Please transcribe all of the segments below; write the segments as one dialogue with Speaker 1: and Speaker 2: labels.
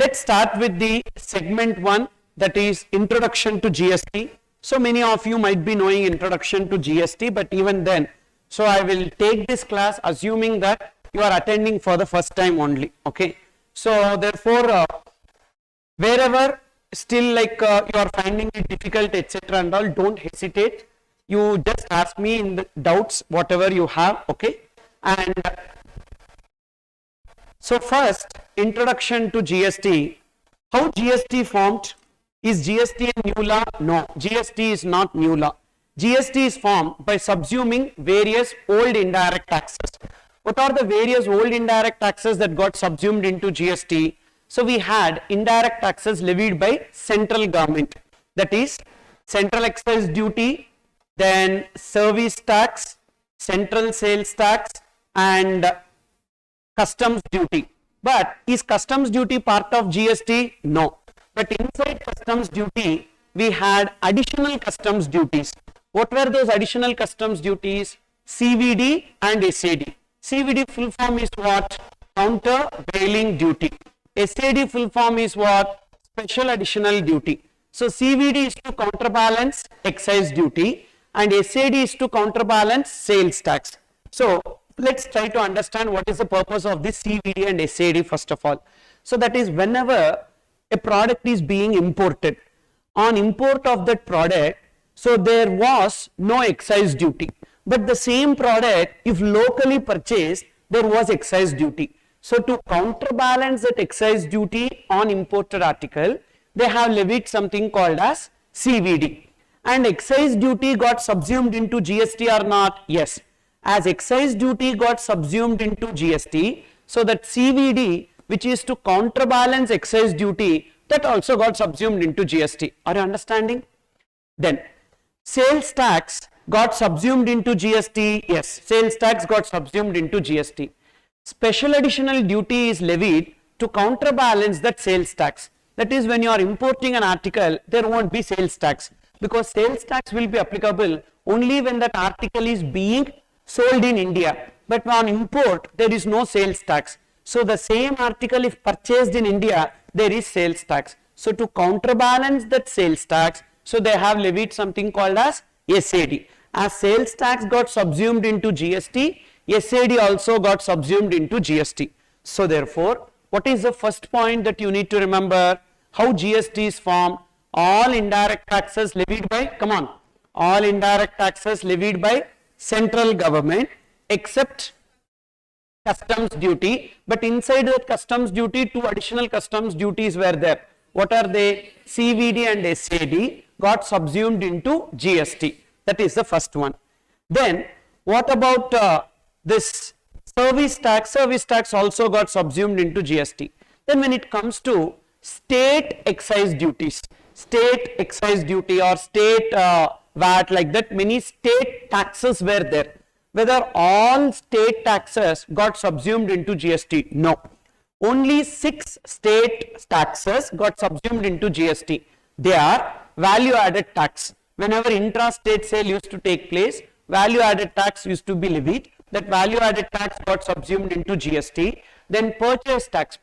Speaker 1: Let's start with the segment 1, that is introduction to GST. So many of you might be knowing introduction to GST, but even then, so I will take this class assuming that you are attending for the first time only. Okay. So therefore, wherever still like you are finding it difficult, etc. and all, don't hesitate. You just ask me in the doubts, whatever you have. Okay. And so first, introduction to GST. How GST formed? Is GST a new law? No, GST is not new law. GST is formed by subsuming various old indirect taxes. What are the various old indirect taxes that got subsumed into GST? So we had indirect taxes levied by central government, that is central excise duty, then service tax, central sales tax, and customs duty. But is customs duty part of GST? No. But inside customs duty, we had additional customs duties. What were those additional customs duties? CVD and SAD. CVD full form is what? Countervailing duty. SAD full form is what? Special additional duty. So CVD is to counterbalance excise duty and SAD is to counterbalance sales tax. So let's try to understand what is the purpose of this CVD and SAD first of all. So that is, whenever a product is being imported, on import of that product, so there was no excise duty, but the same product, if locally purchased, there was excise duty. So to counterbalance that excise duty on imported article, they have levied something called as CVD. And excise duty got subsumed into GST or not? Yes. As excise duty got subsumed into GST, so that CVD, which is to counterbalance excise duty, that also got subsumed into GST. Are you understanding? Then sales tax got subsumed into GST. Yes, sales tax got subsumed into GST. Special additional duty is levied to counterbalance that sales tax. That is, when you are importing an article, there won't be sales tax, because sales tax will be applicable only when that article is being sold in India. But on import, there is no sales tax. So the same article, if purchased in India, there is sales tax. So to counterbalance that sales tax, so they have levied something called as SAD. As sales tax got subsumed into GST, SAD also got subsumed into GST. So therefore, what is the first point that you need to remember? How GST is formed? All indirect taxes levied by, come on, all indirect taxes levied by central government except customs duty. But inside that customs duty, two additional customs duties were there. What are they? CVD and SAD got subsumed into GST. That is the first one. Then what about this service tax? Service tax also got subsumed into GST. Then when it comes to state excise duties, state excise duty or state VAT, like that, many state taxes were there. Whether all state taxes got subsumed into GST? No. Only 6 state taxes got subsumed into GST. They are value added tax. Whenever intra-state sale used to take place, value added tax used to be levied. That value added tax got subsumed into GST. Then purchase tax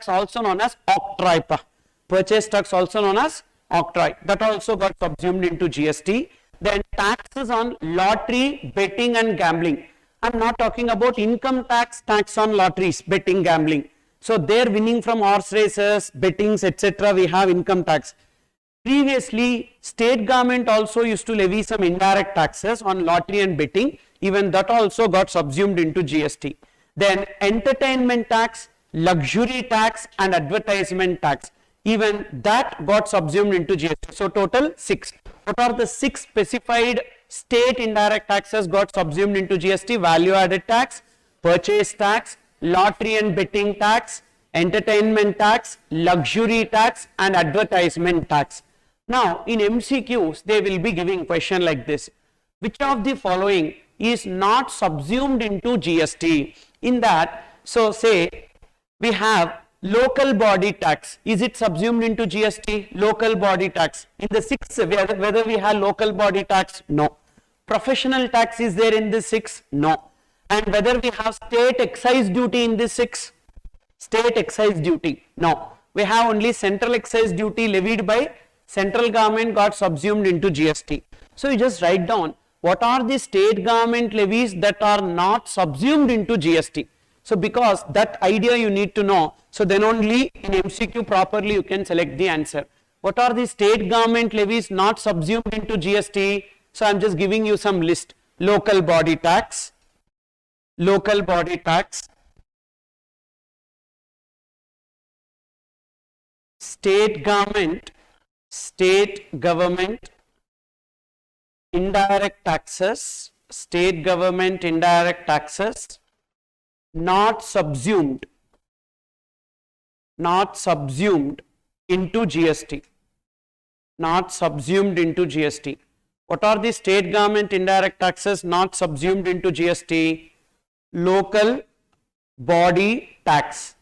Speaker 1: also known as octroi. Purchase tax also known as octroi, that also got subsumed into GST. Then taxes on lottery, betting and gambling. I am not talking about income tax, tax on lotteries, betting, gambling. So there, winning from horse races, bettings, etc., we have income tax. Previously, state government also used to levy some indirect taxes on lottery and betting. Even that also got subsumed into GST. Then entertainment tax, luxury tax and advertisement tax, even that got subsumed into GST. So total 6. What are the 6 specified state indirect taxes got subsumed into GST? Value added tax, purchase tax, lottery and betting tax, entertainment tax, luxury tax and advertisement tax. Now in MCQs, they will be giving question like this: which of the following is not subsumed into GST? In that, so say we have local body tax. Is it subsumed into GST? Local body tax. In the 6th, whether we have local body tax? No. Professional tax is there in the 6? No. And whether we have state excise duty in the 6? State excise duty? No. we have only central excise duty levied by central government got subsumed into GST. So you just write down what are the state government levies that are not subsumed into GST. So because that idea you need to know, so then only in MCQ properly you can select the answer. What are the state government levies not subsumed into GST? So I am just giving you some list. Local body tax, state government indirect taxes, not subsumed into GST. What are the state government indirect taxes not subsumed into GST? Local body tax.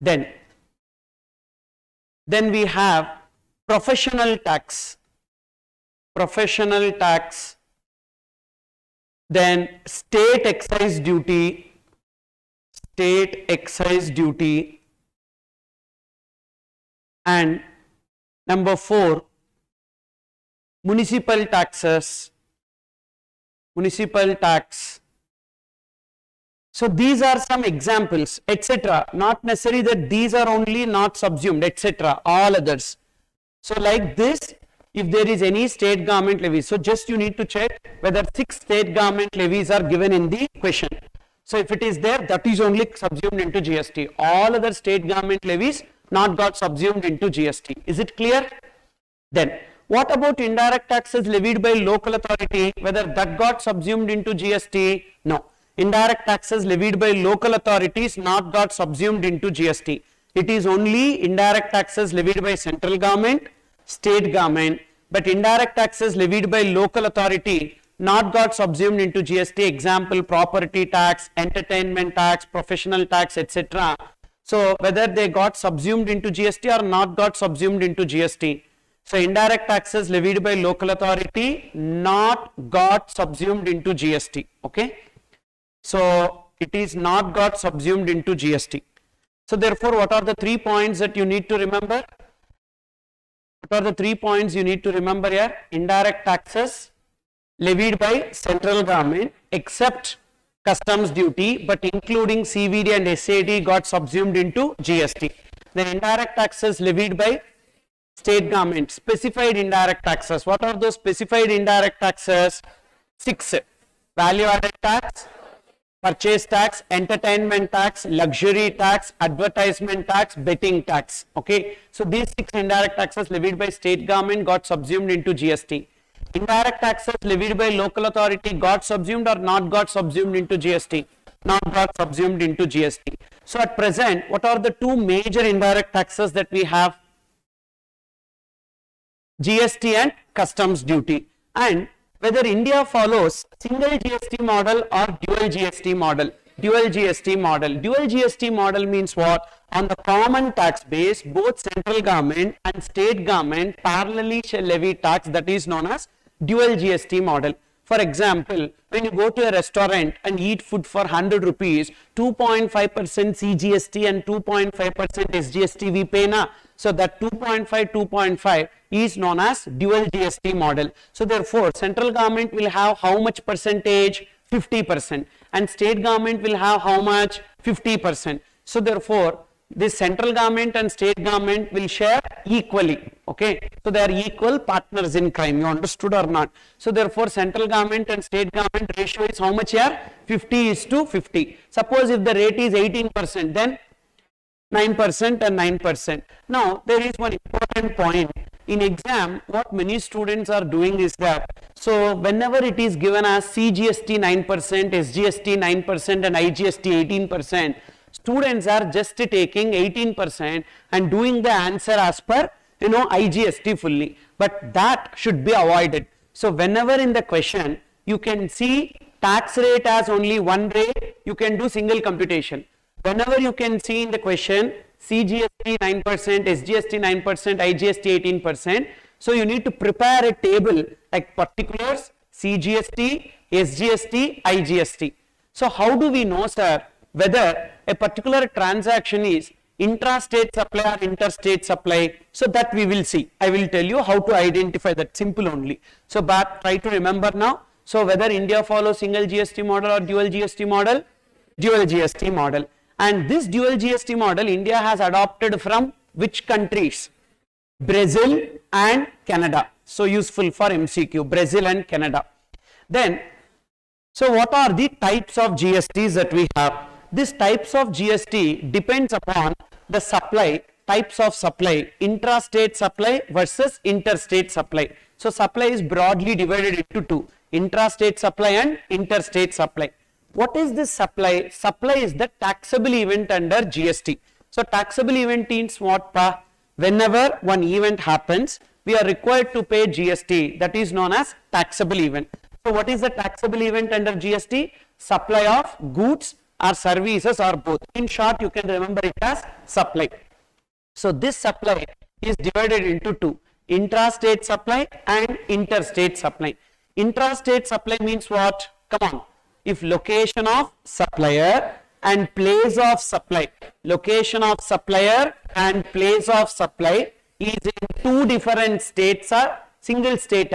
Speaker 1: Then we have professional tax, then state excise duty, and number 4, municipal tax. So these are some examples, etc. Not necessary that these are only not subsumed, etc. All others. So like this, if there is any state government levy, so just you need to check whether 6 state government levies are given in the question. So if it is there, that is only subsumed into GST. All other state government levies not got subsumed into GST. Is it clear? Then what about indirect taxes levied by local authority? Whether that got subsumed into GST? No. Indirect taxes levied by local authorities not got subsumed into GST. It is only indirect taxes levied by central government, state government, but indirect taxes levied by local authority not got subsumed into GST. Example, property tax, entertainment tax, professional tax, etc. So whether they got subsumed into GST or not got subsumed into GST. So indirect taxes levied by local authority not got subsumed into GST. Okay. So it is not got subsumed into GST. So therefore, what are the 3 points that you need to remember? What are the 3 points you need to remember here? Indirect taxes levied by central government except customs duty, but including CVD and SAD got subsumed into GST. Then indirect taxes levied by state government, specified indirect taxes. What are those specified indirect taxes? 6. Value added tax, purchase tax, entertainment tax, luxury tax, advertisement tax, betting tax. Okay, so these 6 indirect taxes levied by state government got subsumed into GST. Indirect taxes levied by local authority got subsumed or not got subsumed into GST? Not got subsumed into GST. So at present, what are the 2 major indirect taxes that we have? GST and customs duty. And whether India follows single GST model or dual GST model. Dual GST model means what? On the common tax base, both central government and state government parallelly shall levy tax, that is known as dual GST model. For example, when you go to a restaurant and eat food for 100 rupees, 2.5% CGST and 2.5% SGST we pay na. So that 2.5 is known as dual GST model. So therefore, central government will have how much percentage? 50%. And state government will have how much? 50%. So therefore, this central government and state government will share equally. Okay, so they are equal partners in crime. You understood or not? So therefore, central government and state government ratio is how much here? 50:50. Suppose if the rate is 18%, then 9% and 9%. Now there is one important point in exam. What many students are doing is that, so whenever it is given as CGST 9%, SGST 9% and IGST 18%, students are just taking 18% and doing the answer as per IGST fully, but that should be avoided. So whenever in the question you can see tax rate as only one rate, you can do single computation. Whenever you can see in the question CGST 9%, SGST 9%, IGST 18%, so you need to prepare a table like particulars, CGST, SGST, IGST. So how do we know, sir, whether a particular transaction is intrastate supply or interstate supply? So that we will see. I will tell you how to identify that, simple only. So but try to remember now. So whether India follows single GST model or dual GST model? Dual GST model. And this dual GST model India has adopted from which countries? Brazil and Canada. So useful for MCQ, Brazil and Canada. Then, so what are the types of GSTs that we have? These types of GST depends upon the supply, types of supply, intrastate supply versus interstate supply. So supply is broadly divided into two, intrastate supply and interstate supply. What is this supply? Supply is the taxable event under GST. So taxable event means what? Whenever one event happens, we are required to pay GST, that is known as taxable event. So what is the taxable event under GST? Supply of goods or services or both. In short, you can remember it as supply. So this supply is divided into two, intrastate supply and interstate supply. Intrastate supply means what? Come on. If location of supplier and place of supply, location of supplier and place of supply is in two different states or single state,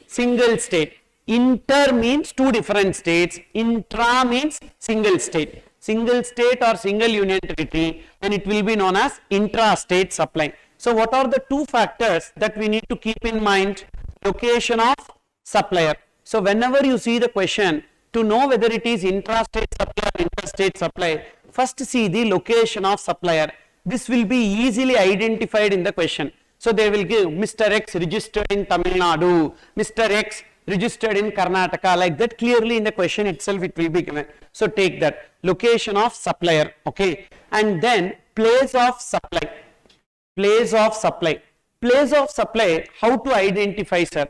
Speaker 1: single state. Inter means two different states, intra means single state. Single state or single union territory, and it will be known as intrastate supply. So what are the two factors that we need to keep in mind? Location of supplier. So whenever you see the question, to know whether it is intrastate supply or interstate supply, first see the location of supplier. This will be easily identified in the question. So they will give Mr. X registered in Tamil Nadu, Mr. X registered in Karnataka, like that clearly in the question itself it will be given. So take that, location of supplier, okay. And then place of supply, place of supply. Place of supply, how to identify, sir?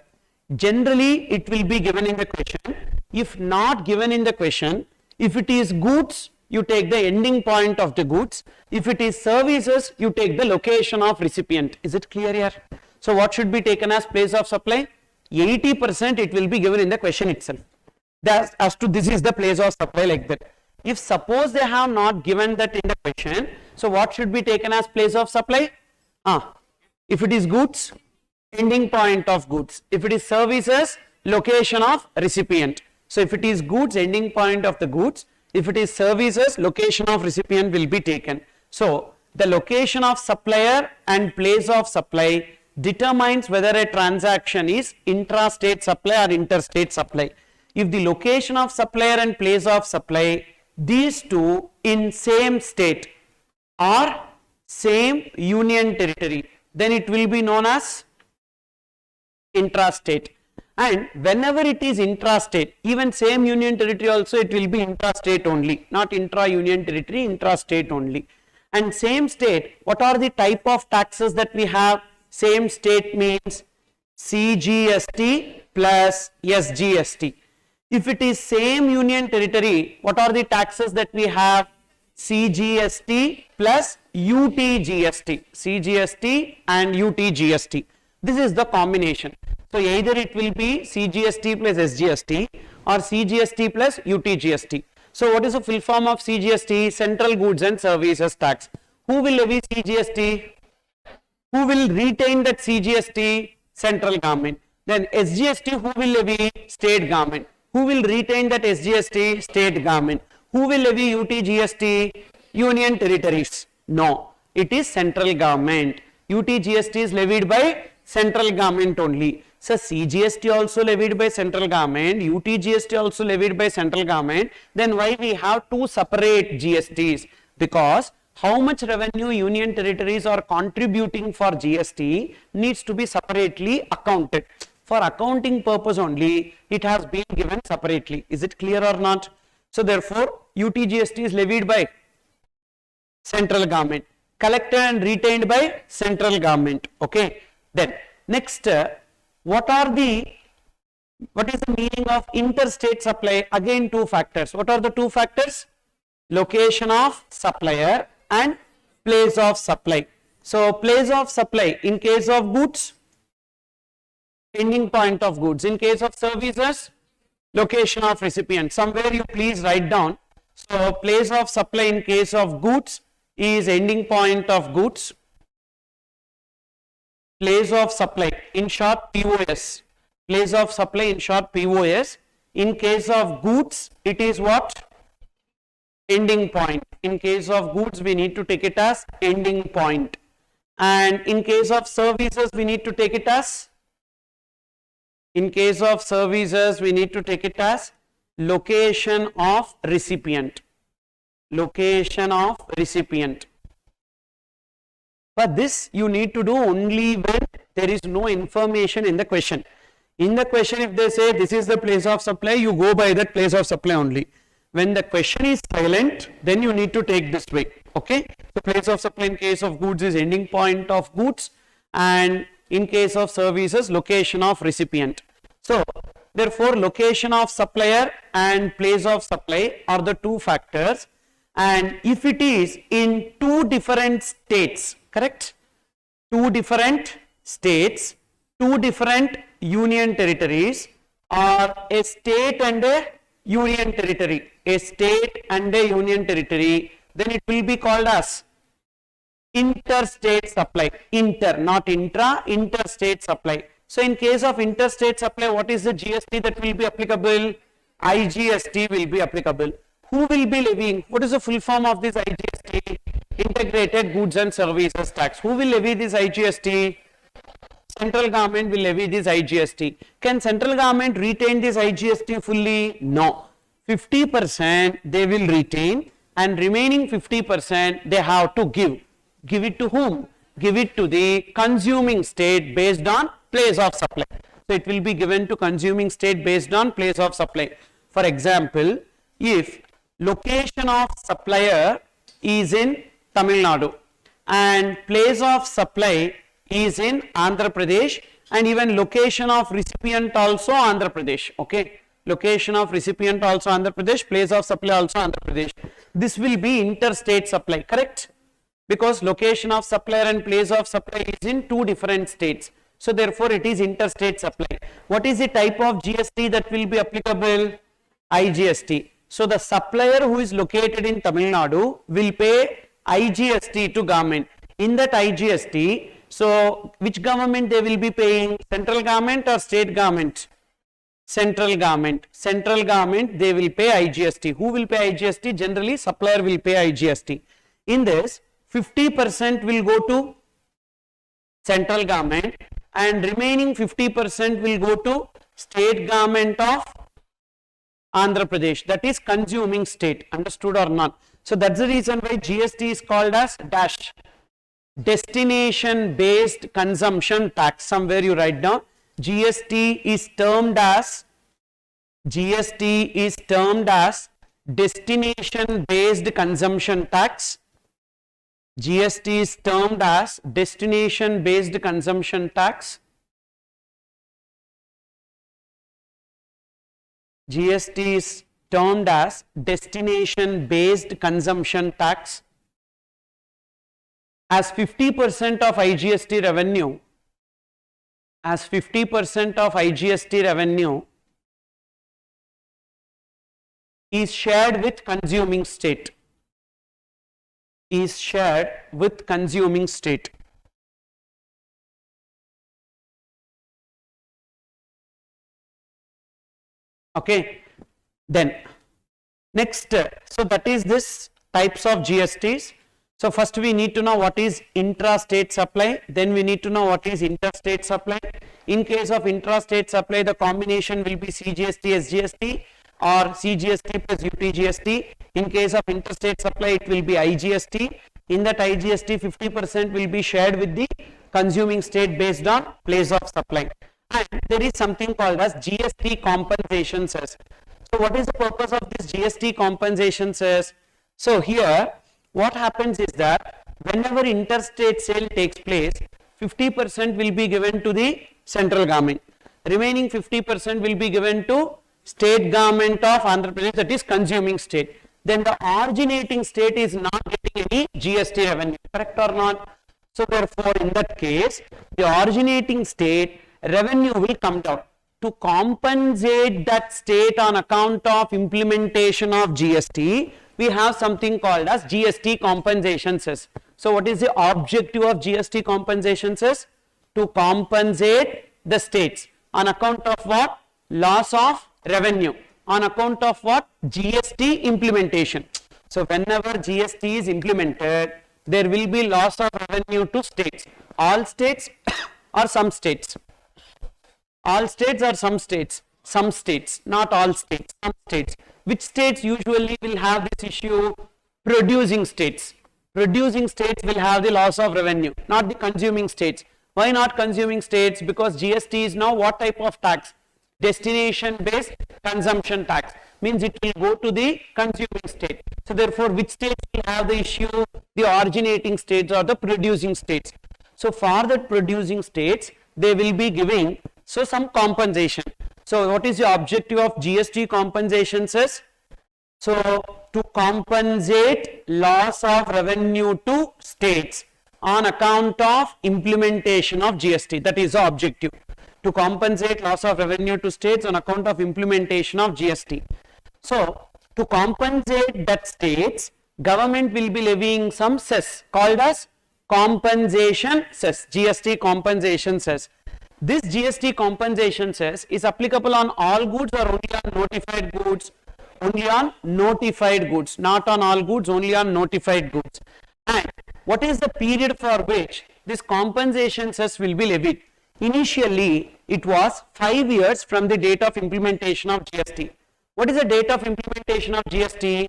Speaker 1: Generally it will be given in the question. If not given in the question, if it is goods, you take the ending point of the goods. If it is services, you take the location of recipient. Is it clear here? So what should be taken as place of supply? 80% it will be given in the question itself. As to this is the place of supply, like that. If suppose they have not given that in the question, so what should be taken as place of supply? If it is goods, ending point of goods. If it is services, location of recipient. So if it is goods, ending point of the goods. If it is services, location of recipient will be taken. So the location of supplier and place of supply determines whether a transaction is intrastate supply or interstate supply. If the location of supplier and place of supply, these two in same state or same union territory, then it will be known as intrastate. And whenever it is intrastate, even same union territory also, it will be intrastate only, not intra-union territory, intrastate only. And same state, what are the type of taxes that we have? Same state means CGST plus SGST. If it is same union territory, what are the taxes that we have? CGST plus UTGST, CGST and UTGST. This is the combination. So either it will be CGST plus SGST or CGST plus UTGST. So what is the full form of CGST? Central Goods and Services Tax. Who will levy CGST? Who will retain that CGST? Central government. Then SGST, who will levy? State government. Who will retain that SGST? State government. Who will levy UTGST? Union territories. No, it is central government. UTGST is levied by central government only. So CGST also levied by central government, UTGST also levied by central government. Then why we have two separate GSTs? Because how much revenue union territories are contributing for GST needs to be separately accounted. For accounting purpose only, it has been given separately. Is it clear or not? So therefore, UTGST is levied by central government, collected and retained by central government. Okay. Then next, what is the meaning of interstate supply? Again, two factors. What are the two factors? Location of supplier and place of supply. So place of supply in case of goods, ending point of goods. In case of services, location of recipient. Somewhere you please write down. So place of supply in case of goods, is ending point of goods, place of supply, in short POS, place of supply, in short POS. In case of goods, it is what? Ending point. In case of goods, we need to take it as ending point. And in case of services, we need to take it as, in case of services, we need to take it as location of recipient. Location of recipient. But this you need to do only when there is no information in the question. In the question, if they say this is the place of supply, you go by that place of supply only. When the question is silent, then you need to take this way. Okay. The place of supply in case of goods is ending point of goods, and in case of services, location of recipient. So therefore, location of supplier and place of supply are the two factors. And if it is in two different states, correct? Two different states, two different union territories, or a state and a union territory, a state and a union territory, then it will be called as interstate supply. Inter, not intra, interstate supply. So in case of interstate supply, what is the GST that will be applicable? IGST will be applicable. Who will be levying? What is the full form of this IGST? Integrated Goods and Services Tax. Who will levy this IGST? Central government will levy this IGST. Can central government retain this IGST fully? No. 50% they will retain, and remaining 50% they have to give. Give it to whom? Give it to the consuming state based on place of supply. So it will be given to consuming state based on place of supply. For example, if location of supplier is in Tamil Nadu and place of supply is in Andhra Pradesh, and even location of recipient also Andhra Pradesh. Okay, location of recipient also Andhra Pradesh, place of supply also Andhra Pradesh. This will be interstate supply, correct? Because location of supplier and place of supply is in two different states. So therefore it is interstate supply. What is the type of GST that will be applicable? IGST. So the supplier who is located in Tamil Nadu will pay IGST to government. In that IGST, so which government they will be paying? Central government or state government? Central government. Central government, they will pay IGST. Who will pay IGST? Generally supplier will pay IGST. In this, 50% will go to central government and remaining 50% will go to state government of Andhra Pradesh, that is consuming state. Understood or not? So that's the reason why GST is called as dash, destination based consumption tax. Somewhere you write down GST is termed as destination based consumption tax. GST is termed as destination based consumption tax. GST is termed as destination based consumption tax. As 50% of IGST revenue, as 50% of IGST revenue is shared with consuming state, is shared with consuming state. Okay, then next, so that is this types of GSTs. So first we need to know what is intra-state supply, then we need to know what is interstate supply. In case of intra-state supply, the combination will be CGST, SGST or CGST plus UTGST. In case of interstate supply, it will be IGST. In that IGST, 50% will be shared with the consuming state based on place of supply. And there is something called as GST compensation cess. So what is the purpose of this GST compensation cess? So here what happens is that whenever interstate sale takes place, 50% will be given to the central government. Remaining 50% will be given to state government of Andhra Pradesh, that is consuming state. Then the originating state is not getting any GST revenue, correct or not? So therefore in that case, the originating state revenue will come down. To compensate that state on account of implementation of GST, we have something called as GST compensation cess. So what is the objective of GST compensation cess? To compensate the states on account of what? Loss of revenue. On account of what? GST implementation. So whenever GST is implemented, there will be loss of revenue to states. All states or some states? All states or some states? Some states, not all states, some states. Which states usually will have this issue? Producing states. Producing states will have the loss of revenue, not the consuming states. Why not consuming states? Because GST is now what type of tax? Destination based consumption tax, means it will go to the consuming state. So therefore, which states will have the issue? The originating states or the producing states. So for the producing states, they will be giving some compensation. So what is the objective of GST compensation cess? So to compensate loss of revenue to states on account of implementation of GST. That is the objective. To compensate loss of revenue to states on account of implementation of GST. So to compensate that states, government will be levying some cess called as compensation cess, GST compensation cess. This GST compensation cess is applicable on all goods or only on notified goods? Only on notified goods, not on all goods, only on notified goods. And what is the period for which this compensation cess will be levied? Initially, it was 5 years from the date of implementation of GST. What is the date of implementation of GST?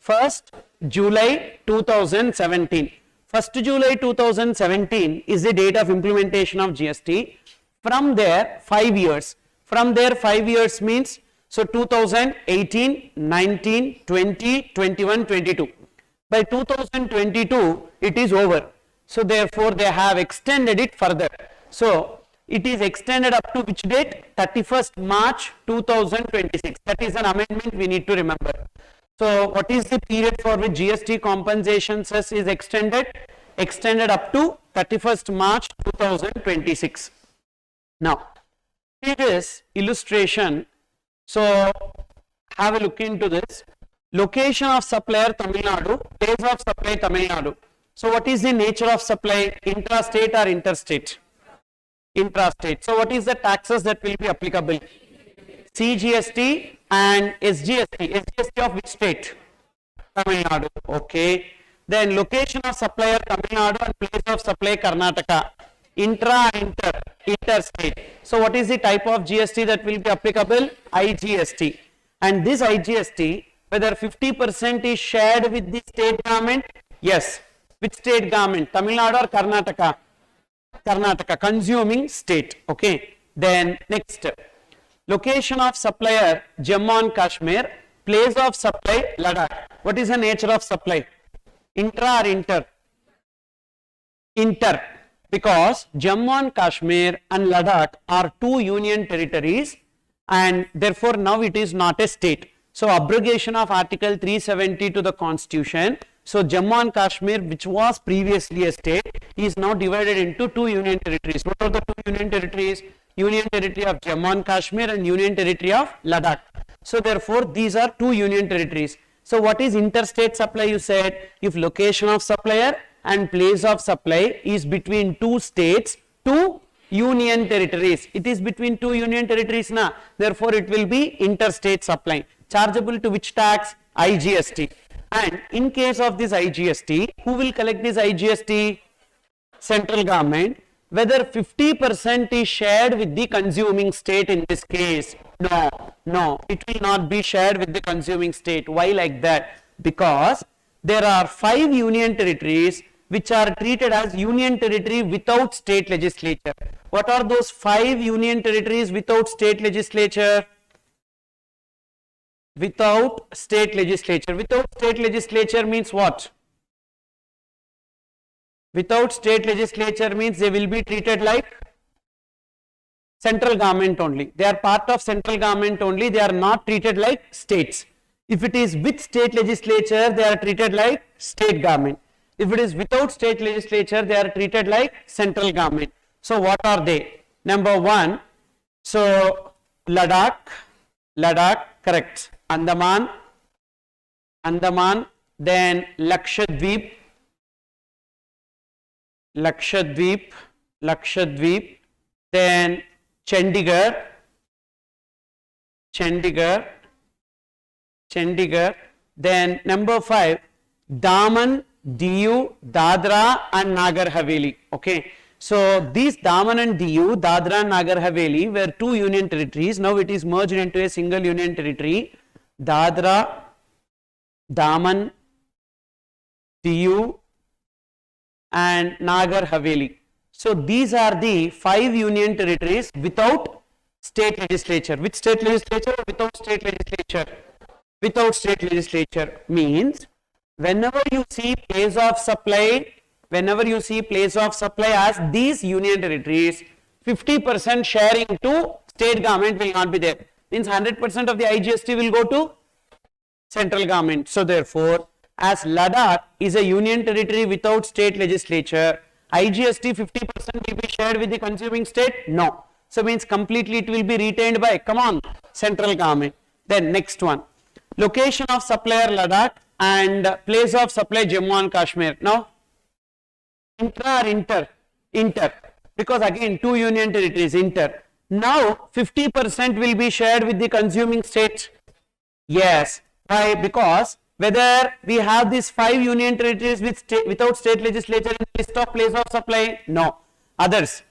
Speaker 1: 1st July 2017. 1st July 2017 is the date of implementation of GST. From there, 5 years. From there, 5 years means, so 2018, 19, 20, 21, 22. By 2022, it is over. So therefore, they have extended it further. So it is extended up to which date? 31st March 2026. That is an amendment we need to remember. So what is the period for which GST compensation cess is extended? Extended up to 31st March 2026. Now, see this illustration. So have a look into this. Location of supplier Tamil Nadu, place of supply Tamil Nadu. So what is the nature of supply? Intrastate or interstate? Intrastate. So what is the taxes that will be applicable? CGST and SGST. SGST of which state? Tamil Nadu. Okay. Then location of supplier Tamil Nadu and place of supply Karnataka. Interstate. So what is the type of GST that will be applicable? IGST. And this IGST, whether 50% is shared with the state government? Yes. Which state government? Tamil Nadu or Karnataka? Karnataka, consuming state. Okay. Then next, location of supplier Jammu and Kashmir, place of supply Ladakh. What is the nature of supply? Intra or inter? Inter. Because Jammu and Kashmir and Ladakh are two union territories and therefore now it is not a state. So abrogation of Article 370 to the Constitution. So Jammu and Kashmir, which was previously a state, is now divided into two union territories. What are the two union territories? Union territory of Jammu and Kashmir and union territory of Ladakh. So therefore these are two union territories. So what is interstate supply? You said if location of supplier and place of supply is between two states, two union territories. It is between two union territories now. Therefore it will be interstate supply. Chargeable to which tax? IGST. And in case of this IGST, who will collect this IGST? Central government. Whether 50% is shared with the consuming state in this case? No, it will not be shared with the consuming state. Why like that? Because there are 5 union territories which are treated as union territory without state legislature. What are those 5 union territories without state legislature? Without state legislature. Without state legislature means what? Without state legislature means they will be treated like central government only. They are part of central government only. They are not treated like states. If it is with state legislature, they are treated like state government. If it is without state legislature, they are treated like central government. So what are they? Number 1, so Ladakh, correct. Andaman, then Lakshadweep, then Chandigarh, then number 5, Daman, Diu, Dadra and Nagar Haveli. Okay, so these Daman and Diu, Dadra and Nagar Haveli were 2 union territories. Now it is merged into a single union territory. Dadra, Daman, Diu and Nagar Haveli. So these are the 5 union territories without state legislature. With state legislature or without state legislature? Without state legislature means whenever you see place of supply as these union territories, 50% sharing to state government will not be there. Means 100% of the IGST will go to central government. So therefore, as Ladakh is a union territory without state legislature, IGST 50% will be shared with the consuming state? No. So means completely it will be retained by, come on, central government. Then next one, location of supplier Ladakh and place of supply Jammu and Kashmir. Now, intra or inter? Inter. Because again 2 union territories, inter. Now 50% will be shared with the consuming states. Yes. Why? Because whether we have these 5 union territories without state legislature in the list of place of supply? No. Others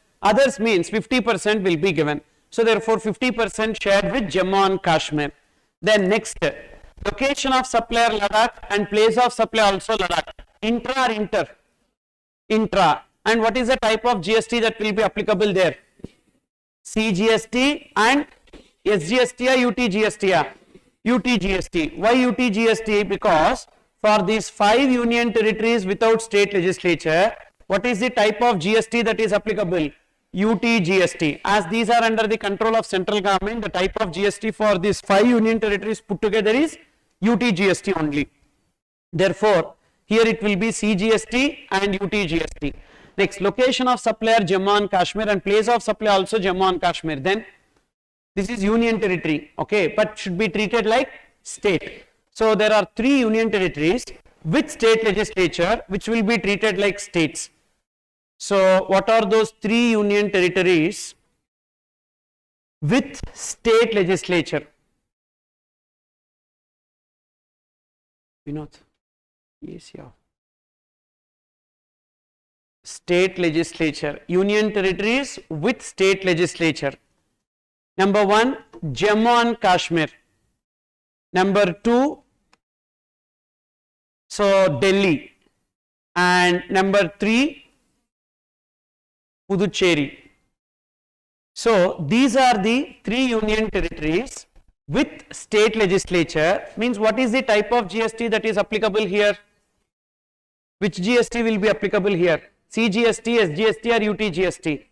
Speaker 1: means 50% will be given. So therefore 50% shared with Jammu and Kashmir. Then next, location of supplier Ladakh and place of supply also Ladakh. Intra or inter? Intra. And what is the type of GST that will be applicable there? CGST and SGST or UTGST? UTGST. Why UTGST? Because for these 5 union territories without state legislature, what is the type of GST that is applicable? UTGST. As these are under the control of central government, the type of GST for these 5 union territories put together is UTGST only. Therefore, here it will be CGST and UTGST. Next, location of supplier Jammu and Kashmir and place of supply also Jammu and Kashmir. Then this is union territory, okay, but should be treated like state. So there are 3 union territories with state legislature which will be treated like states. So what are those 3 union territories with state legislature? Vinod? Yes, yeah. State legislature, union territories with state legislature. Number 1, Jammu and Kashmir. Number 2, so Delhi. And number 3, Puducherry. So these are the 3 union territories with state legislature. Means what is the type of GST that is applicable here? Which GST will be applicable here? CGST, SGST or UTGST?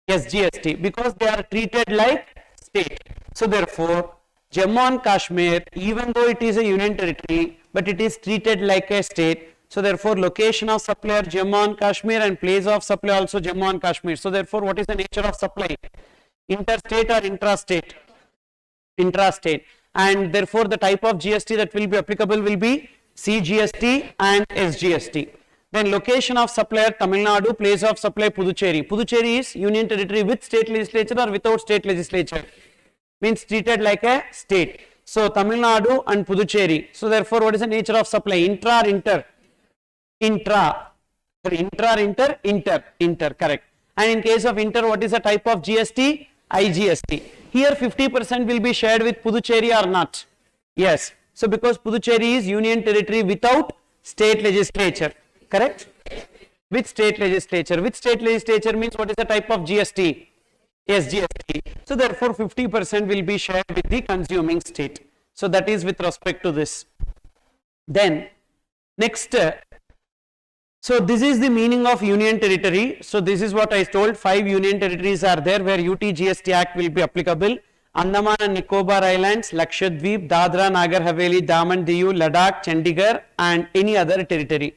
Speaker 1: SGST, because they are treated like state. So therefore, Jammu and Kashmir, even though it is a union territory, but it is treated like a state. So therefore, location of supplier Jammu and Kashmir and place of supply also Jammu and Kashmir. So therefore, what is the nature of supply? Interstate or intrastate? Intrastate. And therefore, the type of GST that will be applicable will be CGST and SGST. Then location of supplier Tamil Nadu, place of supply Puducherry. Puducherry is union territory with state legislature or without state legislature? Means treated like a state. So Tamil Nadu and Puducherry. So therefore, what is the nature of supply? Intra or inter? Intra. Sorry, intra or inter? Inter. Inter, correct. And in case of inter, what is the type of GST? IGST. Here 50% will be shared with Puducherry or not? Yes. So because Puducherry is union territory without state legislature. Correct? With state legislature. With state legislature means what is the type of GST? SGST. So therefore 50% will be shared with the consuming state. So that is with respect to this. Then next, so this is the meaning of union territory. So this is what I told, 5 union territories are there where UT-GST Act will be applicable. Andaman and Nicobar Islands, Lakshadweep, Dadra, Nagar Haveli, Daman, Diu, Ladakh, Chandigarh and any other territory.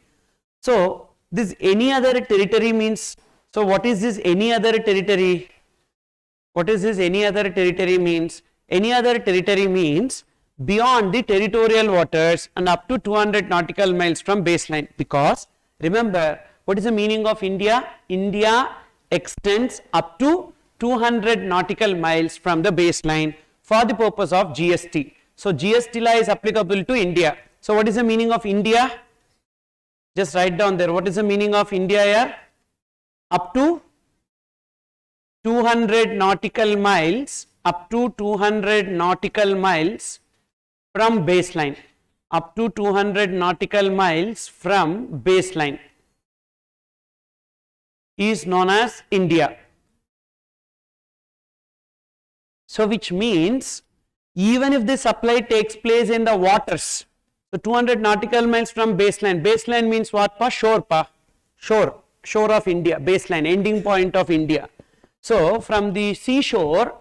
Speaker 1: So this any other territory means, so what is this any other territory? What is this any other territory means? Any other territory means beyond the territorial waters and up to 200 nautical miles from baseline, because remember, what is the meaning of India? India extends up to 200 nautical miles from the baseline for the purpose of GST. So GST law is applicable to India. So what is the meaning of India? Just write down there. What is the meaning of India here? Up to 200 nautical miles, up to 200 nautical miles from baseline, up to 200 nautical miles from baseline is known as India. So which means even if the supply takes place in the waters, so 200 nautical miles from baseline, baseline means what pa? Shore pa, shore of India, baseline, ending point of India. So from the seashore,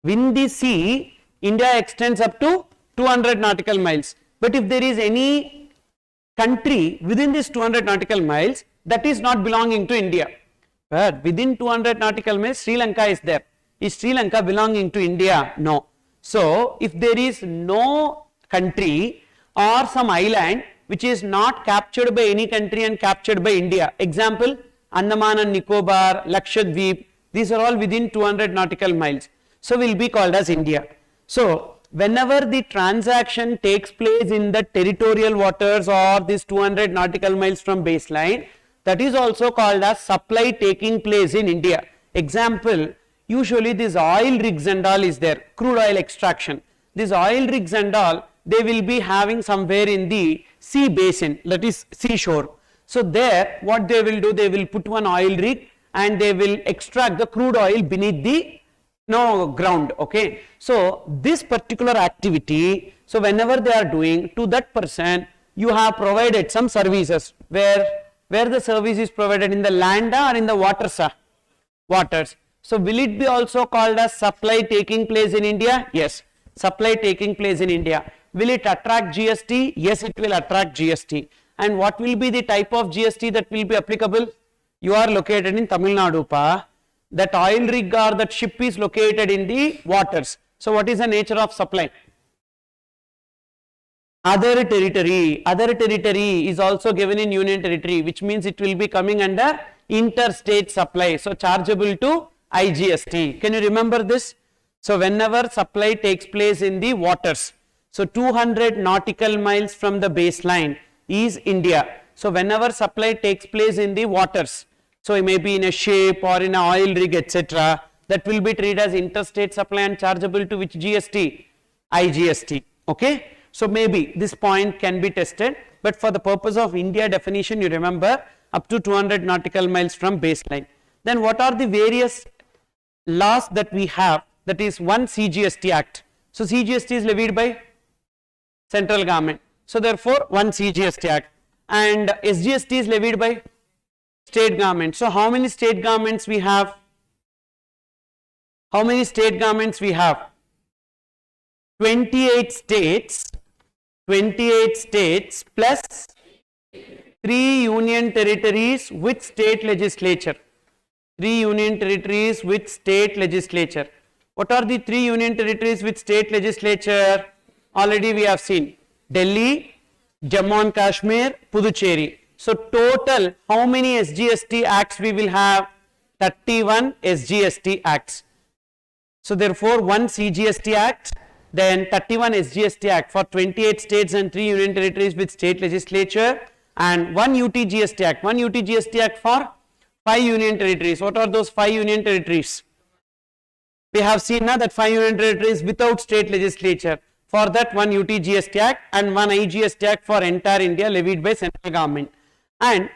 Speaker 1: in the sea, India extends up to 200 nautical miles. But if there is any country within this 200 nautical miles, that is not belonging to India. But within 200 nautical miles, Sri Lanka is there. Is Sri Lanka belonging to India? No. So if there is no country or some island which is not captured by any country and captured by India, example, Andaman and Nicobar, Lakshadweep, these are all within 200 nautical miles. So will be called as India. So whenever the transaction takes place in the territorial waters or this 200 nautical miles from baseline, that is also called as supply taking place in India. Example, usually these oil rigs and all is there, crude oil extraction. These oil rigs and all, they will be having somewhere in the sea basin, that is seashore. So there what they will do, they will put one oil rig and they will extract the crude oil beneath the ground. Okay, so this particular activity, so whenever they are doing, to that person you have provided some services. Where the service is provided, in the land or in the waters? Waters. So will it be also called as supply taking place in India? Yes, supply taking place in India. Will it attract GST? Yes, it will attract GST. And what will be the type of GST that will be applicable? You are located in Tamil Nadu pa, that oil rig or that ship is located in the waters. So what is the nature of supply? Other territory. Other territory is also given in union territory, which means it will be coming under interstate supply. So chargeable to IGST. Can you remember this? So whenever supply takes place in the waters, so 200 nautical miles from the baseline is India. So whenever supply takes place in the waters, so it may be in a ship or in an oil rig, etc., that will be treated as interstate supply and chargeable to which GST? IGST. Okay. So maybe this point can be tested, but for the purpose of India definition, you remember up to 200 nautical miles from baseline. Then what are the various laws that we have? That is one CGST Act. So CGST is levied by central government. So therefore one CGST Act, and SGST is levied by state government. So how many state governments we have? How many state governments we have? 28 states, 28 states plus 3 union territories with state legislature. 3 union territories with state legislature. What are the 3 union territories with state legislature? Already we have seen Delhi, Jammu and Kashmir, Puducherry. So total how many SGST acts we will have? 31 SGST acts. So therefore one CGST Act, then 31 SGST Act for 28 states and 3 union territories with state legislature, and one UTGST Act, one UTGST Act for 5 union territories. What are those 5 union territories? We have seen now that 5 union territories without state legislature. For that one UTGST Act and one IGST Act for entire India levied by central government. And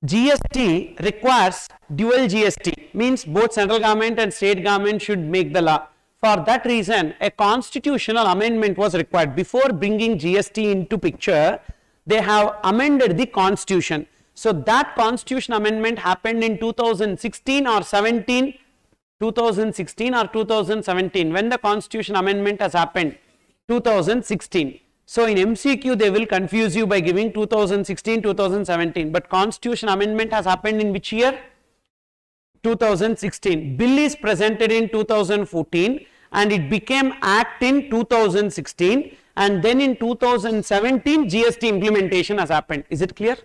Speaker 1: GST requires dual GST, means both central government and state government should make the law. For that reason, a constitutional amendment was required. Before bringing GST into picture, they have amended the constitution. So that constitution amendment happened in 2016 or 17, 2016 or 2017. When the constitution amendment has happened? 2016. So in MCQ they will confuse you by giving 2016, 2017. But constitution amendment has happened in which year? 2016. Bill is presented in 2014 and it became act in 2016, and then in 2017 GST implementation has happened. Is it clear?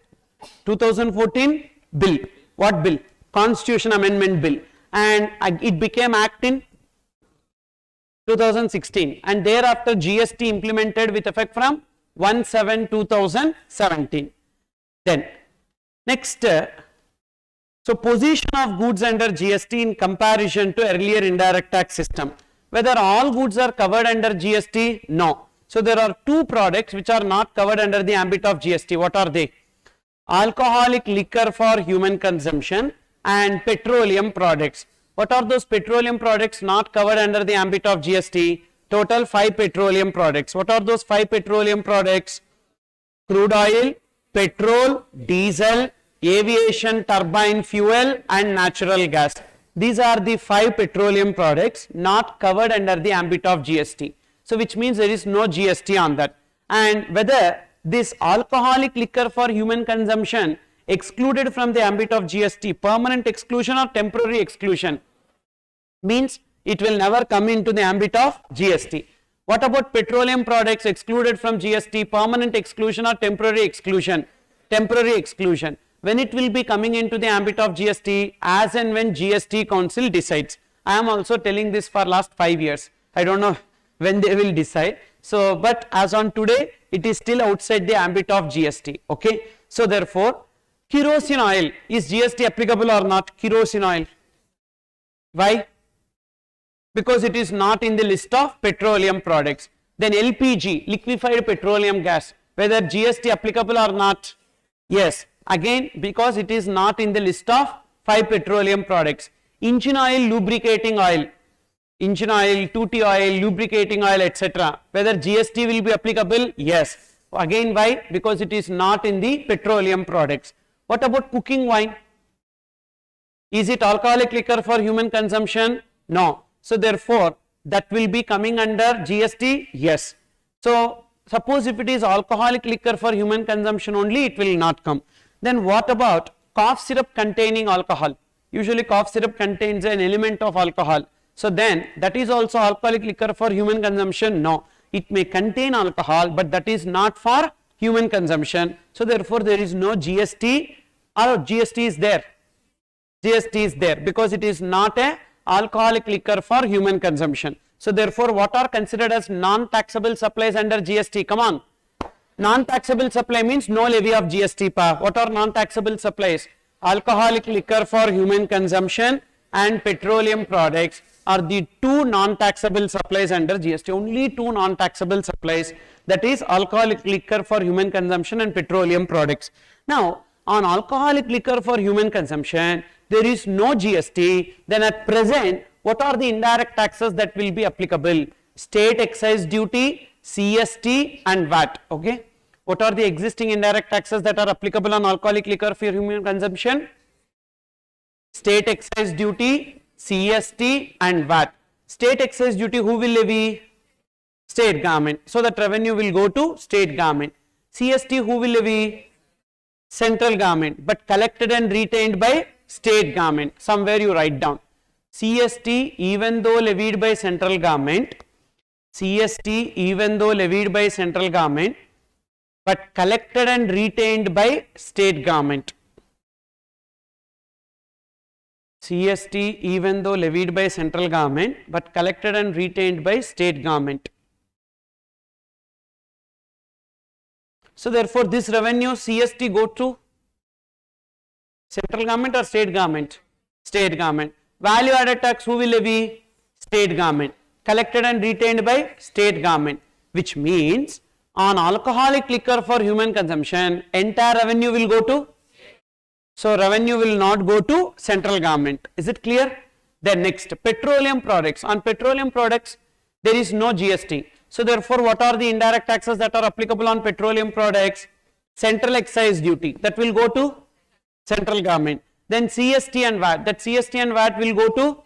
Speaker 1: 2014 bill. What bill? Constitution Amendment Bill, and it became act in 2016, and thereafter GST implemented with effect from 1/7/2017. Then next, so position of goods under GST in comparison to earlier indirect tax system. Whether all goods are covered under GST? No. So there are two products which are not covered under the ambit of GST. What are they? Alcoholic liquor for human consumption and petroleum products. What are those petroleum products not covered under the ambit of GST? Total 5 petroleum products. What are those 5 petroleum products? Crude oil, petrol, diesel, aviation turbine fuel and natural gas. These are the 5 petroleum products not covered under the ambit of GST. So which means there is no GST on that. And whether this alcoholic liquor for human consumption excluded from the ambit of GST, permanent exclusion or temporary exclusion, means it will never come into the ambit of GST. What about petroleum products excluded from GST, permanent exclusion or temporary exclusion? Temporary exclusion. When it will be coming into the ambit of GST? As and when GST Council decides. I am also telling this for last 5 years. I don't know when they will decide. So, but as on today, it is still outside the ambit of GST. Okay. So therefore, kerosene oil, is GST applicable or not? Kerosene oil. Why? Because it is not in the list of petroleum products. Then LPG, liquefied petroleum gas, whether GST applicable or not? Yes. Again, because it is not in the list of 5 petroleum products. Engine oil, lubricating oil, engine oil, tutti oil, lubricating oil, etc. Whether GST will be applicable? Yes. Again, why? Because it is not in the petroleum products. What about cooking wine? Is it alcoholic liquor for human consumption? No. So therefore, that will be coming under GST? Yes. So suppose if it is alcoholic liquor for human consumption only, it will not come. Then what about cough syrup containing alcohol? Usually cough syrup contains an element of alcohol. So then that is also alcoholic liquor for human consumption? No. It may contain alcohol, but that is not for human consumption. So therefore there is no GST, or GST is there. GST is there because it is not a alcoholic liquor for human consumption. So therefore what are considered as non-taxable supplies under GST? Come on. Non-taxable supply means no levy of GST. What are non-taxable supplies? Alcoholic liquor for human consumption and petroleum products are the 2 non-taxable supplies under GST. Only 2 non-taxable supplies, that is alcoholic liquor for human consumption and petroleum products. Now on alcoholic liquor for human consumption there is no GST. Then at present what are the indirect taxes that will be applicable? State excise duty, CST and VAT. Okay. What are the existing indirect taxes that are applicable on alcoholic liquor for human consumption? State excise duty, CST and VAT. State excise duty, who will levy? State government. So that revenue will go to state government. CST, who will levy? Central government, but collected and retained by state government. Somewhere you write down. CST, even though levied by central government, CST even though levied by central government, but collected and retained by state government. CST even though levied by central government, but collected and retained by state government. So therefore this revenue CST go to central government or state government? State government. Value added tax, who will levy? State government. Collected and retained by state government, which means on alcoholic liquor for human consumption entire revenue will go to, so revenue will not go to central government. Is it clear? Then next, petroleum products. On petroleum products there is no GST. So therefore what are the indirect taxes that are applicable on petroleum products? Central excise duty, that will go to central government. Then CST and VAT, that CST and VAT will go to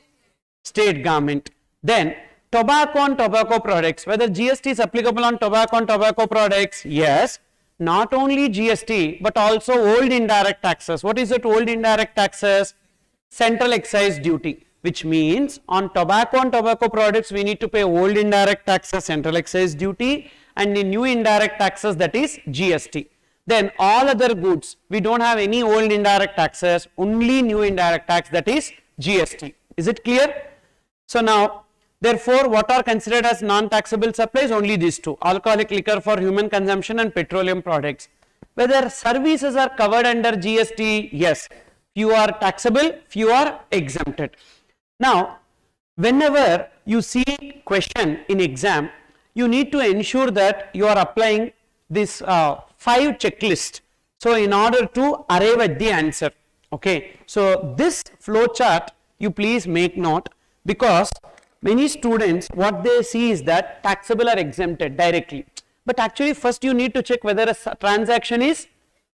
Speaker 1: state government. Then tobacco and tobacco products, whether GST is applicable on tobacco and tobacco products? Yes. Not only GST but also old indirect taxes. What is it, old indirect taxes? Central excise duty, which means on tobacco and tobacco products we need to pay old indirect taxes, central excise duty, and the new indirect taxes, that is GST. Then all other goods, we don't have any old indirect taxes, only new indirect tax, that is GST. Is it clear? So now, therefore, what are considered as non-taxable supplies? Only these two: alcoholic liquor for human consumption and petroleum products. Whether services are covered under GST? Yes. Few are taxable, few are exempted. Now, whenever you see question in exam, you need to ensure that you are applying this 5 checklist. So, in order to arrive at the answer. Okay. So, this flow chart you please make note, because many students, what they see is that taxable or exempted directly. But actually first you need to check whether a transaction is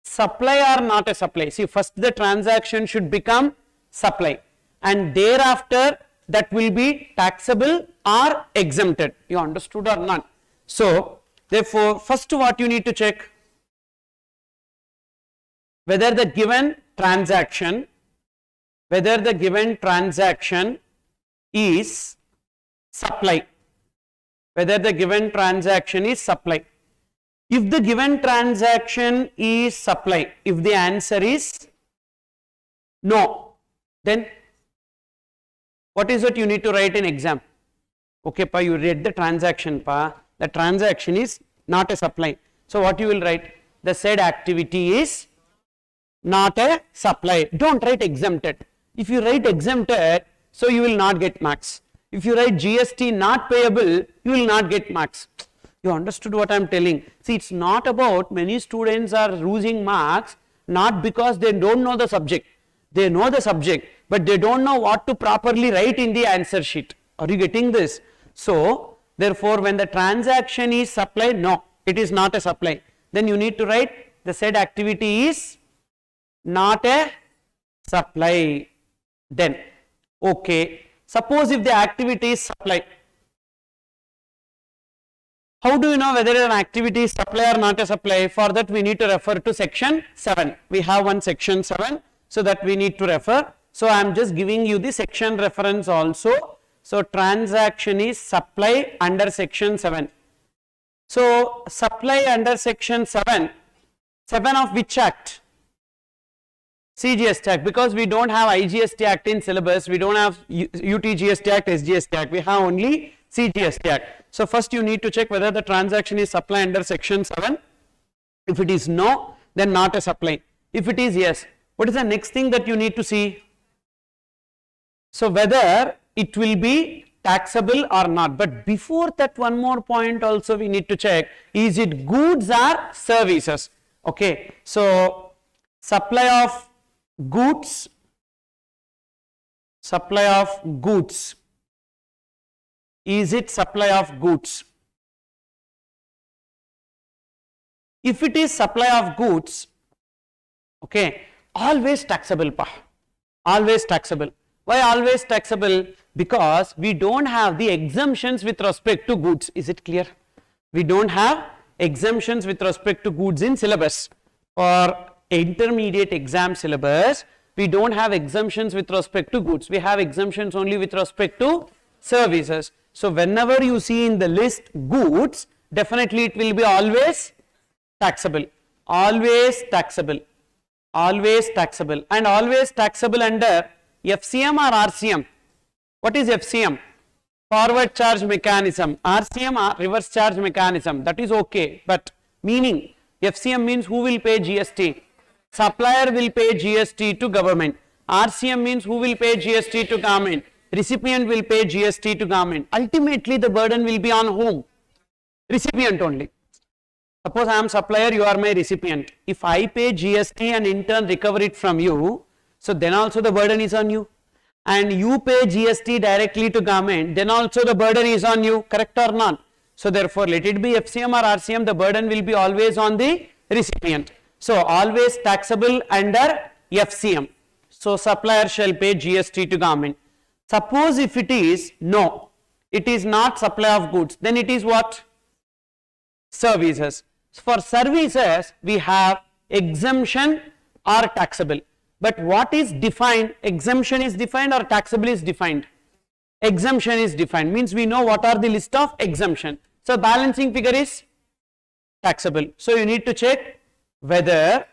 Speaker 1: supply or not a supply. See, first the transaction should become supply, and thereafter that will be taxable or exempted. You understood or not? So, therefore, first what you need to check, whether the given transaction is supply, whether the given transaction is supply. If the given transaction is supply, if the answer is no, then what is it you need to write in exam? Okay, pa, you read the transaction, pa, the transaction is not a supply. So what you will write? The said activity is not a supply. Don't write exempted. If you write exempted, so you will not get marks. If you write GST not payable, you will not get marks. You understood what I am telling? See, it's not about, many students are losing marks not because they don't know the subject. They know the subject, but they don't know what to properly write in the answer sheet. Are you getting this? So, therefore, when the transaction is supply, no, it is not a supply. Then you need to write the said activity is not a supply. Then, okay. Suppose if the activity is supply, how do you know whether an activity is supply or not a supply? For that we need to refer to section 7. We have one section 7, so that we need to refer. So I am just giving you the section reference also. So transaction is supply under section 7. So supply under section 7, 7 of which act? CGST Act, because we don't have IGST Act in syllabus, we don't have UTGST Act, SGST Act, we have only CGST Act. So first you need to check whether the transaction is supply under section 7. If it is no, then not a supply. If it is yes, what is the next thing that you need to see? So whether it will be taxable or not. But before that, one more point also we need to check, is it goods or services? Okay, so supply of goods, is it supply of goods? If it is supply of goods, okay, always taxable, pa, always taxable. Why always taxable? Because we don't have the exemptions with respect to goods. Is it clear? We don't have exemptions with respect to goods in syllabus. For intermediate exam syllabus, we don't have exemptions with respect to goods. We have exemptions only with respect to services. So whenever you see in the list goods, definitely it will be always taxable, always taxable, always taxable, and always taxable under FCM or RCM. What is FCM? Forward charge mechanism. RCM, reverse charge mechanism. That is okay, but meaning FCM means who will pay GST? Supplier will pay GST to government. RCM means who will pay GST to government? Recipient will pay GST to government. Ultimately the burden will be on whom? Recipient only. Suppose I am supplier, you are my recipient. If I pay GST and in turn recover it from you, so then also the burden is on you. And you pay GST directly to government, then also the burden is on you, correct or not? So therefore let it be FCM or RCM, the burden will be always on the recipient. So always taxable under FCM. So supplier shall pay GST to government. Suppose if it is no, it is not supply of goods, then it is what? Services. For services we have exemption or taxable. But what is defined? Exemption is defined or taxable is defined? Exemption is defined, means we know what are the list of exemption. So balancing figure is taxable. So you need to check whether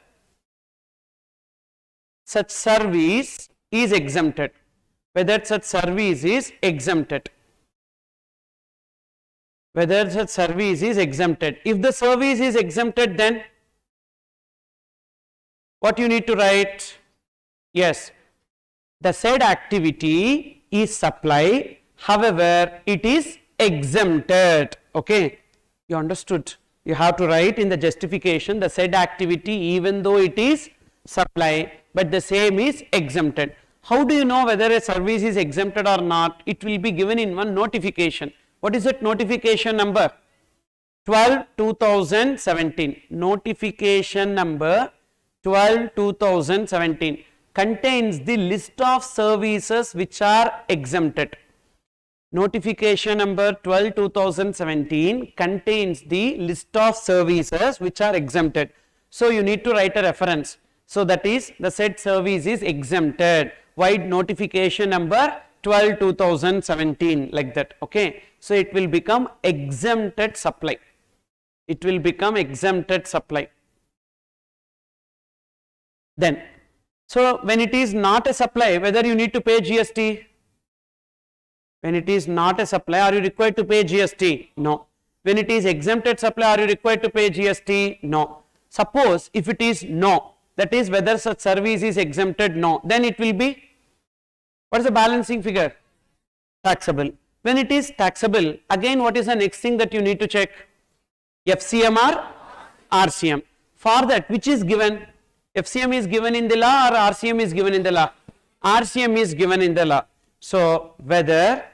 Speaker 1: such service is exempted. Whether such service is exempted. Whether such service is exempted. If the service is exempted, then what you need to write? Yes, the said activity is supply, however, it is exempted. Okay, you understood? You have to write in the justification the said activity, even though it is supply, but the same is exempted. How do you know whether a service is exempted or not? It will be given in one notification. What is that notification number? 12/2017. Notification number 12/2017 contains the list of services which are exempted. Notification number 12/2017 contains the list of services which are exempted. So you need to write a reference. So that is, the said service is exempted. Wide notification number 12/2017, like that. Okay. So it will become exempted supply. It will become exempted supply. Then, so when it is not a supply, whether you need to pay GST? When it is not a supply, are you required to pay GST? No. When it is exempted supply, are you required to pay GST? No. Suppose if it is no, that is whether such service is exempted, no, then it will be, what is the balancing figure? Taxable. When it is taxable, again what is the next thing that you need to check? FCM or RCM. For that, which is given? FCM is given in the law or RCM is given in the law? RCM is given in the law. So whether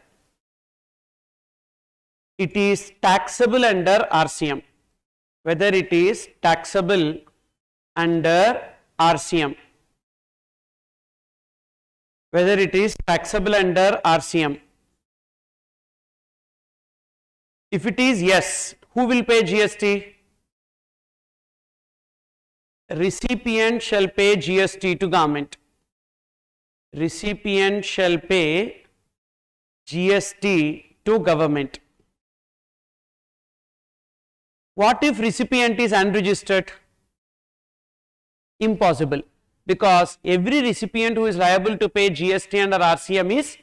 Speaker 1: it is taxable under RCM, whether it is taxable under RCM, whether it is taxable under RCM. If it is yes, who will pay GST? Recipient shall pay GST to government. Recipient shall pay GST to government. What if recipient is unregistered? Impossible, because every recipient who is liable to pay GST under RCM is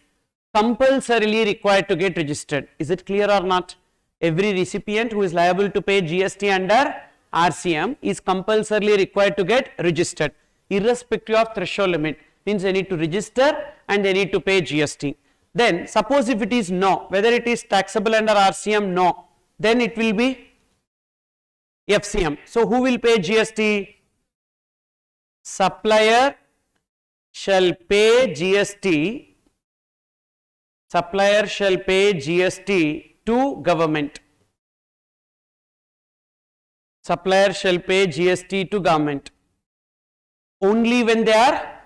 Speaker 1: compulsorily required to get registered. Is it clear or not? Every recipient who is liable to pay GST under RCM is compulsorily required to get registered, irrespective of threshold limit. Means they need to register and they need to pay GST. Then suppose if it is no, whether it is taxable under RCM, no, then it will be FCM. So who will pay GST? Supplier shall pay GST. Supplier shall pay GST to government. Supplier shall pay GST to government only when they are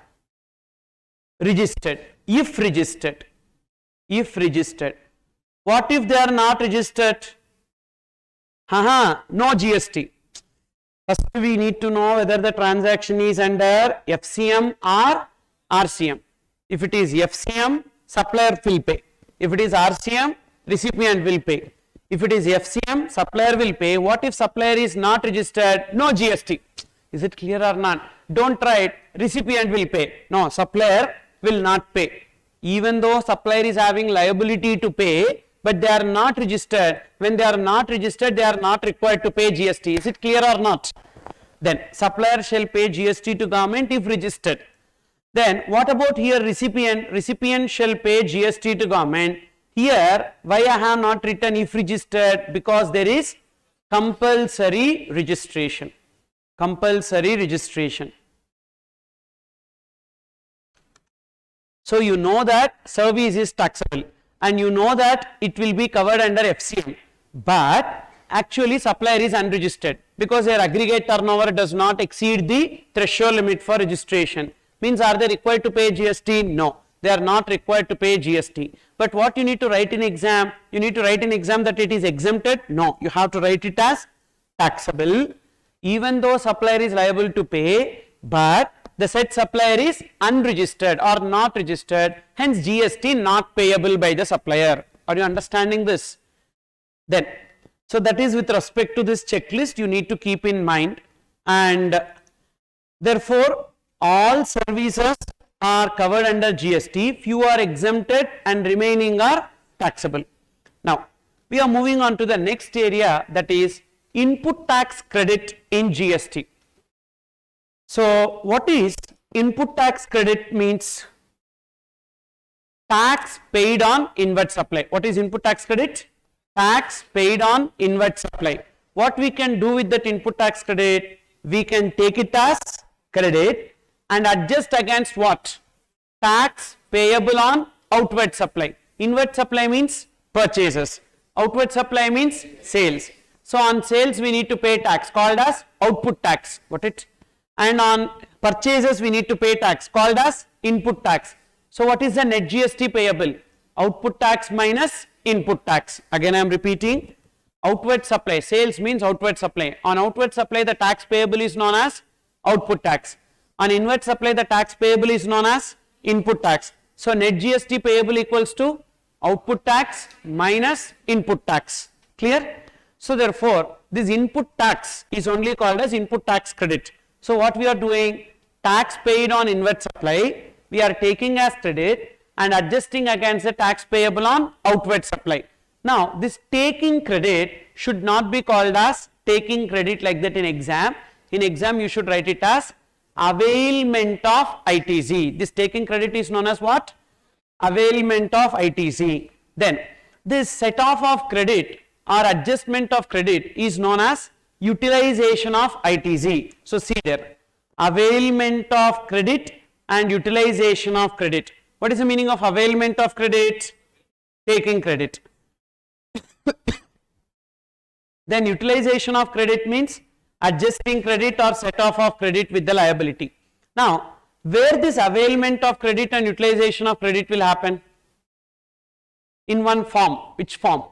Speaker 1: registered. If registered. If registered. What if they are not registered? No GST. First we need to know whether the transaction is under FCM or RCM. If it is FCM, supplier will pay. If it is RCM, recipient will pay. If it is FCM, supplier will pay. What if supplier is not registered? No GST. Is it clear or not? Don't write recipient will pay. No, supplier will not pay. Even though supplier is having liability to pay, but they are not registered. When they are not registered, they are not required to pay GST. Is it clear or not? Then supplier shall pay GST to government if registered. Then what about here recipient? Recipient shall pay GST to government. Here why I have not written if registered? Because there is compulsory registration. Compulsory registration. So you know that service is taxable and you know that it will be covered under FCM, but actually supplier is unregistered because their aggregate turnover does not exceed the threshold limit for registration. Means are they required to pay GST? No, they are not required to pay GST. But what you need to write in exam? You need to write in exam that it is exempted? No, you have to write it as taxable even though supplier is liable to pay, but the said supplier is unregistered or not registered, hence GST not payable by the supplier. Are you understanding this? Then So that is with respect to this checklist you need to keep in mind, and therefore all services are covered under GST, few are exempted and remaining are taxable. Now we are moving on to the next area, that is input tax credit in GST. So what is input tax credit? Means tax paid on inward supply. What is input tax credit? Tax paid on inward supply. What we can do with that input tax credit? We can take it as credit and adjust against what? Tax payable on outward supply. Inward supply means purchases. Outward supply means sales. So on sales we need to pay tax called as output tax. Got it? And on purchases we need to pay tax called as input tax. So what is the net GST payable? Output tax minus input tax. Again I am repeating, outward supply, sales means outward supply. On outward supply the tax payable is known as output tax. On inward supply the tax payable is known as input tax. So net GST payable equals to output tax minus input tax. Clear? So therefore this input tax is only called as input tax credit. So what we are doing? Tax paid on inward supply we are taking as credit and adjusting against the tax payable on outward supply. Now this taking credit should not be called as taking credit like that in exam. In exam you should write it as availment of ITC. This taking credit is known as what? Availment of ITC. Then this set off of credit or adjustment of credit is known as utilization of ITC. So see there, availment of credit and utilization of credit. What is the meaning of availment of credit? Taking credit. Then utilization of credit means adjusting credit or set off of credit with the liability. Now where this availment of credit and utilization of credit will happen? In one form. Which form?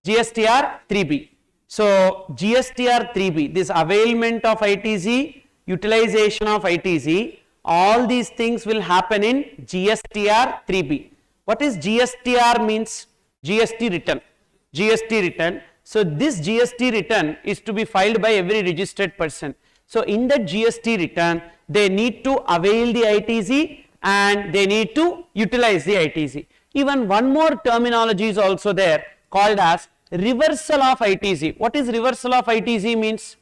Speaker 1: GSTR 3B. So GSTR 3B, this availment of ITC, utilization of ITC, all these things will happen in GSTR 3B. What is GSTR means? GST return. GST return. So this GST return is to be filed by every registered person. So in the GST return they need to avail the ITC and they need to utilize the ITC. Even one more terminology is also there called as reversal of ITC. What is reversal of ITC means?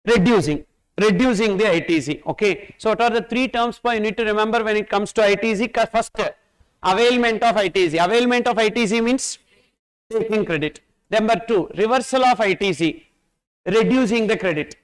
Speaker 1: Reducing the ITC. Okay. So what are the three terms you need to remember when it comes to ITC? First, availment of ITC. Availment of ITC means taking credit. Number two, reversal of ITC, reducing the credit,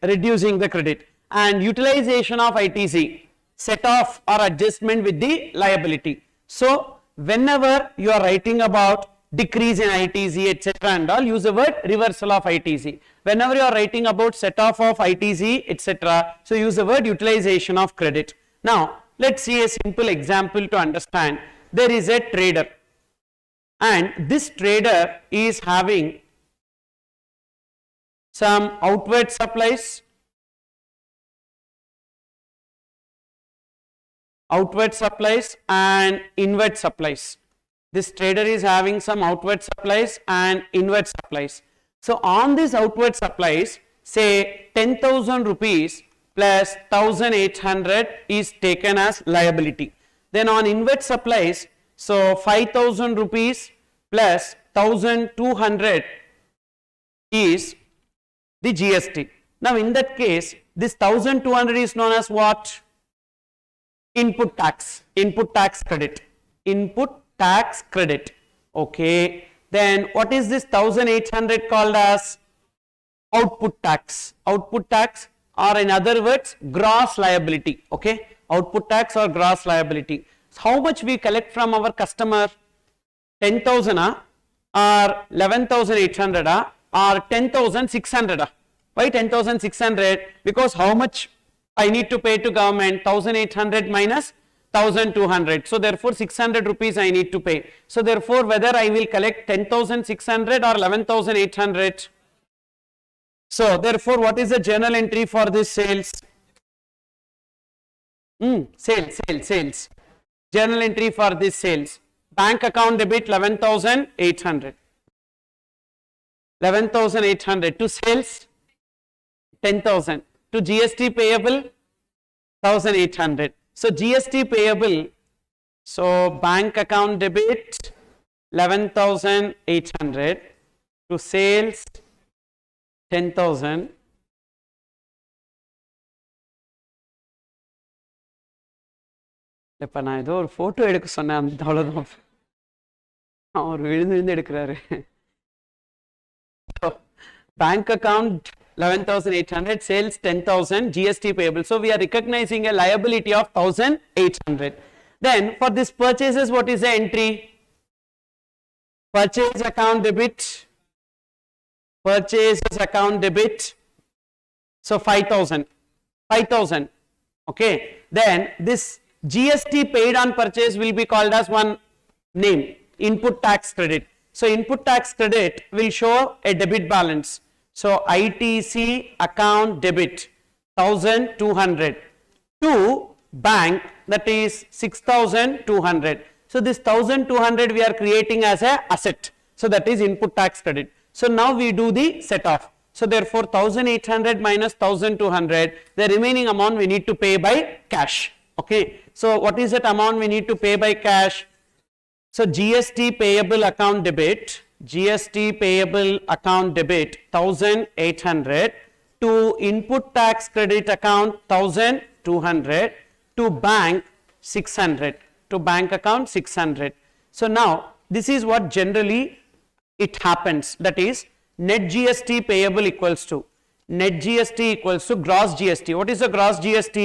Speaker 1: and utilization of ITC, set off or adjustment with the liability. So whenever you are writing about decrease in ITC etc. and all, use the word reversal of ITC. Whenever you are writing about set off of ITC etc., so use the word utilization of credit. Now let's see a simple example to understand. There is a trader and this trader is having some outward supplies, and inward supplies. This trader is having some outward supplies and inward supplies. So on these outward supplies, say 10,000 rupees plus 1,800 is taken as liability. Then on inward supplies, so 5,000 rupees plus 1,200 is the GST. Now in that case, this 1,200 is known as what? Input tax credit. Okay. Then what is this 1,800 called as? Output tax, or in other words gross liability. Okay, output tax or gross liability. So how much we collect from our customer? 10,000 or 11,800 or 10,600. Why 10,600? Because how much I need to pay to government? 1,800 minus 1,200. So therefore 600 rupees I need to pay. So therefore whether I will collect 10,600 or 11,800. So therefore what is the journal entry for this sales? Sales. Journal entry for this sales. Bank account debit 11,800. 11,800. To sales, 10,000. To GST payable, 1,800. So GST payable, so bank account debit 11,800, to sales 10,000. இப்போ நான் ஏதோ ஒரு photo எடுக்க சொன்னேன், அந்த அவ்வளோதான். அவர் விழுந்து விழுந்து எடுக்கிறாரு. Bank account 11,800, sales 10,000, GST payable. So we are recognizing a liability of 1,800. Then for this purchases, what is the entry? Purchase account debit. Purchases account debit. So 5,000. 5,000. Okay. Then this GST paid on purchase will be called as one name, input tax credit. So input tax credit will show a debit balance. So ITC account debit 1,200 to bank, that is 6,200. So this 1,200 we are creating as a asset. So that is input tax credit. So now we do the set off. So therefore 1,800 minus 1,200, the remaining amount we need to pay by cash. Okay. So what is that amount we need to pay by cash? So GST payable account debit, GST payable account debit 1,800 to input tax credit account 1,200 to bank 600, to bank account 600. So now this is what generally it happens, that is net GST payable equals to net GST equals to gross GST. What is the gross GST?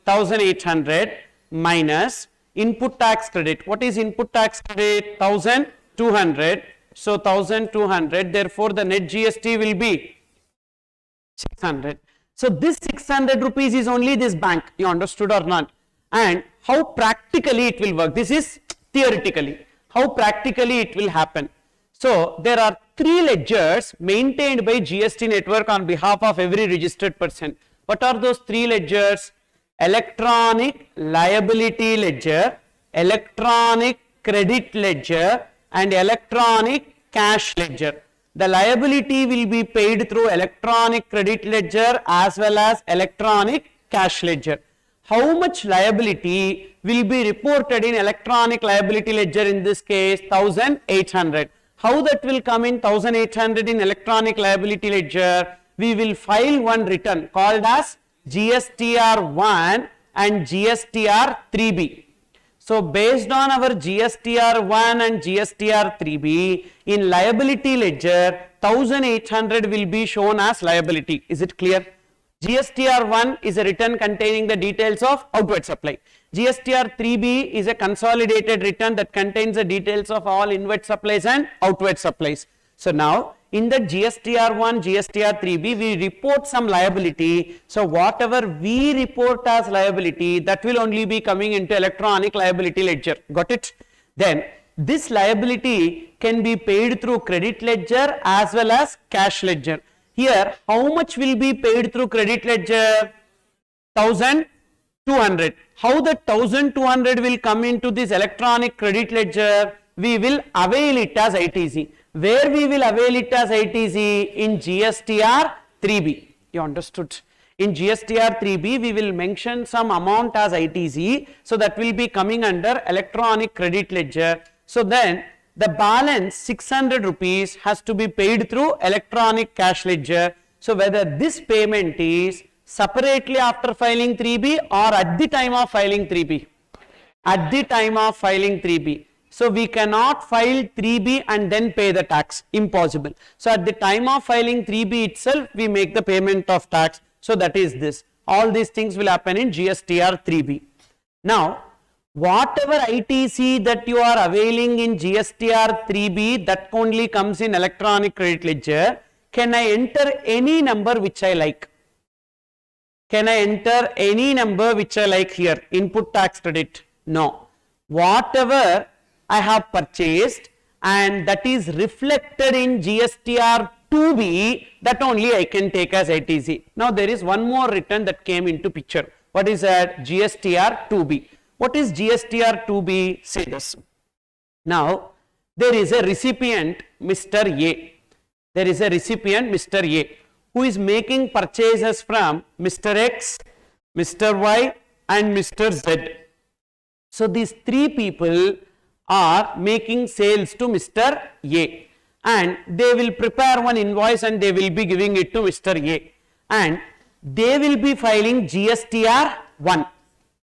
Speaker 1: 1,800 minus input tax credit. What is input tax credit? 1,200. So 1,200, therefore the net GST will be 600. So this 600 rupees is only this bank. You understood or not? And how practically it will work? This is theoretically. How practically it will happen? So there are 3 ledgers maintained by GST network on behalf of every registered person. What are those 3 ledgers? Electronic liability ledger, electronic credit ledger, and electronic cash ledger. The liability will be paid through electronic credit ledger as well as electronic cash ledger. How much liability will be reported in electronic liability ledger in this case? 1,800. How that will come in 1,800 in electronic liability ledger? We will file one return called as GSTR1 and GSTR3B. So based on our GSTR1 and GSTR3B, in liability ledger 1,800 will be shown as liability. Is it clear? GSTR1 is a return containing the details of outward supply. GSTR3B is a consolidated return that contains the details of all inward supplies and outward supplies. So now in the GSTR1, GSTR3B, we report some liability. So whatever we report as liability, that will only be coming into electronic liability ledger. Got it? Then this liability can be paid through credit ledger as well as cash ledger. Here, how much will be paid through credit ledger? 1,200. How that 1,200 will come into this electronic credit ledger? We will avail it as ITC. Where we will avail it as ITC? In GSTR3B. You understood? In GSTR3B, we will mention some amount as ITC. So that will be coming under electronic credit ledger. So then the balance 600 rupees has to be paid through electronic cash ledger. So whether this payment is separately after filing 3B or at the time of filing 3B. At the time of filing 3B. So we cannot file 3B and then pay the tax. Impossible. So at the time of filing 3B itself, we make the payment of tax. So that is this. All these things will happen in GSTR 3B. Now, whatever ITC that you are availing in GSTR 3B, that only comes in electronic credit ledger. Can I enter any number which I like? Can I enter any number which I like here? Input tax credit? No. Whatever I have purchased and that is reflected in GSTR 2B, that only I can take as ITC. Now there is one more return that came into picture. What is that? GSTR 2B. What is GSTR 2B? Say this. Now there is a recipient, Mr. A. There is a recipient, Mr. A, who is making purchases from Mr. X, Mr. Y and Mr. Z. So these three people are making sales to Mr. A, and they will prepare one invoice and they will be giving it to Mr. A, and they will be filing GSTR 1.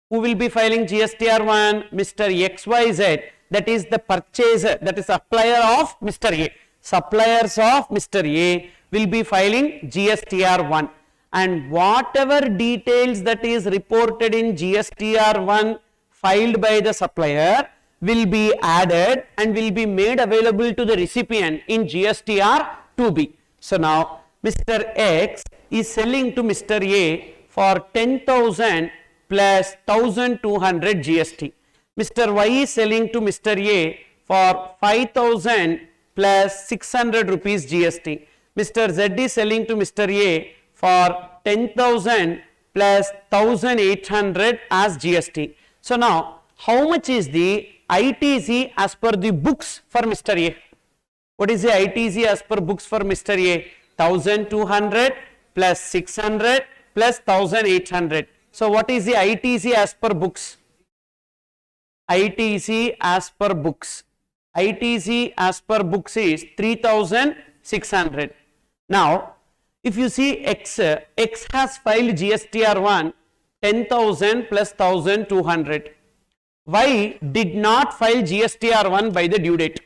Speaker 1: Who will be filing GSTR 1? Mr. XYZ, that is the purchaser, that is supplier of Mr. A. Suppliers of Mr. A will be filing GSTR 1, and whatever details that is reported in GSTR 1 filed by the supplier will be added and will be made available to the recipient in GSTR 2B. So now Mr. X is selling to Mr. A for 10,000 plus 1,200 GST. Mr. Y is selling to Mr. A for 5,000 plus 600 rupees GST. Mr. Z is selling to Mr. A for 10,000 plus 1,800 as GST. So now, how much is the ITC as per the books for Mr. A? What is the ITC as per books for Mr. A? 1,200 plus 600 plus 1,800. So what is the ITC as per books? ITC as per books. ITC as per books is 3,600. Now, if you see X has filed GSTR 1 10,000 plus 1,200. Y did not file GSTR 1 by the due date.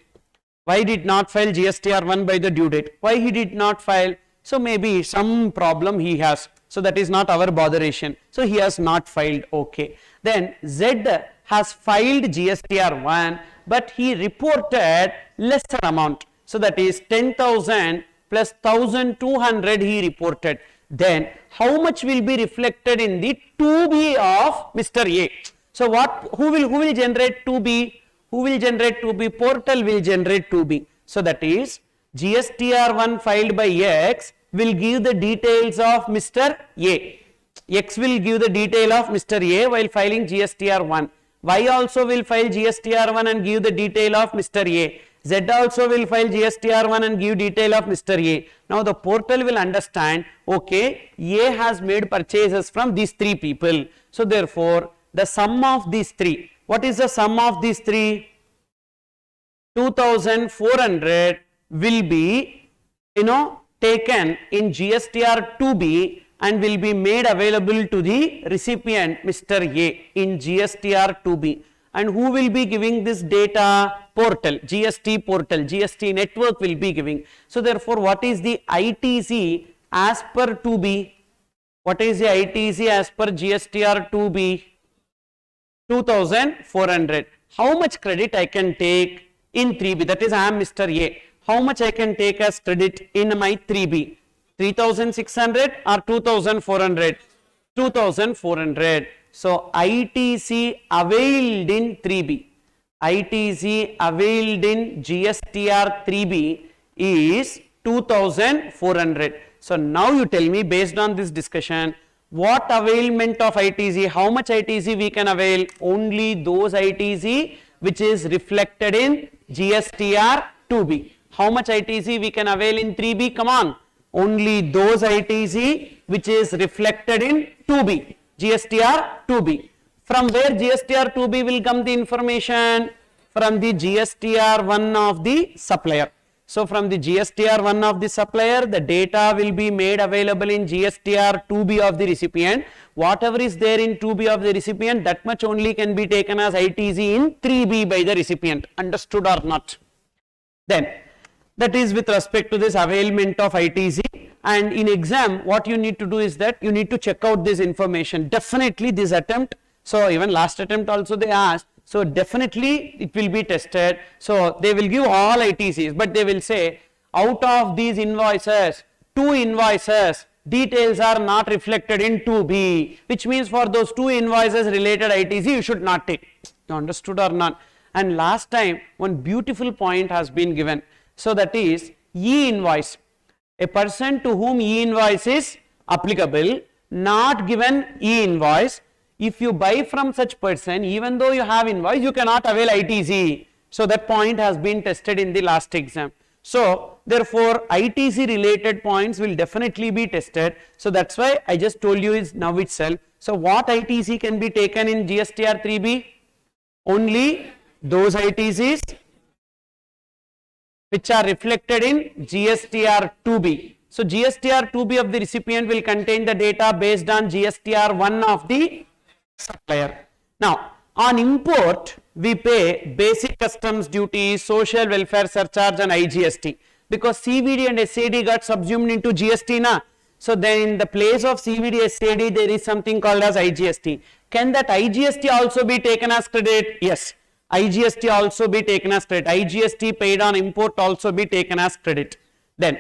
Speaker 1: Why did not file GSTR 1 by the due date? Why he did not file? So maybe some problem he has. So that is not our botheration. So he has not filed. Okay. Then Z has filed GSTR 1, but he reported lesser amount. So that is 10,000 plus 1,200 he reported. Then how much will be reflected in the 2B of Mr. A? So who will generate 2B? Who will generate 2B? Portal will generate 2B. So that is GSTR 1 filed by X will give the details of Mr. A. X will give the detail of Mr. A while filing GSTR 1. Y also will file GSTR 1 and give the detail of Mr. A. Z also will file GSTR 1 and give detail of Mr. A. Now the portal will understand, okay, A has made purchases from these three people. So therefore, the sum of these three, what is the sum of these three? 2,400 will be, taken in GSTR 2B and will be made available to the recipient Mr. A in GSTR 2B. And who will be giving this data? Portal, GST network will be giving. So therefore, what is the ITC as per 2B? What is the ITC as per GSTR 2B? 2,400. How much credit I can take in 3B? That is, I am Mr. A. How much I can take as credit in my 3B? 3,600 or 2,400? 2,400. So ITC availed in 3B. ITC availed in GSTR 3B is 2,400. So now you tell me, based on this discussion, what availment of ITC, how much ITC we can avail? Only those ITC which is reflected in GSTR 2B. How much ITC we can avail in 3B? Come on. Only those ITC which is reflected in 2B, GSTR 2B. From where GSTR 2B will come the information? From the GSTR 1 of the supplier. So from the GSTR 1 of the supplier, the data will be made available in GSTR 2B of the recipient. Whatever is there in 2B of the recipient, that much only can be taken as ITC in 3B by the recipient. Understood or not? Then, that is with respect to this availment of ITC. And in exam, what you need to do is that you need to check out this information. Definitely this attempt, so even last attempt also they asked, so definitely it will be tested. So they will give all ITCs, but they will say out of these invoices, 2 invoices, details are not reflected in 2B, which means for those 2 invoices related ITC you should not take. You understood or not? And last time one beautiful point has been given. So that is e-invoice. A person to whom e-invoice is applicable, not given e-invoice. If you buy from such person, even though you have invoice, you cannot avail ITC. So that point has been tested in the last exam. So therefore ITC related points will definitely be tested. So that's why I just told you is now itself. So what ITC can be taken in GSTR 3B? Only those ITCs which are reflected in GSTR 2B. So GSTR 2B of the recipient will contain the data based on GSTR 1 of the supplier. Now on import we pay basic customs duty, social welfare surcharge and IGST, because CVD and SAD got subsumed into GST na. So then in the place of CVD SAD there is something called as IGST. Can that IGST also be taken as credit? Yes. IGST also be taken as credit. IGST paid on import also be taken as credit. Then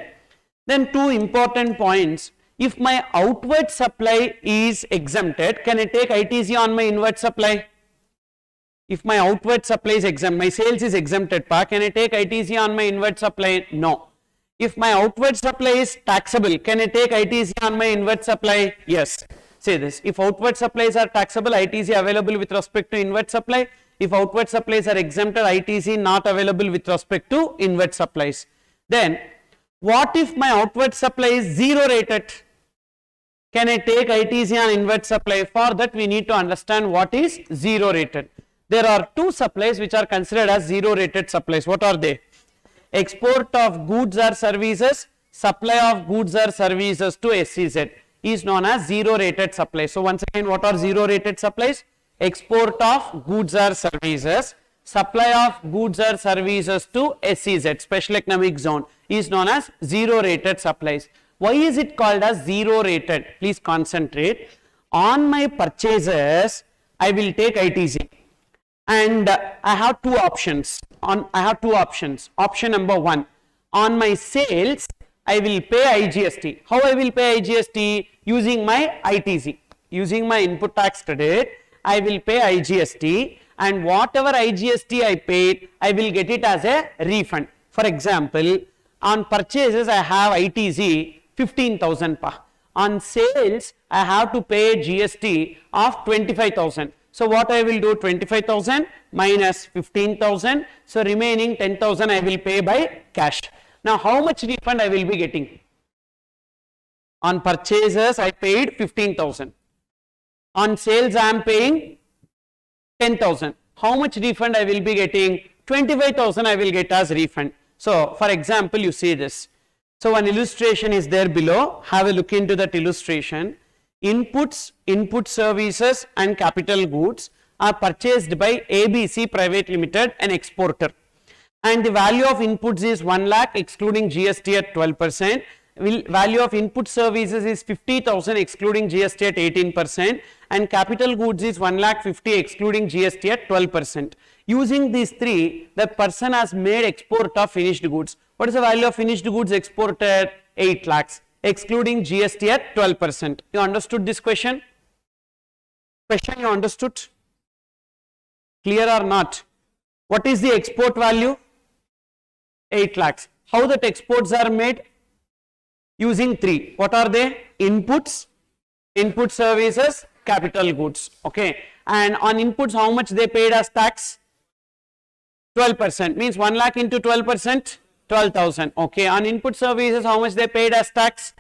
Speaker 1: two important points. If my outward supply is exempted, can I take ITC on my inward supply? If my outward supply is exempt, my sales is exempted, can I take ITC on my inward supply? No. If my outward supply is taxable, can I take ITC on my inward supply? Yes. Say this, if outward supplies are taxable, ITC available with respect to inward supply. If outward supplies are exempted, ITC not available with respect to inward supplies. Then what if my outward supply is zero rated? Can I take ITC on inward supply? For that we need to understand what is zero rated. There are two supplies which are considered as zero rated supplies. What are they? Export of goods or services, supply of goods or services to SEZ is known as zero rated supplies. So once again, what are zero rated supplies? Export of goods or services, supply of goods or services to SEZ, special economic zone, is known as zero rated supplies. Why is it called as zero rated? Please concentrate. On my purchases, I will take ITC. And I have two options. Option number one, on my sales, I will pay IGST. How I will pay IGST? Using my ITC, using my input tax credit, I will pay IGST, and whatever IGST I paid, I will get it as a refund. For example, on purchases, I have ITC 15,000 pa. On sales, I have to pay GST of 25,000. So what I will do, 25,000 minus 15,000. So remaining 10,000 I will pay by cash. Now how much refund I will be getting? On purchases I paid 15,000. On sales I am paying 10,000. How much refund I will be getting? 25,000 I will get as refund. So for example, you see this. So one illustration is there below. Have a look into that illustration. Inputs, input services and capital goods are purchased by ABC Private Limited, an exporter. And the value of inputs is 1 lakh excluding GST at 12%. Value of input services is 50,000 excluding GST at 18%. And capital goods is 1 lakh 50 excluding GST at 12%. Using these three, the person has made export of finished goods. What is the value of finished goods exported? 8 lakhs. Excluding GST at 12%. You understood this question? Question you understood? Clear or not? What is the export value? 8 lakhs. How that exports are made? Using three. What are they? Inputs, input services, capital goods. Okay. And on inputs, how much they paid as tax? 12%. Means 1 lakh into 12%. 12,000. Okay. On input services, how much they paid as tax?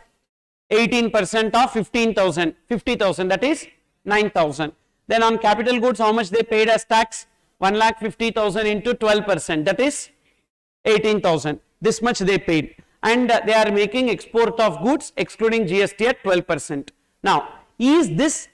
Speaker 1: 18% of 15,000. 50,000, that is 9,000. Then on capital goods, how much they paid as tax? 1,50,000 into 12%, that is 18,000. This much they paid. And they are making export of goods excluding GST at 12%. Now, is this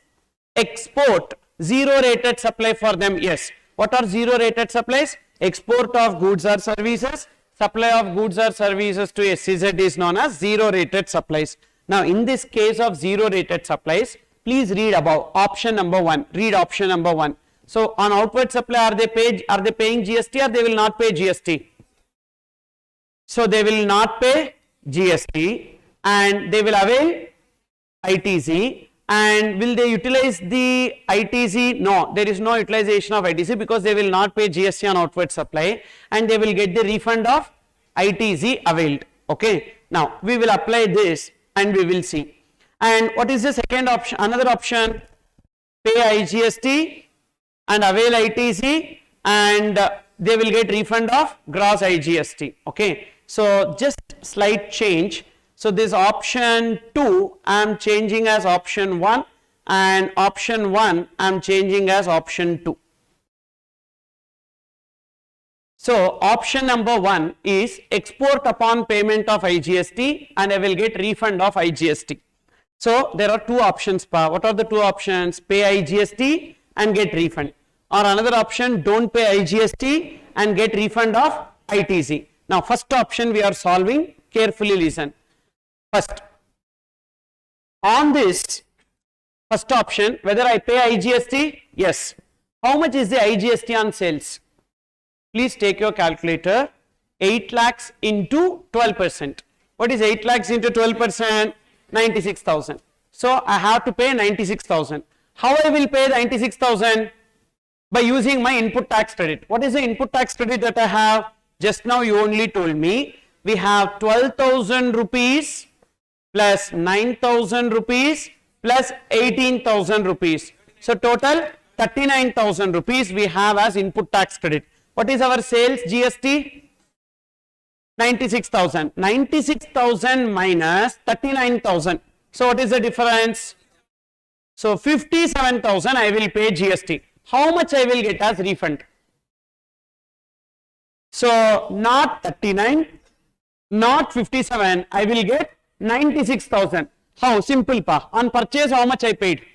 Speaker 1: export zero rated supply for them? Yes. What are zero rated supplies? Export of goods or services. Supply of goods or services to SEZ is known as zero rated supplies. Now in this case of zero rated supplies, please read above option number 1. Read option number 1. So on outward supply, are they paying GST or they will not pay GST? So they will not pay GST and they will avail ITC. And will they utilize the ITC? No, there is no utilization of ITC because they will not pay GST on outward supply and they will get the refund of ITC availed. Okay. Now we will apply this and we will see. And what is the second option? Another option, pay IGST and avail ITC and they will get refund of gross IGST. Okay. So just slight change. So this option 2 I am changing as option 1 and option 1 I am changing as option 2. So option number 1 is export upon payment of IGST and I will get refund of IGST. So there are two options. What are the two options? Pay IGST and get refund, or another option, don't pay IGST and get refund of ITC. Now first option we are solving, carefully listen. First, on this first option, whether I pay IGST, yes. How much is the IGST on sales? Please take your calculator. 8 lakhs into 12%. What is 8 lakhs into 12%? 96,000. So I have to pay 96,000. How I will pay 96,000? By using my input tax credit. What is the input tax credit that I have? Just now you only told me we have 12,000 rupees plus 9,000 rupees plus 18,000 rupees. So total 39,000 rupees we have as input tax credit. What is our sales GST? 96,000. 96,000 minus 39,000. So what is the difference? So 57,000 I will pay GST. How much I will get as refund? So not 39, not 57, I will get 96,000. How? Simple pa. On purchase how much I paid?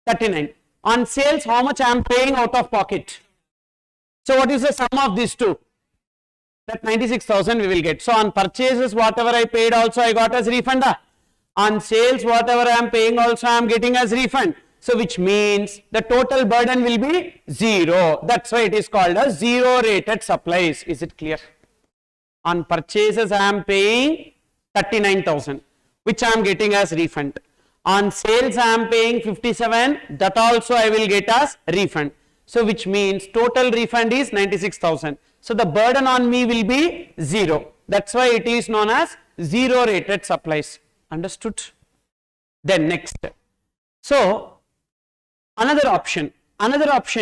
Speaker 1: 39. On sales how much I am paying out of pocket? So what is the sum of these two? That 96,000 we will get. So on purchases whatever I paid also I got as refund. On sales whatever I am paying also I am getting as refund. So which means the total burden will be 0. That's why it is called as zero rated supplies. Is it clear? On purchases I am paying 39,000 which I am getting as refund. On sales I am paying 57, that also I will get as refund. So which means total refund is 96,000. So the burden on me will be 0. That's why it is known as zero rated supplies. Understood? Then next. So another option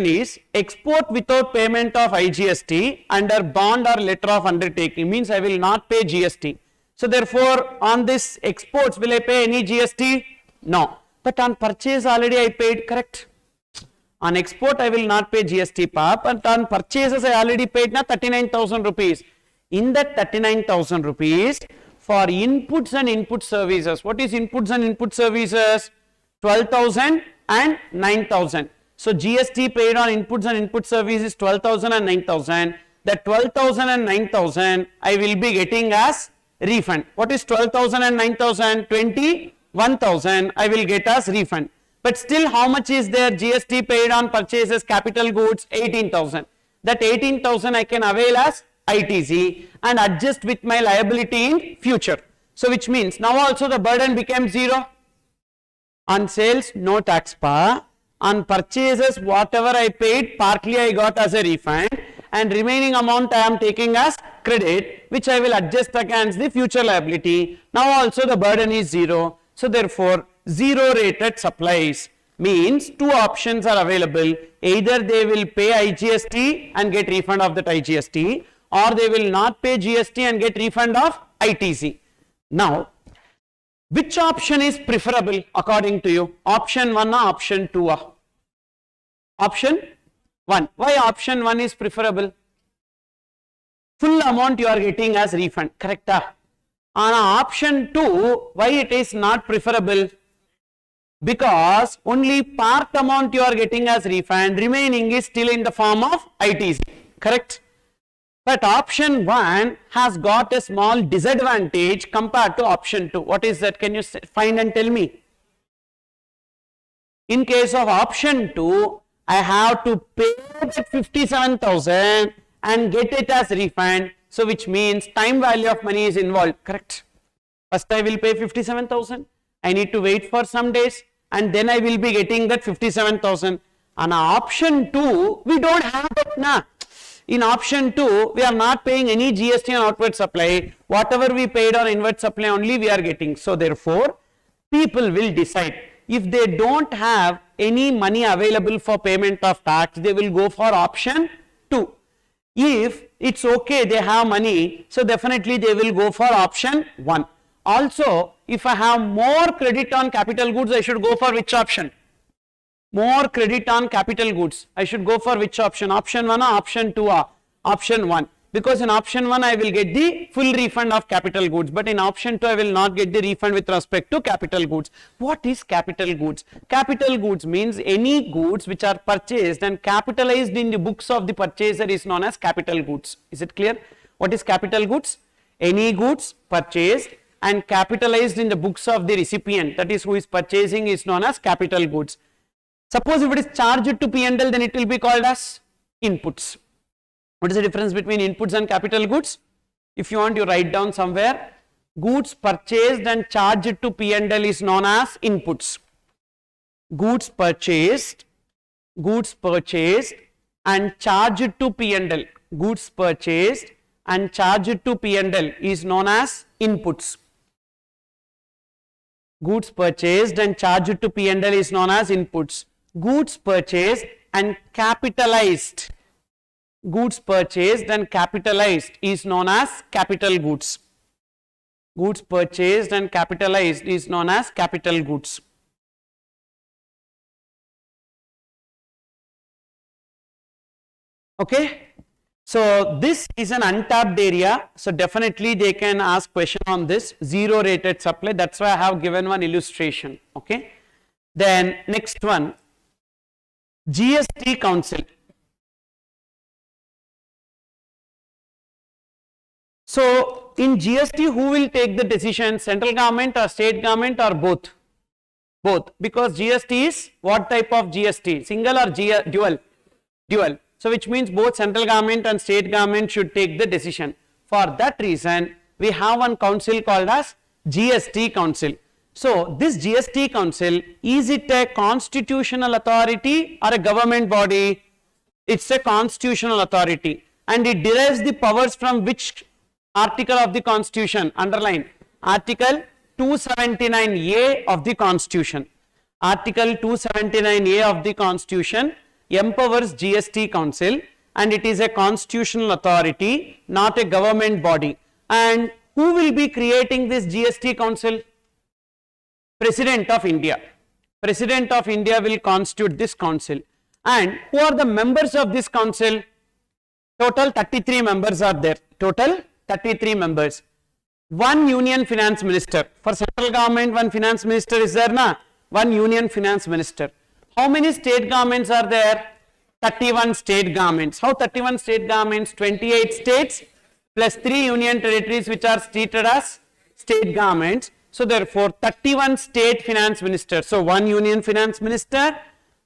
Speaker 1: is export without payment of IGST under bond or letter of undertaking, means I will not pay GST. So therefore on this exports will I pay any GST? No. But on purchase already I paid, correct? On export I will not pay GST, but on purchases I already paid na 39,000 rupees. In that 39,000 rupees for inputs and input services. What is inputs and input services? 12,000 and 9,000. So GST paid on inputs and input services 12,000 and 9,000. That 12,000 and 9,000 I will be getting as refund. What is 12,000 and 9,000? 21,000 I will get as refund. But still how much is there? GST paid on purchases, capital goods 18,000. That 18,000 I can avail as ITC and adjust with my liability in future. So which means now also the burden became 0. On sales no tax pa. On purchases whatever I paid partly I got as a refund and remaining amount I am taking as credit which I will adjust against the future liability. Now also the burden is 0. So therefore zero rated supplies means two options are available. Either they will pay IGST and get refund of that IGST, or they will not pay GST and get refund of ITC. Now which option is preferable according to you? Option 1 or option 2? Option 1. Why option 1 is preferable? Full amount you are getting as refund, correct? On option 2, why it is not preferable? Because only part amount you are getting as refund, remaining is still in the form of ITC, correct? But option 1 has got a small disadvantage compared to option 2. What is that? Can you find and tell me? In case of option 2, I have to pay that 57,000 and get it as refund. So which means time value of money is involved, correct? First I will pay 57,000. I need to wait for some days and then I will be getting that 57,000. On option 2, we don't have that now. In option 2, we are not paying any GST on outward supply. Whatever we paid on inward supply only we are getting. So therefore, people will decide. If they don't have any money available for payment of tax, they will go for option 2. If it's okay, they have money, so definitely they will go for option 1. Also, if I have more credit on capital goods, I should go for which option? More credit on capital goods, I should go for which option? Option 1 or option 2 or option 1? Because in option 1 I will get the full refund of capital goods, but in option 2 I will not get the refund with respect to capital goods. What is capital goods? Capital goods means any goods which are purchased and capitalized in the books of the purchaser is known as capital goods. Is it clear? What is capital goods? Any goods purchased and capitalized in the books of the recipient, that is who is purchasing, is known as capital goods. Suppose if it is charged to P&L, then it will be called as inputs. What is the difference between inputs and capital goods? If you want, you write down somewhere. Goods purchased and charged to P&L is known as inputs. Goods purchased and charged to P&L. Goods purchased and charged to P&L is known as inputs. Goods purchased and charged to P&L is known as inputs. Goods purchased and capitalized. Goods purchased and capitalized is known as capital goods. Goods purchased and capitalized is known as capital goods. Okay, so this is an untapped area, so definitely they can ask question on this. Zero rated supply, that's why I have given one illustration. Okay, then next one, GST Council. So in GST, who will take the decision? Central government or state government or both? Both, because GST is what type of GST? Single or dual? Dual. So which means both central government and state government should take the decision. For that reason, we have one council called as GST Council. So this GST Council, is it a constitutional authority or a government body? It's a constitutional authority, and it derives the powers from which article of the Constitution? Underline Article 279A of the Constitution. Article 279A of the Constitution empowers GST Council, and it is a constitutional authority, not a government body. And who will be creating this GST Council? President of India. President of India will constitute this council. And who are the members of this council? Total 33 members are there. Total 33 members. One union finance minister. For central government, one finance minister is there, na? One union finance minister. How many state governments are there? 31 state governments. How 31 state governments? 28 states plus 3 union territories which are treated as state governments. So therefore 31 state finance ministers. So one union finance minister,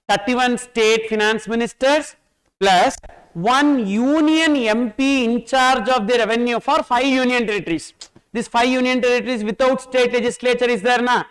Speaker 1: 31 state finance ministers plus one union MP in charge of the revenue for 5 union territories. These 5 union territories without state legislature is there, na?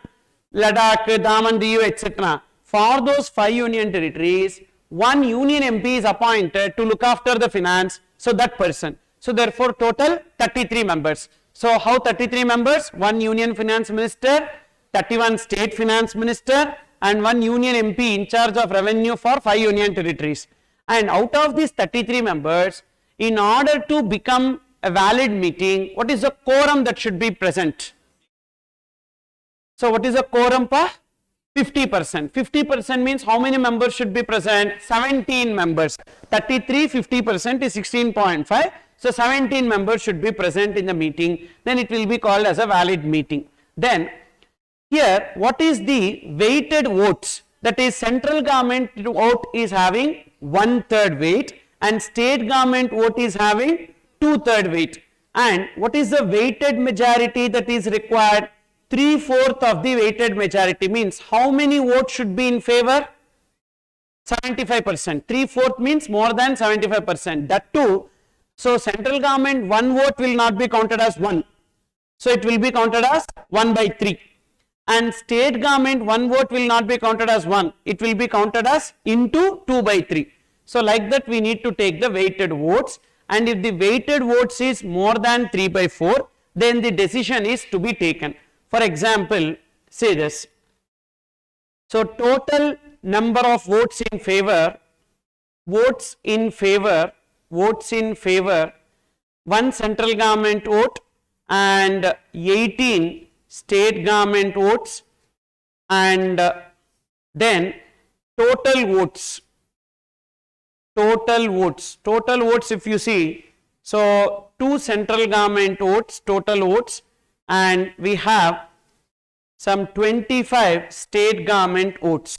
Speaker 1: Ladakh, Daman, Diu, etc. For those 5 union territories, one union MP is appointed to look after the finance. So that person. So therefore total 33 members. So how 33 members? One union finance minister, 31 state finance minister, and one union MP in charge of revenue for 5 union territories. And out of these 33 members, in order to become a valid meeting, what is the quorum that should be present? So what is the quorum pa? 50%. 50% means how many members should be present? 17 members. 33, 50% is 16.5. So 17 members should be present in the meeting. Then it will be called as a valid meeting. Then here, what is the weighted votes? That is, central government vote is having 1/3 weight and state government vote is having 2/3 weight. And what is the weighted majority that is required? 3/4 of the weighted majority means how many votes should be in favor? 75%. 3/4 means more than 75%. That too. So central government one vote will not be counted as 1. So it will be counted as 1/3. And state government one vote will not be counted as 1. It will be counted as into 2/3. So like that we need to take the weighted votes. And if the weighted votes is more than 3/4, then the decision is to be taken. For example, say this. So total number of votes in favor 1 central government vote and 18 state government votes, and then total votes if you see, so 2 central government votes, total votes, and we have some 25 state government votes.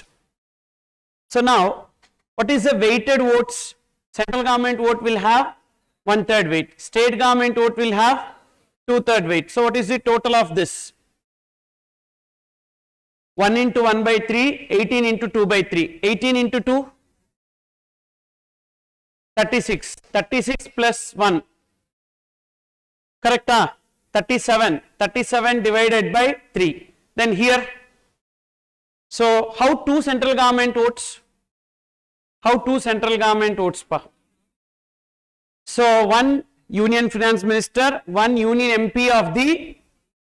Speaker 1: So now what is the weighted votes? Central government vote will have 1/3 weight, state government vote will have 2/3 weight. So what is the total of this? 1 into 1 by 3, 18 into 2 by 3, 18 into 2, 36, 36 plus 1, correct? 37, 37 divided by 3. Then here, so how 2 central government votes? How 2 central government votes pa? So 1 union finance minister, 1 union MP of the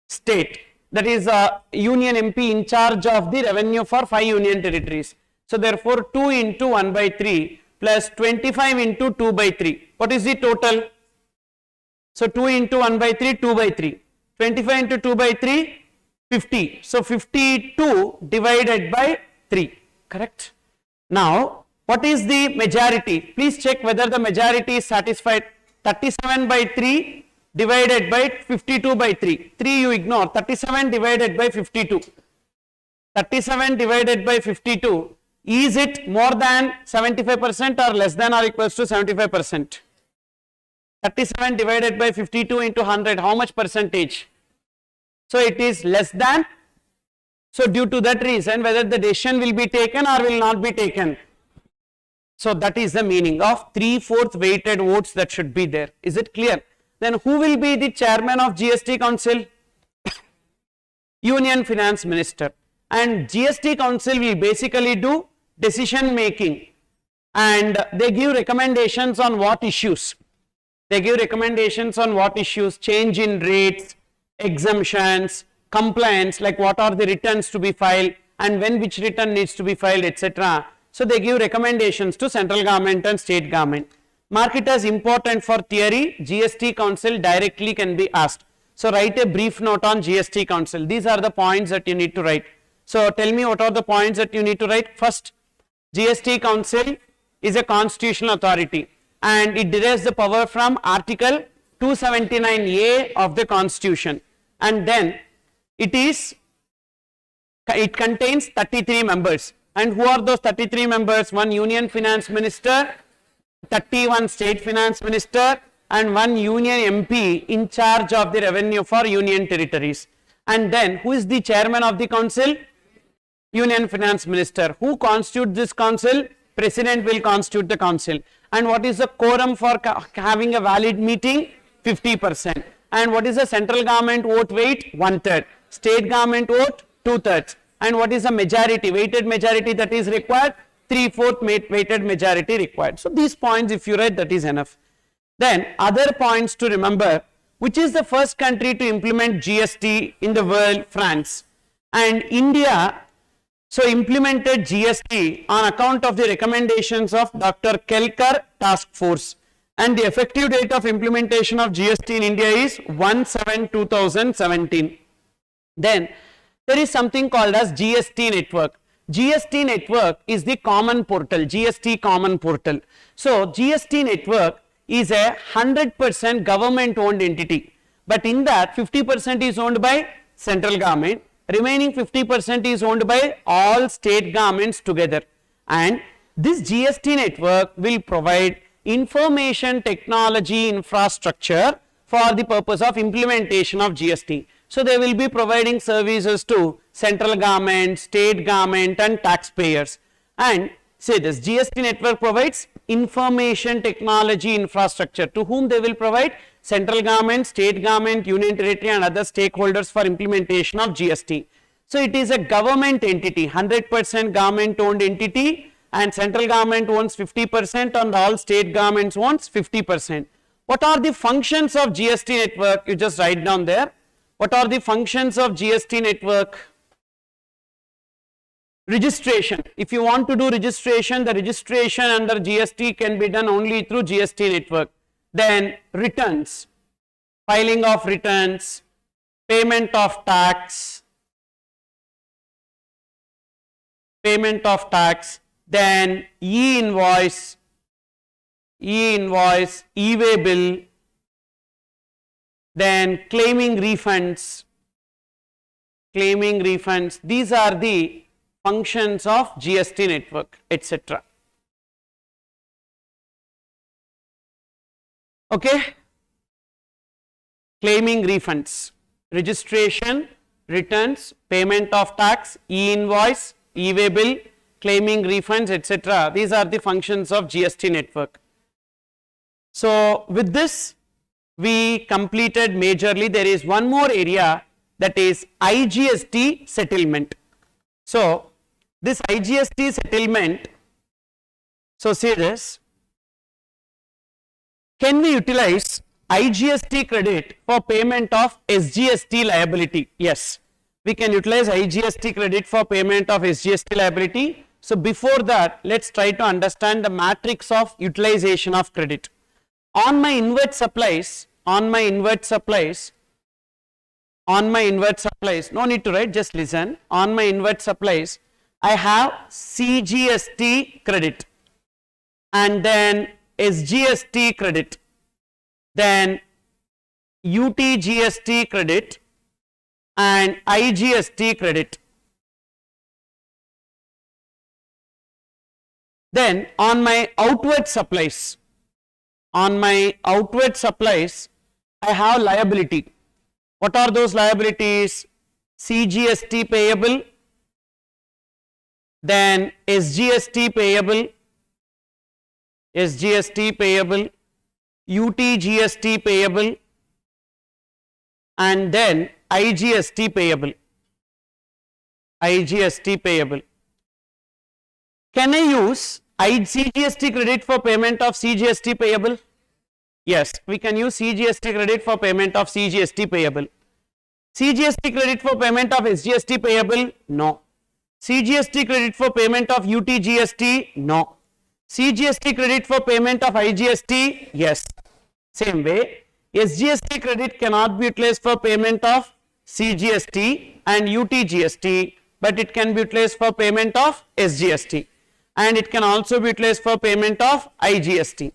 Speaker 1: state, that is a union MP in charge of the revenue for 5 union territories. So therefore 2 into 1 by 3 plus 25 into 2 by 3. What is the total? So 2 into 1 by 3, 2 by 3. 25 into 2 by 3, 50. So 52 divided by 3. Correct? Now, what is the majority? Please check whether the majority is satisfied. 37 by 3 divided by 52 by 3. 3 you ignore. 37 divided by 52. 37 divided by 52. Is it more than 75% or less than or equals to 75%? 37 divided by 52 into 100, how much percentage? So it is less than. So due to that reason, whether the decision will be taken or will not be taken. So that is the meaning of 3/4 weighted votes that should be there. Is it clear? Then who will be the chairman of GST Council? Union Finance Minister. And GST Council will basically do decision making, and they give recommendations on what issues. Change in rates, exemptions, compliance, like what are the returns to be filed and when which return needs to be filed, etc. So they give recommendations to central government and state government. Mark it as important for theory. GST Council directly can be asked. So write a brief note on GST Council. These are the points that you need to write. So tell me what are the points that you need to write. First, GST Council is a constitutional authority and it derives the power from Article 279A of the Constitution, and then it contains 33 members. And who are those 33 members? 1 Union Finance Minister, 31 State Finance Minister, and 1 Union MP in charge of the revenue for Union territories. And then who is the chairman of the council? Union Finance Minister. Who constitutes this council? President will constitute the council. And what is the quorum for having a valid meeting? 50%. And what is the central government vote weight? 1/3. State government vote? 2/3. And what is the majority, weighted majority that is required? 3/4 weighted majority required. So these points if you write, that is enough. Then other points to remember, which is the first country to implement GST in the world? France. And India so implemented GST on account of the recommendations of Dr. Kelkar task force, and the effective date of implementation of GST in India is 1/7/2017. Then there is something called as GST network. GST network is the common portal, GST common portal. So GST network is a 100% government owned entity, but in that 50% is owned by central government, remaining 50% is owned by all state governments together. And this GST network will provide information technology infrastructure for the purpose of implementation of GST. So they will be providing services to central government, state government and taxpayers. And say this GST network provides information technology infrastructure. To whom they will provide? Central government, state government, union territory and other stakeholders for implementation of GST. So it is a government entity, 100% government owned entity, and central government owns 50% and all state governments owns 50%. What are the functions of GST network? You just write down there. What are the functions of GST network? Registration. If you want to do registration, the registration under GST can be done only through GST network. then returns, filing of returns, payment of tax, then e-invoice, e-way bill, then claiming refunds. These are the functions of GST network, etc. Okay, claiming refunds, registration, returns, payment of tax, e-invoice, e-way bill, claiming refunds, etc. These are the functions of GST network. So with this we completed majorly. There is one more area, that is IGST settlement. So this IGST settlement, so see this, can we utilize IGST credit for payment of SGST liability? Yes, we can utilize IGST credit for payment of SGST liability. So before that, let's try to understand the matrix of utilization of credit. On my inward supplies, no need to write, just listen. On my inward supplies, I have CGST credit and then SGST credit, then UTGST credit and IGST credit. Then on my outward supplies, I have liability. What are those liabilities? CGST payable, then SGST payable, UTGST payable, and then IGST payable. Can I use CGST credit for payment of CGST payable? Yes, we can use CGST credit for payment of CGST payable. CGST credit for payment of SGST payable? No. CGST credit for payment of UTGST? No. CGST credit for payment of IGST? Yes. Same way, SGST credit cannot be utilized for payment of CGST and UTGST, but it can be utilized for payment of SGST, and it can also be utilized for payment of IGST.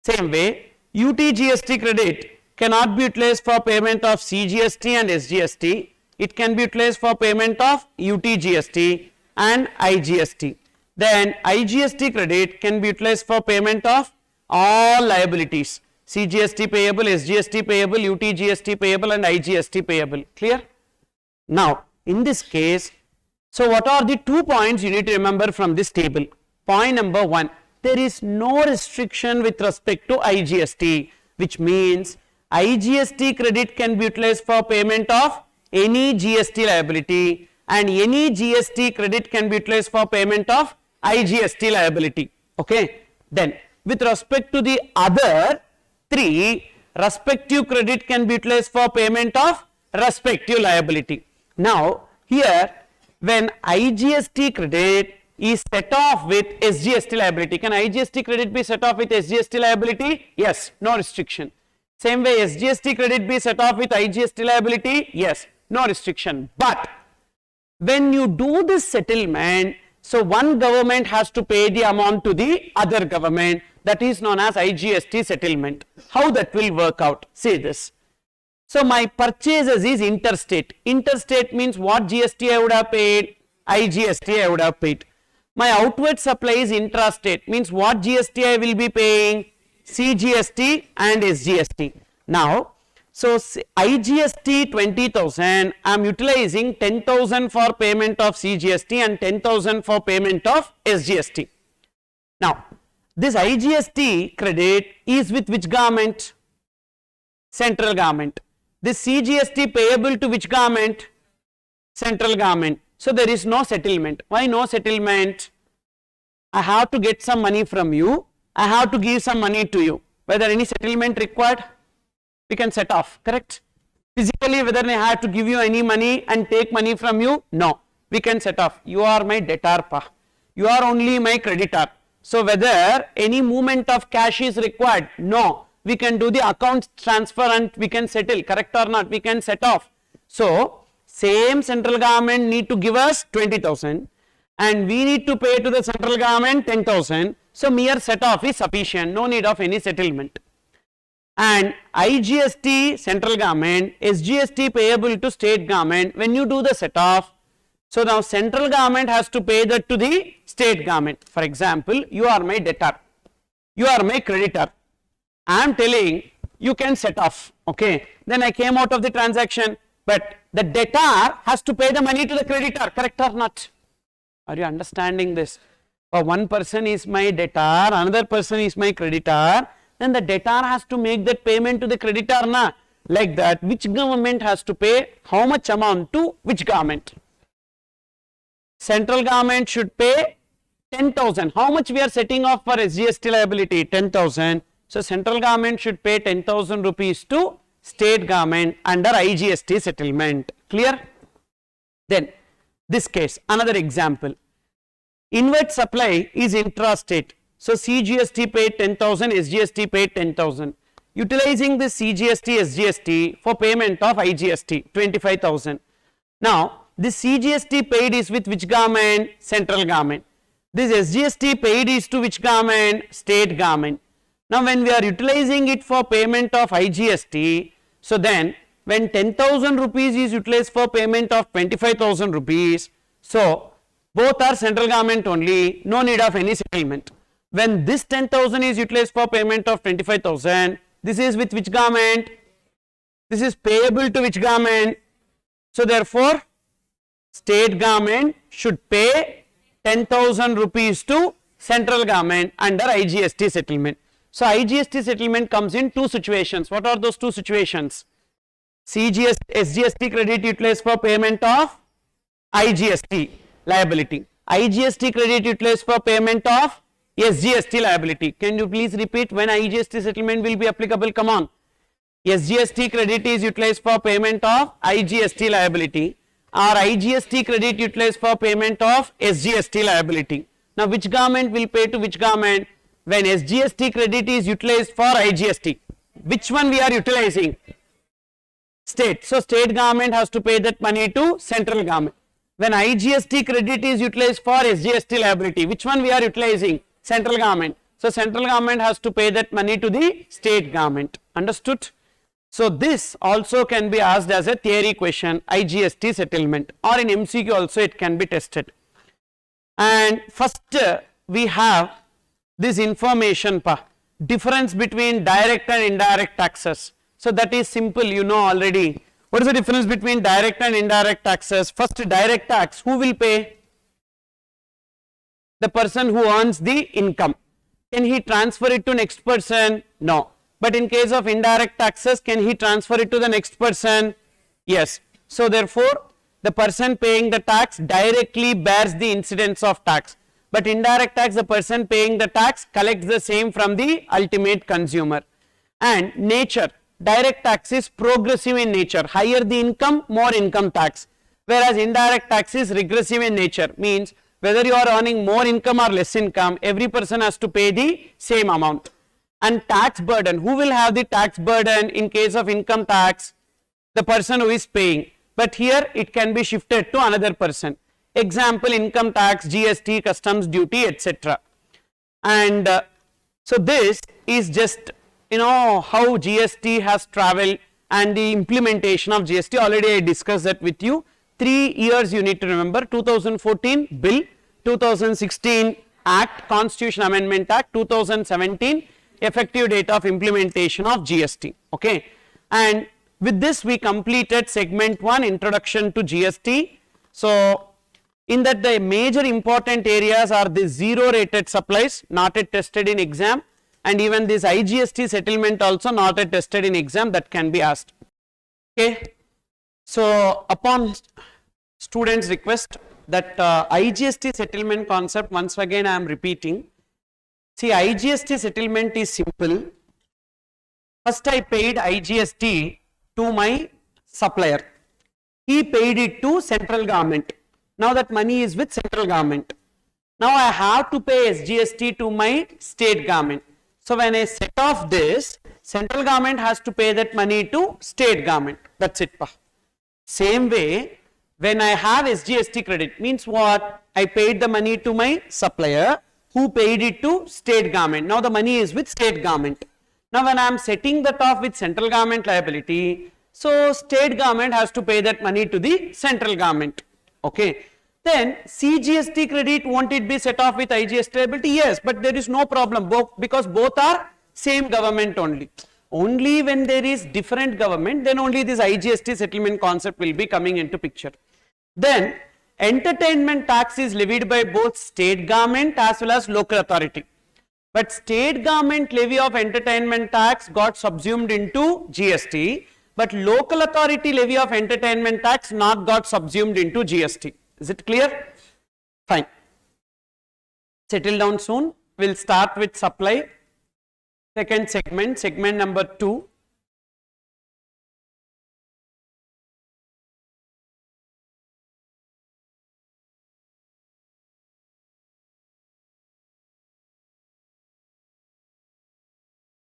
Speaker 1: Same way, UTGST credit cannot be utilized for payment of CGST and SGST. It can be utilized for payment of UTGST and IGST. Then IGST credit can be utilized for payment of all liabilities: CGST payable, SGST payable, UTGST payable and IGST payable. Clear? Now in this case, so what are the 2 points you need to remember from this table? Point number 1, there is no restriction with respect to IGST, which means IGST credit can be utilized for payment of any GST liability, and any GST credit can be utilized for payment of IGST liability. Okay, then with respect to the other 3, respective credit can be utilized for payment of respective liability. Now here, when IGST credit is set off with SGST liability, can IGST credit be set off with SGST liability? Yes, no restriction. Same way, SGST credit be set off with IGST liability? Yes, no restriction. But when you do this settlement, so one government has to pay the amount to the other government, that is known as IGST settlement. How that will work out? See this. So my purchases is interstate. Interstate means what GST I would have paid? IGST I would have paid. My outward supply is intrastate, means what GST I will be paying? CGST and SGST. Now, so IGST 20,000, I am utilizing 10,000 for payment of CGST and 10,000 for payment of SGST. Now, this IGST credit is with which government? Central government. This CGST payable to which government? Central government. So there is no settlement. Why no settlement? I have to get some money from you, I have to give some money to you. Whether any settlement required? We can set off, correct? Physically, whether I have to give you any money and take money from you? No, we can set off. You are my debtor, pa. You are only my creditor. So whether any movement of cash is required? No. we can do the account transfer and we can settle, correct or not, we can set off. So same central government need to give us 20,000 and we need to pay to the central government 10,000. So mere set off is sufficient, no need of any settlement. And IGST central government, SGST payable to state government, when you do the set off, so now central government has to pay that to the state government. For example, you are my debtor, you are my creditor, I am telling you can set off, okay, then I came out of the transaction, but the debtor has to pay the money to the creditor, correct or not? Are you understanding this? One person is my debtor, another person is my creditor, then the debtor has to make that payment to the creditor, na? Like that, which government has to pay how much amount to which government? Central government should pay 10,000. How much we are setting off for SGST liability? 10,000. So central government should pay 10,000 rupees to state government under IGST settlement. Clear? Then this case, another example. Inward supply is intrastate. So CGST paid 10,000, SGST paid 10,000. Utilizing this CGST, SGST for payment of IGST 25,000. Now this CGST paid is with which government? Central government. This SGST paid is to which government? State government. Now when we are utilizing it for payment of IGST, so then when 10,000 rupees is utilized for payment of 25,000 rupees, so both are central government only, no need of any settlement. When this 10,000 is utilized for payment of 25,000, this is with which government? This is payable to which government? So therefore state government should pay 10,000 rupees to central government under IGST settlement. So IGST settlement comes in two situations. What are those two situations? SGST credit utilized for payment of IGST liability. IGST credit utilized for payment of SGST liability. Can you please repeat when IGST settlement will be applicable? Come on. SGST credit is utilized for payment of IGST liability, or IGST credit utilized for payment of SGST liability. Now which government will pay to which government? When SGST credit is utilized for IGST, which one we are utilizing? State. So state government has to pay that money to central government. When IGST credit is utilized for SGST liability, which one we are utilizing? Central government. So central government has to pay that money to the state government. Understood? So this also can be asked as a theory question, IGST settlement, or in MCQ also it can be tested. And first we have this information, difference between direct and indirect taxes. So that is simple, you know already. What is the difference between direct and indirect taxes? First, direct tax, who will pay? The person who earns the income. Can he transfer it to next person? No. But in case of indirect taxes, can he transfer it to the next person? Yes. So therefore, the person paying the tax directly bears the incidence of tax. But indirect tax, the person paying the tax collects the same from the ultimate consumer. And nature, direct tax is progressive in nature. Higher the income, more income tax. Whereas indirect tax is regressive in nature. Means whether you are earning more income or less income, every person has to pay the same amount. And tax burden, who will have the tax burden in case of income tax? The person who is paying. But here it can be shifted to another person. Example, income tax, GST, customs duty, etc. And so this is just, you know, how GST has traveled and the implementation of GST. Already I discussed that with you. 3 years you need to remember: 2014 bill, 2016 act, Constitution Amendment Act, 2017 effective date of implementation of GST. Okay, and with this we completed segment 1, introduction to GST. So in that the major important areas are the zero rated supplies, not yet tested in exam, and even this IGST settlement also not yet tested in exam, that can be asked. Okay, so upon students request that IGST settlement concept once again I am repeating. See, IGST settlement is simple. First I paid IGST to my supplier, he paid it to central government. Now that money is with central government. Now I have to pay SGST to my state government. So when I set off this, Central government has to pay that money to state government. That's it. Same way, when I have SGST credit, means what? I paid the money to my supplier, who paid it to state government. Now the money is with state government. Now when I am setting that off with central government liability, so state government has to pay that money to the central government. Okay. Then CGST credit, won't it be set off with IGST liability? Yes, but there is no problem because both are same government only. Only when there is different government, then only this IGST settlement concept will be coming into picture. Then entertainment tax is levied by both state government as well as local authority. But state government levy of entertainment tax got subsumed into GST, but local authority levy of entertainment tax not got subsumed into GST. Is it clear? Fine. Settle down soon. We'll start with supply. Second segment, segment number 2.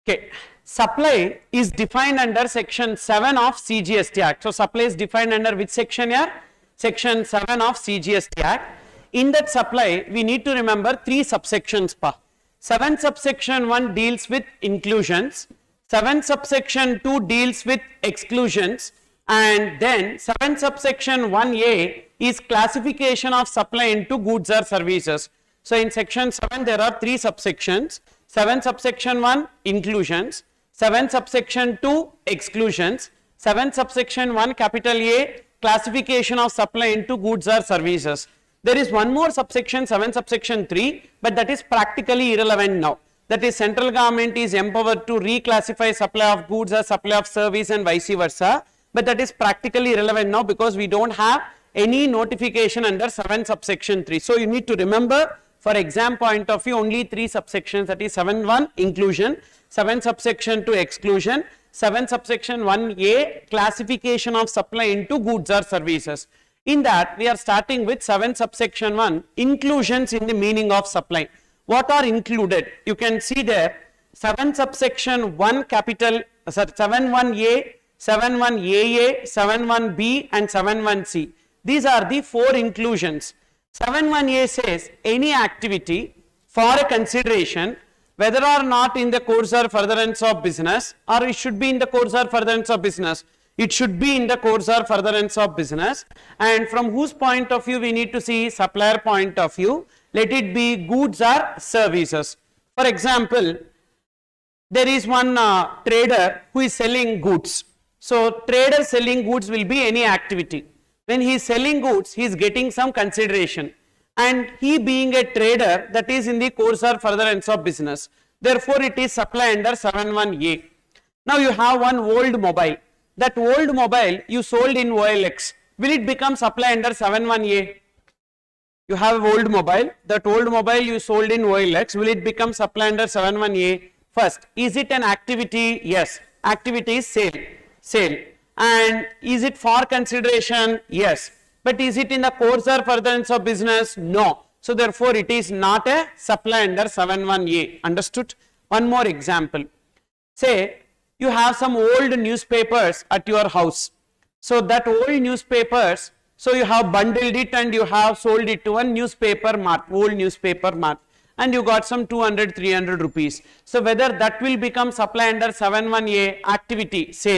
Speaker 1: Okay, supply is defined under section 7 of CGST Act. So supply is defined under which section here? Section 7 of CGST Act. In that supply, we need to remember 3 subsections. 7 subsection 1 deals with inclusions, 7 subsection 2 deals with exclusions, and then 7 subsection 1A is classification of supply into goods or services. So in section 7 there are 3 subsections. 7 subsection 1 inclusions, 7 subsection 2 exclusions, 7 subsection 1 capital A classification of supply into goods or services. There is one more subsection 7 subsection 3, but that is practically irrelevant now. That is, central government is empowered to reclassify supply of goods or supply of service and vice versa, but that is practically irrelevant now because we don't have any notification under 7 subsection 3. So you need to remember, for exam point of view, only 3 subsections, that is 7.1 inclusion, 7 subsection 2 exclusion, 7 subsection 1A classification of supply into goods or services. In that, we are starting with 7 subsection 1 inclusions in the meaning of supply. What are included? You can see there 7 subsection 1 capital 7.1A, 7.1AA, 7.1B and 7.1C. These are the 4 inclusions. 7.1A says any activity for a consideration, whether or not in the course or furtherance of business, or it should be in the course or furtherance of business. It should be in the course or furtherance of business, and from whose point of view we need to see? Supplier point of view. Let it be goods or services. For example, there is one trader who is selling goods. So trader selling goods will be any activity. When he is selling goods, he is getting some consideration, and he being a trader, that is in the course or furtherance of business. Therefore, it is supply under 7.1A. Now you have one old mobile. That old mobile you sold in OLX. Will it become supply under 7.1A? You have old mobile. That old mobile you sold in OLX. Will it become supply under 7.1A? First, is it an activity? Yes. Activity is sale. Sale. And is it for consideration? Yes. But is it in the course or furtherance of business? No. So therefore, it is not a supply under 7.1A. Understood? One more example. Say, you have some old newspapers at your house. So that old newspapers, so you have bundled it and you have sold it to a newspaper mart, old newspaper mart, and you got some 200, 300 rupees. So whether that will become supply under 7.1A activity, sale.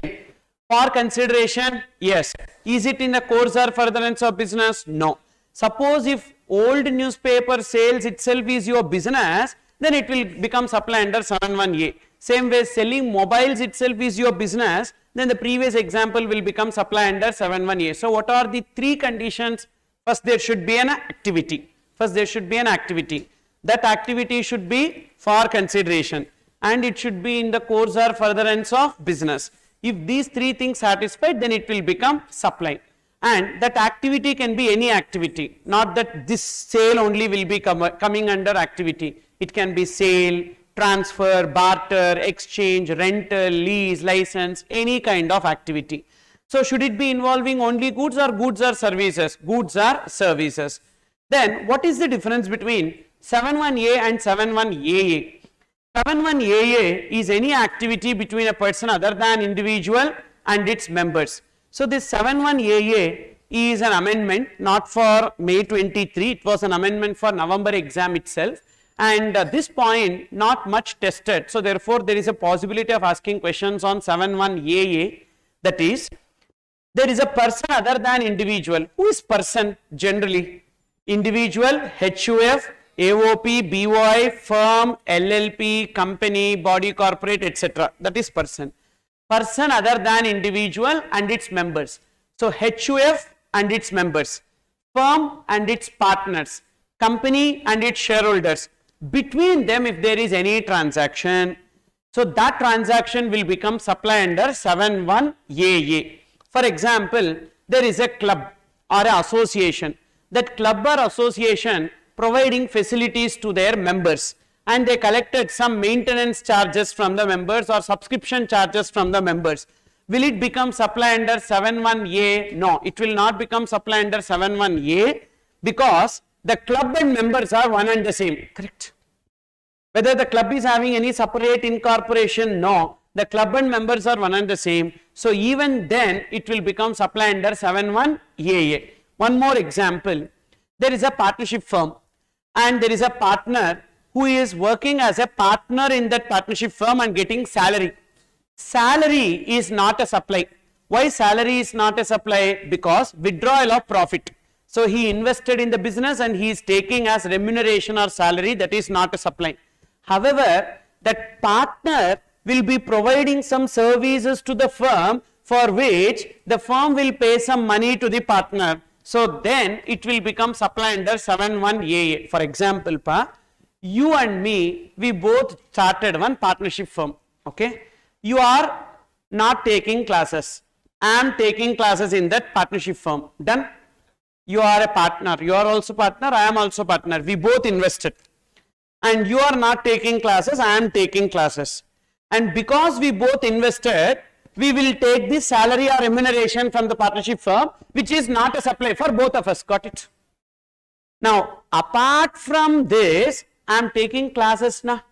Speaker 1: For consideration, yes. Is it in the course or furtherance of business? No. Suppose if old newspaper sales itself is your business, then it will become supply under 7.1A. Same way, selling mobiles itself is your business, then the previous example will become supply under 7.1A. So what are the 3 conditions? First, there should be an activity. First, there should be an activity. That activity should be for consideration, and it should be in the course or furtherance of business. If these 3 things satisfied, then it will become supply. And that activity can be any activity, not that this sale only will be coming under activity. It can be sale, transfer, barter, exchange, rental, lease, license, any kind of activity. So should it be involving only goods or services? Goods or services. Then what is the difference between 7.1A and 7.1AA? 71AA is any activity between a person other than individual and its members. So this 71AA is an amendment not for May 23, it was an amendment for November exam itself, and this point not much tested. So therefore there is a possibility of asking questions on 71AA, that is, there is a person other than individual. Who is person generally? Individual, HUF, AOP, BOI, firm, LLP, company, body corporate, etc. That is person. Person other than individual and its members. So HUF and its members, firm and its partners, company and its shareholders. Between them, if there is any transaction, so that transaction will become supply under 71AA. For example, there is a club or an association. That club or association providing facilities to their members, and they collected some maintenance charges from the members or subscription charges from the members. Will it become supply under 71A? No, it will not become supply under 71A, because the club and members are one and the same, correct? Whether the club is having any separate incorporation, no, the club and members are one and the same. So even then it will become supply under 71AA. One more example, there is a partnership firm and there is a partner who is working as a partner in that partnership firm and getting salary. Salary is not a supply. Why salary is not a supply? Because withdrawal of profit. So he invested in the business and he is taking as remuneration or salary, that is not a supply. However, that partner will be providing some services to the firm for which the firm will pay some money to the partner. So then it will become supply under 71AA. For example, you and me, we both started one partnership firm. Okay, you are not taking classes. I am taking classes in that partnership firm. Done. You are a partner. You are also partner. I am also partner. We both invested. And you are not taking classes. I am taking classes. And because we both invested, we will take the salary or remuneration from the partnership firm, which is not a supply for both of us. Got it? Now, apart from this, I am taking classes now.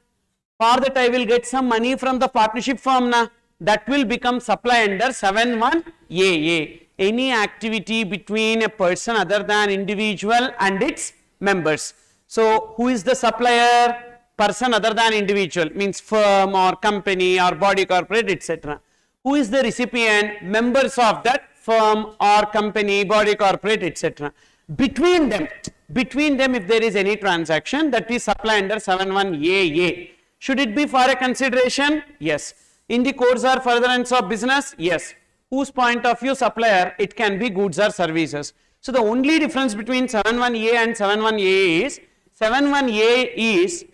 Speaker 1: For that, I will get some money from the partnership firm now. That will become supply under 71AA. Any activity between a person other than individual and its members. So, who is the supplier? Person other than individual, means firm or company or body corporate, etc. Who is the recipient? Members of that firm or company, body corporate, etc. Between them, if there is any transaction, that is supply under 71AA. Should it be for a consideration? Yes. In the course or furtherance of business? Yes. Whose point of view? Supplier. It can be goods or services. So the only difference between 71A and 71AA is 71A is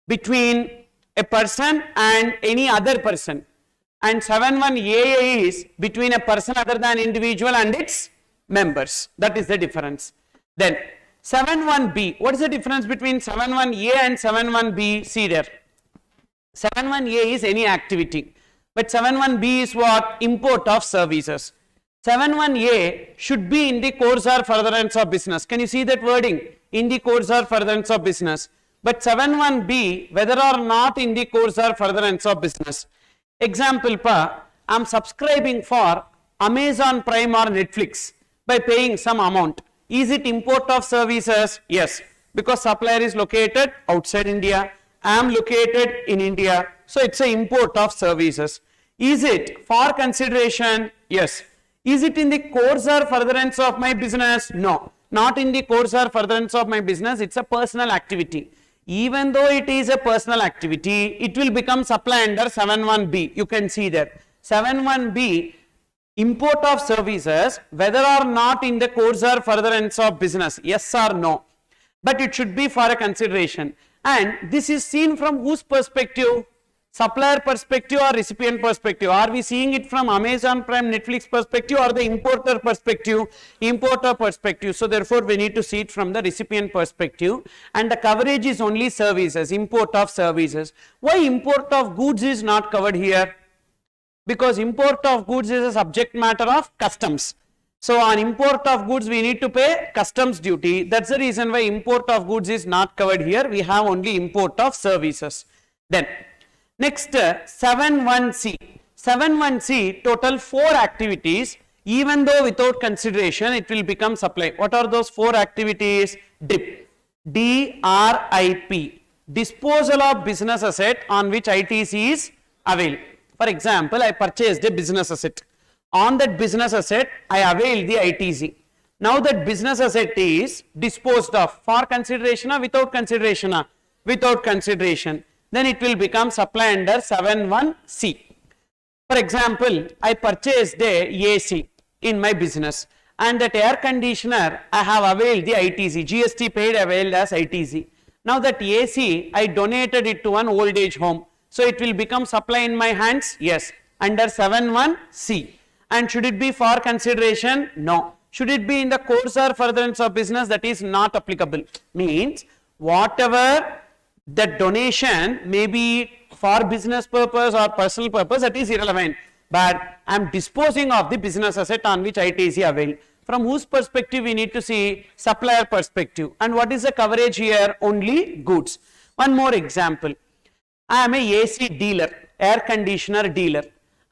Speaker 1: between a person and any other person, and 71AA is between a person other than individual and its members. That is the difference. Then 71B, what is the difference between 71A and 71B? See there, 71A is any activity, but 71B is what? Import of services. 71A should be in the course or furtherance of business. Can you see that wording? In the course or furtherance of business. But 71B, whether or not in the course or furtherance of business. Example, I am subscribing for Amazon Prime or Netflix by paying some amount. Is it import of services? Yes, because supplier is located outside India. I am located in India. So it's an import of services. Is it for consideration? Yes. Is it in the course or furtherance of my business? No, not in the course or furtherance of my business. It's a personal activity. Even though it is a personal activity, it will become supply under 71B. You can see that 71B, import of services, whether or not in the course or furtherance of business, yes or no, but it should be for a consideration. And this is seen from whose perspective? Supplier perspective or recipient perspective? Are we seeing it from Amazon Prime, Netflix perspective or the importer perspective? Importer perspective. So therefore we need to see it from the recipient perspective, and the coverage is only services, import of services. Why import of goods is not covered here? Because import of goods is a subject matter of customs. So on import of goods we need to pay customs duty. That's the reason why import of goods is not covered here. We have only import of services. Then Next, 7.1c. 7.1c, total 4 activities. Even though without consideration, it will become supply. What are those 4 activities? DRIP. DRIP. Disposal of business asset on which ITC is availed. For example, I purchased a business asset. On that business asset, I availed the ITC. Now that business asset is disposed of for consideration or without consideration? Without consideration. Then it will become supply under 7.1c. For example, I purchased a AC in my business and that air conditioner I have availed the ITC. GST paid availed as ITC. Now that AC I donated it to an old age home. So it will become supply in my hands? Yes. Under 7.1c. And should it be for consideration? No. Should it be in the course or furtherance of business? That is not applicable. Means whatever the donation may be for business purpose or personal purpose, that is irrelevant. But I am disposing of the business asset on which ITC availed. From whose perspective we need to see? Supplier perspective. And what is the coverage here? Only goods. One more example. I am a AC dealer, air conditioner dealer.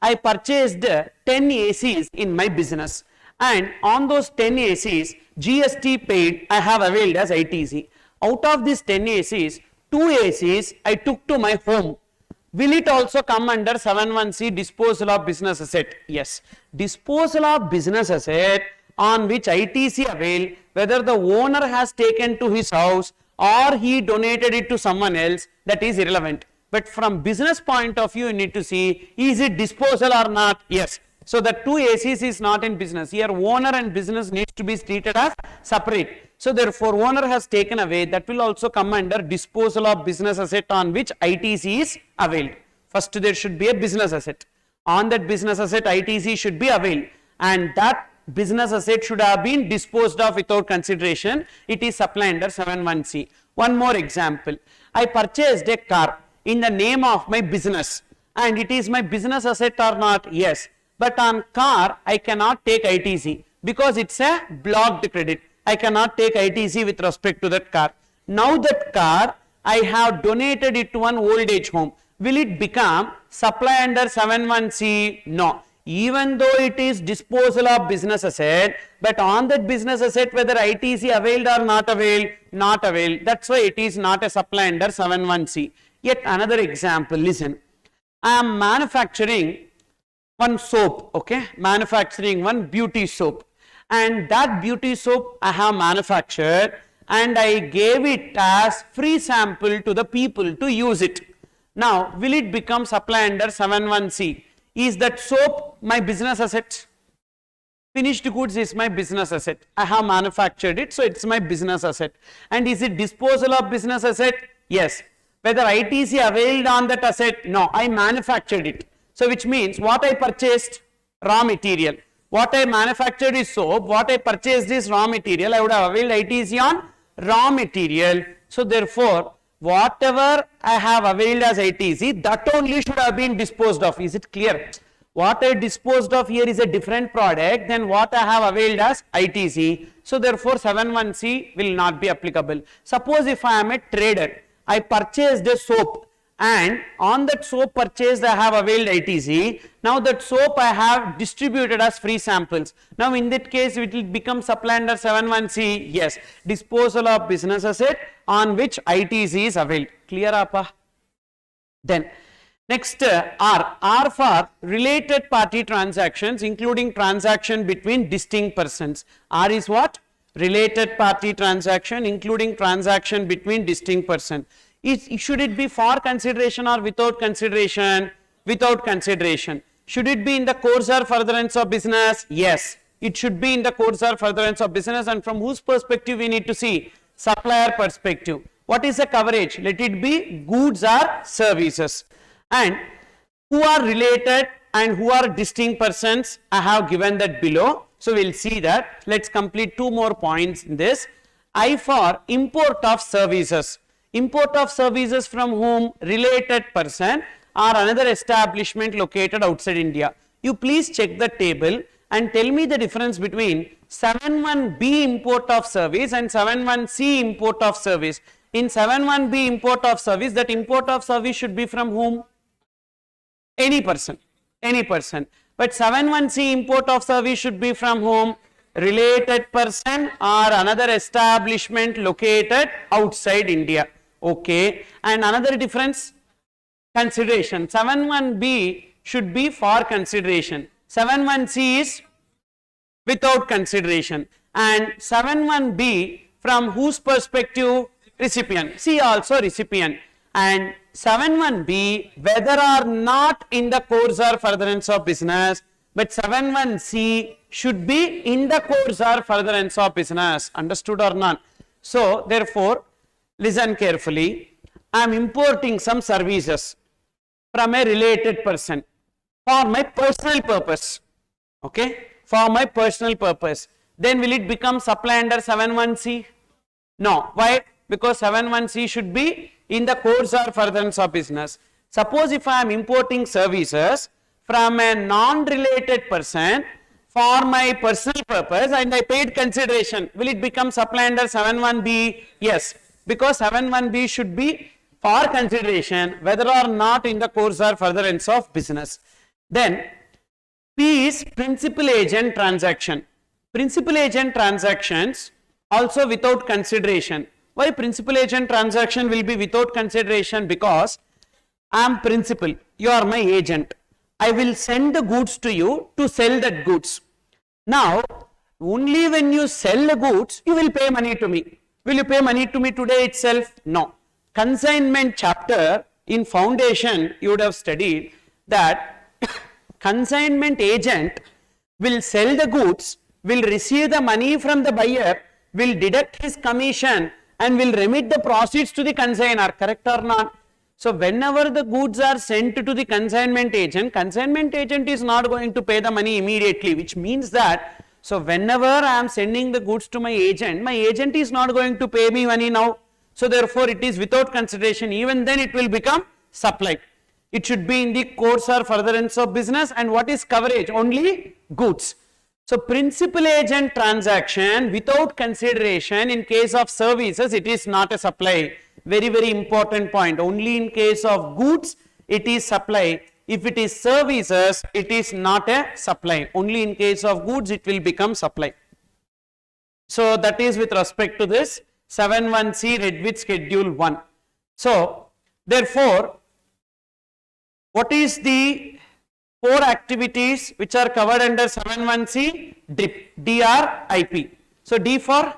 Speaker 1: I purchased 10 ACs in my business. And on those 10 ACs, GST paid, I have availed as ITC. Out of these 10 ACs, 2 ACs I took to my home. Will it also come under 7.1c, disposal of business asset? Yes. Disposal of business asset on which ITC availed, whether the owner has taken to his house or he donated it to someone else, that is irrelevant. But from business point of view, you need to see, is it disposal or not? Yes. So the 2 ACs is not in business. Here owner and business needs to be treated as separate. So therefore owner has taken away, that will also come under disposal of business asset on which ITC is availed. First there should be a business asset. On that business asset ITC should be availed, and that business asset should have been disposed of without consideration. It is supply under 7.1c. One more example. I purchased a car in the name of my business, and it is my business asset or not? Yes. But on car I cannot take ITC because it's a blocked credit. I cannot take ITC with respect to that car. Now that car I have donated it to an old age home. Will it become supply under 7.1c? No. Even though it is disposal of business asset, but on that business asset whether ITC availed or not availed? Not availed. That's why it is not a supply under 7.1c. Yet another example, listen. I am manufacturing one soap, okay, manufacturing one beauty soap, and that beauty soap I have manufactured and I gave it as free sample to the people to use it. Now will it become supply under 7.1c? Is that soap my business asset? Finished goods is my business asset. I have manufactured it, so it's my business asset. And is it disposal of business asset? Yes. Whether ITC availed on that asset? No, I manufactured it. So which means what I purchased? Raw material. What I manufactured is soap, what I purchased is raw material. I would have availed ITC on raw material. So therefore, whatever I have availed as ITC, that only should have been disposed of. Is it clear? What I disposed of here is a different product than what I have availed as ITC. So therefore, 7.1c will not be applicable. Suppose if I am a trader, I purchased a soap, and on that soap purchased I have availed ITC. Now that soap I have distributed as free samples. Now in that case it will become supply under 7.1c. Yes, disposal of business asset on which ITC is availed. Clear apa? Then next R for related party transactions, including transaction between distinct persons. R is what? Related party transaction including transaction between distinct person. Should it be for consideration or without consideration? Without consideration. Should it be in the course or furtherance of business? Yes, it should be in the course or furtherance of business. And from whose perspective we need to see? Supplier perspective. What is the coverage? Let it be goods or services. And who are related and who are distinct persons, I have given that below. So we'll see that. Let's complete 2 more points in this. I for import of services. Import of services from whom? Related person or another establishment located outside India. You please check the table and tell me the difference between 7.1b import of service and 7.1c import of service. In 7.1b import of service, that import of service should be from whom? Any person, any person. But 7(1)(c) import of service should be from whom? Related person or another establishment located outside India. Okay. And another difference, consideration. 7(1)(b) should be for consideration. 7(1)(c) is without consideration. And 7(1)(b) from whose perspective? Recipient. C also recipient. And 7(1)(b) whether or not in the course or furtherance of business, but 7(1)(c) should be in the course or furtherance of business. Understood or not? So therefore, listen carefully. I am importing some services from a related person for my personal purpose. Okay? For my personal purpose. Then will it become supply under 7(1)(c)? No. Why? Because 7(1)(c) should be in the course or furtherance of business. Suppose if I am importing services from a non-related person for my personal purpose and I paid consideration, will it become supply under 7(1)(b)? Yes, because 7(1)(b) should be for consideration whether or not in the course or furtherance of business. Then P is principal agent transaction. Principal agent transactions also without consideration. Why principal agent transaction will be without consideration? Because I am principal, you are my agent. I will send the goods to you to sell that goods. Now, only when you sell the goods, you will pay money to me. Will you pay money to me today itself? No. Consignment chapter in foundation, you would have studied that consignment agent will sell the goods, will receive the money from the buyer, will deduct his commission and will remit the proceeds to the consignor, correct or not? So whenever the goods are sent to the consignment agent is not going to pay the money immediately, which means that, so whenever I am sending the goods to my agent is not going to pay me money now. So therefore it is without consideration, even then it will become supply. It should be in the course or furtherance of business. And what is coverage? Only goods. So principal agent transaction without consideration in case of services, it is not a supply. Very, very important point. Only in case of goods, it is supply. If it is services, it is not a supply. Only in case of goods, it will become supply. So that is with respect to this 7(1)(c) read with schedule 1. So therefore, what is the 4 activities which are covered under 7(1)(c)? DRIP, DRIP. So D for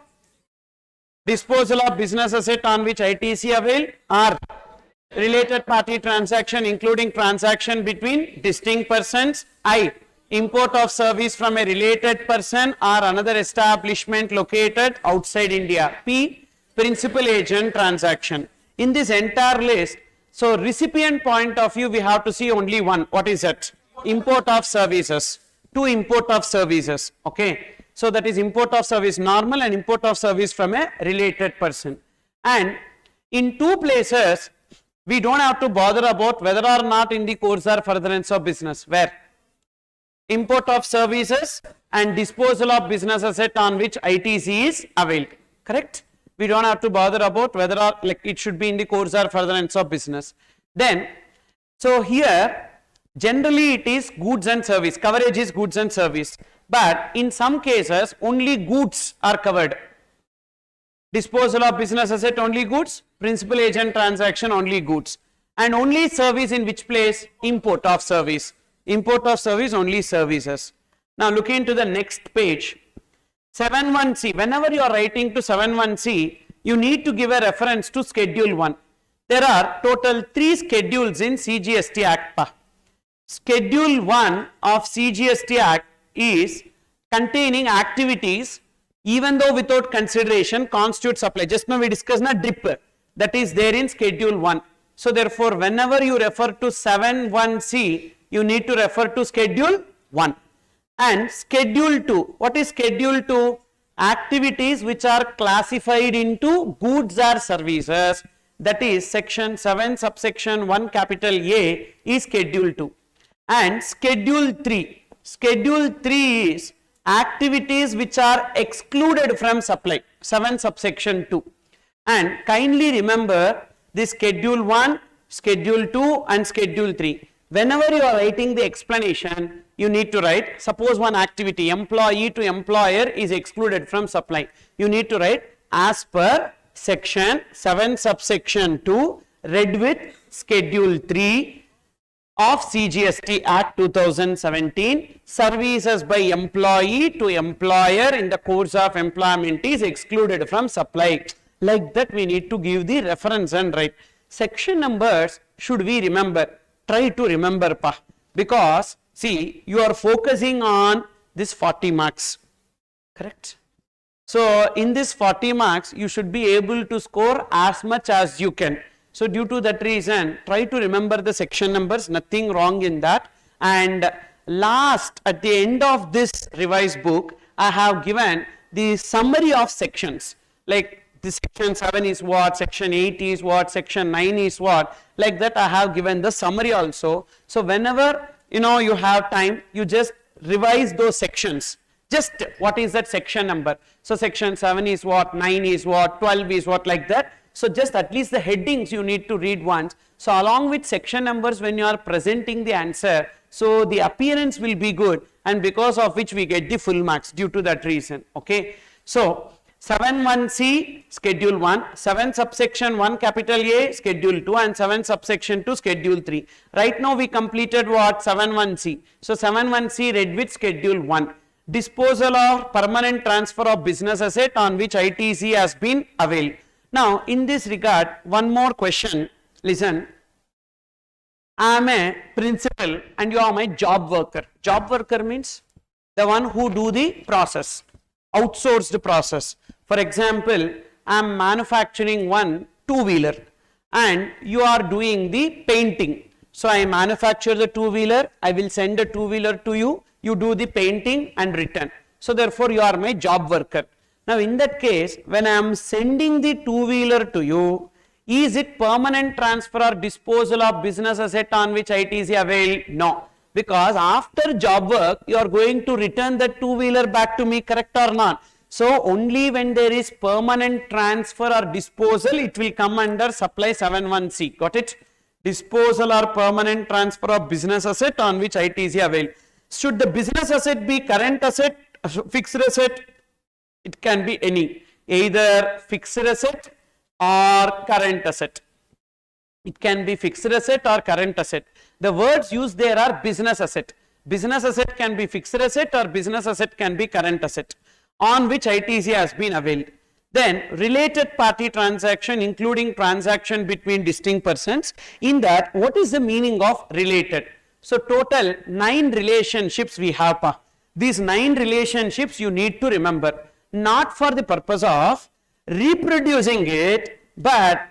Speaker 1: disposal of business asset on which ITC avail. R, related party transaction including transaction between distinct persons. I, import of service from a related person or another establishment located outside India. P, principal agent transaction. In this entire list, so recipient point of view, we have to see only one. What is that? Import of services. 2 import of services. Okay. So that is import of service normal and import of service from a related person. And in 2 places, we don't have to bother about whether or not in the course or furtherance of business. Where? Import of services and disposal of business asset on which ITC is availed. Correct? We don't have to bother about whether or like it should be in the course or furtherance of business. Then, so here generally it is goods and service. Coverage is goods and service. But in some cases only goods are covered. Disposal of business asset only goods, principal agent transaction only goods, and only service in which place? Import of service. Import of service only services. Now look into the next page. 7(1)(c). Whenever you are writing to 7(1)(c), you need to give a reference to schedule 1. There are total 3 schedules in CGST Act. Schedule 1 of CGST Act is containing activities even though without consideration constitute supply. Just now we discussed na DRIP, that is there in schedule 1. So therefore whenever you refer to 7(1)(c), you need to refer to schedule 1. And schedule 2, what is schedule 2? Activities which are classified into goods or services, that is section 7 subsection 1 capital A is schedule 2. And schedule 3, schedule 3 is activities which are excluded from supply, 7 subsection 2. And kindly remember this schedule 1, schedule 2 and schedule 3. Whenever you are writing the explanation, you need to write, suppose one activity, employee to employer is excluded from supply. You need to write as per section 7 subsection 2 read with schedule 3 of CGST Act 2017, services by employee to employer in the course of employment is excluded from supply. Like that we need to give the reference and write. Section numbers should we remember? Try to remember pa, because see you are focusing on this 40 marks, correct? So in this 40 marks you should be able to score as much as you can. So due to that reason, try to remember the section numbers, nothing wrong in that. And last, at the end of this revised book, I have given the summary of sections, like the section 7 is what, section 8 is what, section 9 is what, like that I have given the summary also. So whenever you have time, you just revise those sections. Just what is that section number? So section 7 is what, 9 is what, 12 is what, like that. So just at least the headings you need to read once. So along with section numbers when you are presenting the answer, so the appearance will be good, and because of which we get the full marks due to that reason. Okay. So 7(1)(c) schedule 1, 7 subsection 1 capital A schedule 2, and 7 subsection 2 schedule 3. Right now we completed what? 7(1)(c). So 7(1)(c) read with schedule 1. Disposal or permanent transfer of business asset on which ITC has been availed. Now, in this regard, one more question. Listen, I am a principal and you are my job worker. Job worker means the one who do the process, outsourced process. For example, I am manufacturing one two-wheeler and you are doing the painting. So, I manufacture the two-wheeler, I will send the two-wheeler to you, you do the painting and return. So, therefore, you are my job worker. Now, in that case, when I am sending the two-wheeler to you, is it permanent transfer or disposal of business asset on which ITC availed? No, because after job work, you are going to return the two-wheeler back to me, correct or not? So, only when there is permanent transfer or disposal, it will come under supply 7(1)(c). Got it? Disposal or permanent transfer of business asset on which ITC availed. Should the business asset be current asset, fixed asset? It can be any, either fixed asset or current asset. It can be fixed asset or current asset. The words used there are business asset. Business asset can be fixed asset or business asset can be current asset on which ITC has been availed. Then related party transaction, including transaction between distinct persons. In that, what is the meaning of related? So total 9 relationships we have. These 9 relationships you need to remember. Not for the purpose of reproducing it, but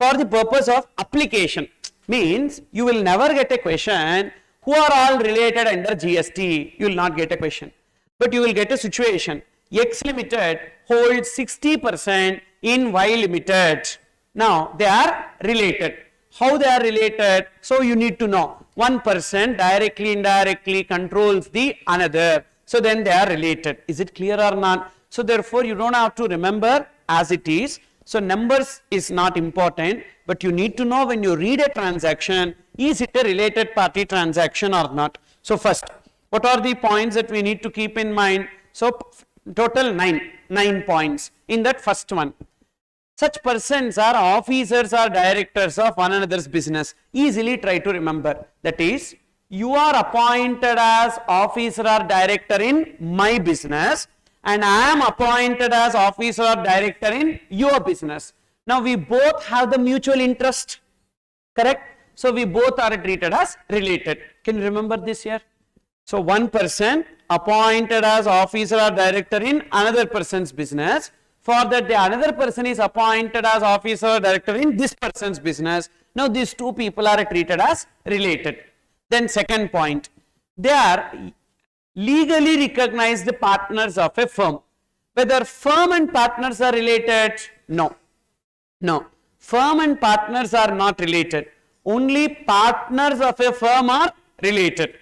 Speaker 1: for the purpose of application. Means you will never get a question who are all related under GST. You will not get a question, but you will get a situation. X Limited holds 60% in Y Limited. Now they are related. How they are related? So you need to know. One person directly, indirectly controls the another. So then they are related. Is it clear or not? So therefore, you don't have to remember as it is. So numbers is not important, but you need to know when you read a transaction, is it a related party transaction or not? So first, what are the points that we need to keep in mind? So total 9 points. In that first one, such persons are officers or directors of one another's business. Easily try to remember. That is, you are appointed as officer or director in my business, and I am appointed as officer or director in your business. Now we both have the mutual interest, correct? So we both are treated as related. Can you remember this here? So one person appointed as officer or director in another person's business. For that, the another person is appointed as officer or director in this person's business. Now these two people are treated as related. Then second point, they are legally recognized partners of a firm. Whether firm and partners are related? No. No. Firm and partners are not related. Only partners of a firm are related.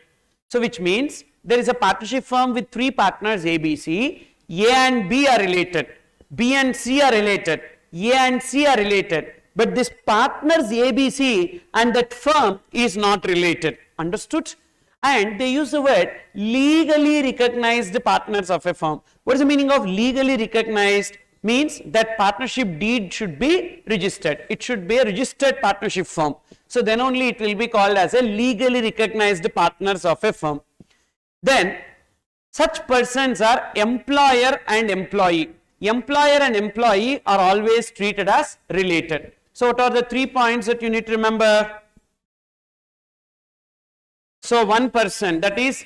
Speaker 1: So which means there is a partnership firm with 3 partners ABC. A and B are related. B and C are related. A and C are related. But this partners ABC and that firm is not related. Understood? And they use the word legally recognized partners of a firm. What is the meaning of legally recognized? Means that partnership deed should be registered. It should be a registered partnership firm. So then only it will be called as a legally recognized partners of a firm. Then such persons are employer and employee. Employer and employee are always treated as related. So what are the 3 points that you need to remember? So one person, that is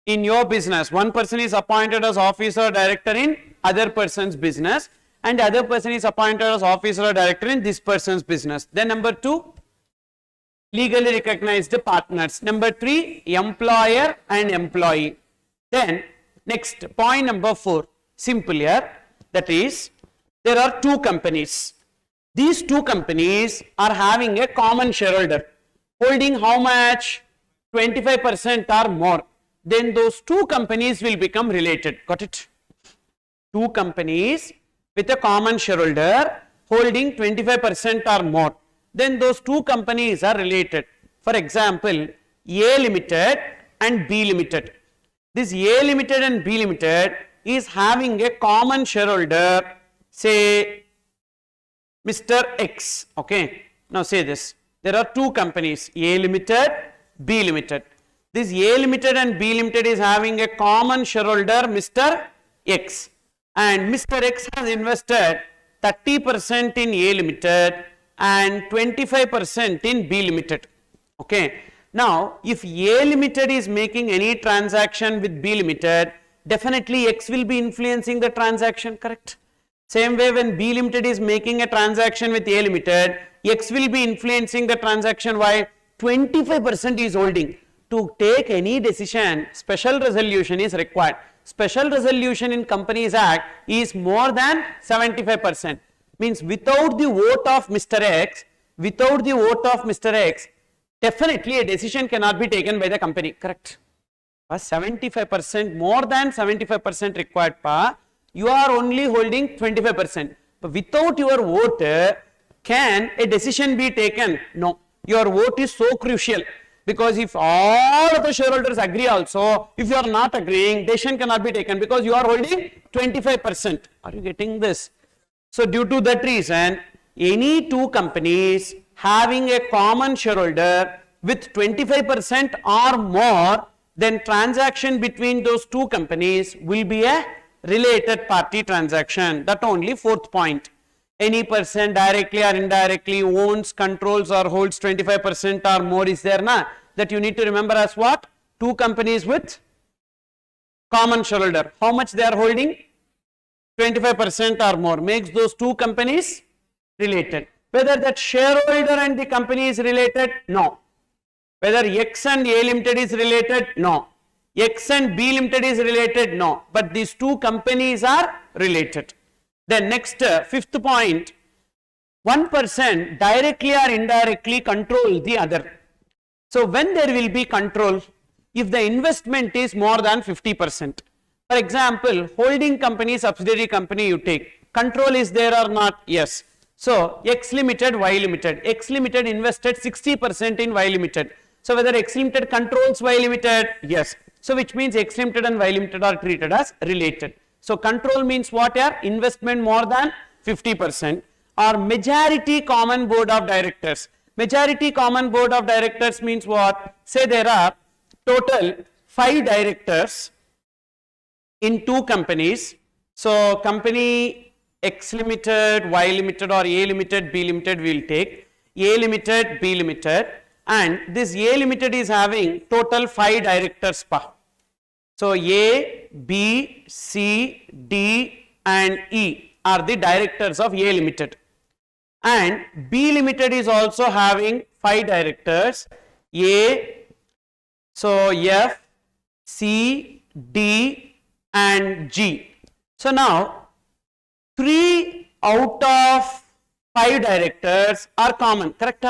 Speaker 1: in your business, one person is appointed as officer or director in other person's business, and the other person is appointed as officer or director in this person's business. Then number 2, legally recognized partners. Number 3, employer and employee. Then next point number 4, simple here, that is there are 2 companies. These 2 companies are having a common shareholder holding how much? 25% or more. Then those 2 companies will become related. Got it? 2 companies with a common shareholder holding 25% or more. Then those 2 companies are related. For example, A Limited and B Limited. This A Limited and B Limited is having a common shareholder, say Mr. X. Okay. Now say this. There are 2 companies, A Limited, B Limited. This A Limited and B Limited is having a common shareholder, Mr. X. And Mr. X has invested 30% in A Limited and 25% in B Limited. Okay. Now, if A Limited is making any transaction with B Limited, definitely X will be influencing the transaction, correct? Same way when B Limited is making a transaction with A Limited, X will be influencing the transaction. Why? 25% is holding. To take any decision, special resolution is required. Special resolution in Companies Act is more than 75%. Means without the vote of Mr. X, definitely a decision cannot be taken by the company, correct? 75%, more than 75% required, you are only holding 25%. But without your vote, can a decision be taken? No. Your vote is so crucial, because if all of the shareholders agree also, if you are not agreeing, decision cannot be taken because you are holding 25%. Are you getting this? So due to that reason, any 2 companies having a common shareholder with 25% or more, then transaction between those 2 companies will be a related party transaction. That only 4th point. Any person directly or indirectly owns, controls or holds 25% or more is there, na? That you need to remember as what? 2 companies with common shareholder. How much they are holding? 25% or more makes those 2 companies related. Whether that shareholder and the company is related? No. Whether X and A Limited is related? No. X and B Limited is related? No. But these 2 companies are related. Then next, 5th point, one person directly or indirectly control the other. So when there will be control, if the investment is more than 50%. For example, holding company, subsidiary company you take, control is there or not? Yes. So X Limited, Y Limited. X Limited invested 60% in Y Limited. So whether X Limited controls Y Limited? Yes. So which means X Limited and Y Limited are treated as related. So control means what here? Investment more than 50% or majority common board of directors. Majority common board of directors means what? Say there are total 5 directors in 2 companies. So company X Limited, Y Limited or A Limited, B Limited we will take. A Limited, B Limited, and this A Limited is having total 5 directors. So A, B, C, D and E are the directors of A Limited, and B Limited is also having 5 directors, A, so F, C, D and G. So now 3 out of 5 directors are common, correct?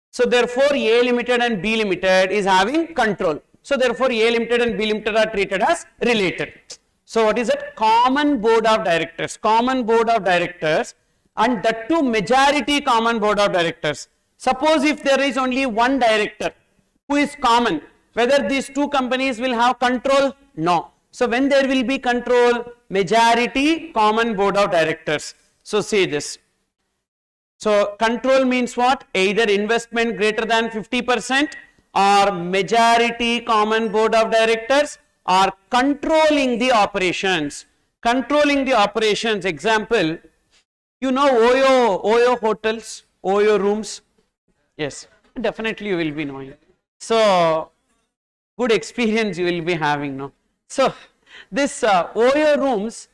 Speaker 1: So therefore A Limited and B Limited is having control. So therefore A Limited and B Limited are treated as related. So what is it? Common board of directors. Common board of directors, and that too majority common board of directors. Suppose if there is only one director who is common. Whether these two companies will have control? No. So when there will be control? Majority common board of directors. So see this. So control means what? Either investment greater than 50% or majority common board of directors are controlling the operations. Controlling the operations, example, you know Oyo hotels, Oyo rooms? Yes, definitely you will be knowing. So, good experience you will be having now. So, this Oyo rooms,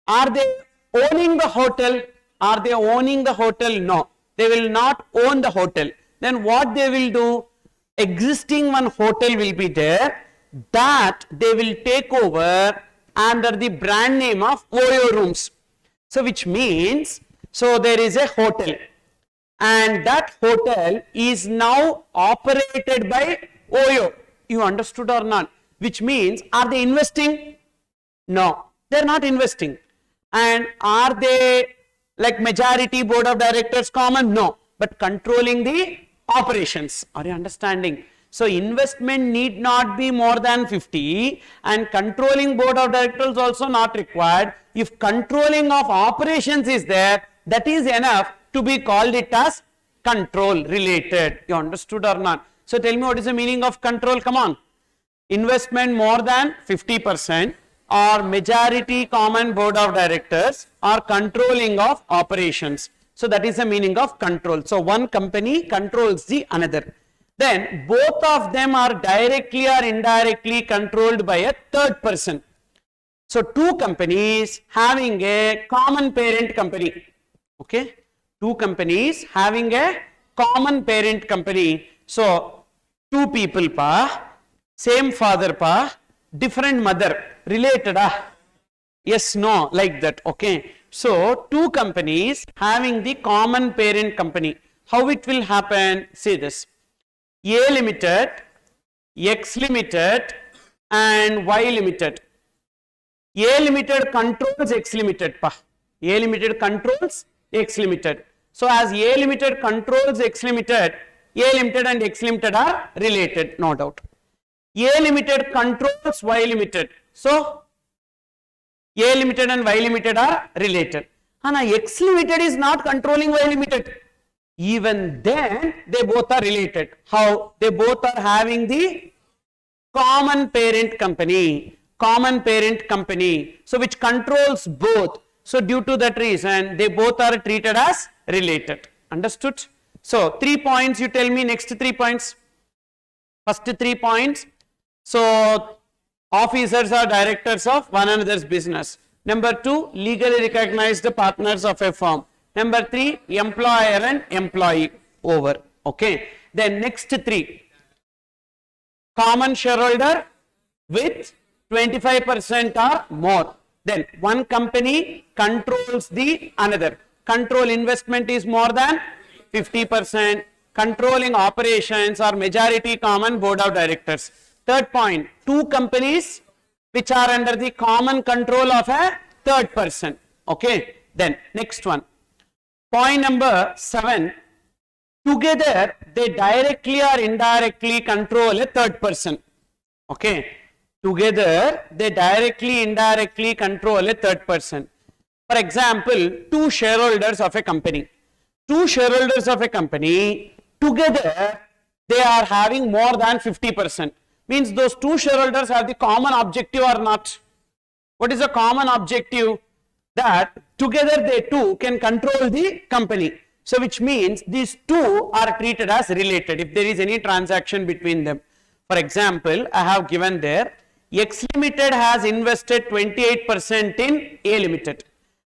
Speaker 1: are they owning the hotel? Are they owning the hotel? No, they will not own the hotel. Then what they will do? Existing one hotel will be there, that they will take over under the brand name of Oyo rooms. So which means, so there is a hotel and that hotel is now operated by Oyo. You understood or not? Which means, are they investing? No, they are not investing. And are they like majority board of directors common? No, but controlling the operations. Are you understanding? So investment need not be more than 50 and controlling board of directors also not required. If controlling of operations is there, that is enough to be called it as control related. You understood or not? So tell me, what is the meaning of control? Come on. Investment more than 50% or majority common board of directors or controlling of operations. So that is the meaning of control. So one company controls the another. Then both of them are directly or indirectly controlled by a third person. So two companies having a common parent company. Okay. Two companies having a common parent company. So two people pa, same father pa, different mother, related yes, no, like that. Okay. So two companies having the common parent company. How it will happen? See this. A limited, X limited and Y limited. A limited controls X limited pa. A limited controls X limited. So as A limited controls X limited, A limited and X limited are related, no doubt. A limited controls Y limited. So A limited and Y limited are related. And X limited is not controlling Y limited. Even then they both are related. How? They both are having the common parent company. Common parent company. So which controls both. So due to that reason they both are treated as related. Understood? So 3 points, you tell me next 3 points. First 3 points. So officers are directors of one another's business. Number 2, legally recognized partners of a firm. Number 3, employer and employee. Over. Okay. Then next 3, common shareholder with 25% or more. Then one company controls the another. Control investment is more than 50%. Controlling operations or majority common board of directors. Third point, two companies which are under the common control of a third person. Okay. Then next one. Point number 7, together they directly or indirectly control a third person. Okay. Together they directly, indirectly control a third person. For example, two shareholders of a company. Two shareholders of a company, together they are having more than 50%. Means those two shareholders have the common objective or not? What is the common objective? That together they two can control the company. So which means these two are treated as related if there is any transaction between them. For example, I have given there, X limited has invested 28% in A limited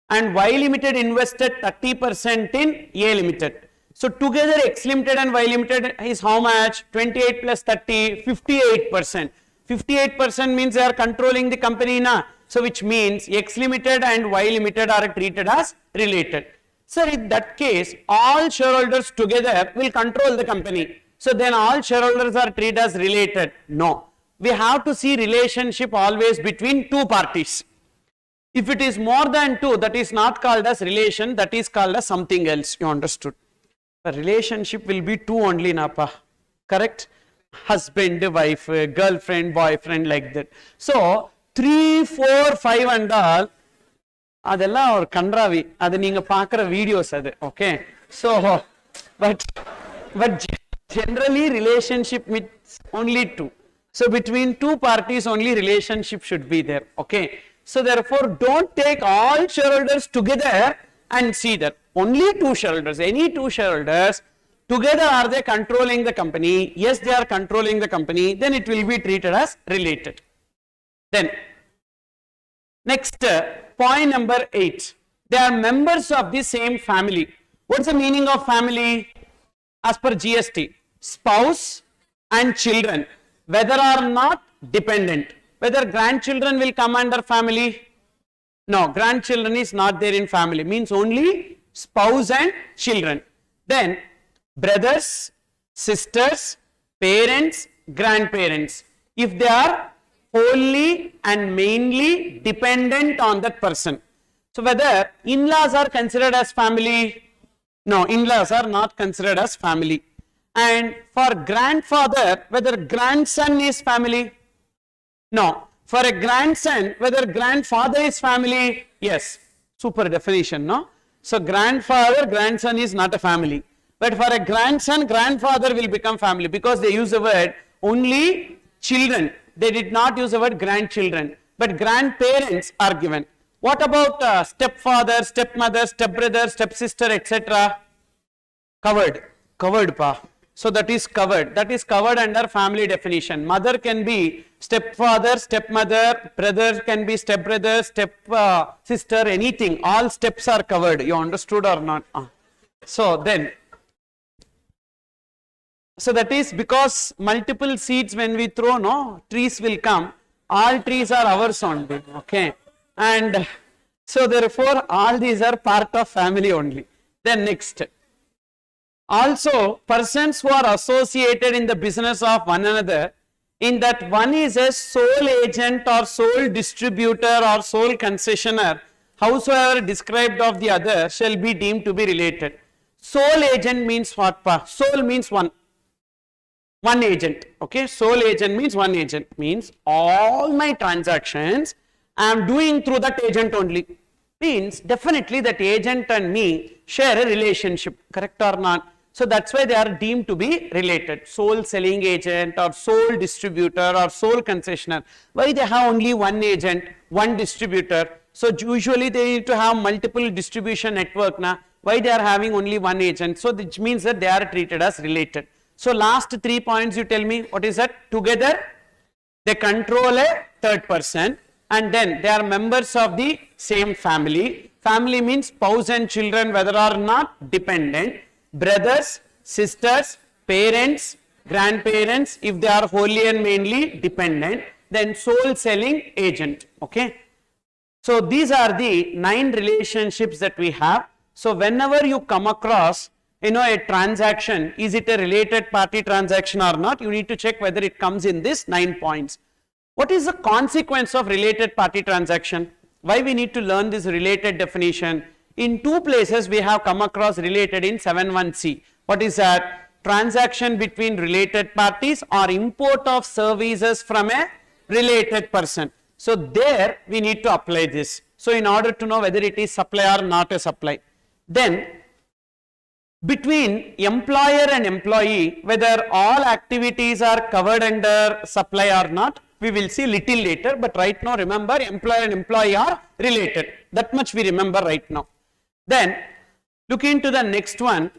Speaker 1: and Y limited invested 30% in A limited. So together X limited and Y limited is how much? 28 plus 30, 58%. 58% means they are controlling the company na. So which means X limited and Y limited are treated as related. So in that case, all shareholders together will control the company. So then all shareholders are treated as related. No. We have to see relationship always between two parties. If it is more than two, that is not called as relation, that is called as something else. You understood? The relationship will be two only, Napa. Correct? husband, wife, girlfriend, boyfriend, like that. So 3, 4, 5 and all, அதெல்லாம் ஒரு கன்றாவி, அது நீங்க பார்க்குற videos அது. Okay, so but generally relationship with only two. So between two parties only relationship should be there. Okay, so therefore don't take all shareholders together and see that only two shareholders, any two shareholders together, are they controlling the company? Yes, they are controlling the company, then it will be treated as related. Then next, point number 8, they are members of the same family. What's the meaning of family? As per GST, spouse and children, whether or not dependent. Whether grandchildren will come under family? No, grandchildren is not there in family, means only spouse and children. Then brothers, sisters, parents, grandparents, if they are wholly and mainly dependent on that person. So whether in-laws are considered as family? No, in-laws are not considered as family. And for grandfather, whether grandson is family? No. For a grandson, whether grandfather is family? Yes. Super definition, no? So grandfather, grandson is not a family. But for a grandson, grandfather will become family, because they use the word only children. They did not use the word grandchildren, but grandparents are given. What about stepfather, stepmother, stepbrother, stepsister, etc.? Covered pa. So that is covered under family definition. Mother can be stepfather, stepmother, brother can be stepbrother, sister, anything. All steps are covered. You understood or not? So that is because multiple seeds when we throw, no, trees will come. All trees are ours only. Okay, and so therefore all these are part of family only. Then next, also persons who are associated in the business of one another, in that one is a sole agent or sole distributor or sole concessionaire, howsoever described of the other, shall be deemed to be related. Sole agent means what pa? Sole means one agent. Okay, sole agent means one agent, means all my transactions I am doing through that agent only. Means definitely that agent and me share a relationship, correct or not? So that's why they are deemed to be related. Sole selling agent or sole distributor or sole concessionaire. Why they have only one agent, one distributor? So usually they need to have multiple distribution network na. Why they are having only one agent? So which means that they are treated as related. So last 3 points you tell me, what is that? Together they control a third person, and then they are members of the same family. Family means spouse and children, whether or not dependent, brothers, sisters, parents, grandparents, if they are wholly and mainly dependent, then sole selling agent. Okay, so these are the 9 relationships that we have. So whenever you come across a transaction, is it a related party transaction or not, you need to check whether it comes in this 9 points. What is the consequence of related party transaction? Why we need to learn this related definition? In 2 places we have come across related in 7.1c. What is that? Transaction between related parties or import of services from a related person. So there we need to apply this. So in order to know whether it is supply or not a supply. Then between employer and employee, whether all activities are covered under supply or not, we will see little later, but right now remember employer and employee are related. That much we remember right now. Then look into the next one.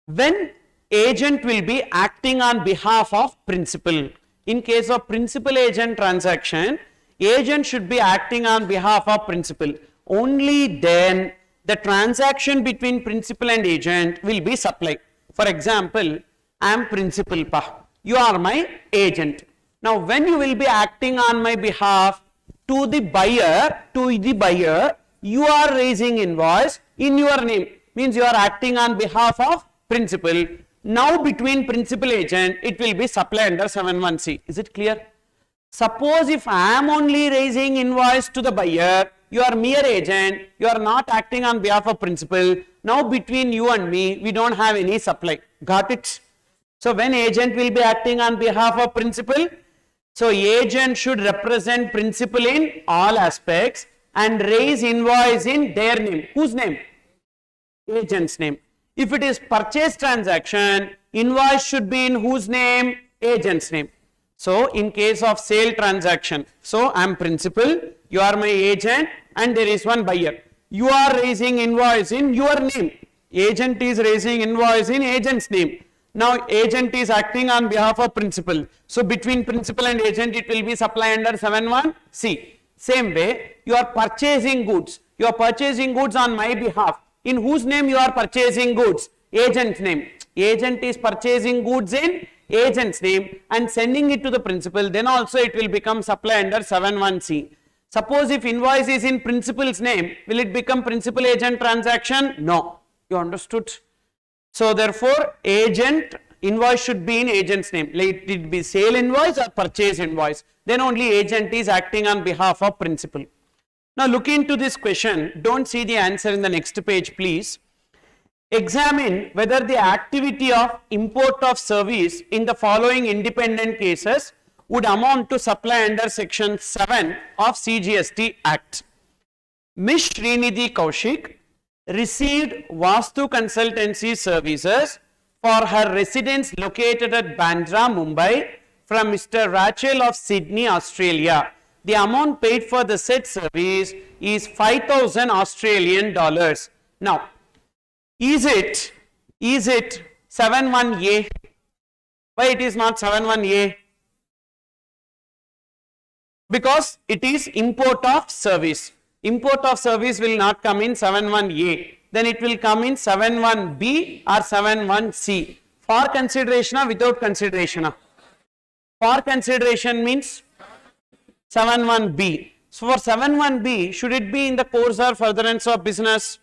Speaker 1: When agent will be acting on behalf of principal. In case of principal agent transaction, agent should be acting on behalf of principal. Only then the transaction between principal and agent will be supply. For example, I am principal pa, you are my agent. Now when you will be acting on my behalf to the buyer, you are raising invoice in your name, means you are acting on behalf of principal. Now between principal agent, it will be supply under 7.1c. Is it clear? Suppose if I am only raising invoice to the buyer, you are mere agent, you are not acting on behalf of principal. Now between you and me, we don't have any supply. Got it? So when agent will be acting on behalf of principal, so agent should represent principal in all aspects and raise invoice in their name. Whose name? Agent's name. If it is purchase transaction, invoice should be in whose name? Agent's name. So in case of sale transaction, so I am principal, you are my agent and there is one buyer. You are raising invoice in your name. Agent is raising invoice in agent's name. Now agent is acting on behalf of principal. So between principal and agent it will be supply under 7(1)(c). Same way, you are purchasing goods. You are purchasing goods on my behalf. In whose name you are purchasing goods? Agent's name. Agent is purchasing goods in agent's name and sending it to the principal. Then also it will become supply under 7(1)(c). Suppose if invoice is in principal's name, will it become principal agent transaction? No. You understood? So therefore, agent invoice should be in agent's name. Let it be sale invoice or purchase invoice. Then only agent is acting on behalf of principal. Now look into this question. Don't see the answer in the next page, please. Examine whether the activity of import of service in the following independent cases would amount to supply under section 7 of CGST Act. Ms. Srinidhi Kaushik received Vastu consultancy services for her residence located at Bandra, Mumbai from Mr. Rachel of Sydney, Australia. The amount paid for the said service is 5,000 Australian dollars. Now, is it 7(1)(a)? Why it is not 7(1)(a)? Because it is import of service. Import of service will not come in 7(1)(a). Then it will come in 7(1)(b) or 7(1)(c). For consideration or without consideration? For consideration means 7(1)(b). So for 7(1)(b), should it be in the course or furtherance of business?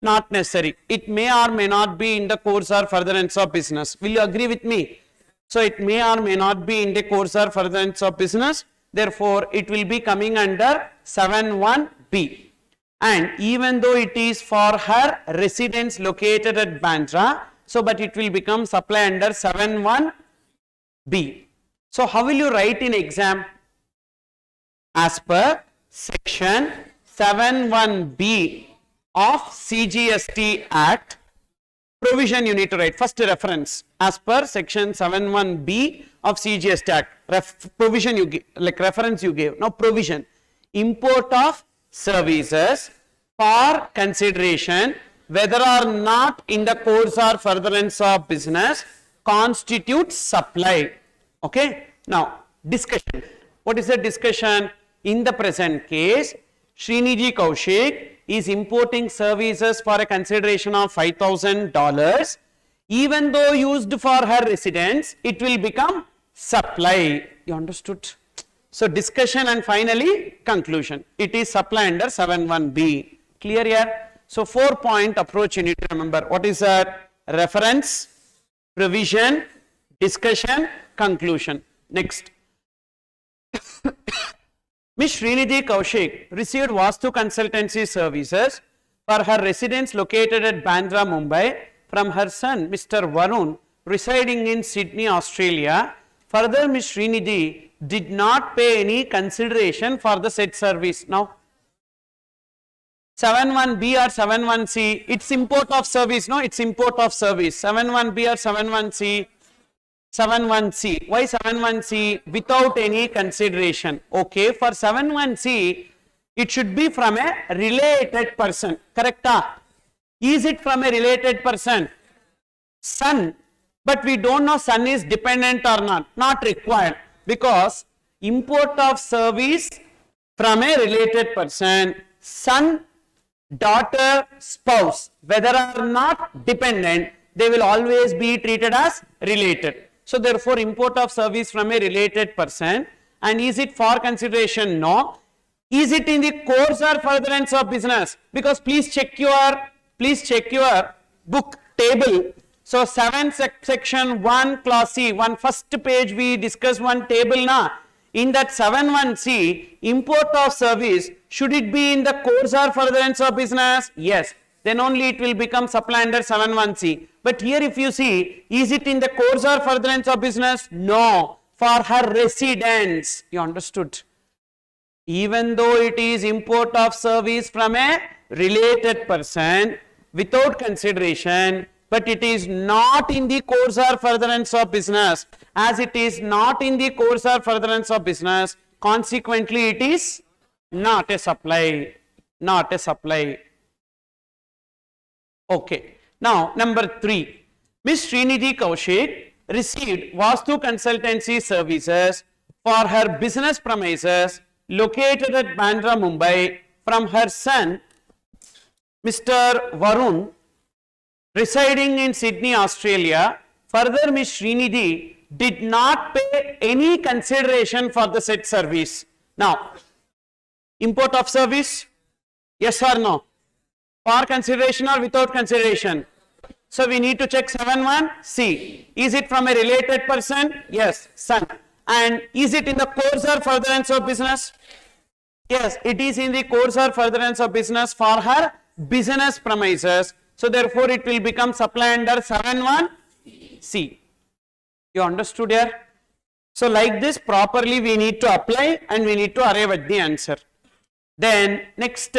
Speaker 1: Not necessary. It may or may not be in the course or furtherance of business. Will you agree with me? So it may or may not be in the course or furtherance of business. Therefore, it will be coming under 7(1)(b). And even though it is for her residence located at Bandra, so but it will become supply under 7(1)(b). So how will you write in exam? As per section 7(1)(b) of CGST Act, provision you need to write. First reference, as per section 7(1)(b) of CGST Act. Provision you give, like reference you gave. Now provision, import of services for consideration, whether or not in the course or furtherance of business, constitutes supply. Okay. Now discussion. What is the discussion? In the present case, Srinidhi Kaushik is importing services for a consideration of $5,000. Even though used for her residence, it will become supply. You understood? So discussion and finally conclusion. It is supply under 7(1)(b). Clear here? So 4-point approach you need to remember. What is that? Reference, provision, discussion, conclusion. Next. Ms. Srinidhi Kaushik received Vastu consultancy services for her residence located at Bandra, Mumbai from her son Mr. Varun residing in Sydney, Australia. Further, Ms. Srinidhi did not pay any consideration for the said service. Now, 7(1)(b) or 7(1)(c), it's import of service, no? It's import of service. 7(1)(b) or 7(1)(c), 7(1)(c). Why 7(1)(c)? Without any consideration. Okay, for 7(1)(c), it should be from a related person. Correct? Is it from a related person? Son. But we don't know son is dependent or not. Not required. Because import of service from a related person, son, daughter, spouse, whether or not dependent, they will always be treated as related. So therefore, import of service from a related person. And is it for consideration? No. Is it in the course or furtherance of business? Because please check your book table. So 7 section 1 clause C, one first page we discussed one table na. In that 7(1)(c), import of service, should it be in the course or furtherance of business? Yes. then only it will become supply under 71C. But here if you see, is it in the course or furtherance of business? No, for her residence. You understood? Even though it is import of service from a related person without consideration, but it is not in the course or furtherance of business. As it is not in the course or furtherance of business, consequently it is not a supply. Not a supply. Okay. Now, number 3. Miss Srinidhi Kaushik received Vastu Consultancy Services for her business premises located at Bandra, Mumbai from her son, Mr. Varun, residing in Sydney, Australia. Further, Miss Srinidhi did not pay any consideration for the said service. Now, import of service, yes or no? For consideration or without consideration? So we need to check 7.1c. Is it from a related person? Yes, son. And is it in the course or furtherance of business? Yes, it is in the course or furtherance of business for her business premises. So therefore it will become supply under 7.1c. You understood here? So like this properly we need to apply and we need to arrive at the answer. Then next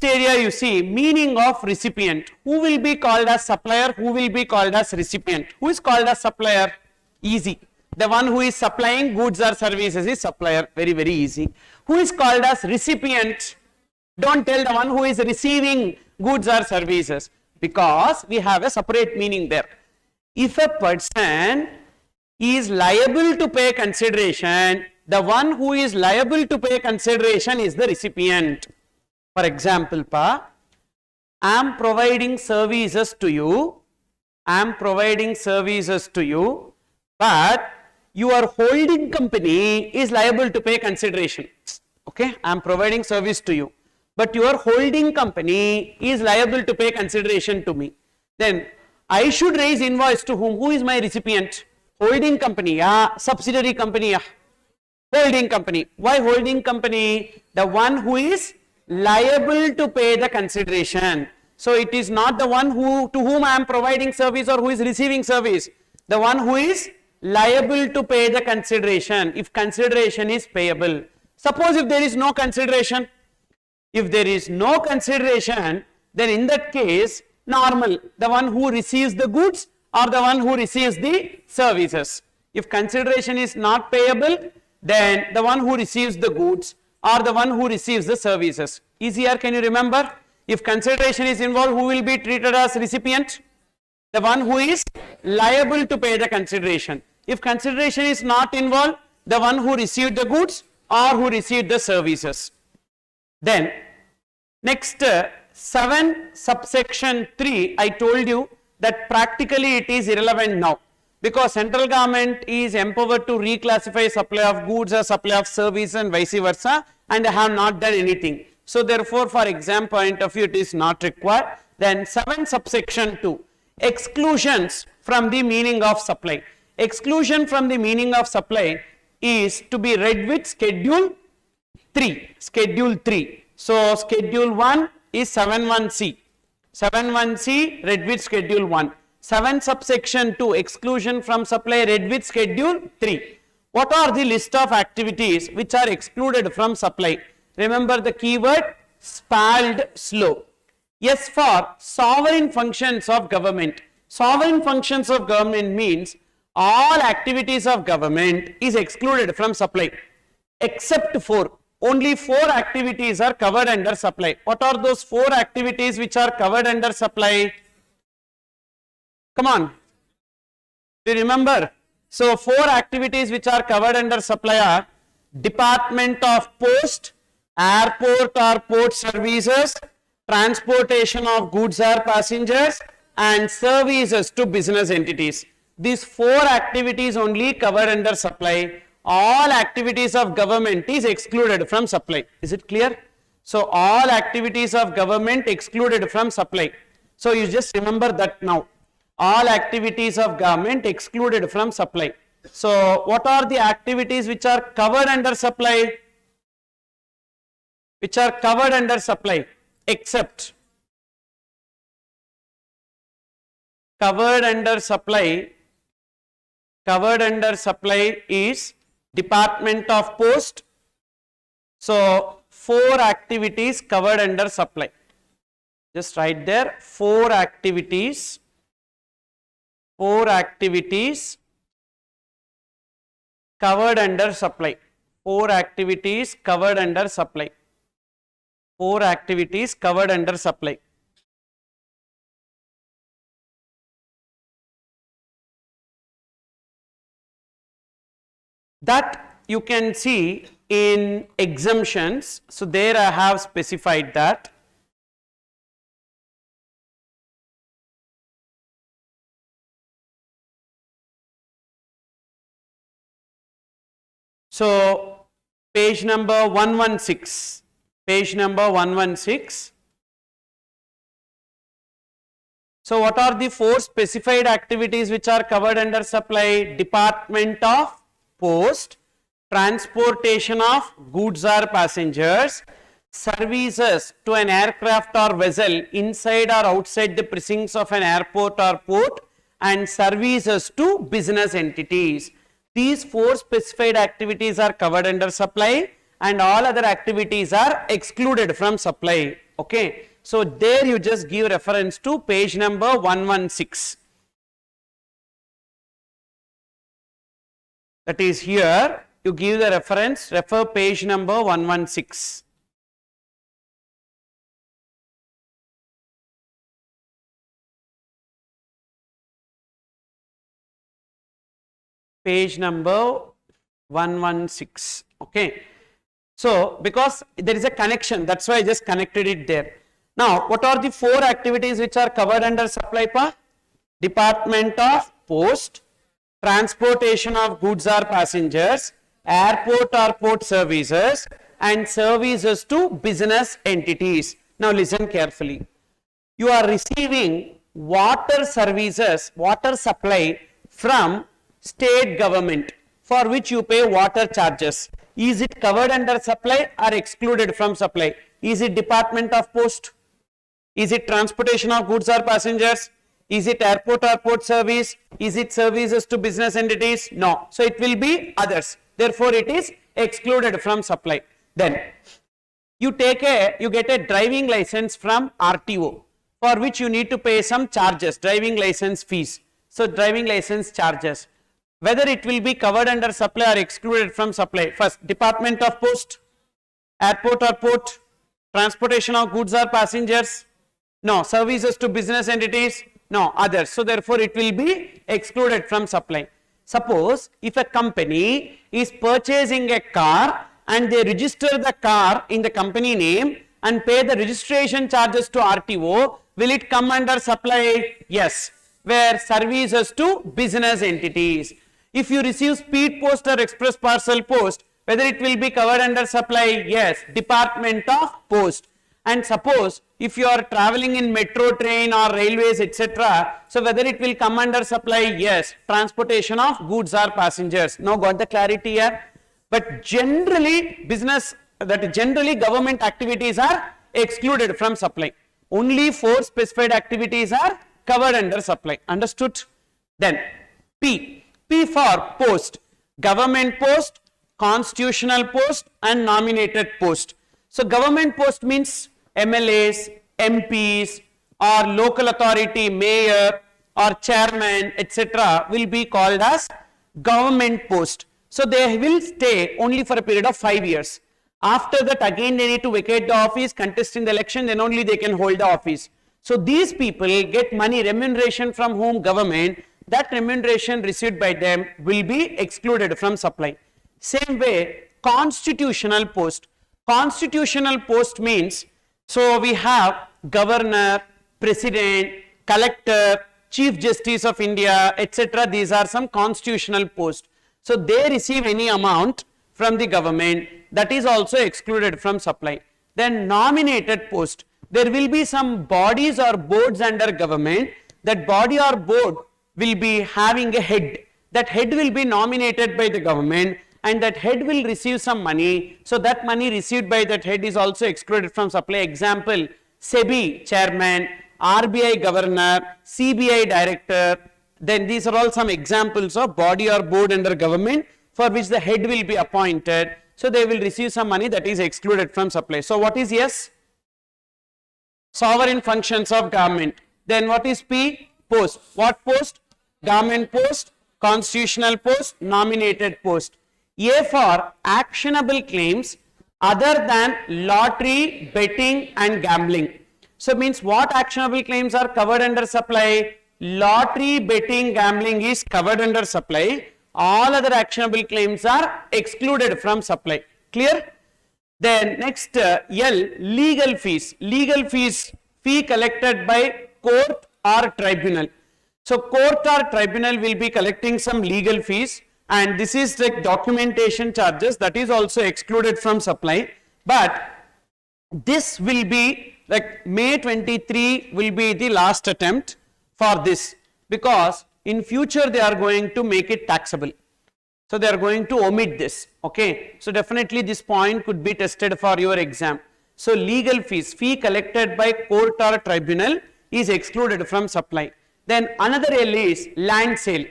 Speaker 1: area you see, meaning of recipient. Who will be called as supplier? Who will be called as recipient? Who is called as supplier? Easy. The one who is supplying goods or services is supplier. Very, very easy. Who is called as recipient? Don't tell the one who is receiving goods or services, because we have a separate meaning there. If a person is liable to pay consideration, the one who is liable to pay consideration is the recipient. For example, I am providing services to you. I am providing services to you, but your holding company is liable to pay consideration. Okay, I am providing service to you, but your holding company is liable to pay consideration to me. Then I should raise invoice to whom? Who is my recipient? Holding company, subsidiary company, holding company. Why holding company? The one who is liable to pay the consideration. So it is not the one to whom I am providing service or who is receiving service. The one who is liable to pay the consideration if consideration is payable. Suppose if there is no consideration. If there is no consideration, then in that case, normal, the one who receives the goods or the one who receives the services. If consideration is not payable, then the one who receives the goods or the one who receives the services. Easier, can you remember? If consideration is involved, who will be treated as recipient? The one who is liable to pay the consideration. If consideration is not involved, the one who received the goods or who received the services. Then next 7 subsection 3, I told you that practically it is irrelevant now, because central government is empowered to reclassify supply of goods or supply of service and vice versa, and have not done anything. So therefore for exam point of view it is not required. Then 7 subsection 2, exclusions from the meaning of supply. Exclusion from the meaning of supply is to be read with schedule 3. Schedule 3. So schedule 1 is 7.1c. 7.1c read with schedule 1. 7 subsection 2, exclusion from supply, read with schedule 3. What are the list of activities which are excluded from supply? Remember the keyword spelled slow. Yes, for sovereign functions of government. Sovereign functions of government means all activities of government is excluded from supply except 4. Only 4 activities are covered under supply. What are those 4 activities which are covered under supply? Come on, do you remember? So 4 activities which are covered under supply are Department of Post, Airport or Port Services, transportation of goods or passengers, and services to business entities. These 4 activities only covered under supply. All activities of government is excluded from supply. Is it clear? So all activities of government excluded from supply. So you just remember that now. All activities of government excluded from supply. So what are the activities which are covered under supply? Which are covered under supply except covered under supply is Department of Post. So 4 activities covered under supply. Just write there 4 activities covered under supply. 4 activities covered under supply. 4 activities covered under supply. That you can see in exemptions. So there I have specified that. So page number 116. Page number 116. So what are the 4 specified activities which are covered under supply? Department of Post, transportation of goods or passengers, services to an aircraft or vessel inside or outside the precincts of an airport or port, and services to business entities. These 4 specified activities are covered under supply and all other activities are excluded from supply. Okay. So there you just give reference to page number 116. That is here you give the reference, refer page number 116. Page number 116. Okay. So because there is a connection, that's why I just connected it there. Now what are the 4 activities which are covered under supply pa? Department of Post, transportation of goods or passengers, airport or port services, and services to business entities. Now listen carefully. You are receiving water services, water supply from state government for which you pay water charges. Is it covered under supply or excluded from supply? Is it Department of Post? Is it transportation of goods or passengers? Is it airport or port service? Is it services to business entities? No. So it will be others. Therefore it is excluded from supply. Then you get a driving license from RTO for which you need to pay some charges, driving license fees. So driving license charges. Whether it will be covered under supply or excluded from supply. First, Department of Post, airport or port, transportation of goods or passengers. No. Services to business entities. No. Others. So therefore it will be excluded from supply. Suppose if a company is purchasing a car and they register the car in the company name and pay the registration charges to RTO, will it come under supply? Yes. Where services to business entities. If you receive speed post or express parcel post, whether it will be covered under supply? Yes. Department of Post. And suppose if you are traveling in metro train or railways etc., so whether it will come under supply? Yes. Transportation of goods or passengers. Now got the clarity here? But generally government activities are excluded from supply. Only 4 specified activities are covered under supply. Understood? Then P for post, government post, constitutional post and nominated post. So government post means MLAs, MPs or local authority mayor or chairman etc. will be called as government post. So they will stay only for a period of 5 years. After that again they need to vacate the office, contest in the election, then only they can hold the office. So these people get money, remuneration from whom? Government. That remuneration received by them will be excluded from supply. Same way constitutional post. Constitutional post means, so we have governor, president, collector, chief justice of India etc. These are some constitutional posts. So they receive any amount from the government, that is also excluded from supply. Then nominated post. There will be some bodies or boards under government. That body or board will be having a head. That head will be nominated by the government and that head will receive some money. So that money received by that head is also excluded from supply. Example, SEBI chairman, RBI governor, CBI director. Then these are all some examples of body or board under government for which the head will be appointed. So they will receive some money that is excluded from supply. So what is yes? Sovereign functions of government. Then what is P? Post. What post? Government post, constitutional post, nominated post. A for actionable claims other than lottery, betting and gambling. So means what actionable claims are covered under supply? Lottery, betting, gambling is covered under supply. All other actionable claims are excluded from supply. Clear? Then next L, legal fees. Legal fees, fee collected by court or tribunal. So court or tribunal will be collecting some legal fees, and this is like documentation charges, that is also excluded from supply. But this will be like May 23 will be the last attempt for this, because in future they are going to make it taxable. So they are going to omit this. Okay. So definitely this point could be tested for your exam. So legal fees, fee collected by court or tribunal is excluded from supply. Then another L is land sale.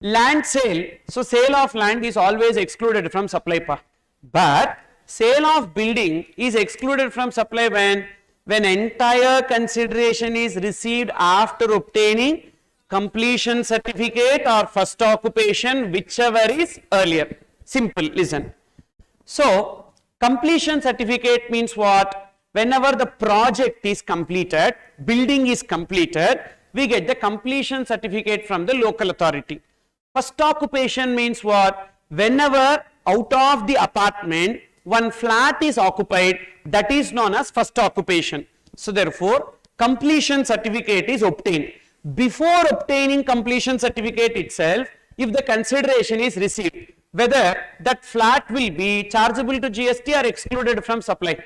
Speaker 1: Land sale, so sale of land is always excluded from supply part. But sale of building is excluded from supply when entire consideration is received after obtaining completion certificate or first occupation, whichever is earlier. Simple, listen. So completion certificate means what? Whenever the project is completed, building is completed, we get the completion certificate from the local authority. First occupation means what? Whenever out of the apartment one flat is occupied, that is known as first occupation. So therefore completion certificate is obtained. Before obtaining completion certificate itself, if the consideration is received, whether that flat will be chargeable to GST or excluded from supply?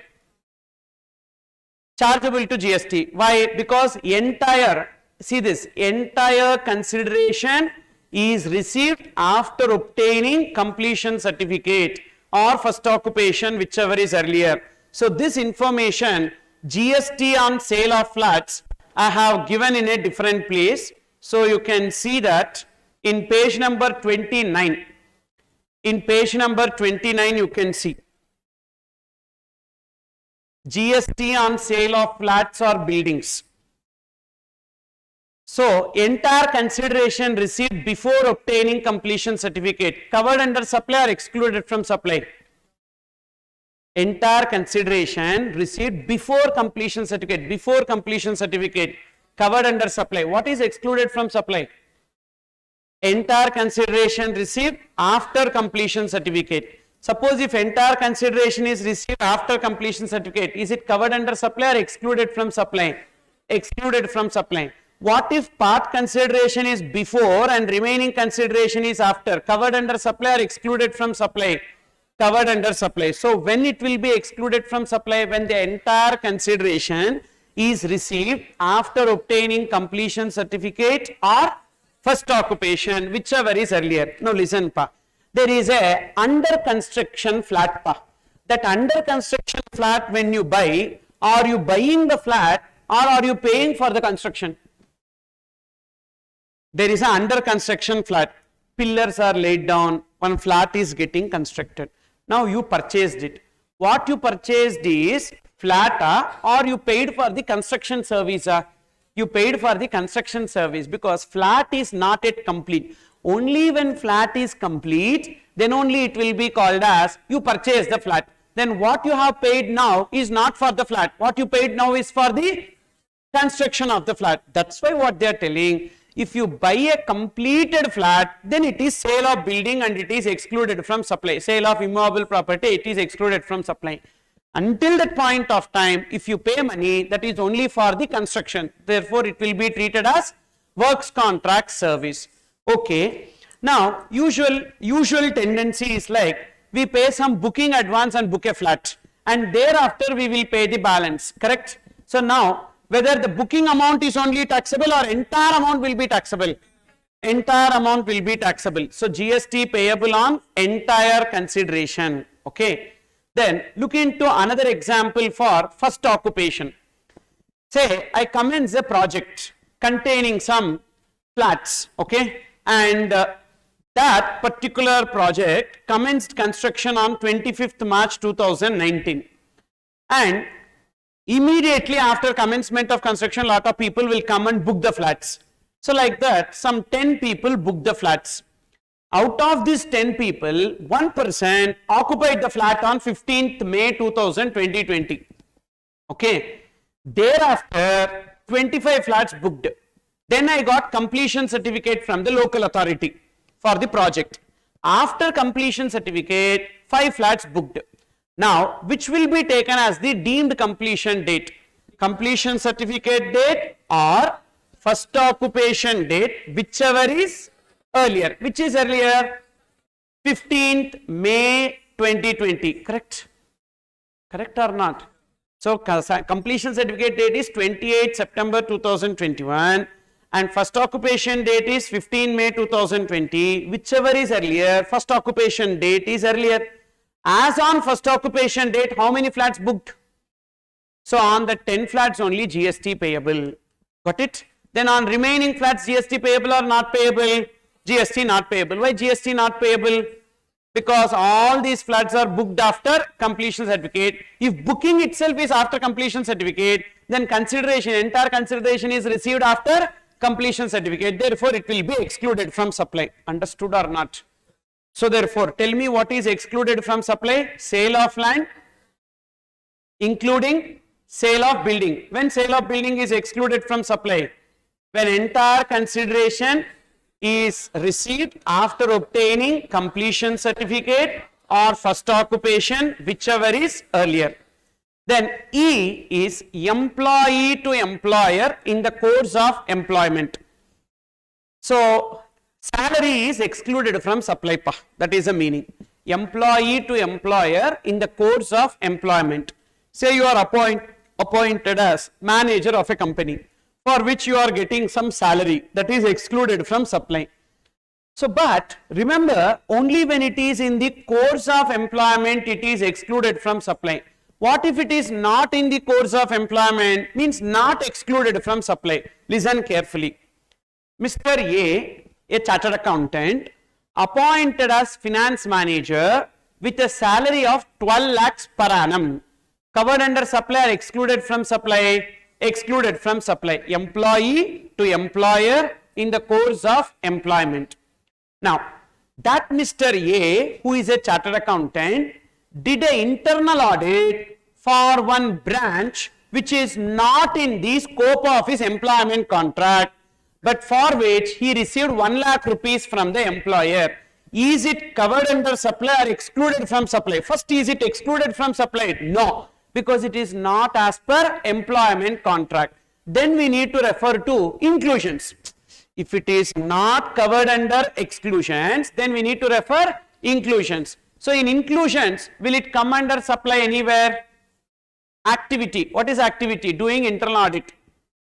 Speaker 1: Chargeable to GST. Why? Because entire, see this, entire consideration is received after obtaining completion certificate or first occupation, whichever is earlier. So this information, GST on sale of flats, I have given in a different place. So you can see that in page number 29. In page number 29 you can see GST on sale of flats or buildings. So entire consideration received before obtaining completion certificate, covered under supply or excluded from supply? Entire consideration received before completion certificate, covered under supply. What is excluded from supply? Entire consideration received after completion certificate. Suppose if entire consideration is received after completion certificate, is it covered under supply or excluded from supply? Excluded from supply. What if part consideration is before and remaining consideration is after? Covered under supply or excluded from supply? Covered under supply. So when it will be excluded from supply? When the entire consideration is received after obtaining completion certificate or first occupation, whichever is earlier. Now listen pa. There is a under construction flat pa. That under construction flat, when you buy, are you buying the flat or are you paying for the construction? There is a under construction flat. Pillars are laid down. One flat is getting constructed. Now you purchased it. What you purchased is flat or you paid for the construction service? You paid for the construction service, because flat is not yet complete. Only when flat is complete, then only it will be called as you purchase the flat. Then what you have paid now is not for the flat. What you paid now is for the construction of the flat. That's why what they are telling, if you buy a completed flat, then it is sale of building and it is excluded from supply. Sale of immovable property, it is excluded from supply. Until that point of time, if you pay money, that is only for the construction. Therefore, it will be treated as works contract service. Okay. Now, usual tendency is like we pay some booking advance and book a flat, and thereafter we will pay the balance. Correct? So now, whether the booking amount is only taxable or entire amount will be taxable? Entire amount will be taxable. So GST payable on entire consideration. Okay. Then look into another example for first occupation. Say I commence a project containing some flats, okay, and that particular project commenced construction on 25th March 2019, and immediately after commencement of construction, lot of people will come and book the flats. So like that, some 10 people booked the flats. Out of these 10 people, one person occupied the flat on 15th May 2020. Okay. Thereafter, 25 flats booked. Then I got completion certificate from the local authority for the project. After completion certificate, 5 flats booked. Now, which will be taken as the deemed completion date? Completion certificate date or first occupation date, whichever is earlier. Which is earlier? 15th May 2020. Correct? Correct or not? So, completion certificate date is 28 September 2021 and first occupation date is 15 May 2020. Whichever is earlier, first occupation date is earlier. As on first occupation date, how many flats booked? So, on the 10 flats only GST payable. Got it? Then on remaining flats GST payable or not payable? GST not payable. Why GST not payable? Because all these flats are booked after completion certificate. If booking itself is after completion certificate, then consideration, entire consideration is received after completion certificate. Therefore, it will be excluded from supply. Understood or not? So, therefore, tell me what is excluded from supply? Sale of land, including sale of building. When sale of building is excluded from supply? When entire consideration is received after obtaining completion certificate or first occupation, whichever is earlier. Then E is employee to employer in the course of employment. So, salary is excluded from supply. That is the meaning. Employee to employer in the course of employment. Say you are appointed as manager of a company, for which you are getting some salary, that is excluded from supply. So, but remember, only when it is in the course of employment, it is excluded from supply. What if it is not in the course of employment? Means not excluded from supply. Listen carefully. Mr. A chartered accountant, appointed as finance manager with a salary of 12 lakhs per annum. Covered under supply or excluded from supply? Excluded from supply. Employee to employer in the course of employment. Now, that Mr. A, who is a chartered accountant, did an internal audit for one branch which is not in the scope of his employment contract, but for which he received 1 lakh rupees from the employer. Is it covered under supply or excluded from supply? First, is it excluded from supply? No, because it is not as per employment contract. Then we need to refer to inclusions. If it is not covered under exclusions, then we need to refer inclusions. So, in inclusions, will it come under supply anywhere? Activity. What is activity? Doing internal audit.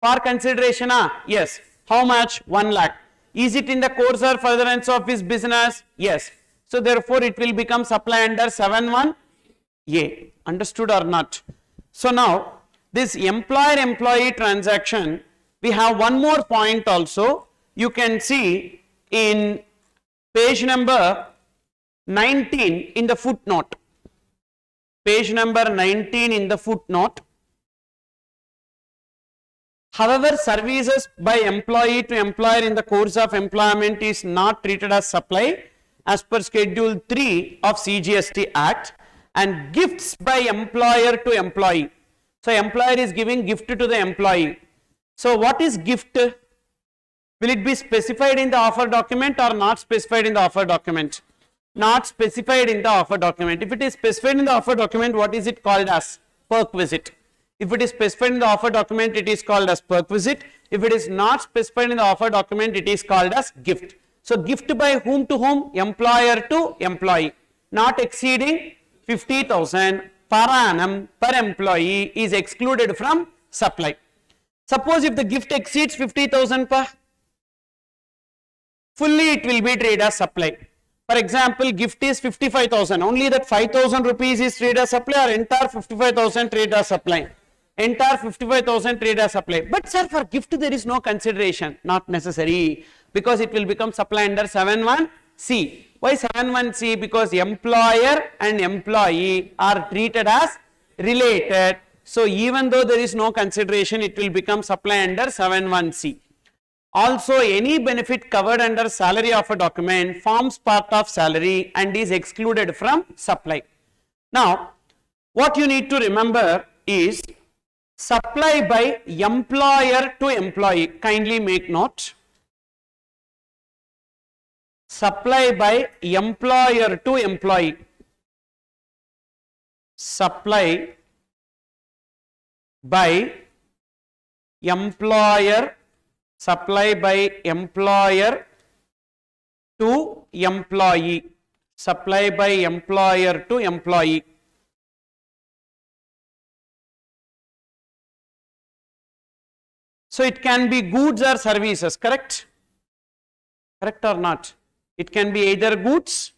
Speaker 1: For consideration, yes. How much? 1 lakh. Is it in the course or furtherance of his business? Yes. So, therefore, it will become supply under 7(1)(a). Understood or not? So, now, this employer-employee transaction, we have one more point also. You can see in page number 19 in the footnote. Page number 19 in the footnote. However, services by employee to employer in the course of employment is not treated as supply as per Schedule 3 of CGST Act, and gifts by employer to employee. So, employer is giving gift to the employee. So, what is gift? Will it be specified in the offer document or not specified in the offer document? Not specified in the offer document. If it is specified in the offer document, what is it called as? Perquisite. If it is specified in the offer document, it is called as perquisite. If it is not specified in the offer document, it is called as gift. So, gift by whom to whom? Employer to employee. Not exceeding 50,000 per annum per employee is excluded from supply. Suppose if the gift exceeds 50,000 per, fully it will be treated as supply. For example, gift is 55,000, only that 5,000 rupees is treated as supply or entire 55,000 treated as supply? entire 55,000 treated as supply. But sir, for gift there is no consideration. Not necessary, because it will become supply under 7.1c. Why 7.1c? Because employer and employee are treated as related. So even though there is no consideration, it will become supply under 7.1c. Also, any benefit covered under salary of a document forms part of salary and is excluded from supply. Now, what you need to remember is supply by employer to employee. Kindly make note. Supply by employer to employee. Supply by employer. Supply by employer to employee. Supply by employer to employee. So it can be goods or services, correct? Correct or not? It can be either goods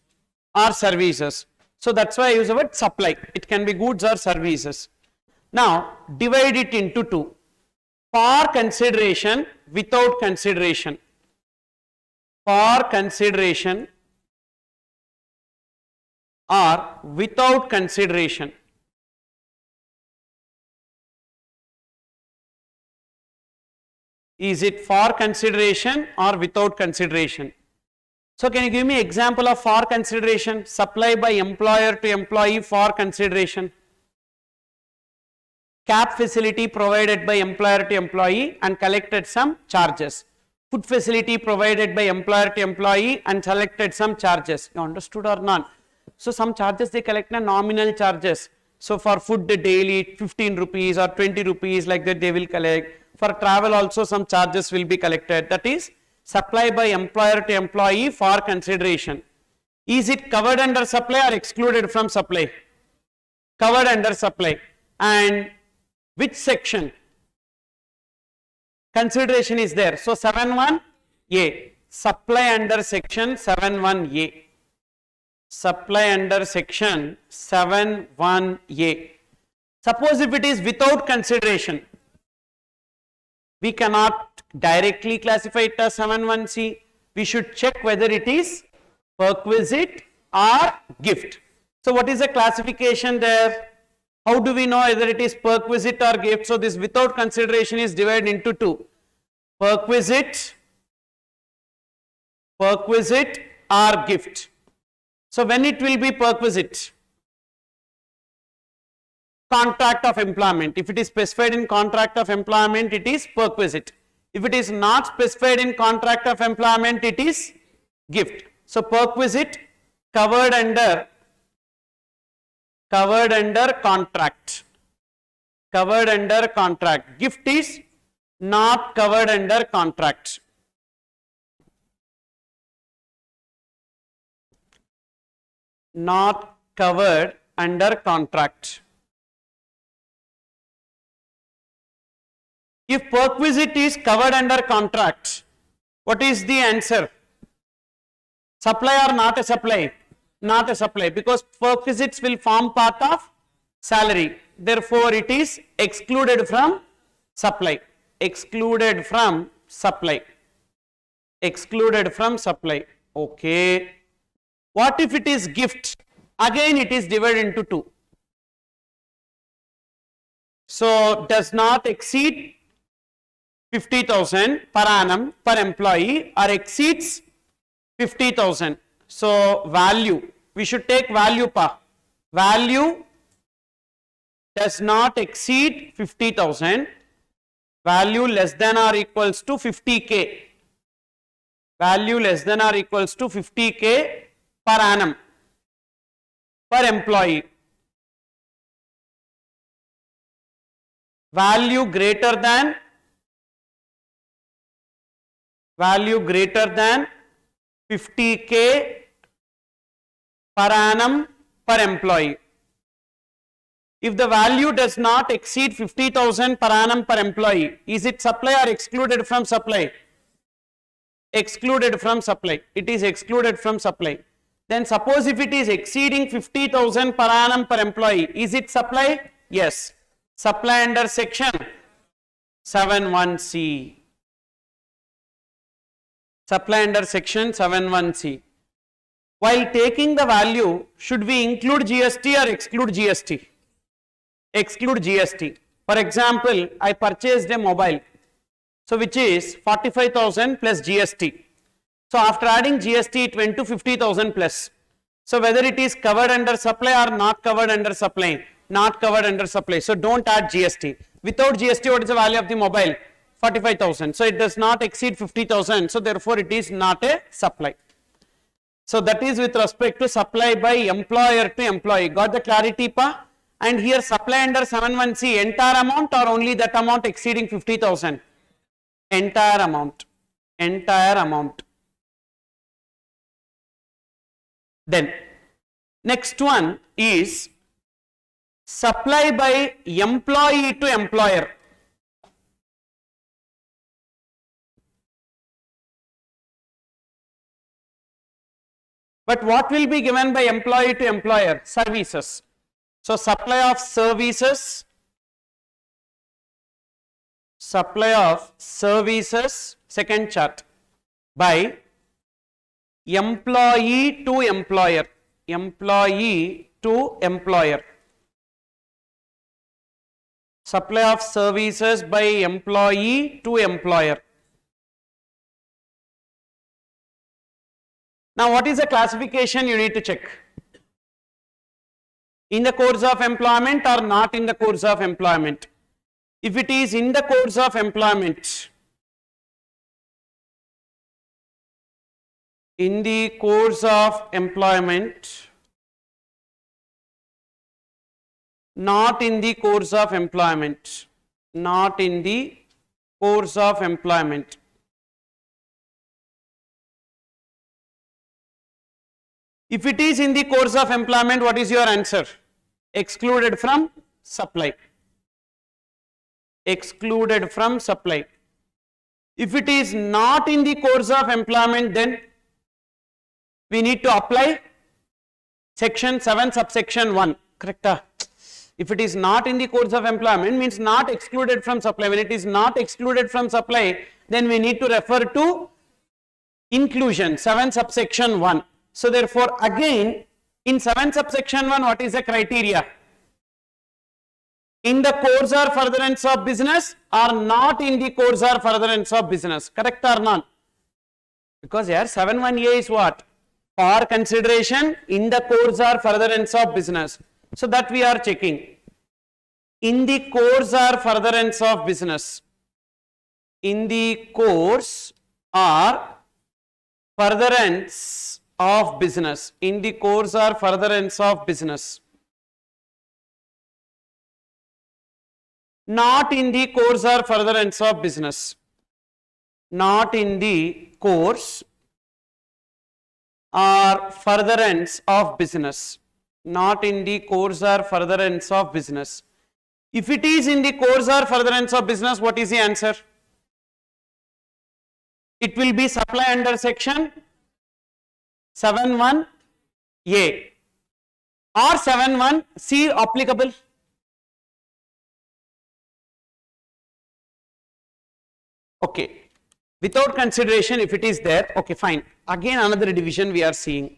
Speaker 1: or services. So that's why I use the word supply. It can be goods or services. Now divide it into two. For consideration, without consideration. For consideration or without consideration. Is it for consideration or without consideration? So can you give me example of for consideration? Supply by employer to employee for consideration. Cab facility provided by employer to employee and collected some charges. Food facility provided by employer to employee and collected some charges. You understood or not? So some charges they collect na nominal charges. So for food daily 15 rupees or 20 rupees like that they will collect. For travel also some charges will be collected. That is supply by employer to employee for consideration. Is it covered under supply or excluded from supply? Covered under supply. And which section? Consideration is there. So 7.1a. Supply under section 7.1a. Supply under section 7.1a. Suppose if it is without consideration, we cannot directly classify it as 7.1c. We should check whether it is perquisite or gift. So what is the classification there? How do we know whether it is perquisite or gift? So this without consideration is divided into two. Perquisite or gift. So when it will be perquisite? Contract of employment. If it is specified in contract of employment, it is perquisite. If it is not specified in contract of employment, it is gift. So perquisite covered under contract. Covered under contract. Gift is not covered under contract. Not covered under contract. If perquisite is covered under contract, what is the answer? Supply or not a supply? Not a supply, because perquisites will form part of salary. Therefore, it is excluded from supply. Excluded from supply. Excluded from supply. Okay. What if it is gift? Again, it is divided into two. So, does not exceed 50,000 per annum per employee or exceeds 50,000. So value, we should take value pa. Value does not exceed 50,000. Value less than or equals to 50k. Value less than or equals to 50k per annum per employee. Value greater than 50k per annum per employee. If the value does not exceed 50,000 per annum per employee, is it supply or excluded from supply? Excluded from supply. It is excluded from supply. Then suppose if it is exceeding 50,000 per annum per employee, is it supply? Yes. Supply under section 7(1)(c). Supply under section 7(1)(c). While taking the value, should we include GST or exclude GST? Exclude GST. For example, I purchased a mobile, so which is 45,000 plus GST. So after adding GST, it went to 50,000 plus. So whether it is covered under supply or not covered under supply? Not covered under supply. So don't add GST. Without GST, what is the value of the mobile? 45,000. So it does not exceed 50,000. So therefore, it is not a supply. So that is with respect to supply by employer to employee. Got the clarity, pa? And here supply under 7(1)(c), entire amount or only that amount exceeding 50,000? Entire amount. Entire amount. Then next one is supply by employee to employer. But what will be given by employee to employer? Services. So supply of services. Supply of services, second chart, by employee to employer. Employee to employer. Supply of services by employee to employer. Now what is the classification you need to check? In the course of employment or not in the course of employment? If it is in the course of employment, in the course of employment, not in the course of employment, not in the course of employment. If it is in the course of employment, what is your answer? Excluded from supply. Excluded from supply. If it is not in the course of employment, then we need to apply section 7 subsection 1. Correct? If it is not in the course of employment, means not excluded from supply. When it is not excluded from supply, then we need to refer to inclusion 7 subsection 1. So therefore, again in 7 subsection 1, what is the criteria? In the course or furtherance of business or not in the course or furtherance of business? Correct or not? Because here 7(1)(a) is what? For consideration in the course or furtherance of business. So that we are checking. In the course or furtherance of business. In the course or furtherance of business. In the course or furtherance of business. Not in the course or furtherance of business. Not in the course or furtherance of business. Not in the course or furtherance of business. If it is in the course or furtherance of business, what is the answer? It will be supply under section 7(1)(a) or 7(1)(c) applicable. Okay, without consideration, if it is there, okay, fine. Again, another division we are seeing.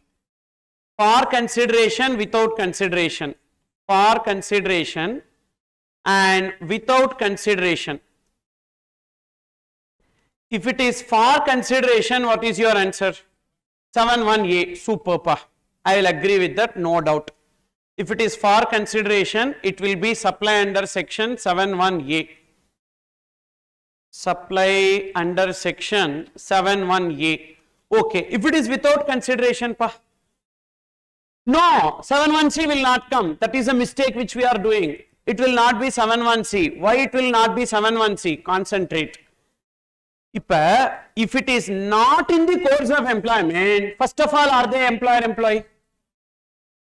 Speaker 1: For consideration, without consideration. For consideration and without consideration. If it is for consideration, what is your answer? 7(1)(a). Superb. I will agree with that, no doubt. If it is for consideration, it will be supply under section 7(1)(a). Supply under section 7(1)(a). Okay, if it is without consideration, no, 7(1)(c) will not come. That is a mistake which we are doing. It will not be 7(1)(c). Why it will not be 7(1)(c)? Concentrate. If it is not in the course of employment, first of all, are they employer-employee?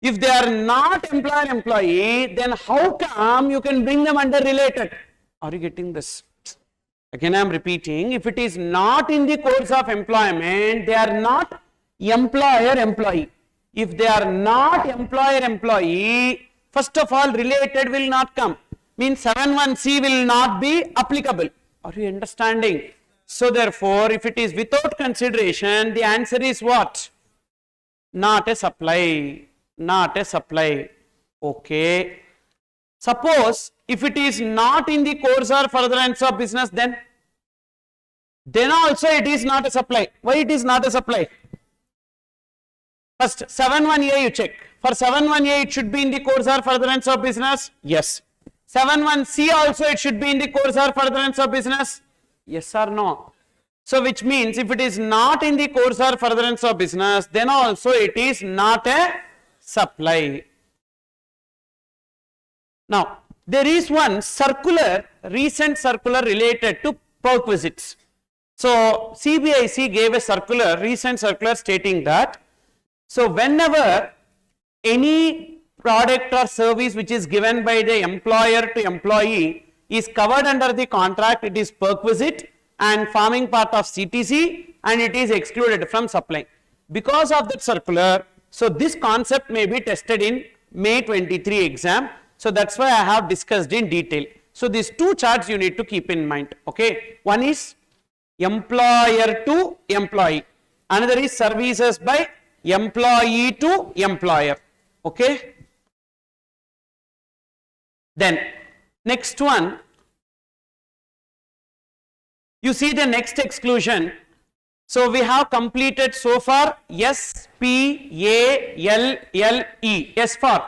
Speaker 1: If they are not employer-employee, then how come you can bring them under related? Are you getting this? Again, I am repeating, if it is not in the course of employment, they are not employer-employee. If they are not employer-employee, first of all, related will not come. means 71C will not be applicable. Are you understanding? So therefore, if it is without consideration, the answer is what? Not a supply. Not a supply. Okay. Suppose if it is not in the course or furtherance of business, then also it is not a supply. Why it is not a supply? First, 71A you check. For 71A it should be in the course or furtherance of business. Yes. 71C also it should be in the course or furtherance of business. Yes or no? So which means if it is not in the course or furtherance of business, then also it is not a supply. Now, there is one circular, recent circular related to perquisites. So, CBIC gave a circular, recent circular stating that, so whenever any product or service which is given by the employer to employee is covered under the contract, it is perquisite and forming part of CTC and it is excluded from supply. Because of that circular, so this concept may be tested in May 23 exam. So that's why I have discussed in detail. So these two charts you need to keep in mind. Okay. One is employer to employee. Another is services by employee to employer. Okay. Then next one, you see the next exclusion. So we have completed so far S, P, A, L, L, E. S for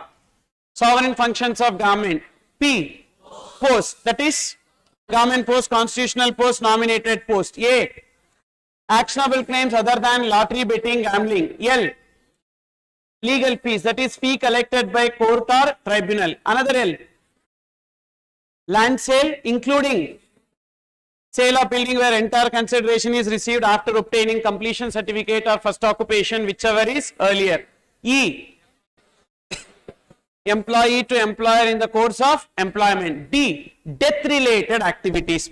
Speaker 1: sovereign functions of government. P, post, that is government post, constitutional post, nominated post. A, actionable claims other than lottery, betting, gambling. L, legal fees, that is fee collected by court or tribunal. Another L, land sale including sale of building where entire consideration is received after obtaining completion certificate or first occupation, whichever is earlier. E, employee to employer in the course of employment. D, death related activities.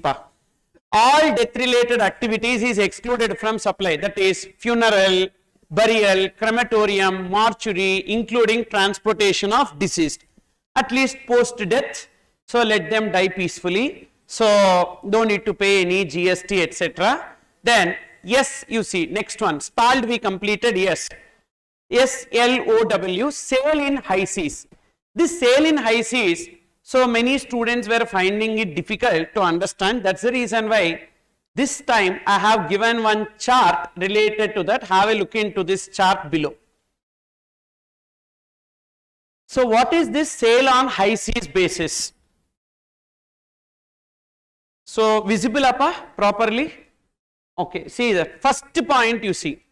Speaker 1: All death related activities is excluded from supply, that is funeral, burial, crematorium, mortuary, including transportation of deceased, at least post death. So let them die peacefully. So don't need to pay any GST, etc. Then yes, you see next one, stalled we completed. Yes, SLOW, sale in high seas. This sale in high seas, so many students were finding it difficult to understand. That's the reason why this time I have given one chart related to that. Have a look into this chart below. So what is this sale on high seas basis? So visible properly? Okay, see the first point you see.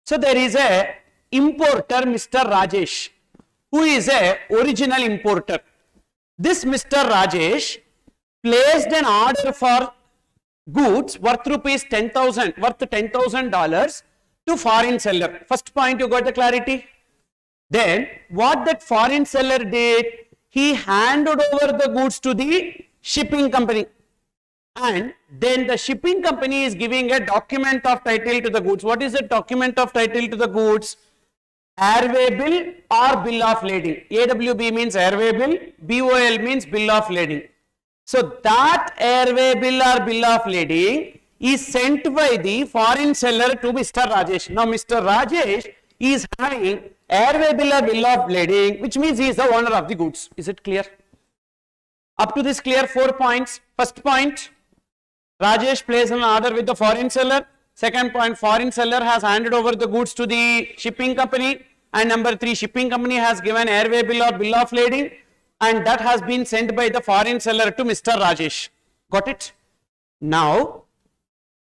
Speaker 1: So there is a importer, Mr. Rajesh, who is a original importer. This Mr. Rajesh placed an order for goods worth rupees 10,000, worth $10,000 to foreign seller. First point you got the clarity. Then what that foreign seller did, he handed over the goods to the shipping company. And then the shipping company is giving a document of title to the goods. What is the document of title to the goods? Airway bill or bill of lading. AWB means airway bill, BOL means bill of lading. So that airway bill or bill of lading is sent by the foreign seller to Mr. Rajesh. Now Mr. Rajesh is having airway bill or bill of lading, which means he is the owner of the goods. Is it clear? Up to this clear? 4 points. First point, Rajesh placed an order with the foreign seller. Second point, foreign seller has handed over the goods to the shipping company. And number 3, shipping company has given airway bill or bill of lading, and that has been sent by the foreign seller to Mr. Rajesh. Got it? Now,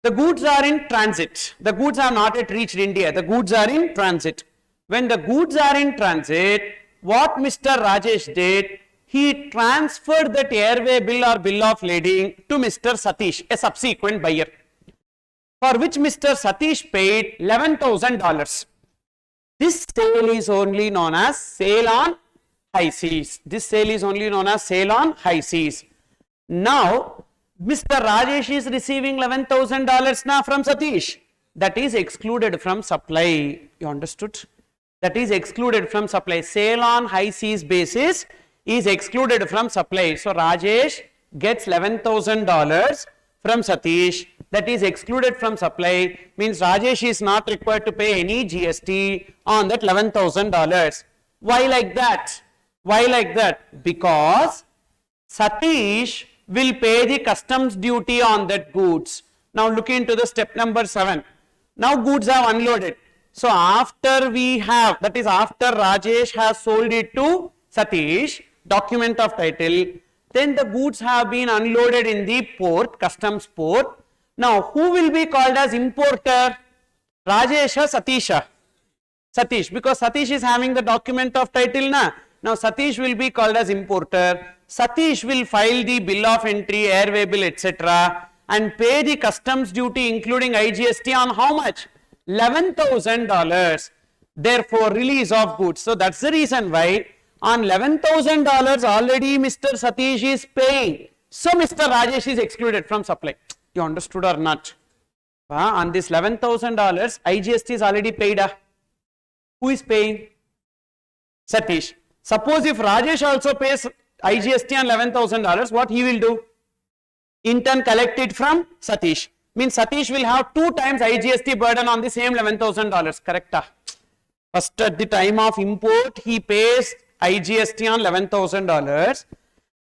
Speaker 1: the goods are in transit. The goods have not yet reached India. The goods are in transit. When the goods are in transit, what Mr. Rajesh did, he transferred that airway bill or bill of lading to Mr. Satish, a subsequent buyer, for which Mr. Satish paid $11,000. This sale is only known as sale on high seas. This sale is only known as sale on high seas. Now, Mr. Rajesh is receiving $11,000 now from Satish. That is excluded from supply. You understood? That is excluded from supply. Sale on high seas basis is excluded from supply. So Rajesh gets $11,000 from Satish, that is excluded from supply, means Rajesh is not required to pay any GST on that $11,000. Why like that? Why like that? Because Satish will pay the customs duty on that goods. Now look into the step number 7. Now goods have unloaded. So after we have, that is after Rajesh has sold it to Satish, document of title, then the goods have been unloaded in the port, customs port. Now who will be called as importer? Rajesh or Satisha? Satish, because Satish is having the document of title na. Now Satish will be called as importer. Satish will file the bill of entry, airway bill, etc. and pay the customs duty including IGST on how much? $11,000. Therefore release of goods. So that's the reason why on $11,000 already Mr. Satish is paying. So Mr. Rajesh is excluded from supply. You understood or not? On this $11,000 IGST is already paid. Who is paying? Satish. Suppose if Rajesh also pays IGST on $11,000, what he will do? In turn collect it from Satish. Means Satish will have 2 times IGST burden on the same $11,000. Correct? First at the time of import he pays IGST on $11,000.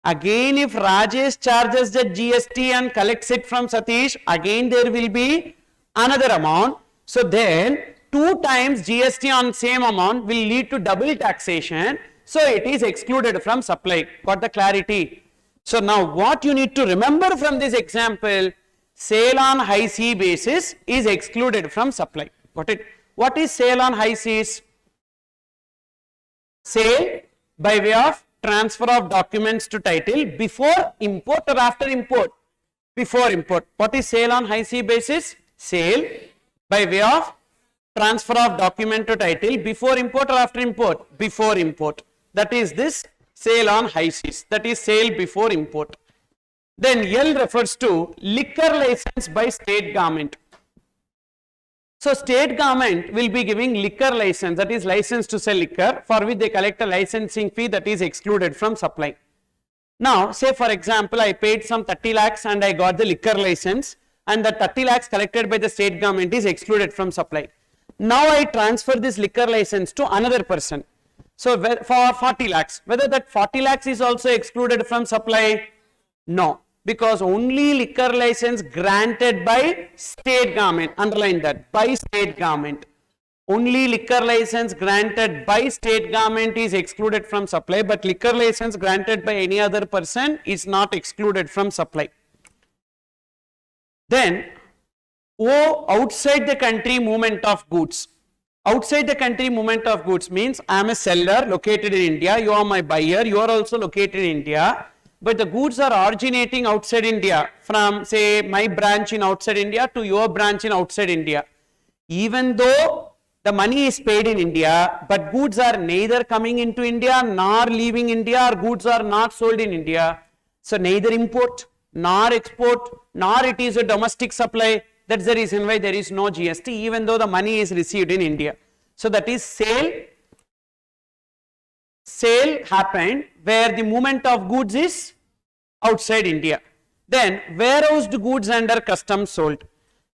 Speaker 1: Again if Rajesh charges the GST and collects it from Satish, again there will be another amount. So then 2 times GST on same amount will lead to double taxation. So it is excluded from supply. Got the clarity? So now what you need to remember from this example, sale on high C basis is excluded from supply. Got it? What is sale on high seas? Sale by way of transfer of documents to title before import or after import? Before import. What is sale on high sea basis? Sale by way of transfer of document to title before import or after import? Before import. That is this sale on high seas. That is sale before import. Then L refers to liquor license by state government. So state government will be giving liquor license, that is license to sell liquor, for which they collect a licensing fee that is excluded from supply. Now say for example I paid some 30 lakhs and I got the liquor license, and the 30 lakhs collected by the state government is excluded from supply. Now I transfer this liquor license to another person. So for 40 lakhs, whether that 40 lakhs is also excluded from supply? No, because only liquor license granted by state government, underline that, by state government. Only liquor license granted by state government is excluded from supply, but liquor license granted by any other person is not excluded from supply. Then O, outside the country movement of goods. Outside the country movement of goods means I am a seller located in India, you are my buyer, you are also located in India, but the goods are originating outside India, from say my branch in outside India to your branch in outside India. Even though the money is paid in India, but goods are neither coming into India nor leaving India, or goods are not sold in India. So neither import nor export nor it is a domestic supply. That's the reason why there is no GST, even though the money is received in India. So that is sale. Sale happened where the movement of goods is outside India. Then warehoused goods under customs sold.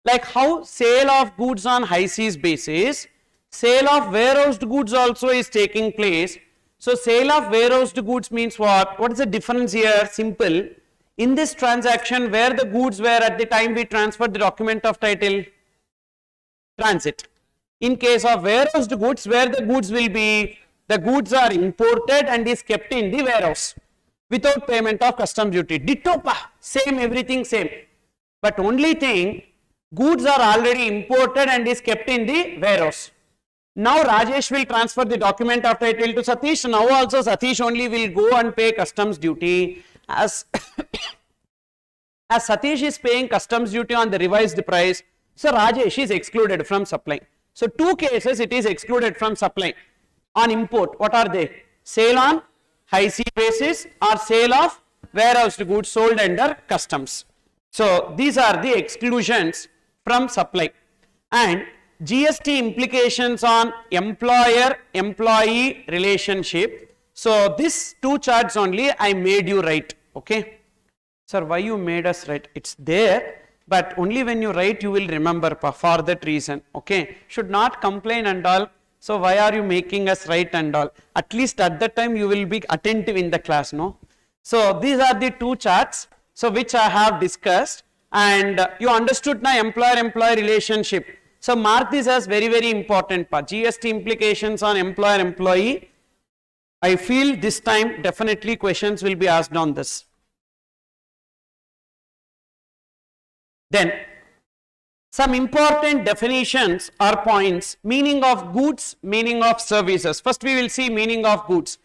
Speaker 1: Like how sale of goods on high seas basis, sale of warehoused goods also is taking place. So sale of warehoused goods means what? What is the difference here? Simple. In this transaction, where the goods were at the time we transferred the document of title? Transit. In case of warehoused goods, where the goods will be? The goods are imported and is kept in the warehouse without payment of customs duty. Ditto pa, same, everything same. But only thing, goods are already imported and is kept in the warehouse. Now Rajesh will transfer the document of title to Satish. Now also Satish only will go and pay customs duty. As Satish is paying customs duty on the revised price, so Rajesh is excluded from supply. So 2 cases it is excluded from supply. On import, what are they? Sale on high sea basis or sale of warehoused goods sold under customs. So these are the exclusions from supply. And GST implications on employer-employee relationship. So these two charts only I made you write. Okay. Sir, why you made us write? It's there, but only when you write you will remember for that reason. Okay. Should not complain and all. So why are you making us write and all? At least at that time you will be attentive in the class, no? So these are the two charts, so which I have discussed, and you understood now employer-employee relationship. So mark this as very, very important part. GST implications on employer-employee. I feel this time definitely questions will be asked on this. Then some important definitions or points. Meaning of goods, meaning of services. First we will see meaning of goods.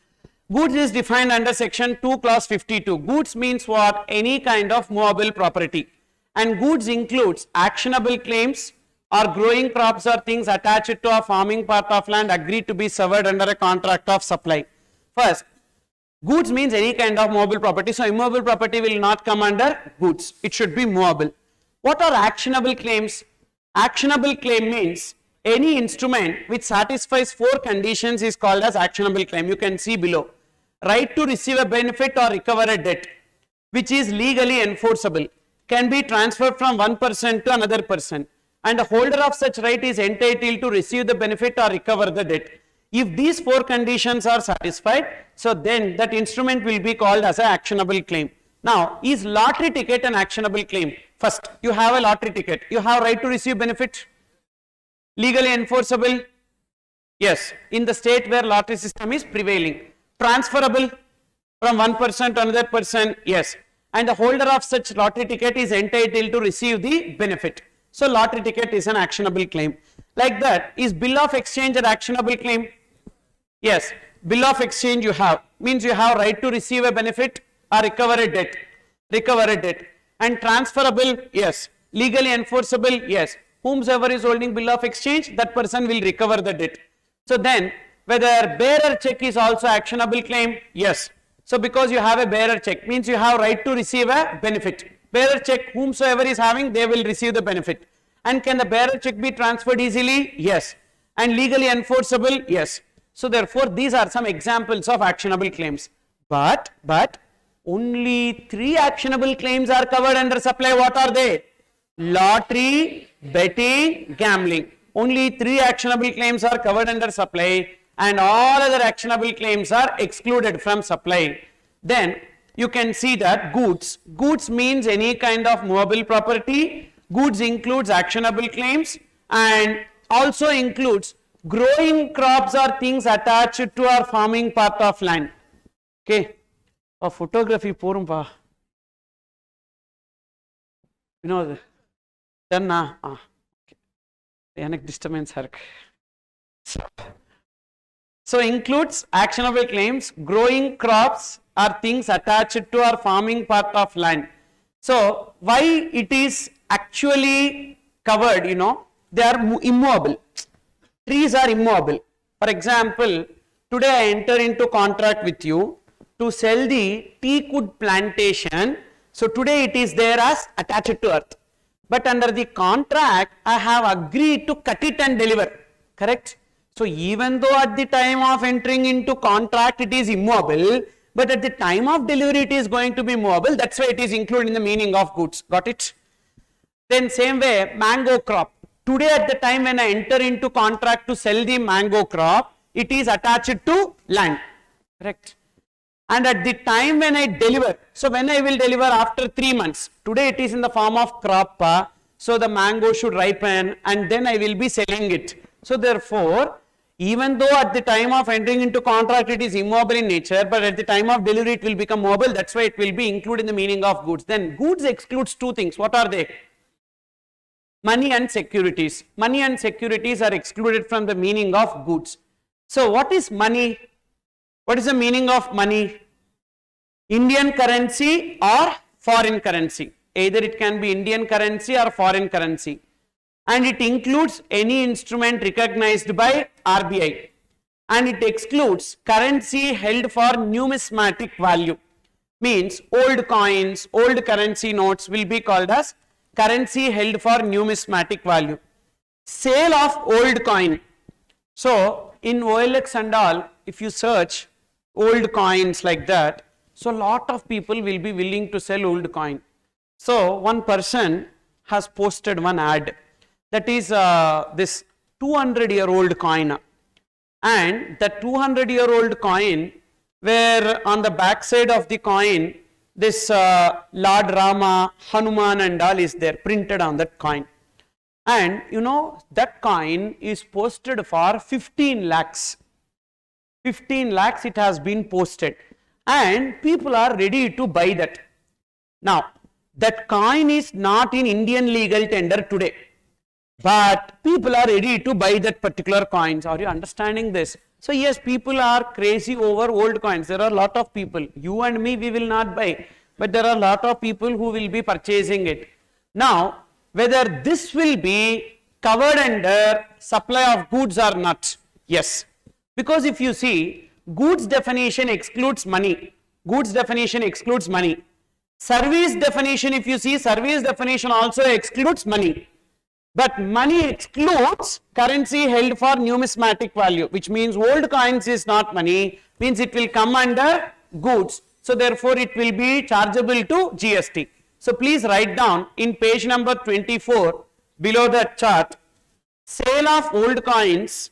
Speaker 1: Goods is defined under section 2 clause 52. Goods means what? Any kind of movable property. And goods includes actionable claims or growing crops or things attached to a farming part of land agreed to be severed under a contract of supply. First, goods means any kind of movable property. So immovable property will not come under goods. It should be movable. What are actionable claims? Actionable claim means any instrument which satisfies 4 conditions is called as actionable claim. You can see below. Right to receive a benefit or recover a debt, which is legally enforceable, can be transferred from one person to another person, and the holder of such right is entitled to receive the benefit or recover the debt. If these 4 conditions are satisfied, so then that instrument will be called as an actionable claim. Now, is lottery ticket an actionable claim? First, you have a lottery ticket. You have right to receive benefit. Legally enforceable? Yes, in the state where lottery system is prevailing. Transferable from one person to another person? Yes. And the holder of such lottery ticket is entitled to receive the benefit. So lottery ticket is an actionable claim. Like that, is bill of exchange an actionable claim? Yes. Bill of exchange you have, means you have right to receive a benefit or recover a debt. Recover a debt. And transferable? Yes. Legally enforceable? Yes. Whomsoever is holding bill of exchange, that person will recover the debt. So then, whether bearer check is also actionable claim? Yes. So because you have a bearer check, means you have right to receive a benefit. Bearer check, whomsoever is having, they will receive the benefit. And can the bearer check be transferred easily? Yes. And legally enforceable? Yes. So therefore, these are some examples of actionable claims. But only 3 actionable claims are covered under supply. What are they? Lottery, betting, gambling. Only 3 actionable claims are covered under supply, and all other actionable claims are excluded from supply. Then you can see that goods. Goods means any kind of movable property. Goods includes actionable claims and also includes growing crops or things attached to our farming part of land. Okay. A photography porum pa. You know, then okay. Disturbance. So includes actionable claims, growing crops or things attached to our farming part of land. So why it is actually covered, you know, they are immovable. Trees are immovable. For example, today I enter into contract with you to sell the teakwood plantation. So today it is there as attached to earth. But under the contract, I have agreed to cut it and deliver. Correct? So even though at the time of entering into contract it is immobile, but at the time of delivery it is going to be movable. That's why it is included in the meaning of goods. Got it? Then same way, mango crop. Today at the time when I enter into contract to sell the mango crop, it is attached to land. Correct? And at the time when I deliver, so when I will deliver after 3 months, today it is in the form of crop, so the mango should ripen and then I will be selling it. So therefore, even though at the time of entering into contract it is immobile in nature, but at the time of delivery it will become mobile. That's why it will be included in the meaning of goods. Then goods excludes 2 things. What are they? Money and securities. Money and securities are excluded from the meaning of goods. So what is money? What is the meaning of money? Indian currency or foreign currency. Either it can be Indian currency or foreign currency. And it includes any instrument recognized by RBI. And it excludes currency held for numismatic value. Means old coins, old currency notes will be called as currency held for numismatic value. Sale of old coin. So in OLX and all, if you search, old coins like that. So lot of people will be willing to sell old coin. So one person has posted one ad, that is this 200-year-old coin, and the 200-year-old coin, where on the back side of the coin this Lord Rama, Hanuman and all is there printed on that coin. And you know that coin is posted for 15 lakhs. 15 lakhs it has been posted, and people are ready to buy that. Now that coin is not in Indian legal tender today, but people are ready to buy that particular coins. Are you understanding this? So yes, people are crazy over old coins. There are a lot of people, you and me, we will not buy, but there are a lot of people who will be purchasing it. Now whether this will be covered under supply of goods or not? Yes, because if you see, goods definition excludes money. Goods definition excludes money. Service definition, if you see, service definition also excludes money. But money excludes currency held for numismatic value, which means old coins is not money, means it will come under goods. So therefore it will be chargeable to GST. So please write down in page number 24 below that chart, sale of old coins,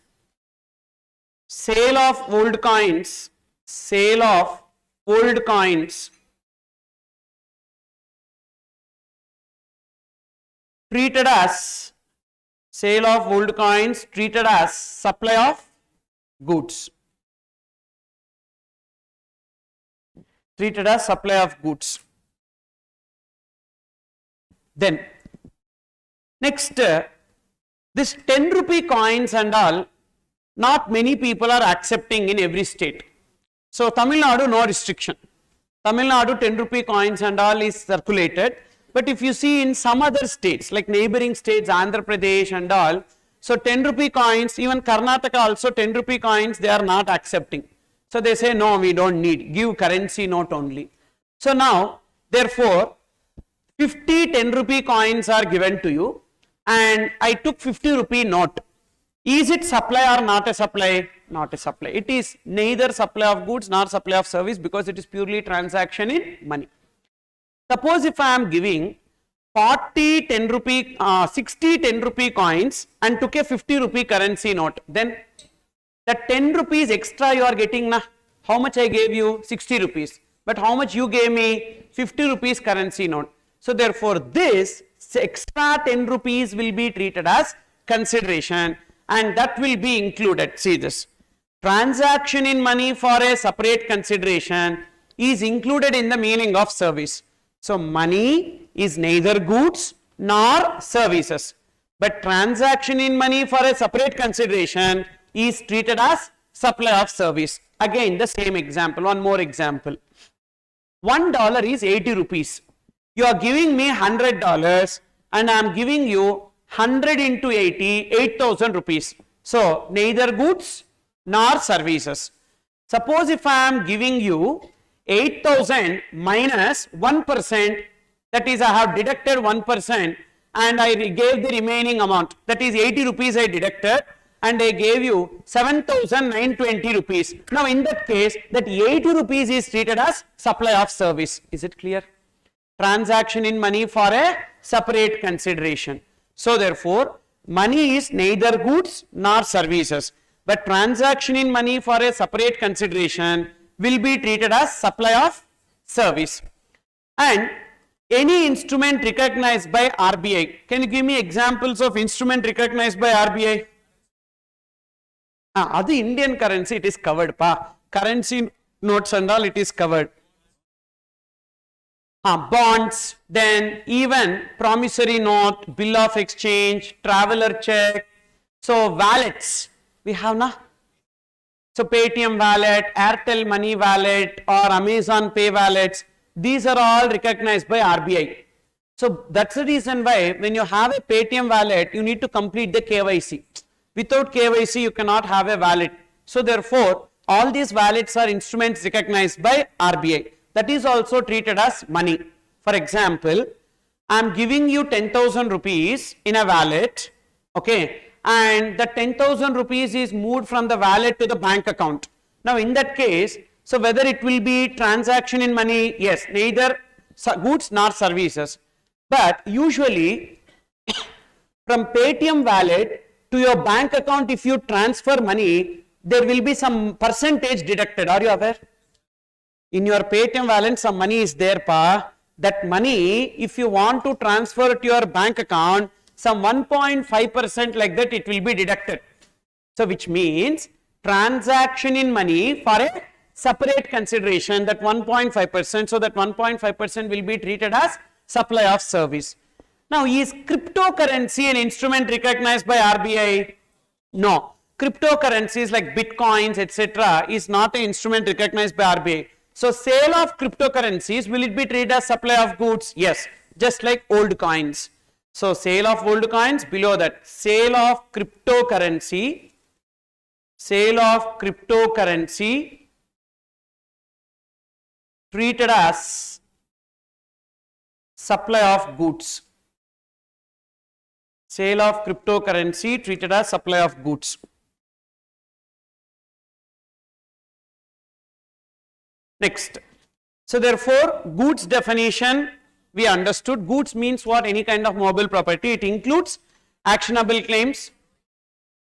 Speaker 1: sale of old coins, sale of old coins treated as, sale of old coins treated as supply of goods, treated as supply of goods. Then next, this 10 rupee coins and all, not many people are accepting in every state. So Tamil Nadu, no restriction. Tamil Nadu 10 rupee coins and all is circulated. But if you see in some other states like neighboring states, Andhra Pradesh and all, so 10 rupee coins, even Karnataka also 10 rupee coins, they are not accepting. So they say no, we don't need, give currency note only. So now therefore 50 10 rupee coins are given to you, and I took 50 rupee note. Is it supply or not a supply? Not a supply. It is neither supply of goods nor supply of service, because it is purely transaction in money. Suppose if I am giving 40 10 rupee, 60 10 rupee coins and took a 50 rupee currency note, then the 10 rupees extra you are getting, na? How much I gave you? 60 rupees. But how much you gave me? 50 rupees currency note. So therefore this extra 10 rupees will be treated as consideration, and that will be included. See this, transaction in money for a separate consideration is included in the meaning of service. So money is neither goods nor services, but transaction in money for a separate consideration is treated as supply of service. Again the same example, one more example. $1 is 80 rupees. You are giving me $100 and I am giving you 100 into 80, 8,000 rupees. So neither goods nor services. Suppose if I am giving you 8,000 minus 1%, that is I have deducted 1% and I gave the remaining amount, that is 80 rupees I deducted, and I gave you 7,920 rupees. Now in that case, that 80 rupees is treated as supply of service. Is it clear? Transaction in money for a separate consideration. So therefore money is neither goods nor services, but transaction in money for a separate consideration will be treated as supply of service. And any instrument recognized by RBI, can you give me examples of instrument recognized by RBI? That's Indian currency, it is covered pa. Currency notes and all, it is covered. Bonds, then even promissory note, bill of exchange, traveler check. So wallets we have na. So Paytm wallet, Airtel money wallet or Amazon Pay wallets, these are all recognized by RBI. So that's the reason why when you have a Paytm wallet, you need to complete the KYC. Without KYC, you cannot have a wallet. So therefore, all these wallets are instruments recognized by RBI. That is also treated as money. For example, I am giving you 10,000 rupees in a wallet, okay, and the 10,000 rupees is moved from the wallet to the bank account. Now in that case, So whether it will be transaction in money, yes, neither goods nor services. But usually from Paytm wallet to your bank account, if you transfer money, there will be some percentage deducted. Are you aware? In your Paytm wallet, some money is there, pa. That money, if you want to transfer to your bank account, some 1.5% like that, it will be deducted. So which means transaction in money for a separate consideration, that 1.5%. So that 1.5% will be treated as supply of service. Now, is cryptocurrency an instrument recognized by RBI? No. Cryptocurrencies like bitcoins, etc. is not an instrument recognized by RBI. So, sale of cryptocurrencies, will it be treated as supply of goods? Yes, just like old coins. So, sale of old coins, below that, sale of cryptocurrency treated as supply of goods. Sale of cryptocurrency treated as supply of goods. Next. So therefore, goods definition we understood. Goods means what? Any kind of mobile property. It includes actionable claims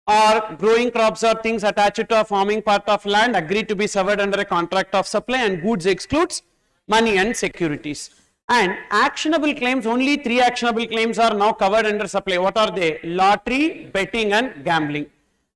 Speaker 1: or growing crops or things attached to a forming part of land agreed to be served under a contract of supply, and goods excludes money and securities. And actionable claims, only 3 actionable claims are now covered under supply. What are they? Lottery, betting and gambling.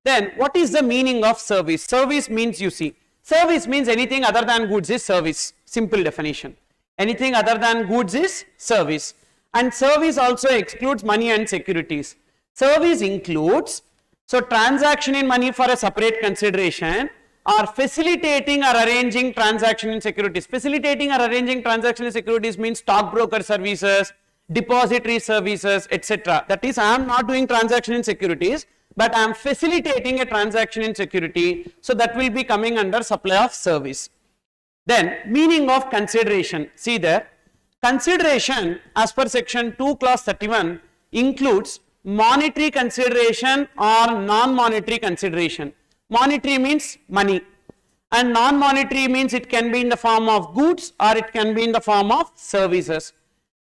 Speaker 1: Then what is the meaning of service? Service means, you see, service means anything other than goods is service. Simple definition. Anything other than goods is service. And service also excludes money and securities. Service includes, so transaction in money for a separate consideration, or facilitating or arranging transaction in securities. Facilitating or arranging transaction in securities means stockbroker services, depository services, etc. That is, I am not doing transaction in securities, but I am facilitating a transaction in security. So that will be coming under supply of service. Then meaning of consideration. See there, consideration as per section 2 clause 31 includes monetary consideration or non-monetary consideration. Monetary means money, and non-monetary means it can be in the form of goods or it can be in the form of services.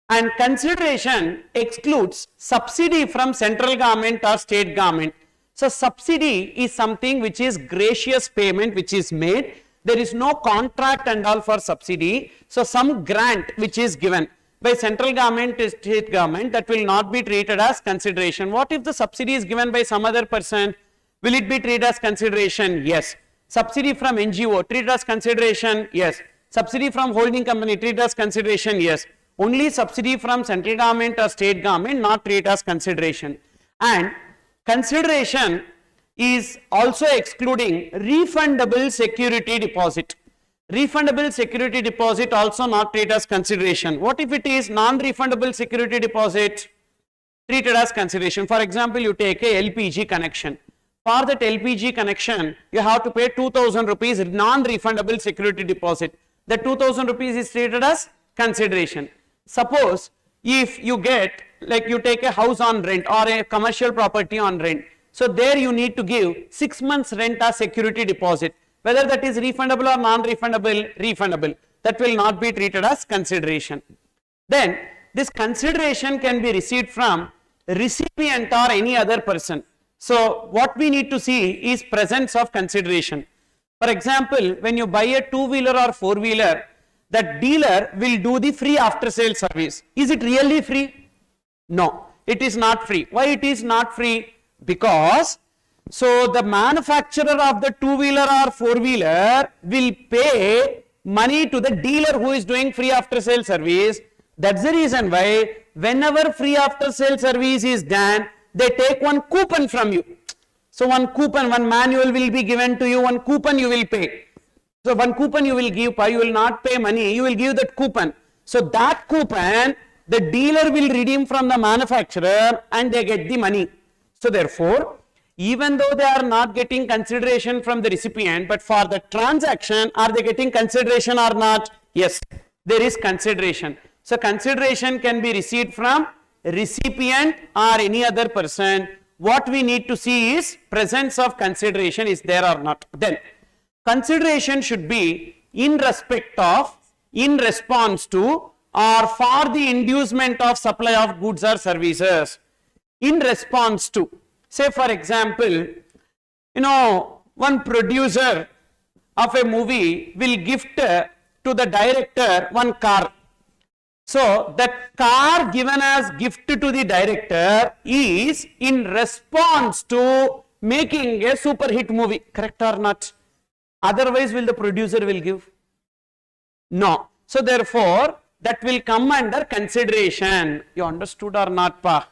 Speaker 1: And consideration excludes subsidy from central government or state government. So subsidy is something which is gracious payment which is made. There is no contract and all for subsidy. So some grant which is given by central government or state government, that will not be treated as consideration. What if the subsidy is given by some other person? Will it be treated as consideration? Yes. Subsidy from NGO, treated as consideration? Yes. Subsidy from holding company, treated as consideration? Yes. Only subsidy from central government or state government, not treated as consideration. And consideration is also excluding refundable security deposit. Refundable security deposit also not treated as consideration. What if it is non-refundable security deposit? Treated as consideration. For example, you take a LPG connection. For that LPG connection, you have to pay 2000 rupees non-refundable security deposit. The 2000 rupees is treated as consideration. Suppose if you get, like you take a house on rent or a commercial property on rent. So there you need to give 6 months rent as security deposit. Whether that is refundable or non-refundable, refundable. That will not be treated as consideration. Then this consideration can be received from recipient or any other person. So what we need to see is presence of consideration. For example, when you buy a 2-wheeler or 4-wheeler, that dealer will do the free after sale service. Is it really free? No, it is not free. Why it is not free? Because so the manufacturer of the 2-wheeler or 4-wheeler will pay money to the dealer who is doing free after sale service. That's the reason why whenever free after sale service is done, they take one coupon from you. So one coupon, one manual will be given to you, one coupon you will pay. So one coupon you will give, you will not pay money, you will give that coupon. So that coupon, the dealer will redeem from the manufacturer and they get the money. So therefore, even though they are not getting consideration from the recipient, but for the transaction, are they getting consideration or not? Yes, there is consideration. So consideration can be received from recipient or any other person. What we need to see is presence of consideration is there or not. Then consideration should be in respect of, in response to, or for the inducement of supply of goods or services. In response to, say for example, one producer of a movie will gift to the director one car. So that car given as gift to the director is in response to making a super hit movie, correct or not? Otherwise will the producer will give? No. So therefore that will come under consideration. You understood or not, pa?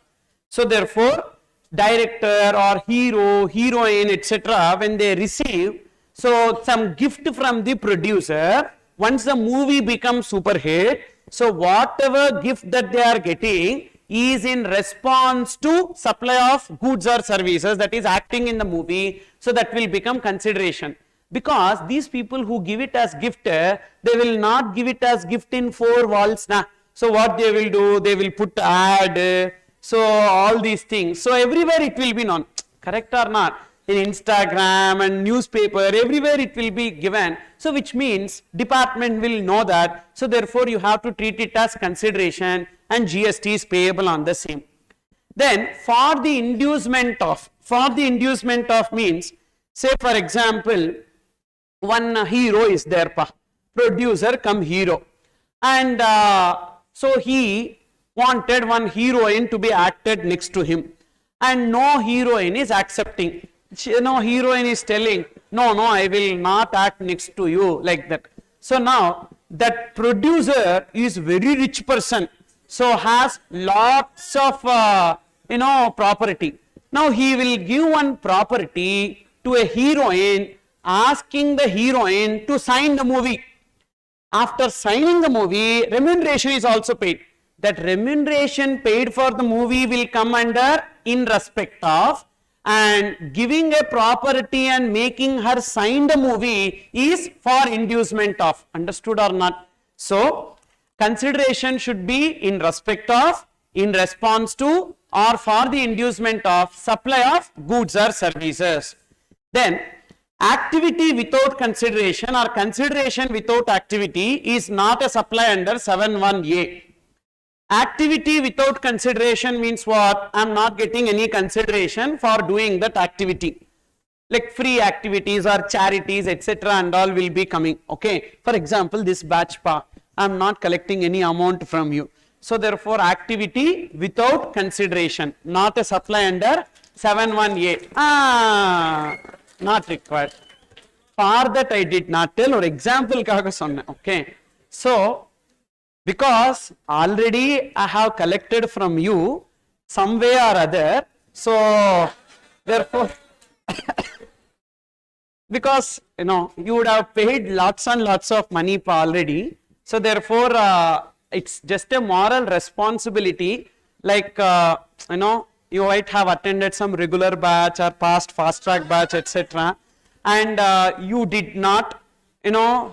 Speaker 1: So therefore director or hero, heroine, etc., when they receive so some gift from the producer, once the movie becomes super hit, so whatever gift that they are getting is in response to supply of goods or services that is acting in the movie, so that will become consideration. Because these people who give it as gift, they will not give it as gift in 4 walls. So what they will do, they will put ad, so all these things. So everywhere it will be known, correct or not? In Instagram and newspaper, everywhere it will be given. So which means department will know that. So therefore you have to treat it as consideration and GST is payable on the same. Then for the inducement of means, say for example, one hero is there, producer come hero, and so he wanted one heroine to be acted next to him, and no heroine is accepting. Heroine is telling, no, I will not act next to you, like that. So now that producer is very rich person, so has lots of property. Now he will give one property to a heroine, asking the heroine to sign the movie. After signing the movie, remuneration is also paid. That remuneration paid for the movie will come under in respect of, and giving a property and making her sign the movie is for inducement of. Understood or not? So consideration should be in respect of, in response to, or for the inducement of supply of goods or services. Then activity without consideration or consideration without activity is not a supply under 7(1)(a). Activity without consideration means what? I am not getting any consideration for doing that activity. Like free activities or charities, etc. and all will be coming. Okay. For example, this batch I am not collecting any amount from you. So therefore activity without consideration, not a supply under 7(1)(a). Not required. For that I did not tell, or example kaga sonna. Okay. So because already I have collected from you some way or other, so therefore because you would have paid lots and lots of money already, so therefore it's just a moral responsibility, like you might have attended some regular batch or past fast track batch, etc., and you did not,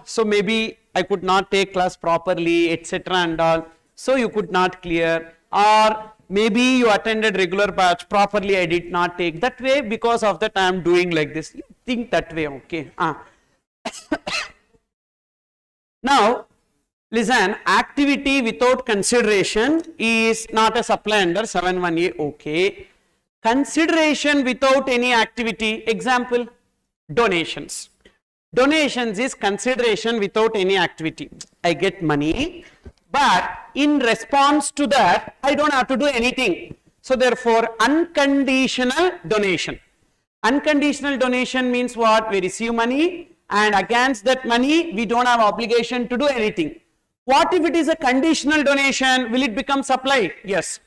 Speaker 1: so maybe I could not take class properly, etc. and all, so you could not clear, or maybe you attended regular batch properly, I did not take, that way because of that I am doing like this. You think that way, okay? Now listen, activity without consideration is not a supply under 7(1)(a), okay? Consideration without any activity, example, donations. Donations is consideration without any activity. I get money, but in response to that, I don't have to do anything. So therefore, unconditional donation. Unconditional donation means what? We receive money, and against that money, we don't have obligation to do anything. What if it is a conditional donation? Will it become supply? Yes.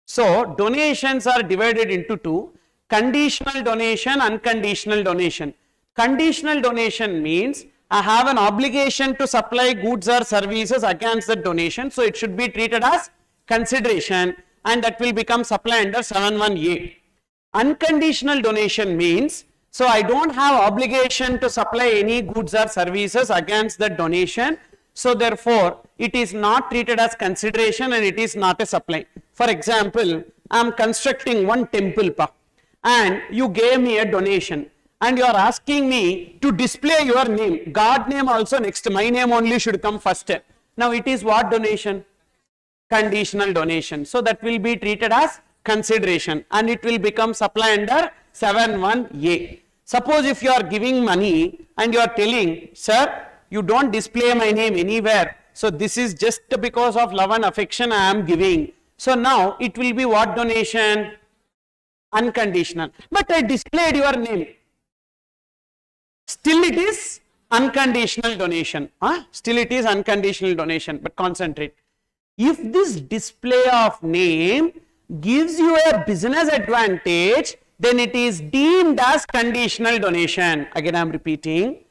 Speaker 1: So donations are divided into two: conditional donation, unconditional donation. Conditional donation means I have an obligation to supply goods or services against the donation, so it should be treated as consideration, and that will become supply under 7(1)(a). Unconditional donation means, so I don't have obligation to supply any goods or services against the donation, so therefore it is not treated as consideration and it is not a supply. For example, I am constructing one temple, and you gave me a donation. and you are asking me to display your name. God name also next, my name only should come first. Now it is what donation? Conditional donation. So that will be treated as consideration and it will become supply under 7(1)(a). Suppose if you are giving money and you are telling, sir, you don't display my name anywhere. So this is just because of love and affection I am giving. So now it will be what donation? Unconditional. But I displayed your name. Still it is unconditional donation. Still it is unconditional donation. But concentrate. If this display of name gives you a business advantage, then it is deemed as conditional donation. Again I am repeating.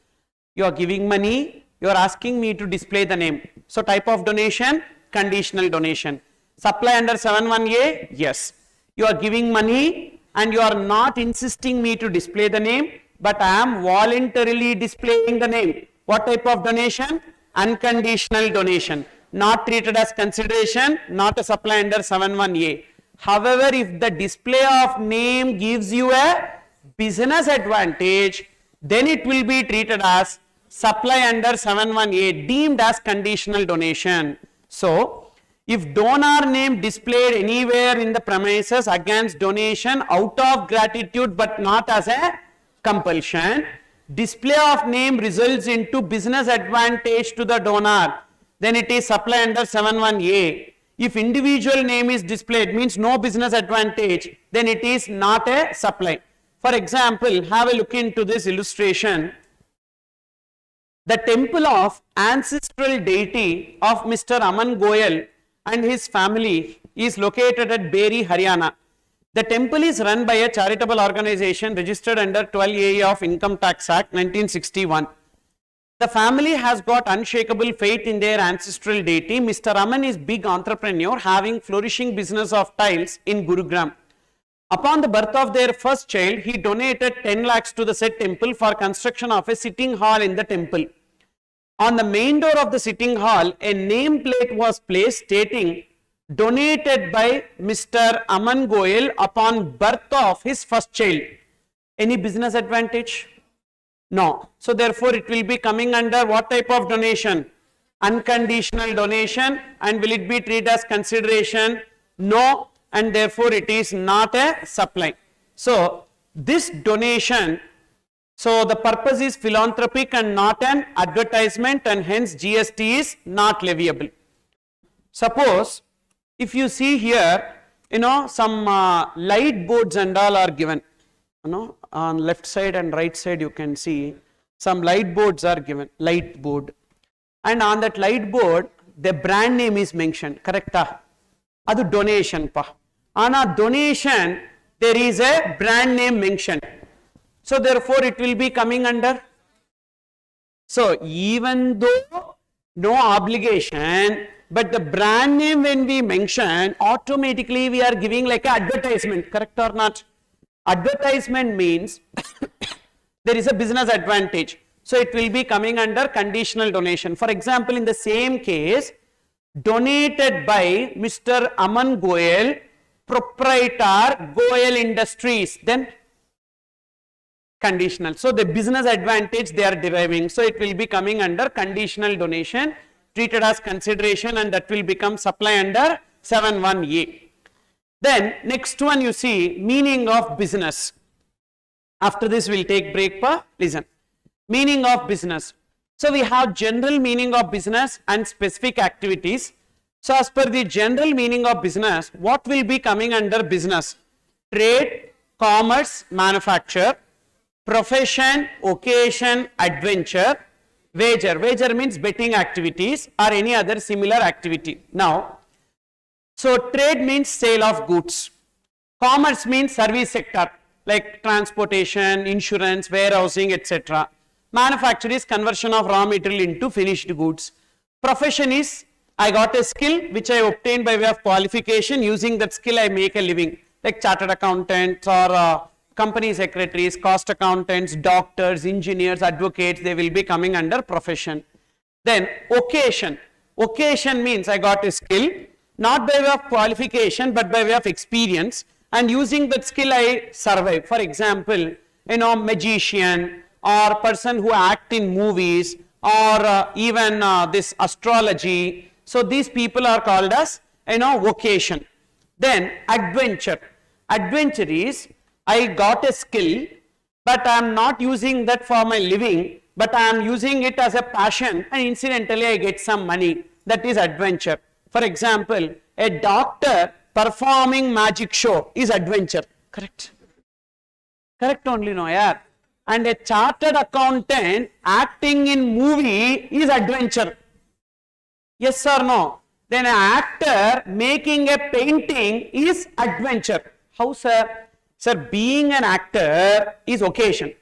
Speaker 1: You are giving money. You are asking me to display the name. So type of donation, conditional donation. Supply under 7(1)(a)? Yes. You are giving money and you are not insisting me to display the name, but I am voluntarily displaying the name. What type of donation? Unconditional donation. Not treated as consideration, not a supply under 7(1)(a). However, if the display of name gives you a business advantage, then it will be treated as supply under 7(1)(a), deemed as conditional donation. So, if donor name displayed anywhere in the premises against donation out of gratitude but not as a compulsion, display of name results into business advantage to the donor, then it is supply under 7(1)(a). If individual name is displayed, means no business advantage, then it is not a supply. For example, have a look into this illustration. The temple of ancestral deity of Mr. Aman Goyal and his family is located at Beri, Haryana. The temple is run by a charitable organization registered under 12A of Income Tax Act 1961. The family has got unshakable faith in their ancestral deity. Mr. Aman is big entrepreneur having flourishing business of tiles in Gurugram. Upon the birth of their first child, he donated 10 lakhs to the said temple for construction of a sitting hall in the temple. On the main door of the sitting hall, a name plate was placed stating donated by Mr. Aman Goyal upon birth of his first child. Any business advantage? No. So therefore it will be coming under what type of donation? Unconditional donation. And will it be treated as consideration? No. And therefore it is not a supply. So this donation, so the purpose is philanthropic and not an advertisement, and hence GST is not leviable. Suppose if you see here, some light boards and all are given. On left side and right side you can see some light boards are given, light board, and on that light board the brand name is mentioned, correct? Adu donation pa. On a donation there is a brand name mentioned, so therefore it will be coming under. So even though no obligation, but the brand name when we mention, automatically we are giving like an advertisement, correct or not? Advertisement means there is a business advantage. So it will be coming under conditional donation. For example, in the same case, donated by Mr. Aman Goyal, proprietor Goyal Industries, then conditional. So the business advantage they are deriving. So it will be coming under conditional donation, treated as consideration, and that will become supply under 7(1)(a). Then next one you see meaning of business. After this we'll take break pa. Listen. Meaning of business. So we have general meaning of business and specific activities. So as per the general meaning of business, what will be coming under business? Trade, commerce, manufacture, profession, occasion, adventure, wager. Wager means betting activities or any other similar activity. Now, so trade means sale of goods. Commerce means service sector like transportation, insurance, warehousing, etc. Manufacture is conversion of raw material into finished goods. Profession is I got a skill which I obtained by way of qualification. Using that skill I make a living, like chartered accountants or company secretaries, cost accountants, doctors, engineers, advocates, they will be coming under profession. Then occasion. Occasion means I got a skill, not by way of qualification but by way of experience, and using that skill I survive. For example, magician or person who act in movies or even this astrology. So these people are called as vocation. Then adventure. Adventure is I got a skill, but I am not using that for my living, but I am using it as a passion and incidentally I get some money. That is adventure. For example, a doctor performing magic show is adventure. Correct? Correct only, no, yeah. And a chartered accountant acting in movie is adventure. Yes or no? Then an actor making a painting is adventure. How, sir? Sir, being an actor is occasion.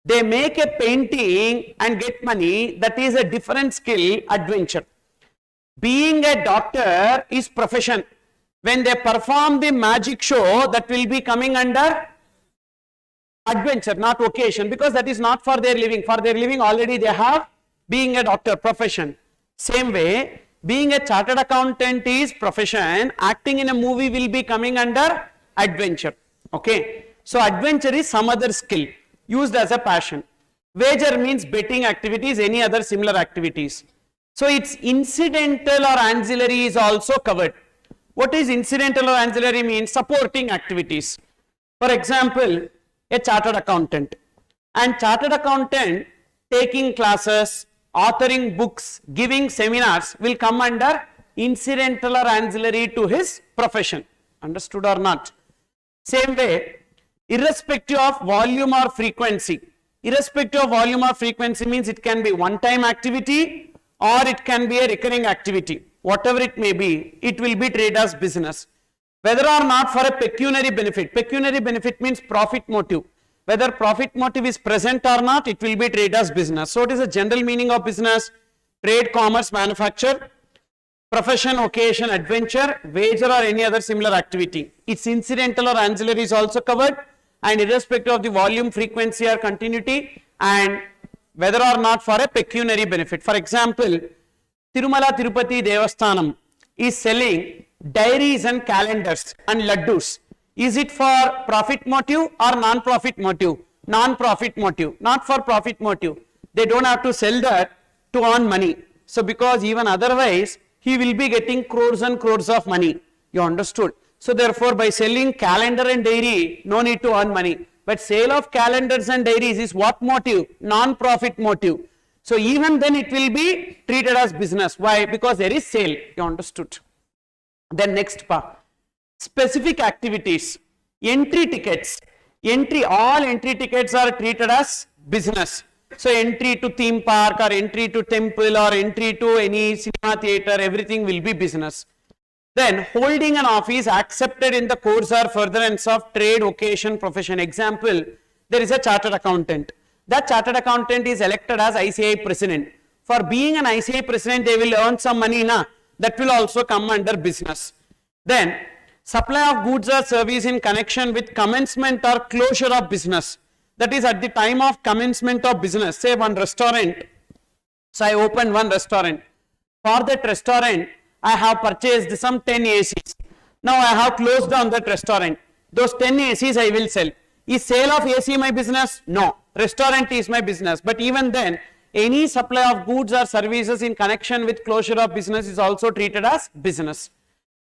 Speaker 1: They make a painting and get money, that is a different skill, adventure. Being a doctor is profession. When they perform the magic show, that will be coming under adventure, not occasion, because that is not for their living. For their living already they have being a doctor, profession. Same way, being a chartered accountant is profession, acting in a movie will be coming under adventure. Okay, so adventure is some other skill used as a passion. Wager means betting activities, any other similar activities. So its incidental or ancillary is also covered. What is incidental or ancillary means? Supporting activities. For example, a chartered accountant, and chartered accountant taking classes, authoring books, giving seminars will come under incidental or ancillary to his profession. Understood or not? Same way, irrespective of volume or frequency. Irrespective of volume or frequency means it can be one-time activity or it can be a recurring activity. Whatever it may be, it will be treated as business. Whether or not for a pecuniary benefit. Pecuniary benefit means profit motive. Whether profit motive is present or not, it will be treated as business. So it is a general meaning of business: trade, commerce, manufacture, profession, occasion, adventure, wager or any other similar activity. Its incidental or ancillary is also covered, and irrespective of the volume, frequency or continuity, and whether or not for a pecuniary benefit. For example, Tirumala Tirupati Devasthanam is selling diaries and calendars and laddus. Is it for profit motive or non-profit motive? Non-profit motive, not for profit motive. They don't have to sell that to earn money. So because even otherwise, he will be getting crores and crores of money. You understood? So therefore, by selling calendar and diary, no need to earn money. But sale of calendars and diaries is what motive? Non-profit motive. So even then it will be treated as business. Why? Because there is sale. You understood? Then next part, specific activities, entry tickets. All entry tickets are treated as business. So entry to theme park or entry to temple or entry to any cinema theatre, everything will be business. Then holding an office accepted in the course or furtherance of trade, occasion, profession. Example, there is a chartered accountant. That chartered accountant is elected as ICAI president. For being an ICAI president, they will earn some money, na? That will also come under business. Then supply of goods or service in connection with commencement or closure of business. That is at the time of commencement of business. Say one restaurant. So I opened one restaurant. For that restaurant, I have purchased some 10 ACs. Now I have closed down that restaurant. Those 10 ACs I will sell. Is sale of AC my business? No. Restaurant is my business. But even then, any supply of goods or services in connection with closure of business is also treated as business.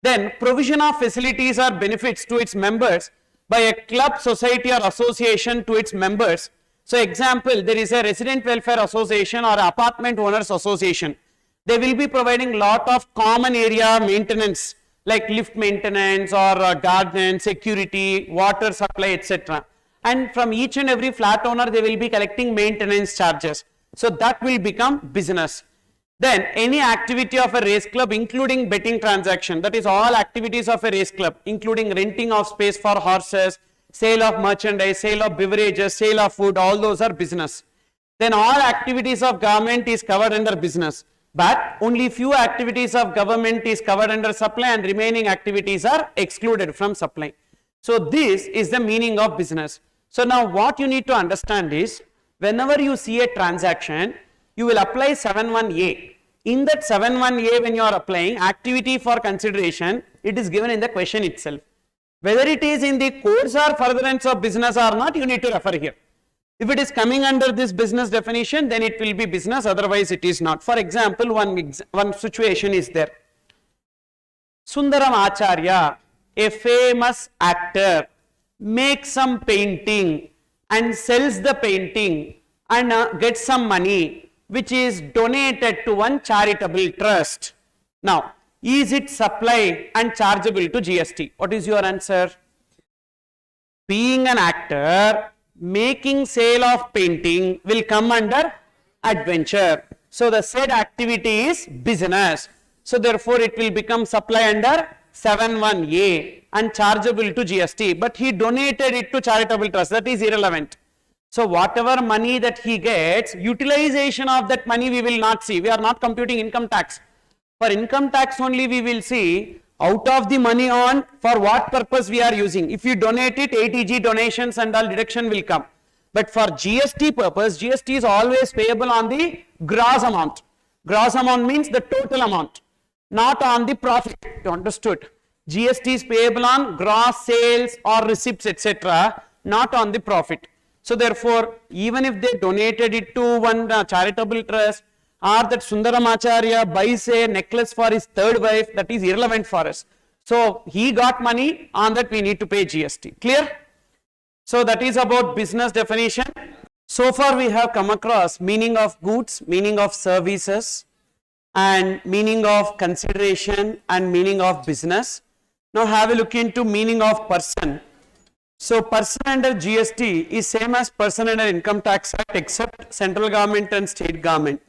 Speaker 1: Then provision of facilities or benefits to its members by a club, society or association to its members. So example, there is a resident welfare association or apartment owners association. They will be providing lot of common area maintenance like lift maintenance or garden, security, water supply, etc. And from each and every flat owner, they will be collecting maintenance charges. So that will become business. Then any activity of a race club including betting transaction, that is all activities of a race club including renting of space for horses, sale of merchandise, sale of beverages, sale of food, all those are business. Then all activities of government is covered under business, but only few activities of government is covered under supply and remaining activities are excluded from supply. So this is the meaning of business. So now what you need to understand is, whenever you see a transaction, you will apply 7.1a. In that 7.1a, when you are applying activity for consideration, it is given in the question itself. Whether it is in the course or furtherance of business or not, you need to refer here. If it is coming under this business definition, then it will be business, otherwise it is not. For example, one situation is there. Sundaram Acharya, a famous actor, makes some painting and sells the painting and gets some money which is donated to one charitable trust. Now, is it supply and chargeable to GST? What is your answer? Being an actor, making sale of painting will come under adventure. So the said activity is business. So therefore it will become supply under 7(1)(a) and chargeable to GST. But he donated it to charitable trust, that is irrelevant. So whatever money that he gets, utilization of that money we will not see. We are not computing income tax. For income tax only we will see out of the money on for what purpose we are using. If you donate it, ATG donations and all deduction will come. But for GST purpose, GST is always payable on the gross amount. Gross amount means the total amount, not on the profit. You understood? GST is payable on gross sales or receipts, etc., not on the profit. So therefore, even if they donated it to one charitable trust, or that Sundaram Acharya buys a necklace for his third wife, that is irrelevant for us. So he got money, on that we need to pay GST. Clear? So that is about business definition. So far we have come across meaning of goods, meaning of services, and meaning of consideration and meaning of business. Now have a look into meaning of person. So person under GST is same as person under Income Tax Act except central government and state government.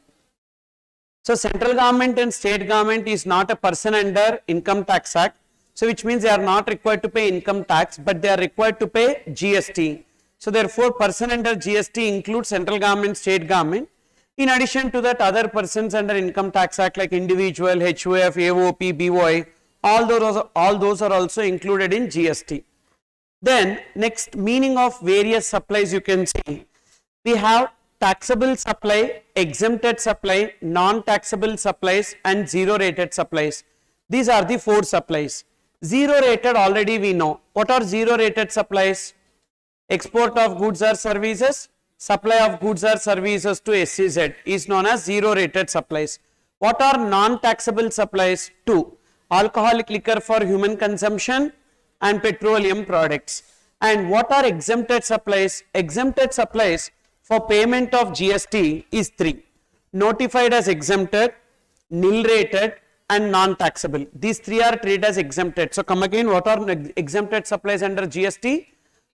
Speaker 1: So central government and state government is not a person under Income Tax Act. So which means they are not required to pay income tax, but they are required to pay GST. So therefore person under GST includes central government, state government. In addition to that, other persons under Income Tax Act like individual, HUF, AOP, BOI, all those are also included in GST. Then next, meaning of various supplies you can see. We have taxable supply, exempted supply, non-taxable supplies and zero rated supplies. These are the four supplies. Zero rated already we know. What are zero rated supplies? Export of goods or services, supply of goods or services to SEZ is known as zero rated supplies. What are non-taxable supplies? Two, alcoholic liquor for human consumption and petroleum products. And what are exempted supplies? Exempted supplies for payment of GST is three: notified as exempted, nil rated and non-taxable. These three are treated as exempted. So come again, what are exempted supplies under GST?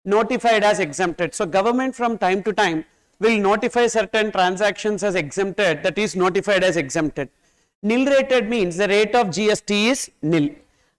Speaker 1: Notified as exempted. So government from time to time will notify certain transactions as exempted, that is notified as exempted. Nil rated means the rate of GST is nil.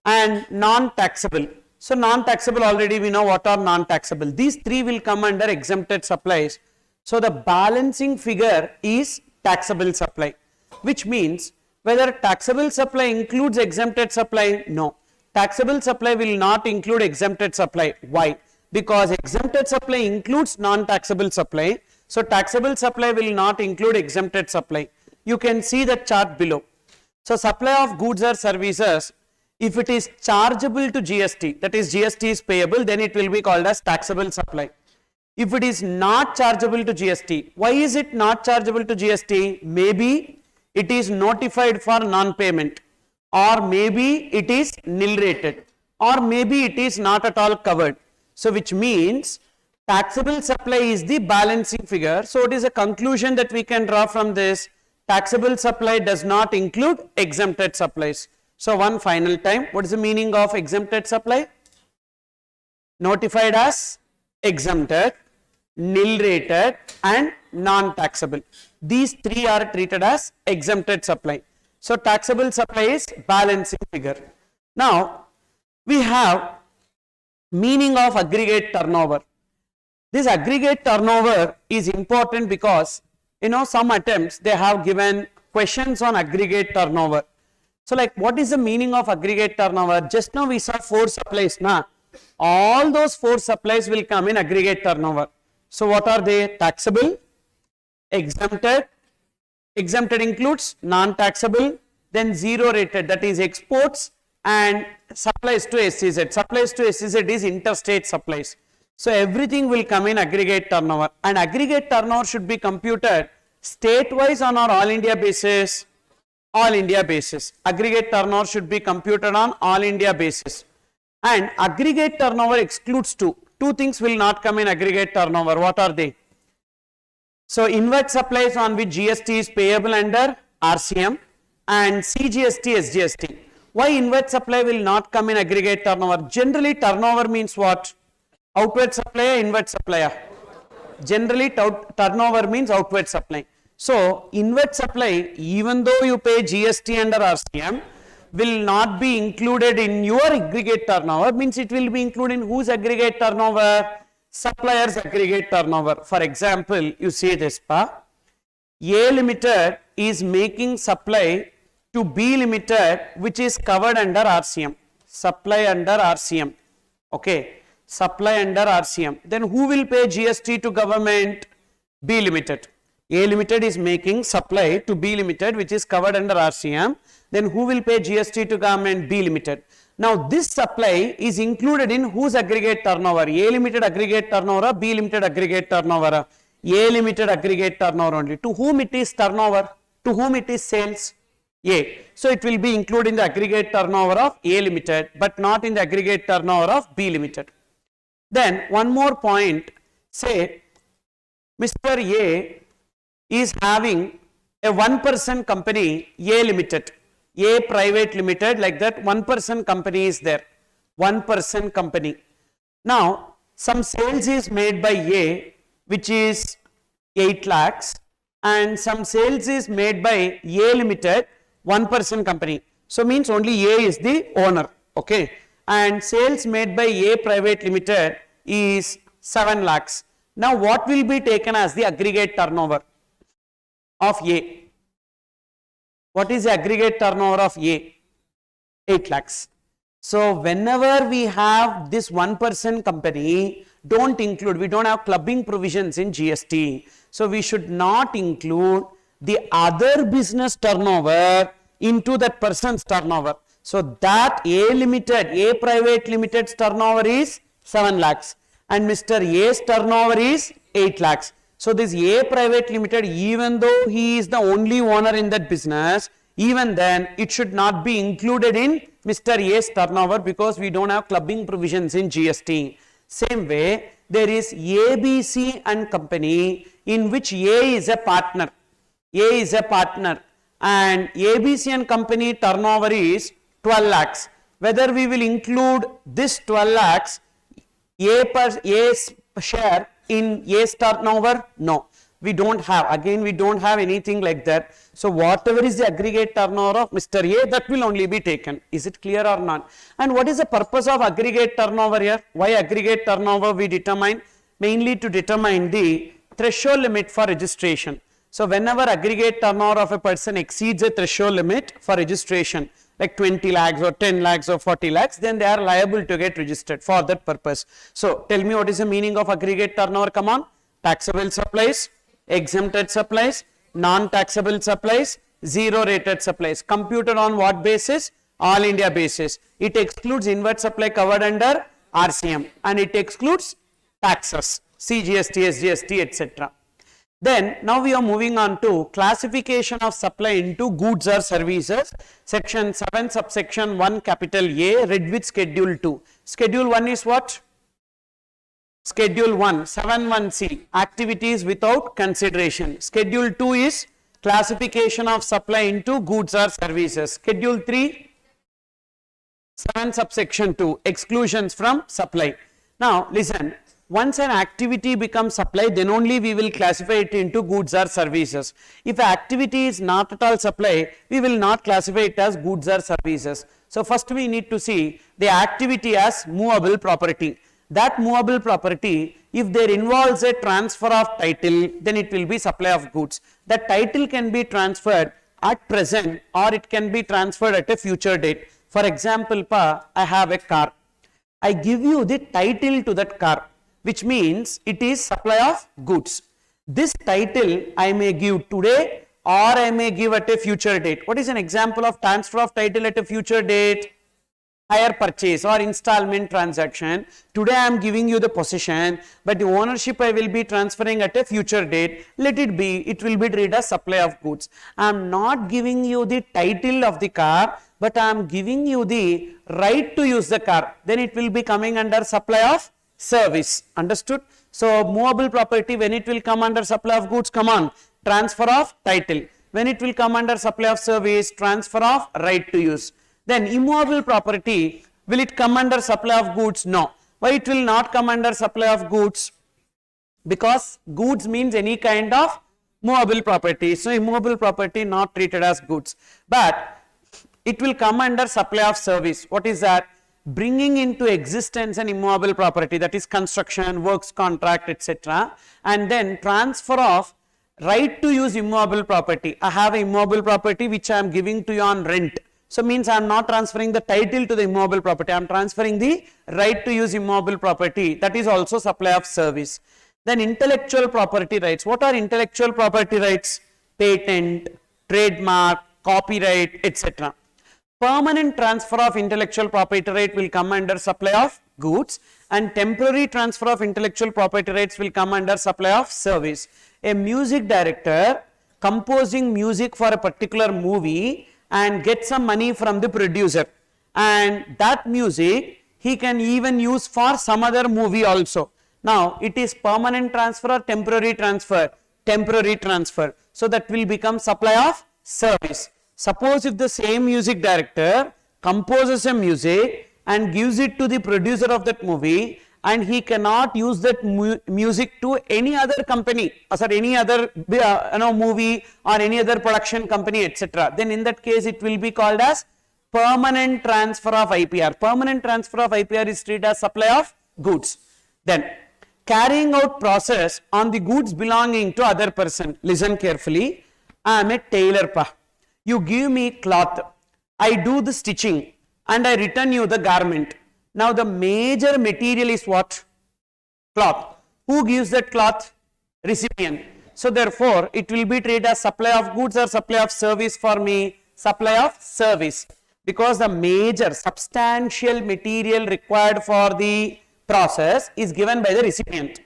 Speaker 1: And non-taxable. So non-taxable already we know what are non-taxable. These three will come under exempted supplies. So the balancing figure is taxable supply, which means whether taxable supply includes exempted supply? No. Taxable supply will not include exempted supply. Why? Because exempted supply includes non-taxable supply. So taxable supply will not include exempted supply. You can see the chart below. So supply of goods or services, if it is chargeable to GST, that is GST is payable, then it will be called as taxable supply. If it is not chargeable to GST, why is it not chargeable to GST? Maybe it is notified for non-payment, or maybe it is nil rated, or maybe it is not at all covered. So which means taxable supply is the balancing figure. So it is a conclusion that we can draw from this: taxable supply does not include exempted supplies. So one final time, what is the meaning of exempted supply? Notified as exempted, nil rated and non-taxable. These three are treated as exempted supply. So taxable supply is balancing figure. Now we have meaning of aggregate turnover. This aggregate turnover is important because some attempts they have given questions on aggregate turnover. So like, what is the meaning of aggregate turnover? Just now we saw four supplies. Now all those four supplies will come in aggregate turnover. So what are they? Taxable, exempted, exempted includes non-taxable, then zero rated, that is exports, and supplies to SEZ. Supplies to SEZ is interstate supplies. So everything will come in aggregate turnover, and aggregate turnover should be computed state-wise on our all India basis. All India basis. Aggregate turnover should be computed on all India basis. And aggregate turnover excludes two. Two things will not come in aggregate turnover. What are they? So inward supplies on which GST is payable under RCM and CGST, SGST. Why inward supply will not come in aggregate turnover? Generally turnover means what? Outward supply, inward supply. Generally turnover means outward supply. So inward supply, even though you pay GST under RCM, will not be included in your aggregate turnover, means it will be included in whose aggregate turnover? Supplier's aggregate turnover. For example, you see this pa, A Limited is making supply to B Limited, which is covered under RCM. Supply under RCM. Okay. Supply under RCM. Then who will pay GST to government? B Limited. A Limited is making supply to B Limited, which is covered under RCM. Then who will pay GST to government? B Limited. Now this supply is included in whose aggregate turnover? A Limited aggregate turnover, B Limited aggregate turnover? A Limited aggregate turnover only. To whom it is turnover? To whom it is sales? A. So it will be included in the aggregate turnover of A Limited, but not in the aggregate turnover of B Limited. Then one more point, say Mr. A is having a 1% company, A Limited, A Private Limited, like that 1% company is there, 1% company. Now some sales is made by A, which is 8 lakhs, and some sales is made by A Limited, 1% company. So means only A is the owner, okay, and sales made by A Private Limited is 7 lakhs. Now what will be taken as the aggregate turnover of A? What is the aggregate turnover of A? 8 lakhs. So whenever we have this 1% company, don't include, we don't have clubbing provisions in GST. So we should not include the other business turnover into that person's turnover. So that A Limited, A Private Limited's turnover is 7 lakhs and Mr. A's turnover is 8 lakhs. So this A Private Limited, even though he is the only owner in that business, even then it should not be included in Mr. A's turnover because we don't have clubbing provisions in GST. Same way, there is ABC and company in which A is a partner. A is a partner and ABC and company turnover is 12 lakhs. Whether we will include this 12 lakhs, A's share in A's turnover? No, we don't have. Again, we don't have anything like that. So whatever is the aggregate turnover of Mr. A, that will only be taken. Is it clear or not? And what is the purpose of aggregate turnover here? Why aggregate turnover we determine? Mainly to determine the threshold limit for registration. So whenever aggregate turnover of a person exceeds a threshold limit for registration, like 20 lakhs or 10 lakhs or 40 lakhs, then they are liable to get registered for that purpose. So tell me, what is the meaning of aggregate turnover? Come on. Taxable supplies, exempted supplies, non-taxable supplies, zero rated supplies. Computed on what basis? All India basis. It excludes inward supply covered under RCM and it excludes taxes, CGST, SGST, etc. Then now we are moving on to classification of supply into goods or services. Section 7 subsection 1 capital A read with schedule 2. Schedule 1 is what? Schedule 1 7(1)(c) activities without consideration. Schedule 2 is classification of supply into goods or services. Schedule 3 7 subsection 2 exclusions from supply. Now listen. Once an activity becomes supply, then only we will classify it into goods or services. If activity is not at all supply, we will not classify it as goods or services. So first we need to see the activity as movable property. That movable property, if there involves a transfer of title, then it will be supply of goods. That title can be transferred at present or it can be transferred at a future date. For example, I have a car. I give you the title to that car, which means it is supply of goods. This title I may give today or I may give at a future date. What is an example of transfer of title at a future date? hire purchase or installment transaction. Today I am giving you the possession, but the ownership I will be transferring at a future date. Let it be, it will be treated as supply of goods. I am not giving you the title of the car, but I am giving you the right to use the car. Then it will be coming under supply of service. Understood? So movable property, when it will come under supply of goods, come on, transfer of title. When it will come under supply of service, transfer of right to use. Then immovable property, will it come under supply of goods? No. Why it will not come under supply of goods? Because goods means any kind of movable property. So immovable property not treated as goods. But it will come under supply of service. What is that? Bringing into existence an immovable property, that is construction, works contract, etc. And then transfer of right to use immovable property. I have an immovable property which I am giving to you on rent. So means I am not transferring the title to the immovable property, I am transferring the right to use immovable property, that is also supply of service. Then intellectual property rights. What are intellectual property rights? Patent, trademark, copyright, etc. Permanent transfer of intellectual property right will come under supply of goods, and temporary transfer of intellectual property rights will come under supply of service. A music director composing music for a particular movie and get some money from the producer, and that music he can even use for some other movie also. Now it is permanent transfer or temporary transfer? Temporary transfer. So that will become supply of service. Suppose if the same music director composes a music and gives it to the producer of that movie, and he cannot use that music to any other company, or any other movie or any other production company, etc. Then in that case it will be called as permanent transfer of IPR. Permanent transfer of IPR is treated as supply of goods. Then carrying out process on the goods belonging to other person. Listen carefully. I am a tailor pa. You give me cloth. I do the stitching and I return you the garment. Now the major material is what? Cloth. Who gives that cloth? Recipient. So therefore it will be treated as supply of goods or supply of service for me? Supply of service. Because the major substantial material required for the process is given by the recipient.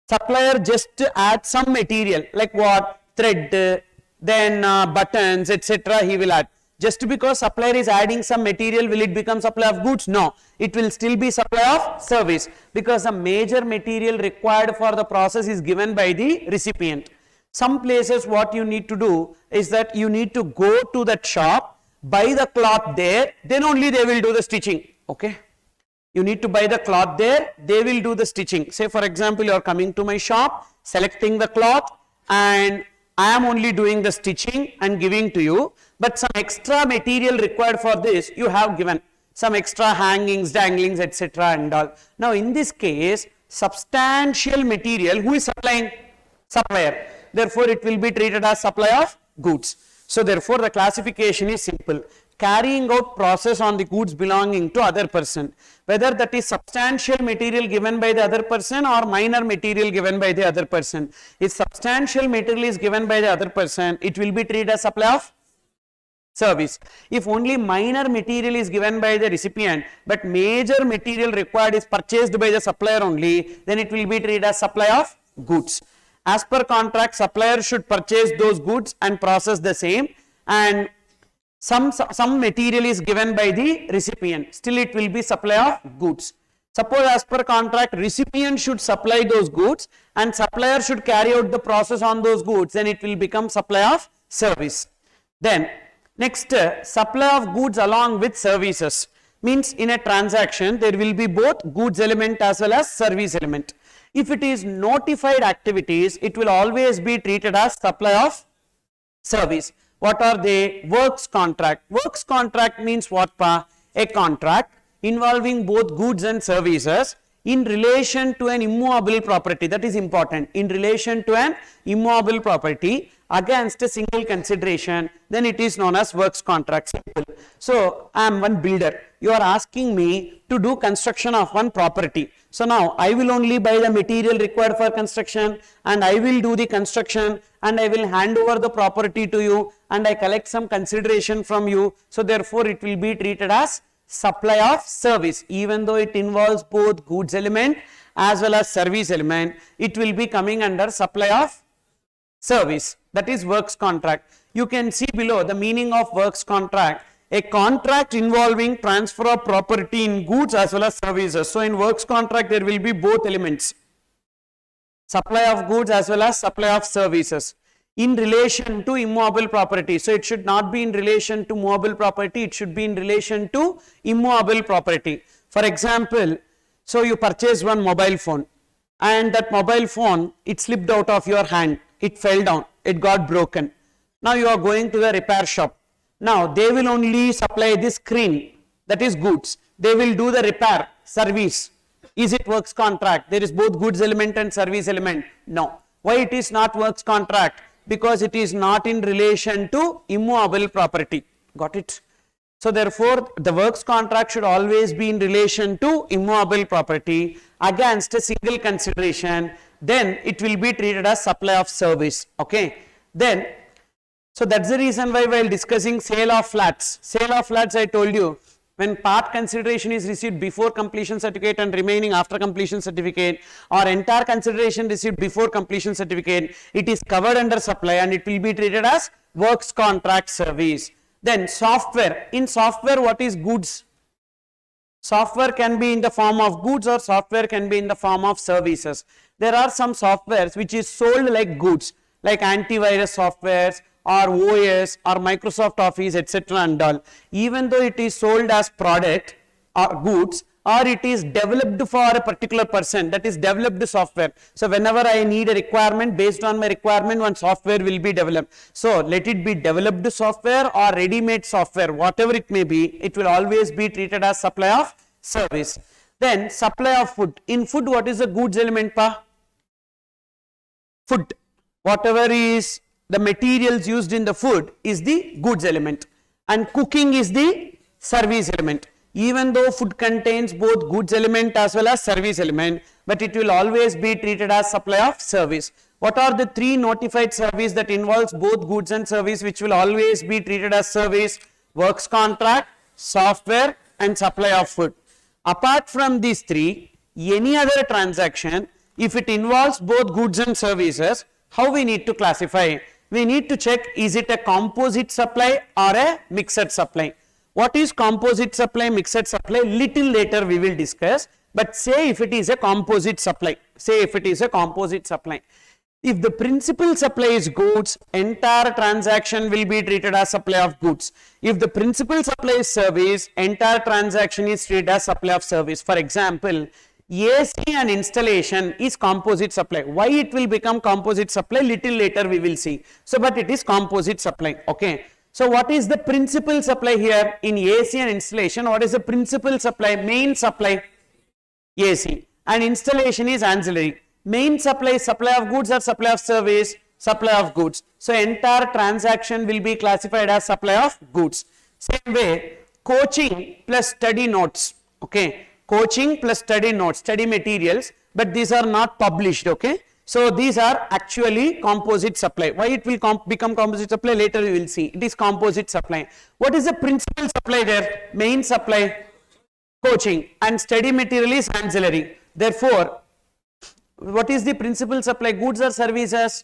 Speaker 1: Supplier just adds some material like what? Thread, then buttons, etc. he will add. Just because supplier is adding some material, will it become supply of goods? No, it will still be supply of service, because the major material required for the process is given by the recipient. Some places what you need to do is that you need to go to that shop, buy the cloth there, then only they will do the stitching. Okay, you need to buy the cloth there, they will do the stitching. Say for example, you are coming to my shop, selecting the cloth, and I am only doing the stitching and giving to you, but some extra material required for this you have given, some extra hangings, danglings, etc. and all. Now in this case, substantial material, who is supplying? Supplier. Therefore it will be treated as supply of goods. So therefore the classification is simple. Carrying out process on the goods belonging to other person, whether that is substantial material given by the other person or minor material given by the other person. If substantial material is given by the other person, it will be treated as supply of service. If only minor material is given by the recipient, but major material required is purchased by the supplier only, then it will be treated as supply of goods. As per contract, supplier should purchase those goods and process the same, and some material is given by the recipient, still it will be supply of goods. Suppose as per contract, recipient should supply those goods and supplier should carry out the process on those goods, then it will become supply of service. Then next, supply of goods along with services, means in a transaction there will be both goods element as well as service element. If it is notified activities, it will always be treated as supply of service. What are they? Works contract. Works contract means what pa? A contract involving both goods and services in relation to an immovable property. That is important. In relation to an immovable property against a single consideration, then it is known as works contract. Simple. So I am one builder. You are asking me to do construction of one property. So now I will only buy the material required for construction and I will do the construction and I will hand over the property to you and I collect some consideration from you. So therefore it will be treated as supply of service. Even though it involves both goods element as well as service element, it will be coming under supply of service, that is works contract. You can see below the meaning of works contract: a contract involving transfer of property in goods as well as services. So in works contract there will be both elements, supply of goods as well as supply of services in relation to immovable property. So it should not be in relation to movable property, it should be in relation to immovable property. For example, so you purchase one mobile phone, and that mobile phone, it slipped out of your hand, it fell down, it got broken. Now you are going to the repair shop. Now they will only supply the screen, that is goods. They will do the repair, service. Is it works contract? There is both goods element and service element. No. Why it is not works contract? Because it is not in relation to immovable property. Got it? So therefore the works contract should always be in relation to immovable property against a single consideration. Then it will be treated as supply of service. Okay. Then, so that's the reason why while discussing sale of flats I told you, when part consideration is received before completion certificate and remaining after completion certificate, or entire consideration received before completion certificate, it is covered under supply and it will be treated as works contract service. Then software. In software, what is goods? Software can be in the form of goods or software can be in the form of services. There are some softwares which is sold like goods, like antivirus softwares or OS or Microsoft Office, etc. and all. Even though it is sold as product or goods, or it is developed for a particular person, that is developed software. So whenever I need a requirement, based on my requirement, one software will be developed. So let it be developed software or ready-made software, whatever it may be, it will always be treated as supply of service. Then supply of food. In food, what is the goods element pa? Food. Whatever is the materials used in the food is the goods element, and cooking is the service element. Even though food contains both goods element as well as service element, but it will always be treated as supply of service. What are the three notified service that involves both goods and service which will always be treated as service? Works contract, software and supply of food. Apart from these three, any other transaction, if it involves both goods and services, how we need to classify? We need to check, is it a composite supply or a mixed supply? What is composite supply, mixed supply? Little later we will discuss, but say if it is a composite supply, if the principal supply is goods, entire transaction will be treated as supply of goods. If the principal supply is service, entire transaction is treated as supply of service. For example, AC and installation is composite supply. Why it will become composite supply? Little later we will see. So, but it is composite supply. Okay. So, what is the principal supply here in AC and installation? What is the principal supply? Main supply AC, and installation is ancillary. Main supply is supply of goods or supply of service? Supply of goods. So, entire transaction will be classified as supply of goods. Same way, coaching plus study notes. Okay. Coaching plus study notes, study materials, but these are not published. Okay. So these are actually composite supply. Why it will become composite supply? Later we will see. It is composite supply. What is the principal supply there? Main supply, coaching, and study material is ancillary. Therefore, what is the principal supply? Goods or services?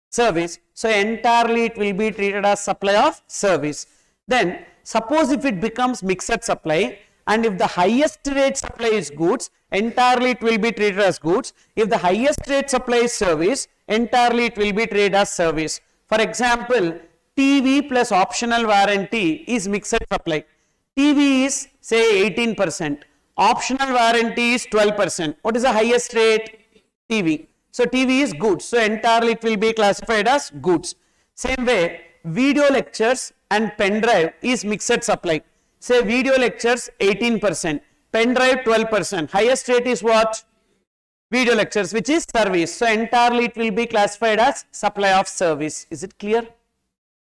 Speaker 1: Service. So entirely it will be treated as supply of service. Then suppose if it becomes mixed supply, and if the highest rate supply is goods, entirely it will be treated as goods. If the highest rate supply is service, entirely it will be treated as service. For example, TV plus optional warranty is mixed supply. TV is say 18%, optional warranty is 12%. What is the highest rate? TV. So TV is goods. So entirely it will be classified as goods. Same way, video lectures and pen drive is mixed supply. Say video lectures 18%, pen drive 12%. Highest rate is what? Video lectures, which is service. So entirely it will be classified as supply of service. Is it clear?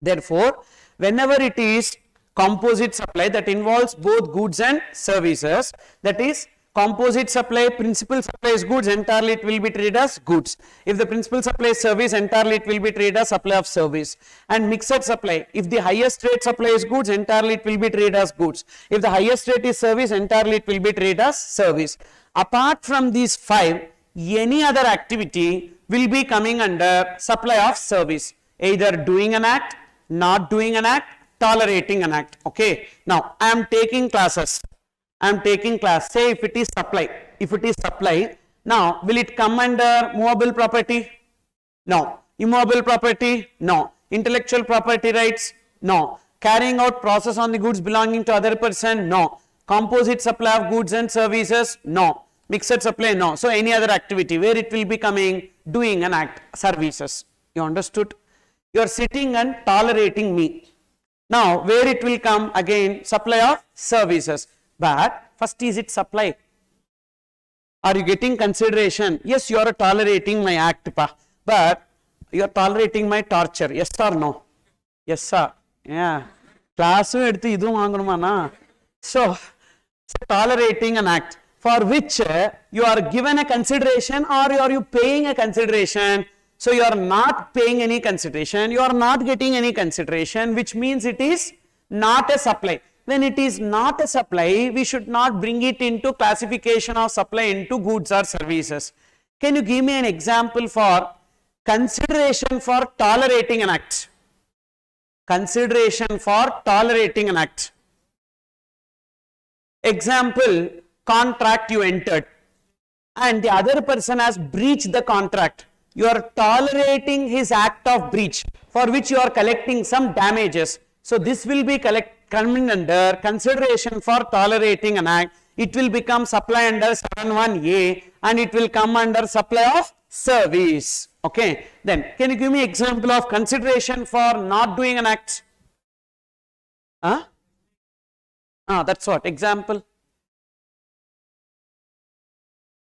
Speaker 1: Therefore, whenever it is composite supply that involves both goods and services, that is Composite supply, principal supplies goods, entirely it will be treated as goods. If the principal supplies service, entirely it will be treated as supply of service. And mixed supply, if the highest rate supply is goods, entirely it will be treated as goods. If the highest rate is service, entirely it will be treated as service. Apart from these 5, any other activity will be coming under supply of service, either doing an act, not doing an act, tolerating an act. Okay. Now, I am taking classes. I am taking class. Say if it is supply. If it is supply, now will it come under movable property? No. Immobile property? No. Intellectual property rights? No. Carrying out process on the goods belonging to other person? No. Composite supply of goods and services? No. Mixed supply? No. So any other activity where it will be coming? Doing an act, services. You understood? You are sitting and tolerating me. Now where it will come? Again, supply of services. But first, is it supply? Are you getting consideration? Yes, you are tolerating my act, but you are tolerating my torture. Yes or no? Yes, sir. Yeah. Class so tolerating an act for which you are given a consideration, or are you paying a consideration? So you are not paying any consideration, you are not getting any consideration, which means it is not a supply. When it is not a supply, we should not bring it into classification of supply into goods or services. Can you give me an example for consideration for tolerating an act? Consideration for tolerating an act. Example, contract you entered and the other person has breached the contract. You are tolerating his act of breach for which you are collecting some damages. So this will be coming under consideration for tolerating an act. It will become supply under 71A and it will come under supply of service. Okay. Then can you give me example of consideration for not doing an act? That's what example.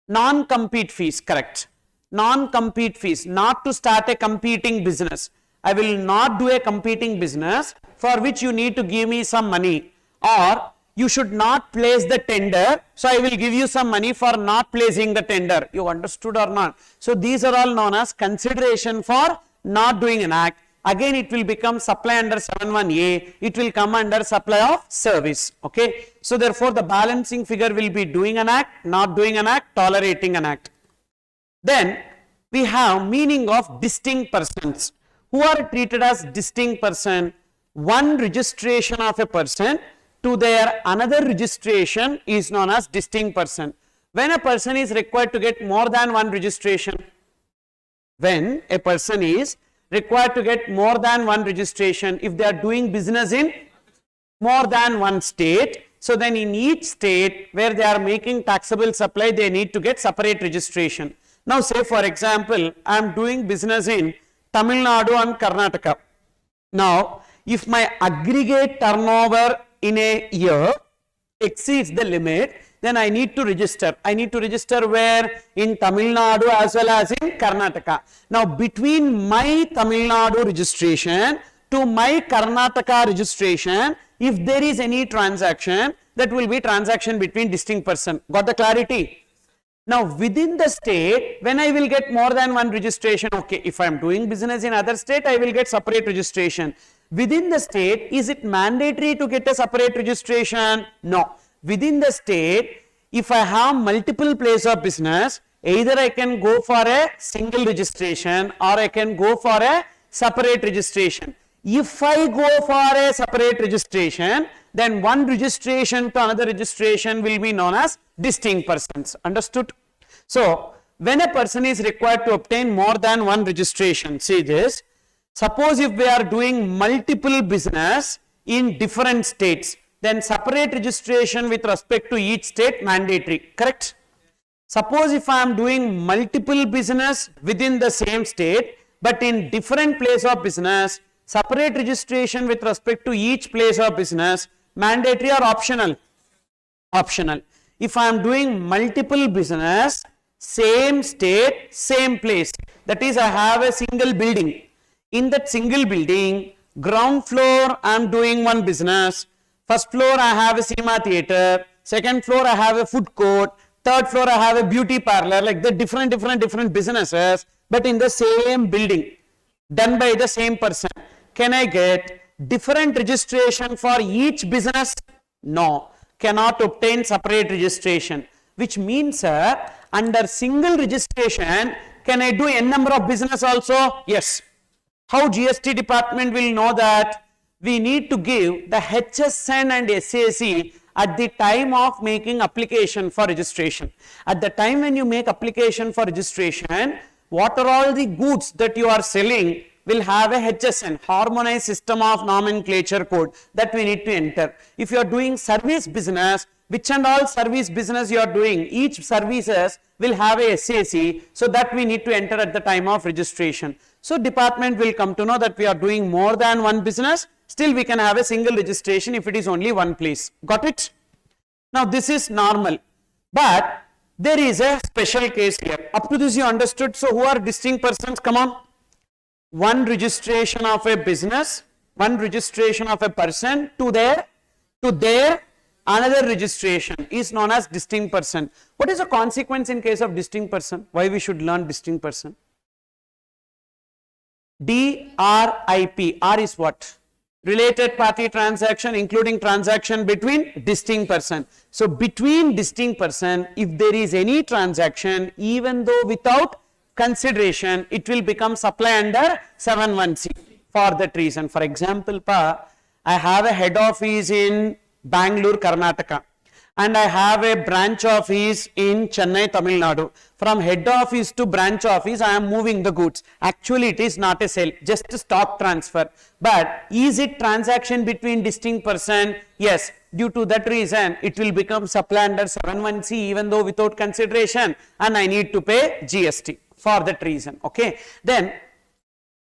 Speaker 1: Non-compete fees, correct. Non-compete fees, not to start a competing business. I will not do a competing business for which you need to give me some money, or you should not place the tender, so I will give you some money for not placing the tender. You understood or not? So these are all known as consideration for not doing an act. Again it will become supply under 71A, it will come under supply of service. Okay. So therefore the balancing figure will be doing an act, not doing an act, tolerating an act. Then we have meaning of distinct persons. Who are treated as distinct person? One registration of a person to their another registration is known as distinct person. When a person is required to get more than one registration, when a person is required to get more than one registration, if they are doing business in more than one state, so then in each state where they are making taxable supply, they need to get separate registration. Now say for example, I am doing business in Tamil Nadu and Karnataka. Now if my aggregate turnover in a year exceeds the limit, then I need to register. I need to register where? In Tamil Nadu as well as in Karnataka. Now between my Tamil Nadu registration to my Karnataka registration, if there is any transaction, that will be transaction between distinct person. Got the clarity? Now within the state, when I will get more than one registration, okay, if I am doing business in other state, I will get separate registration. Within the state, is it mandatory to get a separate registration? No. Within the state, if I have multiple places of business, either I can go for a single registration or I can go for a separate registration. If I go for a separate registration, then one registration to another registration will be known as distinct persons. Understood? So when a person is required to obtain more than one registration, see this, suppose if we are doing multiple business in different states, then separate registration with respect to each state mandatory, correct? Suppose if I am doing multiple business within the same state but in different place of business, separate registration with respect to each place of business, mandatory or optional? Optional. If I am doing multiple business, same state, same place, that is I have a single building. In that single building, ground floor I am doing one business, first floor I have a cinema theatre, second floor I have a food court, Third floor, I have a beauty parlor, like the different businesses, but in the same building, done by the same person. Can I get different registration for each business? No, cannot obtain separate registration, which means under single registration, can I do n number of business also? Yes. How GST department will know that? We need to give the HSN and SAC at the time of making application for registration. At the time when you make application for registration, what are all the goods that you are selling will have a HSN, harmonized system of nomenclature code, that we need to enter. If you are doing service business, which and all service business you are doing, each services will have a SAC, so that we need to enter at the time of registration. So department will come to know that we are doing more than one business, still we can have a single registration if it is only one place. Got it? Now this is normal, but there is a special case here. Up to this you understood. So who are distinct persons? Come on. One registration of a business, one registration of a person to their another registration is known as distinct person. What is the consequence in case of distinct person? Why we should learn distinct person? DRIP. R is what? Related party transaction, including transaction between distinct person. So between distinct person, if there is any transaction, even though without consideration, it will become supply under 7(1)(c). For that reason, for example, I have a head office in Bangalore, Karnataka, and I have a branch office in Chennai, Tamil Nadu. From head office to branch office, I am moving the goods. Actually, it is not a sale, just a stock transfer. But is it transaction between distinct person? Yes. Due to that reason, it will become supply under 7(1)(c), even though without consideration, and I need to pay GST for that reason. Okay. Then,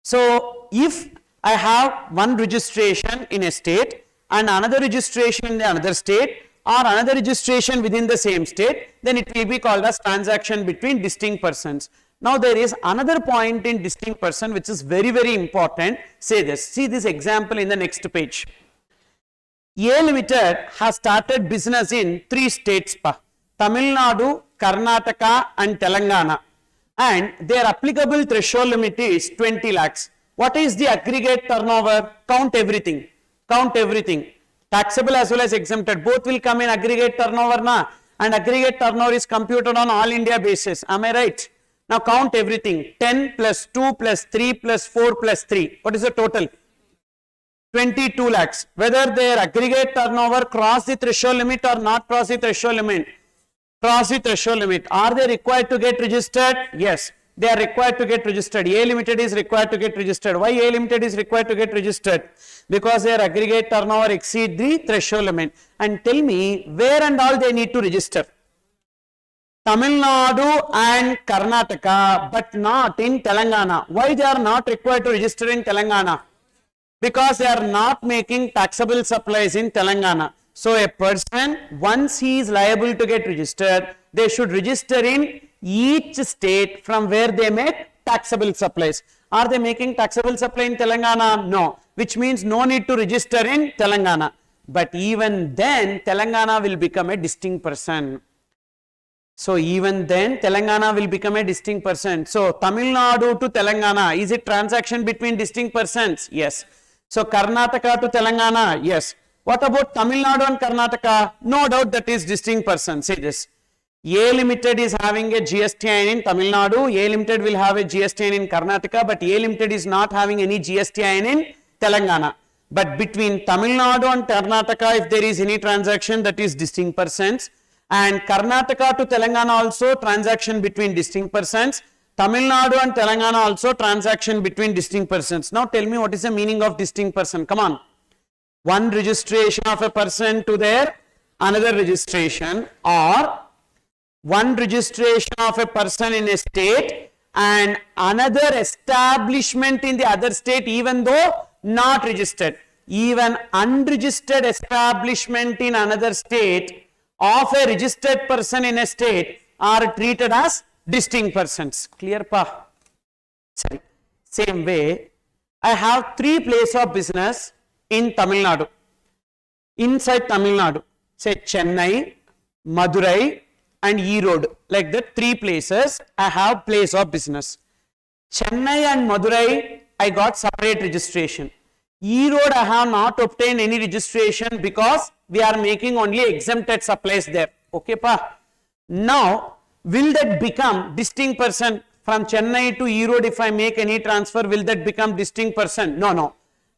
Speaker 1: so if I have one registration in a state and another registration in the another state, or another registration within the same state, then it will be called as transaction between distinct persons. Now there is another point in distinct person which is very important. Say this. See this example in the next page. A Limited has started business in 3 states, Tamil Nadu, Karnataka and Telangana, and their applicable threshold limit is 20 lakhs. What is the aggregate turnover? Count everything. Count everything. Taxable as well as exempted, both will come in aggregate turnover, and aggregate turnover is computed on all India basis. Am I right? Now count everything. 10 plus 2 plus 3 plus 4 plus 3. What is the total? 22 lakhs. Whether their aggregate turnover cross the threshold limit or not cross the threshold limit? Cross the threshold limit. Are they required to get registered? Yes. They are required to get registered. A Limited is required to get registered. Why A Limited is required to get registered? Because their aggregate turnover exceed the threshold limit. And tell me, where and all they need to register? Tamil Nadu and Karnataka, but not in Telangana. Why they are not required to register in Telangana? Because they are not making taxable supplies in Telangana. So a person, once he is liable to get registered, they should register in each state from where they make taxable supplies. Are they making taxable supply in Telangana? No. Which means no need to register in Telangana. But even then, Telangana will become a distinct person. So even then, Telangana will become a distinct person. So Tamil Nadu to Telangana, is it transaction between distinct persons? Yes. So Karnataka to Telangana? Yes. What about Tamil Nadu and Karnataka? No doubt that is distinct person. Say this. A Limited is having a GSTIN in Tamil Nadu, A Limited will have a GSTIN in Karnataka, but A Limited is not having any GSTIN in Telangana. But between Tamil Nadu and Karnataka, if there is any transaction, that is distinct persons. And Karnataka to Telangana also transaction between distinct persons. Tamil Nadu and Telangana also transaction between distinct persons. Now tell me what is the meaning of distinct person. Come on. One registration of a person to their another registration, or one registration of a person in a state and another establishment in the other state, even though not registered. Even unregistered establishment in another state of a registered person in a state are treated as distinct persons. Clear pa? Sorry. Same way, I have 3 places of business in Tamil Nadu. Inside Tamil Nadu, say Chennai, Madurai and Erode, like that 3 places I have place of business. Chennai and Madurai, I got separate registration. Erode, I have not obtained any registration because we are making only exempted supplies there. Okay, pa? Now, will that become distinct person from Chennai to Erode? If I make any transfer, will that become distinct person? No, no.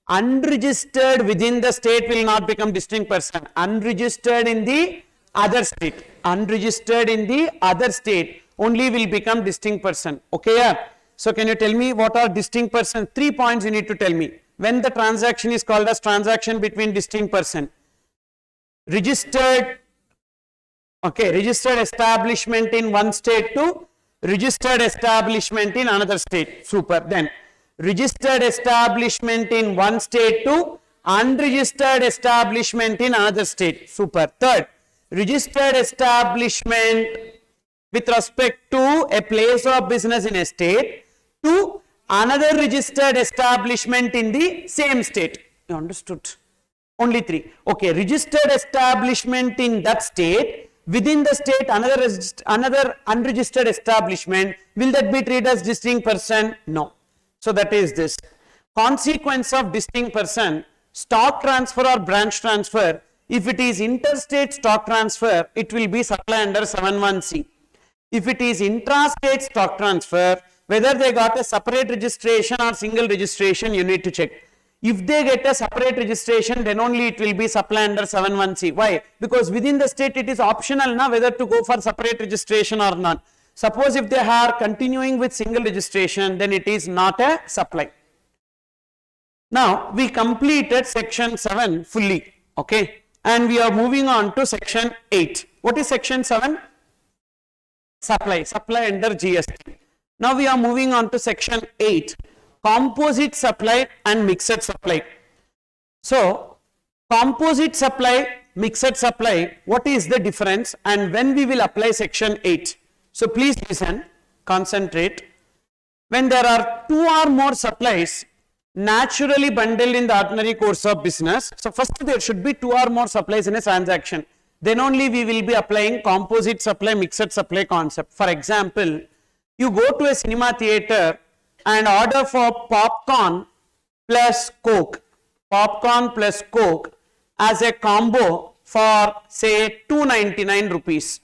Speaker 1: Unregistered within the state will not become distinct person. Unregistered in the other state. Unregistered in the other state only will become distinct person. Okay, yeah? So, can you tell me what are distinct person? 3 points you need to tell me. When the transaction is called as transaction between distinct person. Registered, okay, registered establishment in one state to registered establishment in another state. Super. Then registered establishment in one state to unregistered establishment in another state. Super. Third, registered establishment with respect to a place of business in a state to another registered establishment in the same state. You understood? Only 3. Okay, registered establishment in that state, within the state another unregistered establishment, will that be treated as distinct person? No. So that is this. Consequence of distinct person, stock transfer or branch transfer. If it is interstate stock transfer, it will be supply under 71C. If it is intrastate stock transfer, whether they got a separate registration or single registration, you need to check. If they get a separate registration, then only it will be supply under 71C. Why? Because within the state it is optional now whether to go for separate registration or not. Suppose if they are continuing with single registration, then it is not a supply. Now we completed section 7 fully. Okay. And we are moving on to section 8. What is section 7? Supply. Supply under GST. Now we are moving on to section 8. Composite supply and mixed supply. So, composite supply, mixed supply, what is the difference and when we will apply section 8? So, please listen, concentrate. When there are 2 or more supplies naturally bundled in the ordinary course of business, so first there should be 2 or more supplies in a transaction. Then only we will be applying composite supply, mixed supply concept. For example, you go to a cinema theater and order for popcorn plus Coke as a combo for say 299 rupees.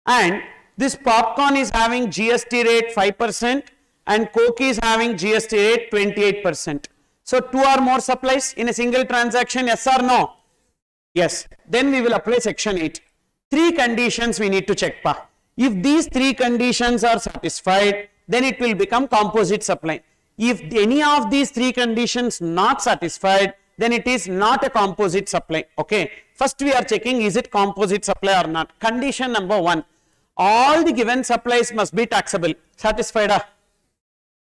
Speaker 1: And this popcorn is having GST rate 5% and Coke is having GST rate 28%. So 2 or more supplies in a single transaction, yes or no? Yes. Then we will apply section 8. 3 conditions we need to check. If these 3 conditions are satisfied, then it will become composite supply. If any of these 3 conditions not satisfied, then it is not a composite supply. Okay. First we are checking is it composite supply or not. Condition number 1. All the given supplies must be taxable. Satisfied?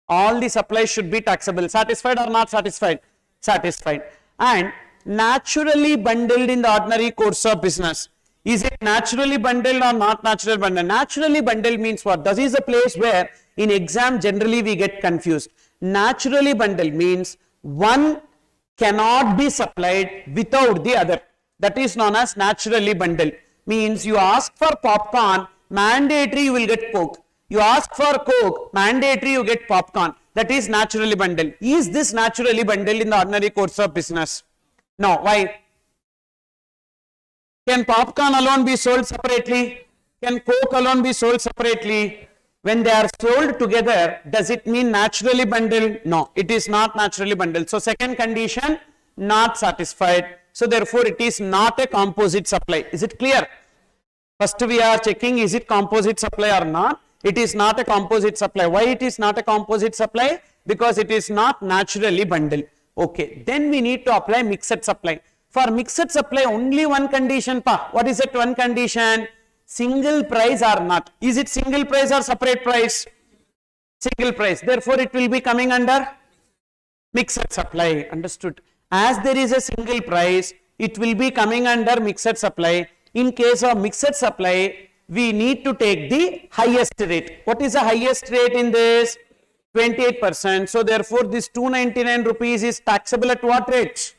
Speaker 1: All the supplies should be taxable. Satisfied or not satisfied? Satisfied. And naturally bundled in the ordinary course of business. Is it naturally bundled or not naturally bundled? Naturally bundled means what? This is a place where in exam generally we get confused. Naturally bundled means one cannot be supplied without the other. That is known as naturally bundled. Means you ask for popcorn, mandatory you will get Coke. You ask for Coke, mandatory you get popcorn. That is naturally bundled. Is this naturally bundled in the ordinary course of business? No. Why? Can popcorn alone be sold separately? Can Coke alone be sold separately? When they are sold together, does it mean naturally bundled? No, it is not naturally bundled. So, second condition, not satisfied. So, therefore, it is not a composite supply. Is it clear? First, we are checking is it composite supply or not. It is not a composite supply. Why it is not a composite supply? Because it is not naturally bundled. Okay, then we need to apply mixed supply. For mixed supply, only one condition. What is that one condition? Single price or not. Is it single price or separate price? Single price. Therefore, it will be coming under mixed supply. Understood? As there is a single price, it will be coming under mixed supply. In case of mixed supply, we need to take the highest rate. What is the highest rate in this? 28%. So, therefore, this 299 rupees is taxable at what rate?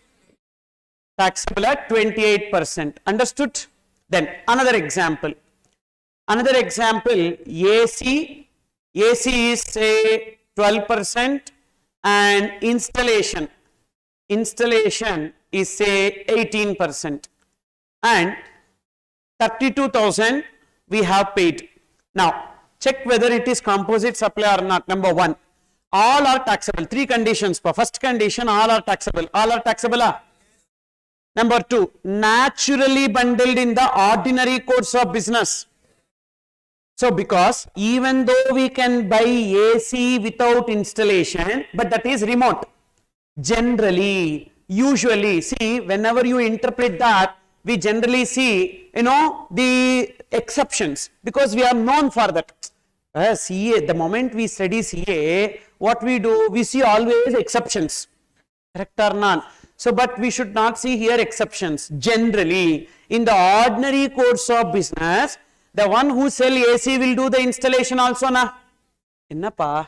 Speaker 1: Taxable at 28%. Understood? Then another example. Another example, AC is say 12% and installation is say 18% and 32,000 we have paid. Now check whether it is composite supply or not. Number one, all are taxable. Three conditions. For first condition, all are taxable. All are taxable. Number two, naturally bundled in the ordinary course of business. So because even though we can buy AC without installation, but that is remote. Generally, usually, see, whenever you interpret that, we generally see, the exceptions, because we are known for that. CA, the moment we study CA, what we do, we see always exceptions. Correct or not? So, but we should not see here exceptions. Generally, in the ordinary course of business, the one who sell AC will do the installation also, na? Innapa?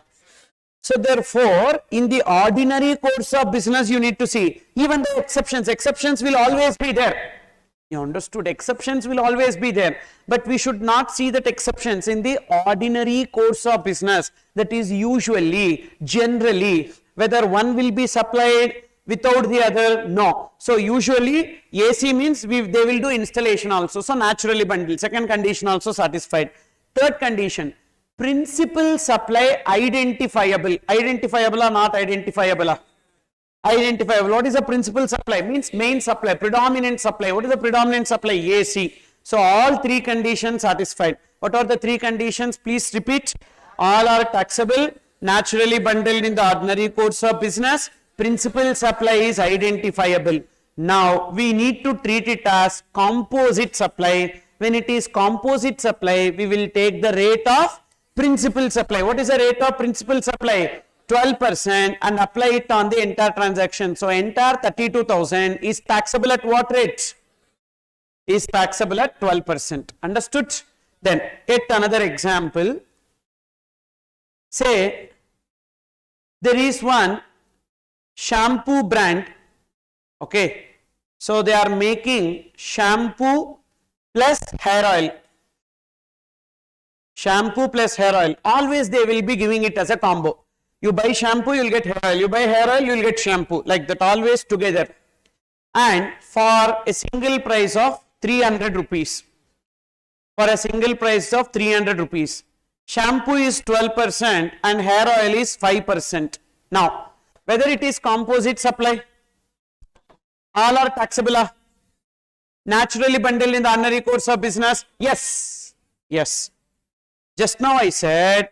Speaker 1: So therefore, in the ordinary course of business, you need to see, even the exceptions will always be there. You understood? Exceptions will always be there. But we should not see that exceptions in the ordinary course of business. That is usually, generally, whether one will be supplied without the other, no. So usually AC means they will do installation also. So naturally bundled. Second condition also satisfied. Third condition, principal supply identifiable. Identifiable or not identifiable? Identifiable. What is the principal supply? Means main supply, predominant supply. What is the predominant supply? AC. So all three conditions satisfied. What are the three conditions? Please repeat. All are taxable, naturally bundled in the ordinary course of business. Principal supply is identifiable. Now we need to treat it as composite supply. When it is composite supply, we will take the rate of principal supply. What is the rate of principal supply? 12% and apply it on the entire transaction. So entire 32,000 is taxable at what rate? Is taxable at 12%. Understood? Then get another example. Say there is one shampoo brand, okay, so they are making shampoo plus hair oil. Shampoo plus hair oil, always they will be giving it as a combo. You buy shampoo, you will get hair oil. You buy hair oil, you will get shampoo, like that, always together. And for a single price of 300 rupees, for a single price of 300 rupees, shampoo is 12% and hair oil is 5%. Now whether it is composite supply, all are taxable, naturally bundled in the ordinary course of business. Yes, yes. Just now I said,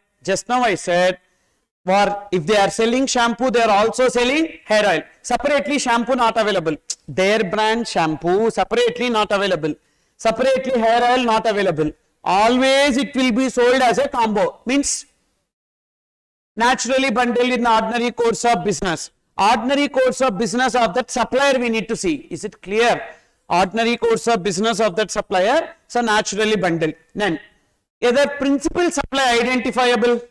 Speaker 1: or if they are selling shampoo, they are also selling hair oil. Separately shampoo not available. Their brand shampoo separately not available. Separately hair oil not available. Always it will be sold as a combo. Means naturally bundled in the ordinary course of business. Ordinary course of business of that supplier we need to see. Is it clear? Ordinary course of business of that supplier. So naturally bundled. Then either principal supply identifiable?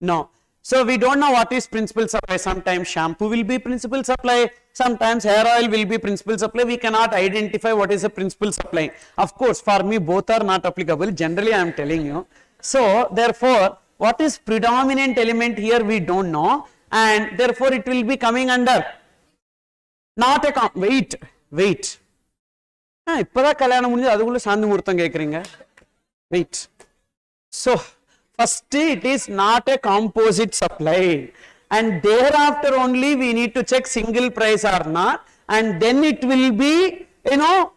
Speaker 1: No. So we don't know what is principal supply. Sometimes shampoo will be principal supply. Sometimes hair oil will be principal supply. We cannot identify what is the principal supply. Of course, for me both are not applicable. Generally I am telling you. So therefore, what is predominant element here we don't know, and therefore it will be coming under not a wait. Wait. So first it is not a composite supply, and thereafter only we need to check single price or not, and then it will be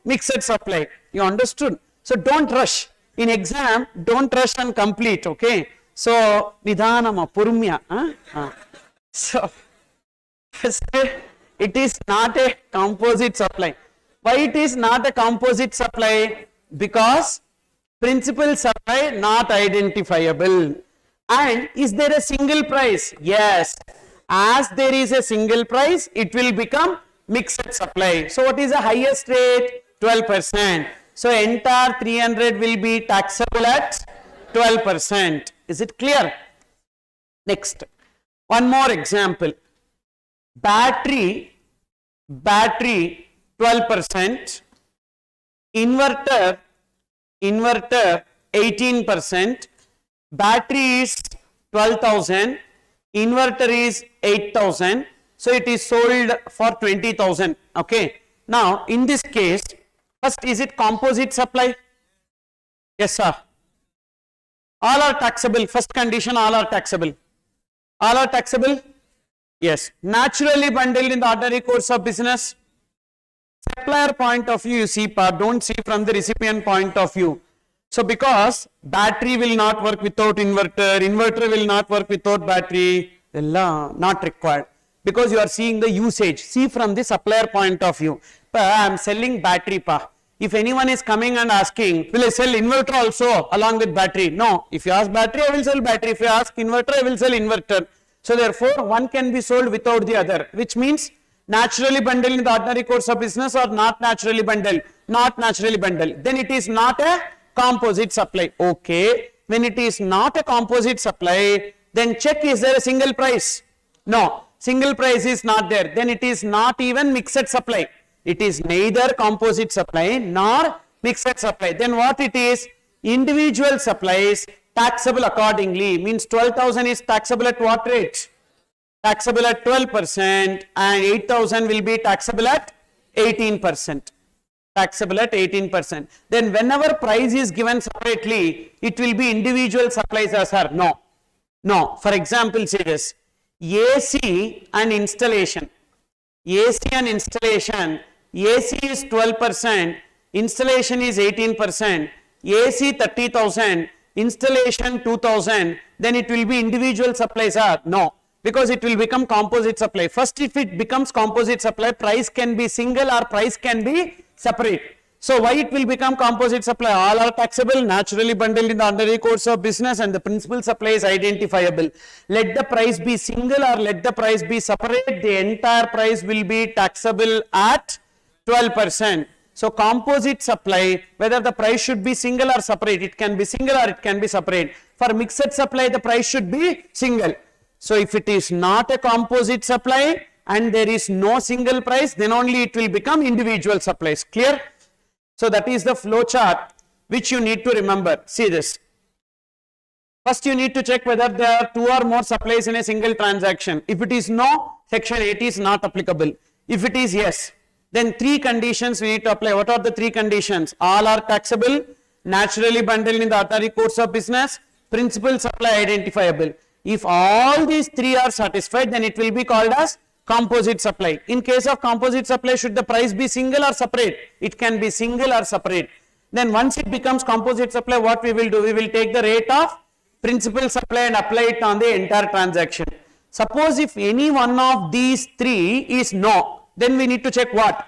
Speaker 1: mixed supply. You understood? So don't rush in exam. Don't rush and complete. Okay. So nidhanama purumya. So it is not a composite supply. Why it is not a composite supply? Because principal supply not identifiable. And is there a single price? Yes. As there is a single price, it will become mixed supply. So what is the highest rate? 12%. So entire 300 will be taxable at 12%. Is it clear? Next, one more example. Battery 12%, inverter 18%, battery is 12,000, inverter is 8,000, so it is sold for 20,000. Okay. Now in this case, first, is it composite supply? Yes, sir. All are taxable. First condition, all are taxable. All are taxable? Yes. Naturally bundled in the ordinary course of business. Supplier point of view, you see, don't see from the recipient point of view. So because battery will not work without inverter, inverter will not work without battery, not required. Because you are seeing the usage. See from the supplier point of view. I am selling battery. If anyone is coming and asking, will I sell inverter also along with battery? No. If you ask battery, I will sell battery. If you ask inverter, I will sell inverter. So therefore, one can be sold without the other, which means naturally bundled in the ordinary course of business or not naturally bundled? Not naturally bundled. Then it is not a composite supply. Okay. When it is not a composite supply, then check, is there a single price? No. Single price is not there. Then it is not even mixed supply. It is neither composite supply nor mixed supply. Then what it is? Individual supplies taxable accordingly. Means 12,000 is taxable at what rate? Taxable at 12% and 8,000 will be taxable at 18%. Taxable at 18%. Then whenever price is given separately, it will be individual supplies as her. No. No. For example, say this. AC and installation. AC and installation. AC is 12%, installation is 18%, AC 30,000, installation 2,000, then it will be individual supplies are? No, because it will become composite supply. First, if it becomes composite supply, price can be single or price can be separate. So why it will become composite supply? All are taxable, naturally bundled in the ordinary course of business, and the principal supply is identifiable. Let the price be single or let the price be separate, the entire price will be taxable at 12%. So composite supply, whether the price should be single or separate, it can be single or it can be separate. For mixed supply, the price should be single. So if it is not a composite supply and there is no single price, then only it will become individual supplies. Clear? So that is the flow chart which you need to remember. See this. First you need to check whether there are two or more supplies in a single transaction. If it is no, section 8 is not applicable. If it is yes, then three conditions we need to apply. What are the three conditions? All are taxable, naturally bundled in the ordinary course of business, principal supply identifiable. If all these three are satisfied, then it will be called as composite supply. In case of composite supply, should the price be single or separate? It can be single or separate. Then once it becomes composite supply, what we will do? We will take the rate of principal supply and apply it on the entire transaction. Suppose if any one of these three is no, then we need to check what?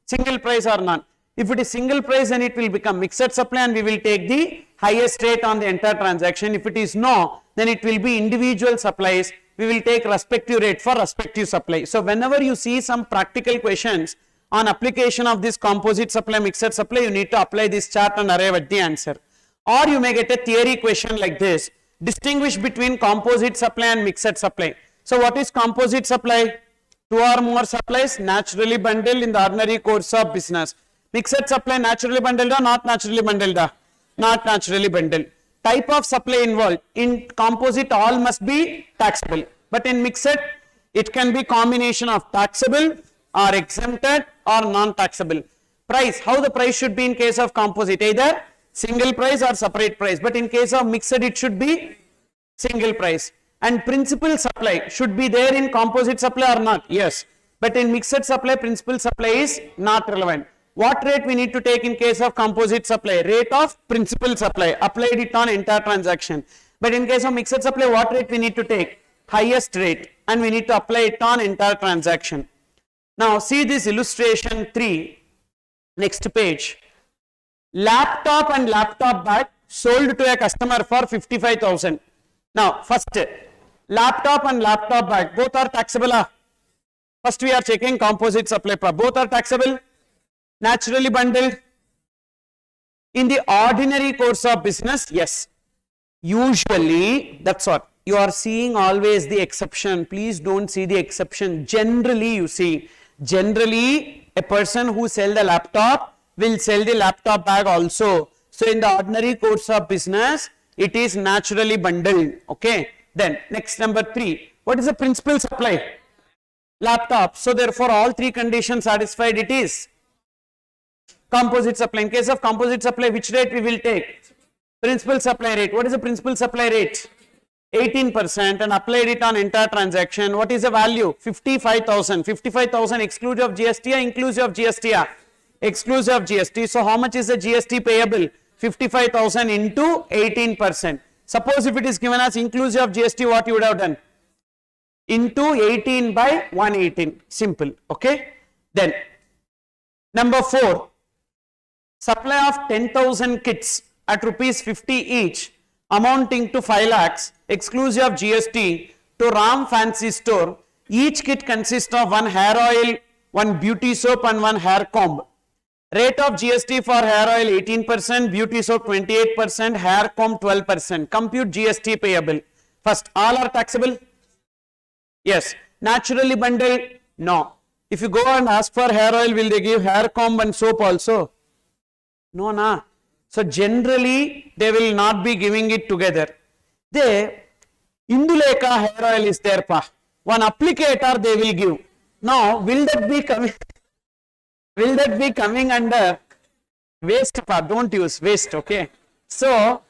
Speaker 1: Single price or none. If it is single price, then it will become mixed supply and we will take the highest rate on the entire transaction. If it is no, then it will be individual supplies. We will take respective rate for respective supply. So whenever you see some practical questions on application of this composite supply, mixed supply, you need to apply this chart and arrive at the answer. Or you may get a theory question like this. Distinguish between composite supply and mixed supply. So what is composite supply? Two or more supplies naturally bundled in the ordinary course of business. Mixed supply naturally bundled or not naturally bundled? Not naturally bundled. Type of supply involved. In composite, all must be taxable. But in mixed, it can be combination of taxable or exempted or non-taxable. Price. How the price should be in case of composite? Either single price or separate price. But in case of mixed, it should be single price. And principal supply should be there in composite supply or not? Yes. But in mixed supply, principal supply is not relevant. What rate we need to take in case of composite supply? Rate of principal supply. Applied it on entire transaction. But in case of mixed supply, what rate we need to take? Highest rate. And we need to apply it on entire transaction. Now see this illustration 3. Next page. Laptop and laptop bag sold to a customer for 55,000. Now first, laptop and laptop bag, both are taxable. First we are checking composite supply. Both are taxable, naturally bundled. In the ordinary course of business, yes. Usually, that's what. You are seeing always the exception. Please don't see the exception. Generally, you see, generally a person who sell the laptop will sell the laptop bag also. So in the ordinary course of business, it is naturally bundled. Okay. Then next number 3. What is the principal supply? Laptop. So therefore all 3 conditions satisfied, it is composite supply. In case of composite supply, which rate we will take? Principal supply rate. What is the principal supply rate? 18% and applied it on entire transaction. What is the value? 55,000. 55,000 exclusive of GST or inclusive of GST? Exclusive of GST. So how much is the GST payable? 55,000 into 18%. Suppose if it is given as inclusive of GST, what you would have done? Into 18 by 118. Simple. Okay. Then number 4. Supply of 10,000 kits at rupees 50 each, amounting to 5 lakhs exclusive of GST to Ram Fancy Store. Each kit consists of 1 hair oil, 1 beauty soap and 1 hair comb. Rate of GST for hair oil 18%, beauty soap 28%, hair comb 12%. Compute GST payable. First, all are taxable? Yes. Naturally bundled? No. If you go and ask for hair oil, will they give hair comb and soap also? No, na. So generally they will not be giving it together. They Induleka hair oil is there, pa. One applicator they will give. Now will that be coming? Will that be coming under waste, pa? Don't use waste, okay? So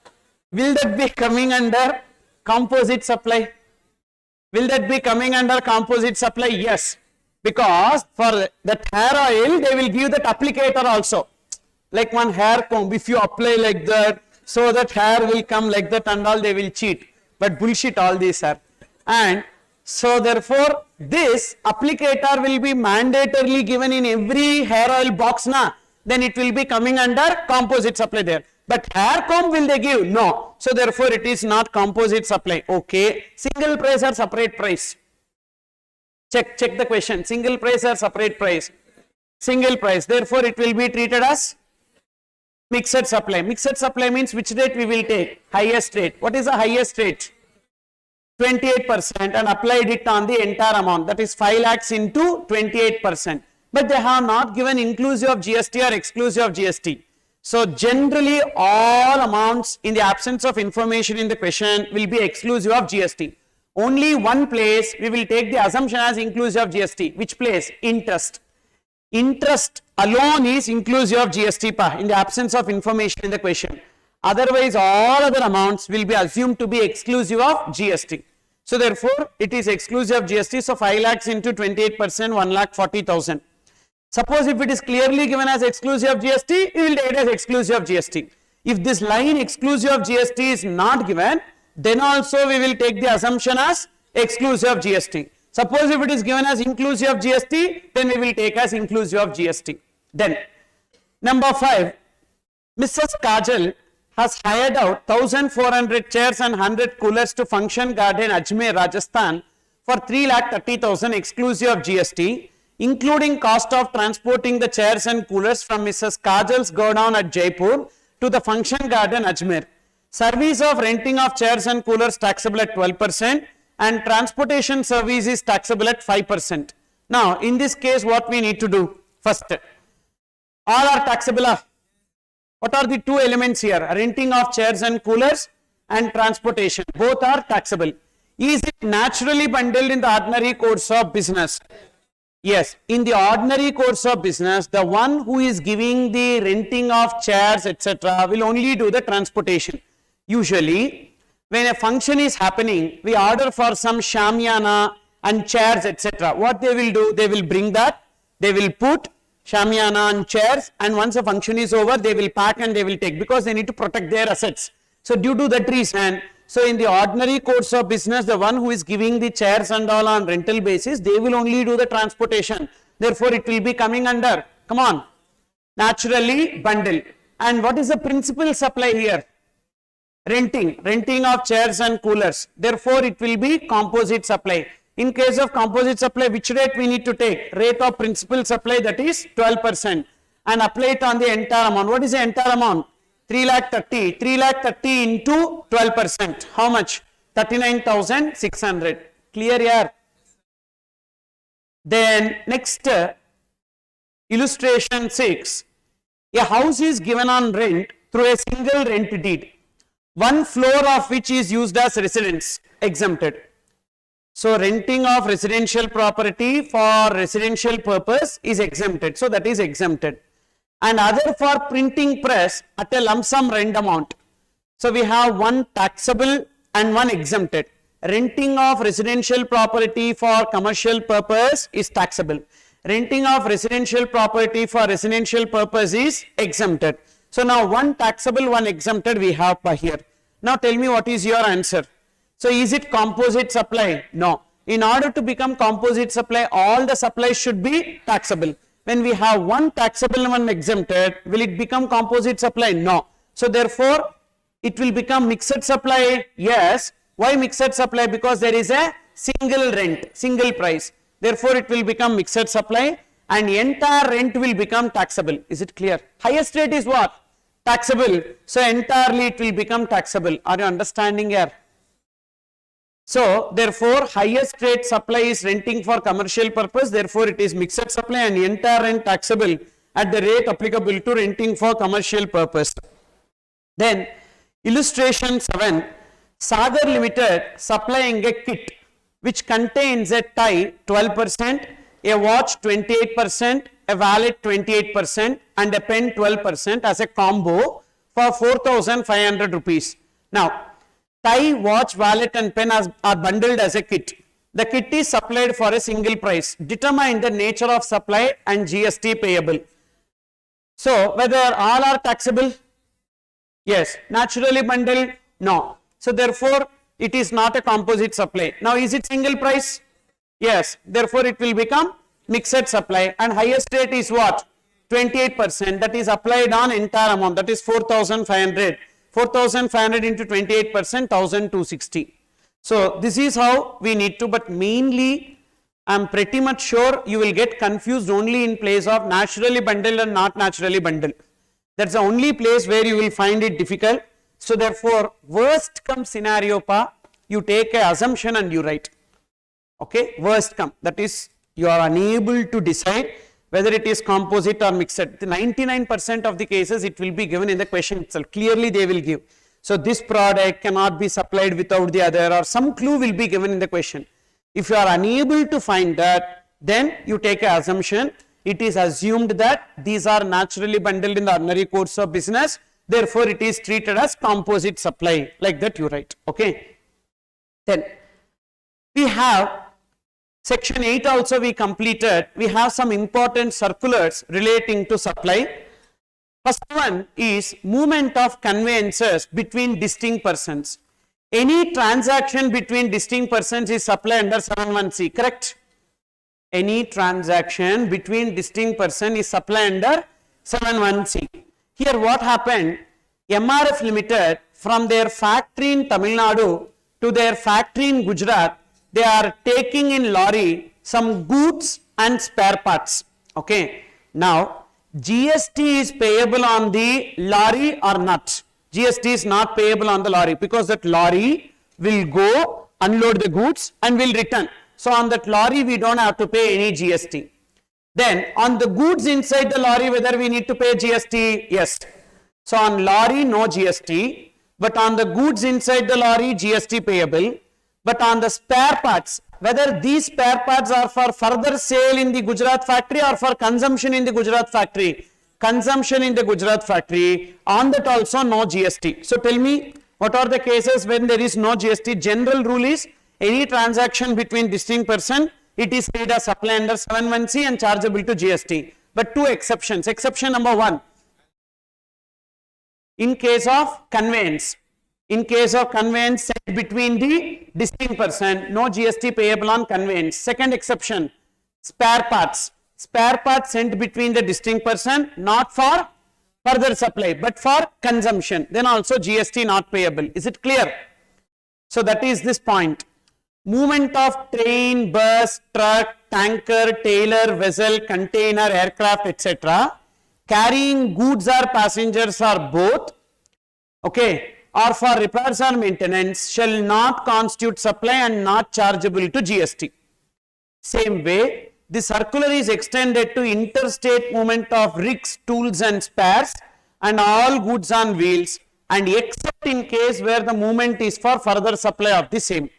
Speaker 1: will that be coming under composite supply? Will that be coming under composite supply? Yes, because for that hair oil they will give that applicator also. Like one hair comb, if you apply like that, so that hair will come like that and all, they will cheat. But bullshit all these are. And so therefore, this applicator will be mandatorily given in every hair oil box, na? Then it will be coming under composite supply there. But hair comb will they give? No. So therefore, it is not composite supply. Okay. Single price or separate price? Check the question. Single price or separate price? Single price. Therefore, it will be treated as mixed supply. Mixed supply means which rate we will take? Highest rate. What is the highest rate? 28% and applied it on the entire amount. That is 5 lakhs into 28%. But they have not given inclusive of GST or exclusive of GST. So generally all amounts in the absence of information in the question will be exclusive of GST. Only one place we will take the assumption as inclusive of GST. Which place? Interest. Interest alone is inclusive of GST, pa, in the absence of information in the question. Otherwise, all other amounts will be assumed to be exclusive of GST. So therefore, it is exclusive of GST. So 5 lakhs into 28%, 1,40,000. Suppose if it is clearly given as exclusive of GST, we will take it as exclusive of GST. If this line exclusive of GST is not given, then also we will take the assumption as exclusive of GST. Suppose if it is given as inclusive of GST, then we will take as inclusive of GST. Then, number 5, Mrs. Kajal has hired out 1,400 chairs and 100 coolers to Function Garden, Ajmer, Rajasthan for 3,30,000 exclusive of GST, including cost of transporting the chairs and coolers from Mrs. Kajal's godown at Jaipur to the Function Garden, Ajmer. Service of renting of chairs and coolers taxable at 12%. And transportation service is taxable at 5%. Now, in this case, what we need to do? First, all are taxable. What are the two elements here? Renting of chairs and coolers and transportation. Both are taxable. Is it naturally bundled in the ordinary course of business? Yes. In the ordinary course of business, the one who is giving the renting of chairs, etc., will only do the transportation. Usually, when a function is happening, we order for some shamyana and chairs, etc. What they will do? They will bring that, they will put shamyana and chairs, and once the function is over, they will pack and they will take, because they need to protect their assets. So due to that reason, so in the ordinary course of business, the one who is giving the chairs and all on rental basis, they will only do the transportation. Therefore, it will be coming under, come on, naturally bundled. And what is the principal supply here? Renting of chairs and coolers. Therefore, it will be composite supply. In case of composite supply, which rate we need to take? Rate of principal supply, that is 12%, and apply it on the entire amount. What is the entire amount? 3,30,000. 3,30,000 into 12%. How much? 39,600. Clear here? Then next, illustration 6. A house is given on rent through a single rent deed, one floor of which is used as residence, exempted. So renting of residential property for residential purpose is exempted. So that is exempted. And other for printing press at a lump sum rent amount. So we have one taxable and one exempted. Renting of residential property for commercial purpose is taxable. Renting of residential property for residential purpose is exempted. So now one taxable, one exempted we have by here. Now tell me what is your answer. So is it composite supply? No. In order to become composite supply, all the supplies should be taxable. When we have one taxable and one exempted, will it become composite supply? No. So therefore, it will become mixed supply. Yes. Why mixed supply? Because there is a single rent, single price. Therefore, it will become mixed supply and entire rent will become taxable. Is it clear? Highest rate is what? Taxable. So entirely it will become taxable. Are you understanding here? So therefore, highest rate supply is renting for commercial purpose. Therefore, it is mixed supply and entire rent taxable at the rate applicable to renting for commercial purpose. Then illustration 7. Sagar Limited supplying a kit which contains a tie 12%, a watch 28%, a wallet 28% and a pen 12% as a combo for 4,500 rupees. Now, tie, watch, wallet and pen are bundled as a kit. The kit is supplied for a single price. Determine the nature of supply and GST payable. So, whether all are taxable? Yes. Naturally bundled? No. So therefore, it is not a composite supply. Now, is it single price? Yes. Therefore, it will become mixed supply and highest rate is what? 28%. That is applied on entire amount. That is 4,500. 4,500 into 28%, 1,260. So this is how we need to, but mainly I am pretty much sure you will get confused only in place of naturally bundled and not naturally bundled. That's the only place where you will find it difficult. So therefore, worst come scenario pa, you take a assumption and you write. Okay, worst come, that is you are unable to decide whether it is composite or mixed. 99% of the cases it will be given in the question itself. Clearly they will give. So this product cannot be supplied without the other, or some clue will be given in the question. If you are unable to find that, then you take an assumption. It is assumed that these are naturally bundled in the ordinary course of business. Therefore, it is treated as composite supply. Like that you write. Okay. Then we have section 8 also we completed. We have some important circulars relating to supply. First one is movement of conveyances between distinct persons. Any transaction between distinct persons is supply under 7(1)(c), correct? Any transaction between distinct person is supply under 7(1)(c). Here what happened? MRF Limited, from their factory in Tamil Nadu to their factory in Gujarat, they are taking in lorry some goods and spare parts. Okay. Now, GST is payable on the lorry or not? GST is not payable on the lorry because that lorry will go unload the goods and will return. So on that lorry we don't have to pay any GST. Then on the goods inside the lorry, whether we need to pay GST? Yes. So on lorry no GST, but on the goods inside the lorry GST payable. But on the spare parts, whether these spare parts are for further sale in the Gujarat factory or for consumption in the Gujarat factory, consumption in the Gujarat factory, on that also no GST. So tell me, what are the cases when there is no GST? General rule is any transaction between distinct person, it is paid as supply under 7(1)(c) and chargeable to GST. But two exceptions. Exception number 1, in case of conveyance. In case of conveyance sent between the distinct person, no GST payable on conveyance. Second exception, spare parts. Spare parts sent between the distinct person, not for further supply, but for consumption. Then also GST not payable. Is it clear? So that is this point. Movement of train, bus, truck, tanker, trailer, vessel, container, aircraft, etc. carrying goods or passengers or both, okay, or for repairs or maintenance shall not constitute supply and not chargeable to GST. Same way, the circular is extended to interstate movement of rigs, tools and spares and all goods on wheels, and except in case where the movement is for further supply of the same.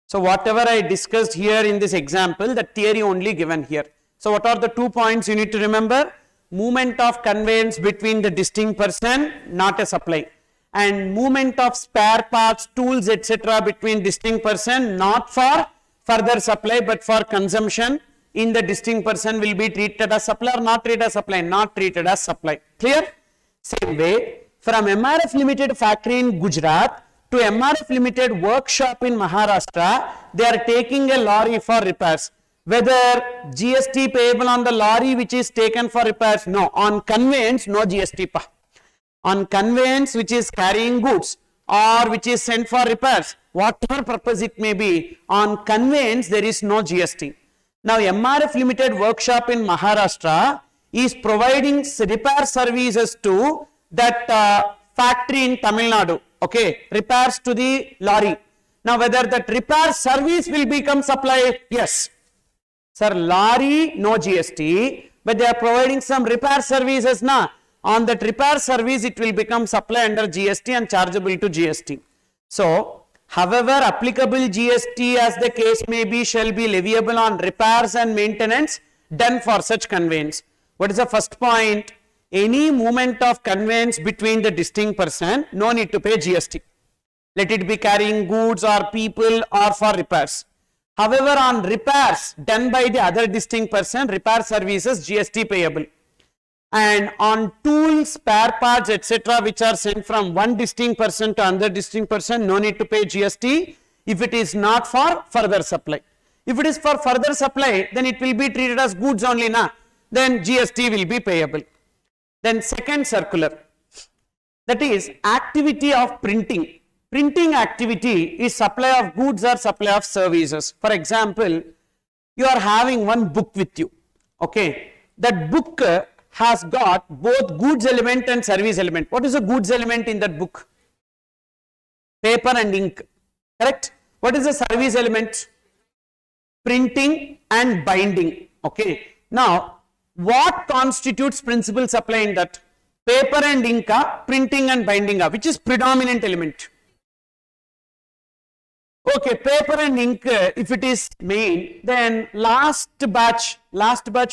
Speaker 1: So whatever I discussed here in this example, the theory only given here. So what are the 2 points you need to remember? Movement of conveyance between the distinct person, not a supply, and movement of spare parts, tools, etc. between distinct person, not for further supply but for consumption in the distinct person, will be treated as supply or not treated as supply? Not treated as supply. Clear? Same way, from MRF Limited factory in Gujarat to MRF Limited workshop in Maharashtra, they are taking a lorry for repairs. Whether GST payable on the lorry which is taken for repairs? No. On conveyance, no GST pa. On conveyance which is carrying goods or which is sent for repairs, whatever purpose it may be, on conveyance there is no GST. Now MRF Limited workshop in Maharashtra is providing repair services to that factory in Tamil Nadu, okay, repairs to the lorry. Now whether that repair service will become supply? Yes. Sir, lorry no GST, but they are providing some repair services na. On that repair service it will become supply under GST and chargeable to GST. So however applicable GST as the case may be shall be leviable on repairs and maintenance done for such conveyance. What is the first point? Any movement of conveyance between the distinct person, no need to pay GST. Let it be carrying goods or people or for repairs. However, on repairs done by the other distinct person, repair services, GST payable. And on tools, spare parts, etc. which are sent from one distinct person to another distinct person, no need to pay GST if it is not for further supply. If it is for further supply, then it will be treated as goods only, na? Then GST will be payable. Then second circular, that is activity of printing. Printing activity is supply of goods or supply of services. For example, you are having one book with you, okay? That book has got both goods element and service element. What is the goods element in that book? Paper and ink, correct? What is the service element? Printing and binding, okay? Now, what constitutes principal supply in that? Paper and ink, printing and binding, which is predominant element? Okay, paper and ink, if it is main, then last batch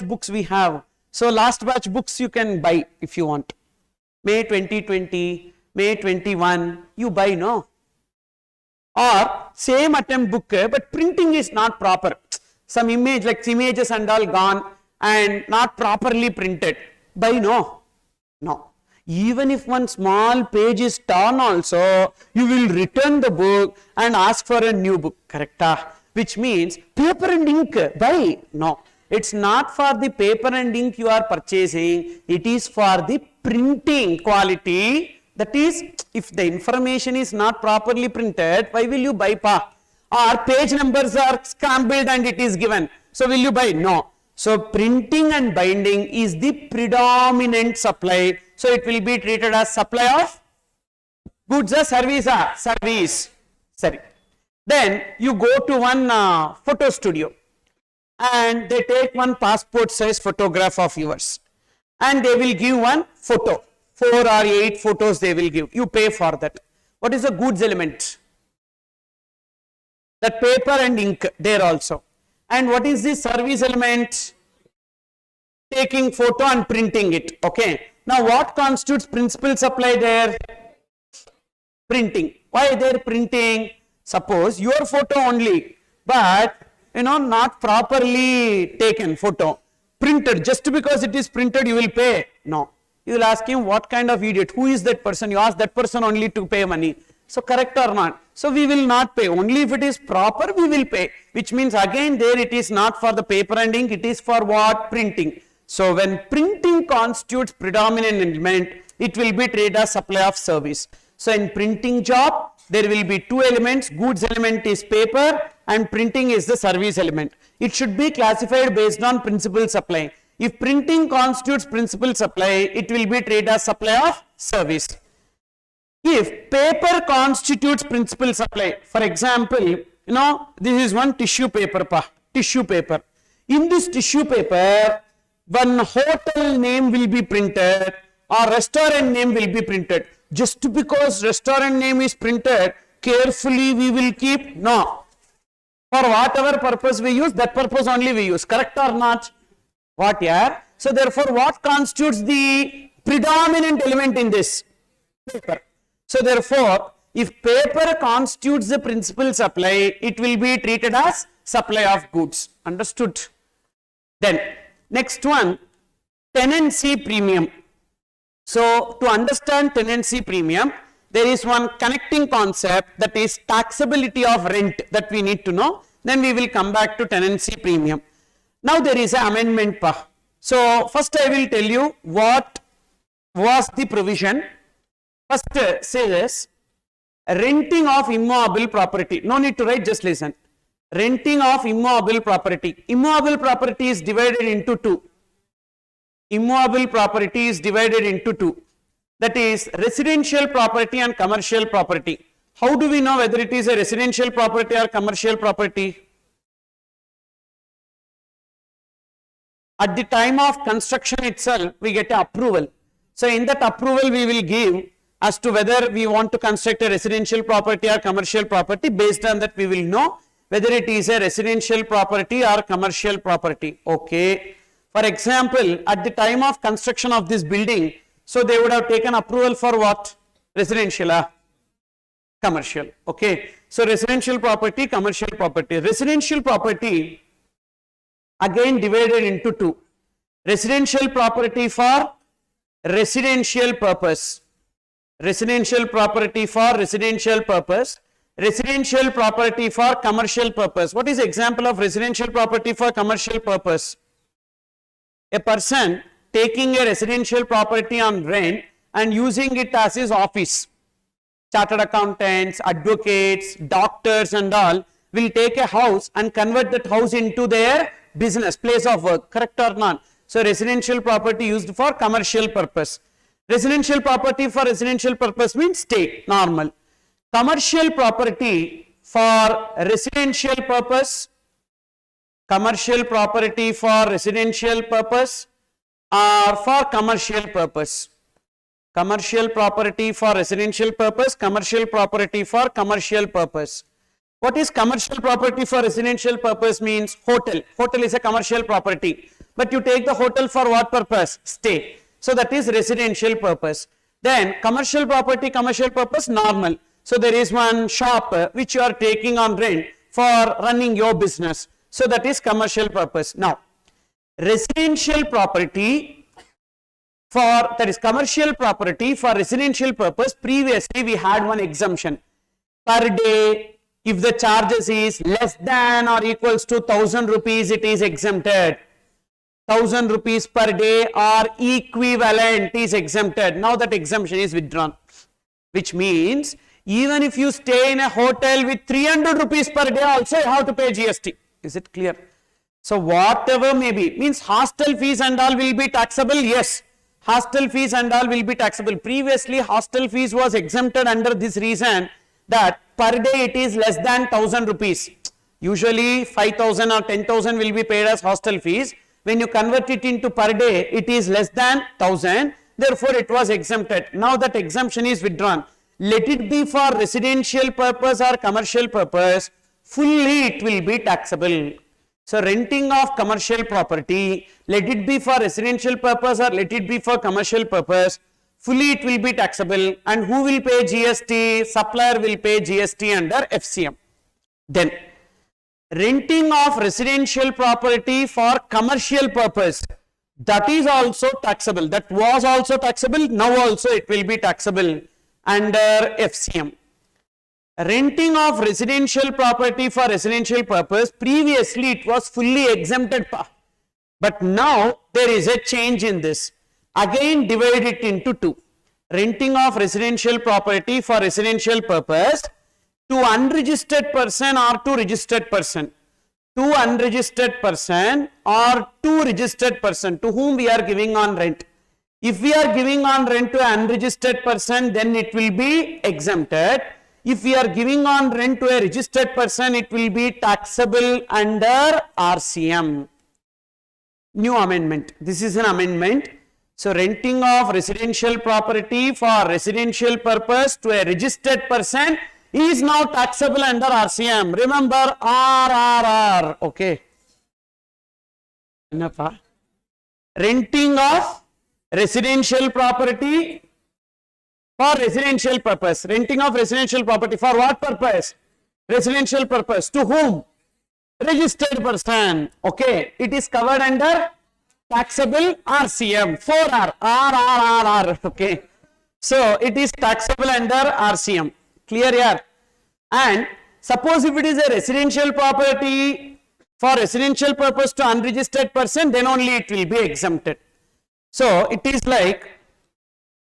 Speaker 1: books we have. So last batch books you can buy if you want. May 2020, May 21, you buy, no? Or same attempt book, but printing is not proper. Some image, like images and all gone and not properly printed. Buy, no? No. Even if one small page is torn also, you will return the book and ask for a new book, correct? Which means paper and ink, buy, no. It's not for the paper and ink you are purchasing, it is for the printing quality. That is, if the information is not properly printed, why will you buy pa? Or page numbers are scrambled and it is given, so will you buy? No. So printing and binding is the predominant supply, so it will be treated as supply of goods or service, service. Sorry. Then you go to one photo studio and they take one passport size photograph of yours and they will give one photo, 4 or 8 photos they will give, you pay for that. What is the goods element? That paper and ink there also. And what is the service element? Taking photo and printing it, okay. Now what constitutes principal supply there? Printing. Why they are printing? Suppose your photo only, but not properly taken photo, printed, just because it is printed you will pay? No. You will ask him, what kind of idiot, who is that person? You ask that person only to pay money. So correct or not? So we will not pay, only if it is proper we will pay, which means again there it is not for the paper and ink, it is for what? Printing. So when printing constitutes predominant element, it will be treated as supply of service. So in printing job, there will be 2 elements, goods element is paper and printing is the service element. It should be classified based on principal supply. If printing constitutes principal supply, it will be treated as supply of service. If paper constitutes principal supply, for example, this is one tissue paper, tissue paper. In this tissue paper, one hotel name will be printed or restaurant name will be printed. Just because restaurant name is printed, carefully we will keep? No. For whatever purpose we use, that purpose only we use. Correct or not? What, yeah? So therefore, what constitutes the predominant element in this? Paper. So therefore, if paper constitutes the principal supply, it will be treated as supply of goods. Understood? Then, next one, tenancy premium. So, to understand tenancy premium, there is one connecting concept, that is taxability of rent, that we need to know. Then we will come back to tenancy premium. Now there is an amendment. So first I will tell you what was the provision. First say this, renting of immobile property. No need to write, just listen. Renting of immobile property. Immobile property is divided into two. Immobile property is divided into two. That is residential property and commercial property. How do we know whether it is a residential property or commercial property? At the time of construction itself, we get an approval. So in that approval, we will give as to whether we want to construct a residential property or commercial property. Based on that, we will know whether it is a residential property or commercial property. Okay. For example, at the time of construction of this building, so they would have taken approval for what? Residential, commercial. Okay. So residential property, commercial property. Residential property again divided into two. Residential property for residential purpose. Residential property for residential purpose. Residential property for commercial purpose. What is the example of residential property for commercial purpose? A person taking a residential property on rent and using it as his office. Chartered accountants, advocates, doctors and all will take a house and convert that house into their business, place of work. Correct or not? So residential property used for commercial purpose. Residential property for residential purpose means stay, normal. Commercial property for residential purpose. Commercial property for residential purpose or for commercial purpose. Commercial property for residential purpose, commercial property for commercial purpose. What is commercial property for residential purpose means? Hotel. Hotel is a commercial property. But you take the hotel for what purpose? Stay. So that is residential purpose. Then commercial property, commercial purpose, normal. So there is one shop which you are taking on rent for running your business. So that is commercial purpose. Now, residential property for, that is commercial property for residential purpose, previously we had one exemption. Per day, if the charges is less than or equals to 1000 rupees, it is exempted. 1000 rupees per day or equivalent is exempted. Now that exemption is withdrawn. Which means, even if you stay in a hotel with 300 rupees per day also, you have to pay GST. Is it clear? So whatever may be, means hostel fees and all will be taxable. Yes, hostel fees and all will be taxable. Previously, hostel fees was exempted under this reason that per day it is less than 1000 rupees. Usually 5000 or 10,000 will be paid as hostel fees. When you convert it into per day, it is less than 1000. Therefore, it was exempted. Now that exemption is withdrawn. Let it be for residential purpose or commercial purpose, fully it will be taxable. So renting of commercial property, let it be for residential purpose or let it be for commercial purpose, fully it will be taxable. And who will pay GST? Supplier will pay GST under FCM. Then renting of residential property for commercial purpose, that is also taxable. That was also taxable. Now also it will be taxable under FCM. Renting of residential property for residential purpose, previously it was fully exempted. But now there is a change in this. Again divide it into two. Renting of residential property for residential purpose to unregistered person or to registered person. To unregistered person or to registered person to whom we are giving on rent. If we are giving on rent to an unregistered person, then it will be exempted. If we are giving on rent to a registered person, it will be taxable under RCM. New amendment. This is an amendment. So renting of residential property for residential purpose to a registered person is now taxable under RCM. Remember RRR. Okay. Renting of residential property for residential purpose. Renting of residential property for what purpose? Residential purpose. To whom? Registered person. Okay. It is covered under taxable RCM. 4R. RRR. Okay. So it is taxable under RCM. Clear here? And suppose if it is a residential property for residential purpose to unregistered person, then only it will be exempted. So it is like,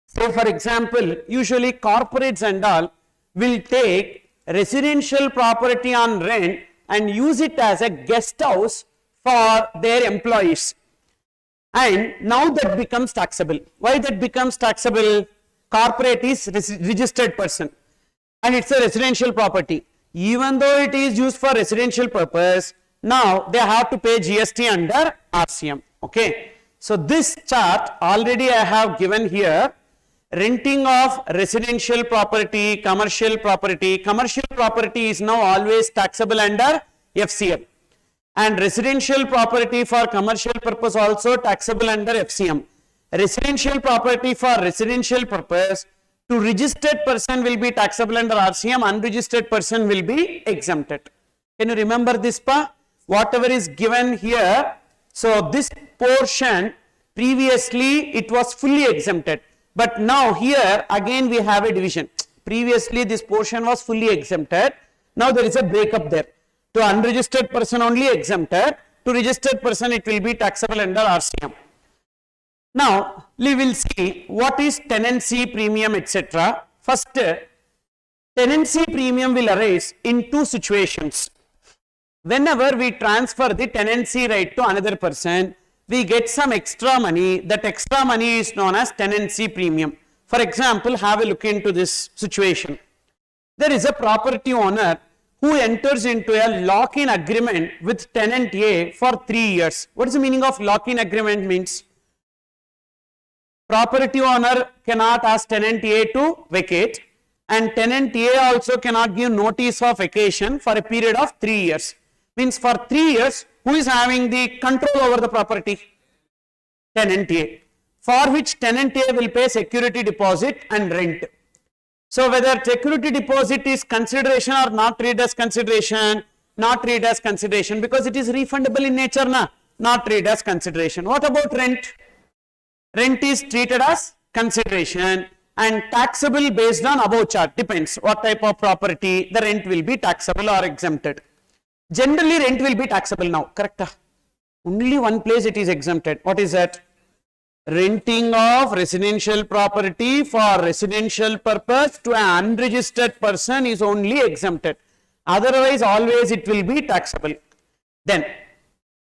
Speaker 1: so for example, usually corporates and all will take residential property on rent and use it as a guest house for their employees. And now that becomes taxable. Why that becomes taxable? Corporate is registered person and it's a residential property. Even though it is used for residential purpose, now they have to pay GST under RCM. Okay. So this chart already I have given here. Renting of residential property, commercial property. Commercial property is now always taxable under FCM. And residential property for commercial purpose also taxable under FCM. Residential property for residential purpose to registered person will be taxable under RCM, unregistered person will be exempted. Can you remember this pa? Whatever is given here, so this portion previously it was fully exempted, but now here again we have a division. Previously this portion was fully exempted, now there is a breakup there. To unregistered person only exempted, to registered person it will be taxable under RCM. Now we will see what is tenancy premium, etc. First, tenancy premium will arise in two situations. Whenever we transfer the tenancy right to another person, we get some extra money. That extra money is known as tenancy premium. For example, have a look into this situation. There is a property owner who enters into a lock-in agreement with tenant A for 3 years. What is the meaning of lock-in agreement means? Property owner cannot ask tenant A to vacate, and tenant A also cannot give notice of vacation for a period of 3 years. Means for 3 years, who is having the control over the property? Tenant A, for which tenant A will pay security deposit and rent. So whether security deposit is consideration or not treated as consideration, not treated as consideration because it is refundable in nature, not treated as consideration. What about rent? Rent is treated as consideration and taxable based on above chart, depends what type of property, the rent will be taxable or exempted. Generally rent will be taxable now, correct? Only one place it is exempted. What is that? Renting of residential property for residential purpose to an unregistered person is only exempted. Otherwise always it will be taxable. Then,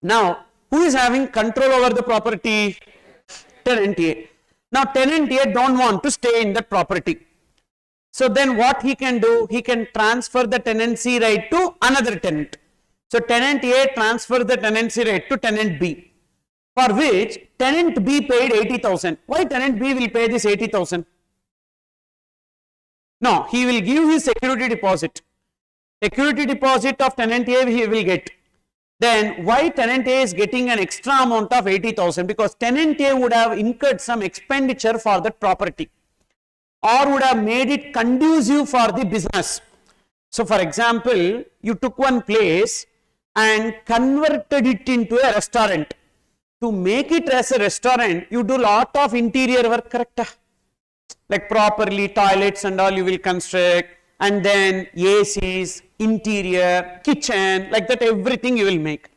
Speaker 1: now who is having control over the property? Tenant A. Now tenant A don't want to stay in that property. So then what he can do? He can transfer the tenancy right to another tenant. So tenant A transfer the tenancy right to tenant B, for which tenant B paid 80,000. Why tenant B will pay this 80,000? No, he will give his security deposit. Security deposit of tenant A he will get. Then why tenant A is getting an extra amount of 80,000? Because tenant A would have incurred some expenditure for that property or would have made it conducive for the business. So for example, you took one place and converted it into a restaurant. To make it as a restaurant, you do lot of interior work, correct? Like properly toilets and all you will construct, and then ACs, interior, kitchen, like that everything you will make.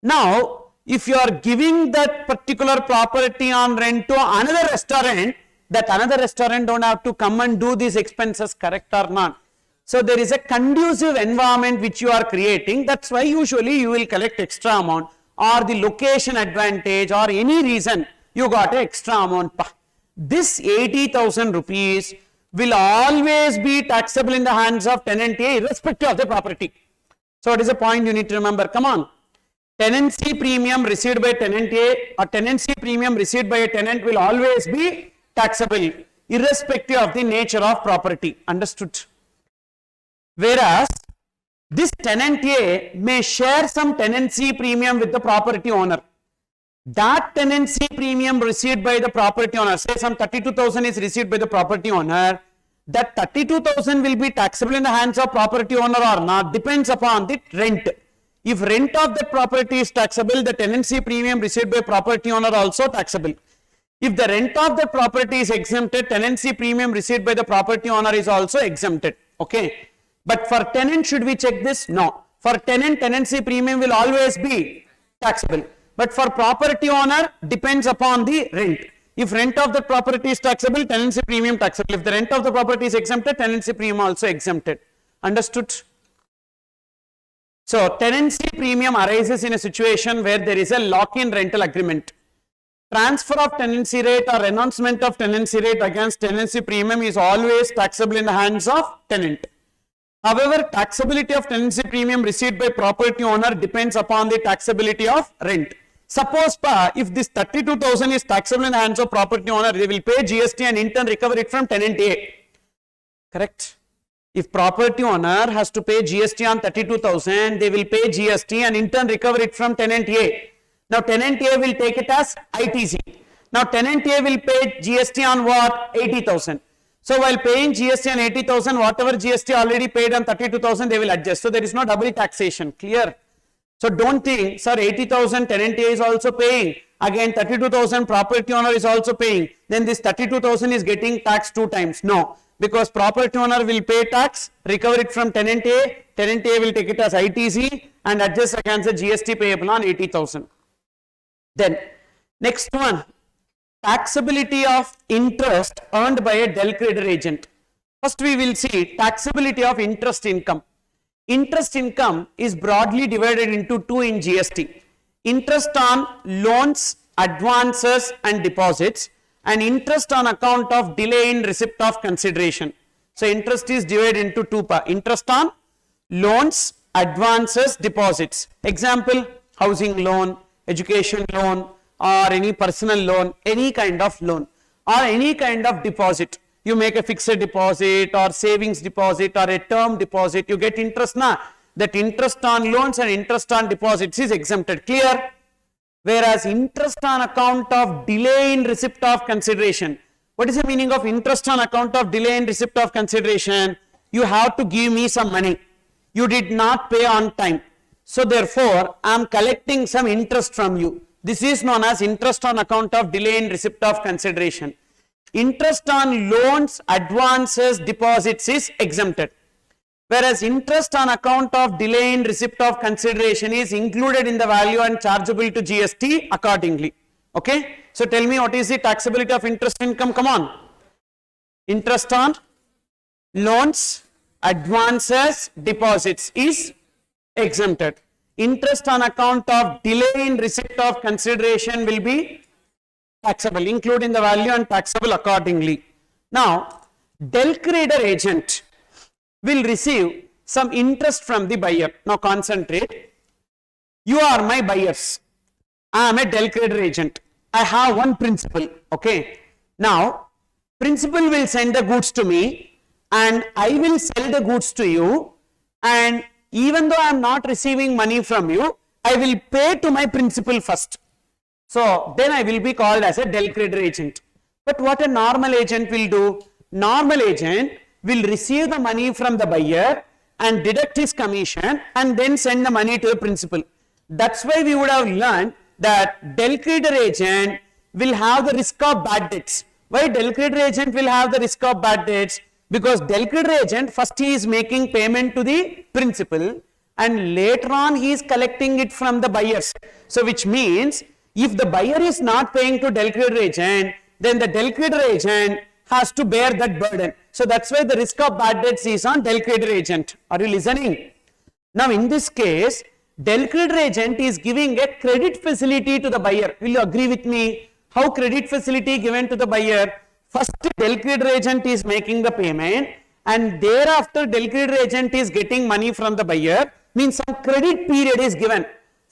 Speaker 1: Now, if you are giving that particular property on rent to another restaurant, that another restaurant don't have to come and do these expenses, correct or not? So there is a conducive environment which you are creating. That's why usually you will collect extra amount, or the location advantage or any reason you got an extra amount. This 80,000 rupees will always be taxable in the hands of tenant A irrespective of the property. So what is the point you need to remember? Come on. tenancy premium received by tenant A or tenancy premium received by a tenant will always be taxable irrespective of the nature of property. Understood? Whereas this tenant A may share some tenancy premium with the property owner. That tenancy premium received by the property owner, say some 32,000 is received by the property owner, that 32,000 will be taxable in the hands of property owner or not depends upon the rent. If rent of the property is taxable, the tenancy premium received by property owner also taxable. If the rent of the property is exempted, tenancy premium received by the property owner is also exempted. Okay. But for tenant, should we check this? No. For tenant, tenancy premium will always be taxable. But for property owner, depends upon the rent. If rent of the property is taxable, tenancy premium taxable. If the rent of the property is exempted, tenancy premium also exempted. Understood? So, tenancy premium arises in a situation where there is a lock-in rental agreement. Transfer of tenancy rate or renouncement of tenancy rate against tenancy premium is always taxable in the hands of tenant. However, taxability of tenancy premium received by property owner depends upon the taxability of rent. Suppose if this 32,000 is taxable in the hands of property owner, they will pay GST and in turn recover it from tenant A. Correct? If property owner has to pay GST on 32,000, they will pay GST and in turn recover it from tenant A. Now tenant A will take it as ITC. Now tenant A will pay GST on what? 80,000. So while paying GST on 80,000, whatever GST already paid on 32,000, they will adjust. So there is no double taxation. Clear? So don't think, sir, 80,000 tenant A is also paying. Again, 32,000 property owner is also paying. Then this 32,000 is getting taxed 2 times. No. Because property owner will pay tax, recover it from tenant A will take it as ITC and adjust against the GST payable on 80,000. Then, next one, taxability of interest earned by a del creditor agent. First we will see taxability of interest income. Interest income is broadly divided into 2 in GST. Interest on loans, advances and deposits, and interest on account of delay in receipt of consideration. So interest is divided into 2 parts. Interest on loans, advances, deposits. Example, housing loan, education loan, or any personal loan, any kind of loan, or any kind of deposit. You make a fixed deposit or savings deposit or a term deposit, you get interest na. That interest on loans and interest on deposits is exempted. Clear? Whereas interest on account of delay in receipt of consideration. What is the meaning of interest on account of delay in receipt of consideration? You have to give me some money. You did not pay on time. So therefore, I am collecting some interest from you. This is known as interest on account of delay in receipt of consideration. Interest on loans, advances, deposits is exempted. Whereas interest on account of delay in receipt of consideration is included in the value and chargeable to GST accordingly. Okay. So tell me, what is the taxability of interest income? Come on. Interest on loans, advances, deposits is exempted. Interest on account of delay in receipt of consideration will be taxable, including the value and taxable accordingly. Now, del creditor agent will receive some interest from the buyer. Now concentrate. You are my buyers. I am a del creditor agent. I have one principal. Okay. Now, principal will send the goods to me and I will sell the goods to you, and even though I am not receiving money from you, I will pay to my principal first. So then I will be called as a del creditor agent. But what a normal agent will do? Normal agent will receive the money from the buyer and deduct his commission and then send the money to the principal. That's why we would have learned that del creditor agent will have the risk of bad debts. Why del creditor agent will have the risk of bad debts? Because del creditor agent, first he is making payment to the principal and later on he is collecting it from the buyers. So which means if the buyer is not paying to del creditor agent, then the del creditor agent has to bear that burden. So that's why the risk of bad debts is on del creditor agent. Are you listening? Now in this case, del creditor agent is giving a credit facility to the buyer. Will you agree with me? How credit facility given to the buyer? First del creditor agent is making the payment and thereafter del creditor agent is getting money from the buyer, means some credit period is given.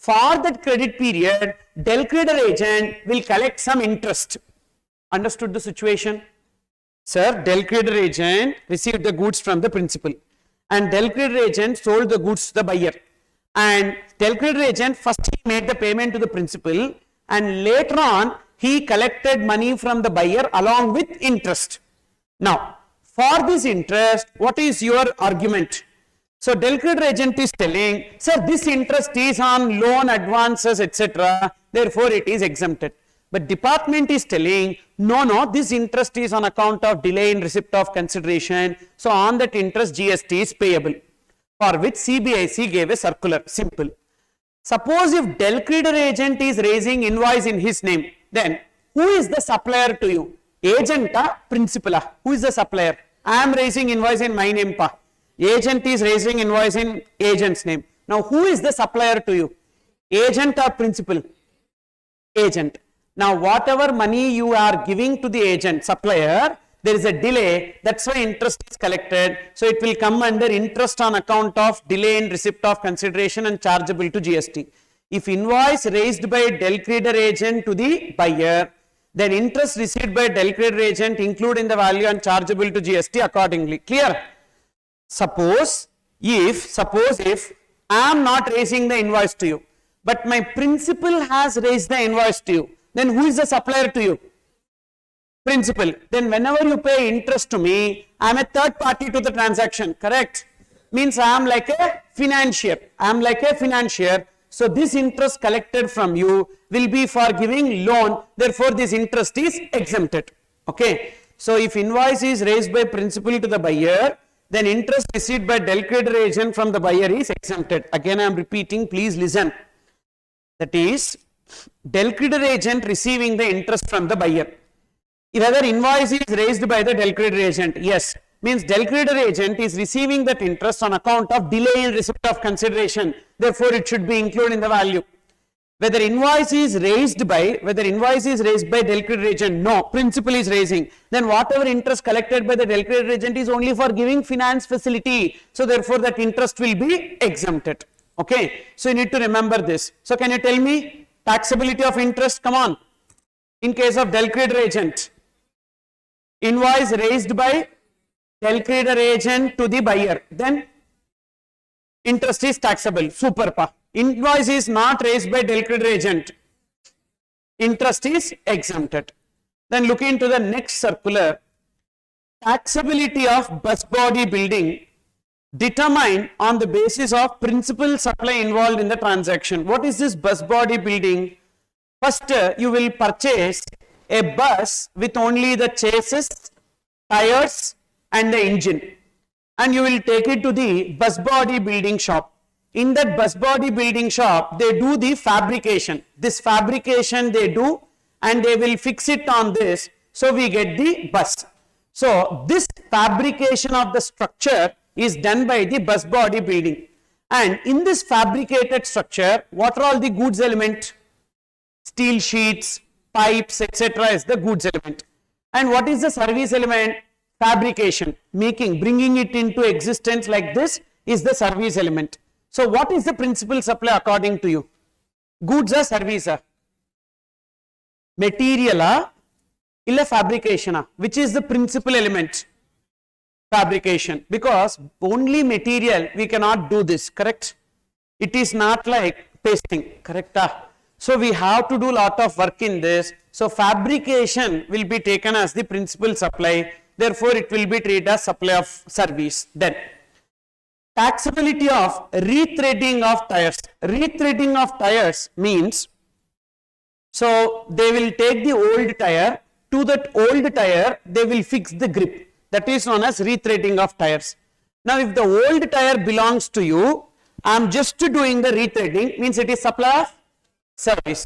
Speaker 1: For that credit period, del creditor agent will collect some interest. Understood the situation? Sir, del creditor agent received the goods from the principal and del creditor agent sold the goods to the buyer. And del creditor agent first he made the payment to the principal and later on he collected money from the buyer along with interest. Now, for this interest, what is your argument? So, del creditor agent is telling, sir, this interest is on loan advances, etc. Therefore, it is exempted. But department is telling, no, this interest is on account of delay in receipt of consideration. So, on that interest, GST is payable, for which CBIC gave a circular. Simple. Suppose if del creditor agent is raising invoice in his name, then who is the supplier to you? Agent or principal? Who is the supplier? I am raising invoice in my name. Agent is raising invoice in agent's name. Now, who is the supplier to you? Agent or principal? Agent. Now, whatever money you are giving to the agent, supplier, there is a delay. That's why interest is collected. So, it will come under interest on account of delay in receipt of consideration and chargeable to GST. If invoice raised by del creditor agent to the buyer, then interest received by del creditor agent include in the value and chargeable to GST accordingly. Clear? Suppose if I am not raising the invoice to you, but my principal has raised the invoice to you, then who is the supplier to you? Principal. Then whenever you pay interest to me, I am a third party to the transaction, correct? Means I am like a financier. So this interest collected from you will be for giving loan, therefore this interest is exempted. Okay. So if invoice is raised by principal to the buyer, then interest received by del creditor agent from the buyer is exempted. Again I am repeating, please listen. That is, del creditor agent receiving the interest from the buyer. If other invoice is raised by the del creditor agent, yes, means del creditor agent is receiving that interest on account of delay in receipt of consideration. Therefore, it should be included in the value. Whether invoice is raised by del creditor agent, no, principal is raising. Then whatever interest collected by the del creditor agent is only for giving finance facility. So therefore, that interest will be exempted. Okay. So you need to remember this. So can you tell me taxability of interest? Come on. In case of del creditor agent, invoice raised by del creditor agent to the buyer, then interest is taxable. Super pa. Invoice is not raised by del creditor agent, interest is exempted. Then look into the next circular. Taxability of bus body building determined on the basis of principal supply involved in the transaction. What is this bus body building? First, you will purchase a bus with only the chassis, tires and the engine, and you will take it to the bus body building shop. In that bus body building shop, they do the fabrication. This fabrication they do and they will fix it on this. So we get the bus. So this fabrication of the structure is done by the bus body building. And in this fabricated structure, what are all the goods element? Steel sheets, pipes, etc. is the goods element. And what is the service element? Fabrication, bringing it into existence like this is the service element. So what is the principal supply according to you? Goods or service? Material illa fabrication? Which is the principal element? Fabrication. Because only material we cannot do this, correct? It is not like pasting, correct? So we have to do lot of work in this. So fabrication will be taken as the principal supply. Therefore, it will be treated as supply of service. Then taxability of rethreading of tires. Rethreading of tires means, so they will take the old tire, to that old tire they will fix the grip. That is known as rethreading of tires. Now if the old tire belongs to you, I am just doing the rethreading, means it is supply of service.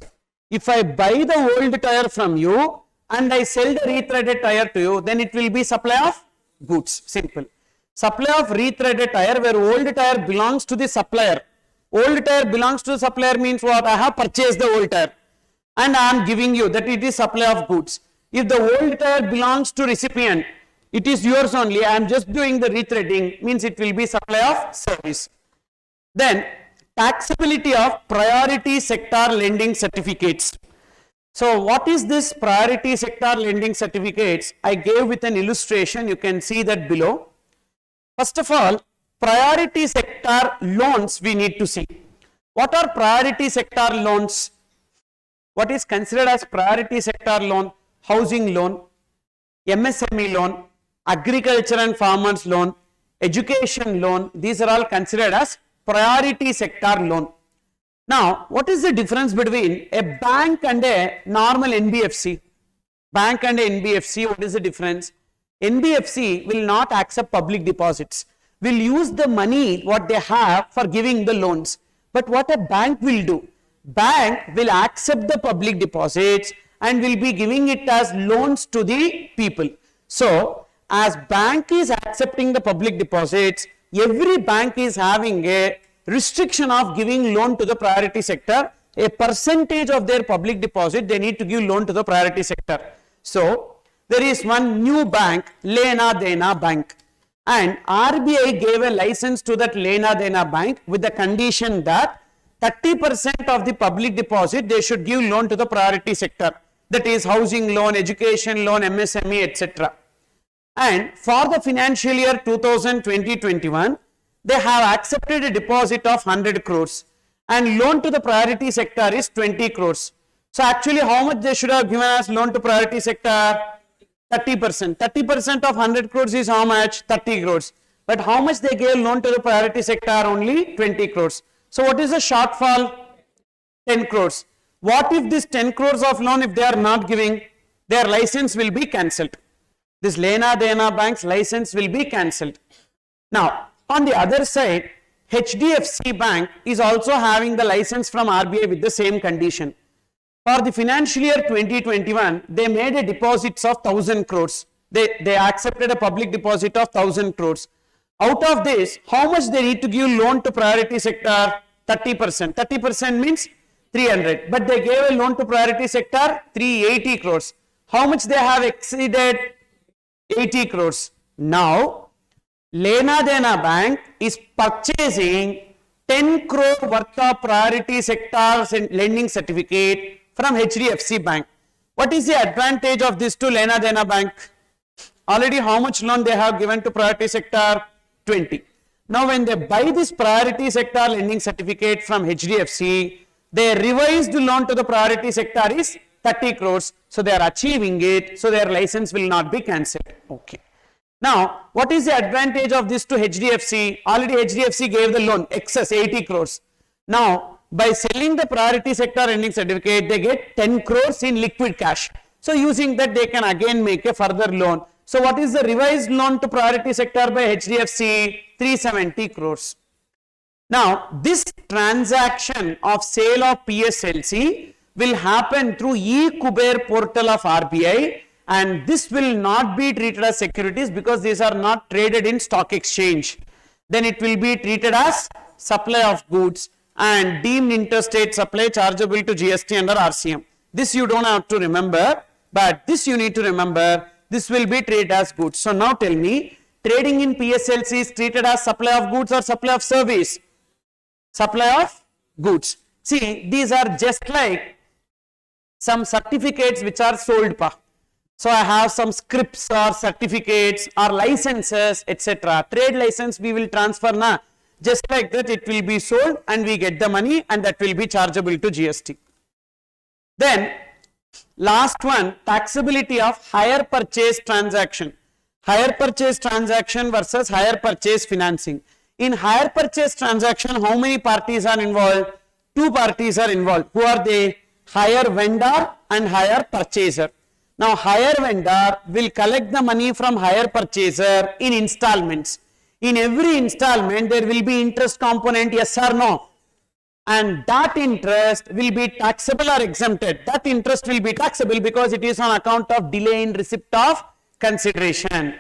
Speaker 1: If I buy the old tire from you and I sell the rethreaded tire to you, then it will be supply of goods. Simple. Supply of rethreaded tire, where old tire belongs to the supplier. Old tire belongs to the supplier means what? I have purchased the old tire and I am giving you, that it is supply of goods. If the old tire belongs to recipient, it is yours only, I am just doing the rethreading, means it will be supply of service. Then taxability of priority sector lending certificates. So what is this priority sector lending certificates? I gave with an illustration, you can see that below. First of all, priority sector loans we need to see. What are priority sector loans? What is considered as priority sector loan? Housing loan, MSME loan, agriculture and farmers loan, education loan, these are all considered as priority sector loan. Now, what is the difference between a bank and a normal NBFC? Bank and a NBFC, what is the difference? NBFC will not accept public deposits, will use the money what they have for giving the loans. But what a bank will do? Bank will accept the public deposits and will be giving it as loans to the people. So, as bank is accepting the public deposits, every bank is having a restriction of giving loan to the priority sector. A percentage of their public deposit they need to give loan to the priority sector. So, there is one new bank, Lena Dena Bank, and RBI gave a license to that Lena Dena Bank with the condition that 30% of the public deposit they should give loan to the priority sector, that is housing loan, education loan, MSME, etc. And for the financial year 2020-21, they have accepted a deposit of 100 crores and loan to the priority sector is 20 crores. So actually how much they should have given as loan to priority sector? 30%. 30% of 100 crores is how much? 30 crores. But how much they gave loan to the priority sector? Only 20 crores. So what is the shortfall? 10 crores. What if this 10 crores of loan, if they are not giving, their license will be cancelled. This Lena Dena Bank's license will be cancelled. Now, on the other side, HDFC Bank is also having the license from RBI with the same condition. For the financial year 2021, they made a deposits of 1000 crores. They accepted a public deposit of 1000 crores. Out of this, how much they need to give loan to priority sector? 30%. 30% means 300. But they gave a loan to priority sector 380 crores. How much they have exceeded? 80 crores. Now, Lena Dena Bank is purchasing 10 crore worth of priority sectors and lending certificate from HDFC Bank. What is the advantage of this to Lena Dena Bank? Already how much loan they have given to priority sector? 20. Now when they buy this priority sector lending certificate from HDFC, their revised loan to the priority sector is 30 crores. So they are achieving it. So their license will not be cancelled. Okay. Now, what is the advantage of this to HDFC? Already HDFC gave the loan, excess 80 crores. Now, by selling the priority sector lending certificate, they get 10 crores in liquid cash. So, using that, they can again make a further loan. So, what is the revised loan to priority sector by HDFC? 370 crores. Now, this transaction of sale of PSLC will happen through e-Kuber portal of RBI. And this will not be treated as securities because these are not traded in stock exchange. Then it will be treated as supply of goods and deemed interstate supply chargeable to GST under RCM. This you don't have to remember, but this you need to remember. This will be treated as goods. So now tell me, trading in PSLC is treated as supply of goods or supply of service? Supply of goods. See, these are just like some certificates which are sold pa. So I have some scripts or certificates or licenses, etc. Trade license we will transfer na. Just like that it will be sold and we get the money and that will be chargeable to GST. Then last one, taxability of hire purchase transaction. Hire purchase transaction versus hire purchase financing. In hire purchase transaction, how many parties are involved? Two parties are involved. Who are they? Hire vendor and hire purchaser. Now, hire vendor will collect the money from hire purchaser in installments. In every installment, there will be interest component, yes or no. And that interest will be taxable or exempted. That interest will be taxable because it is on account of delay in receipt of consideration.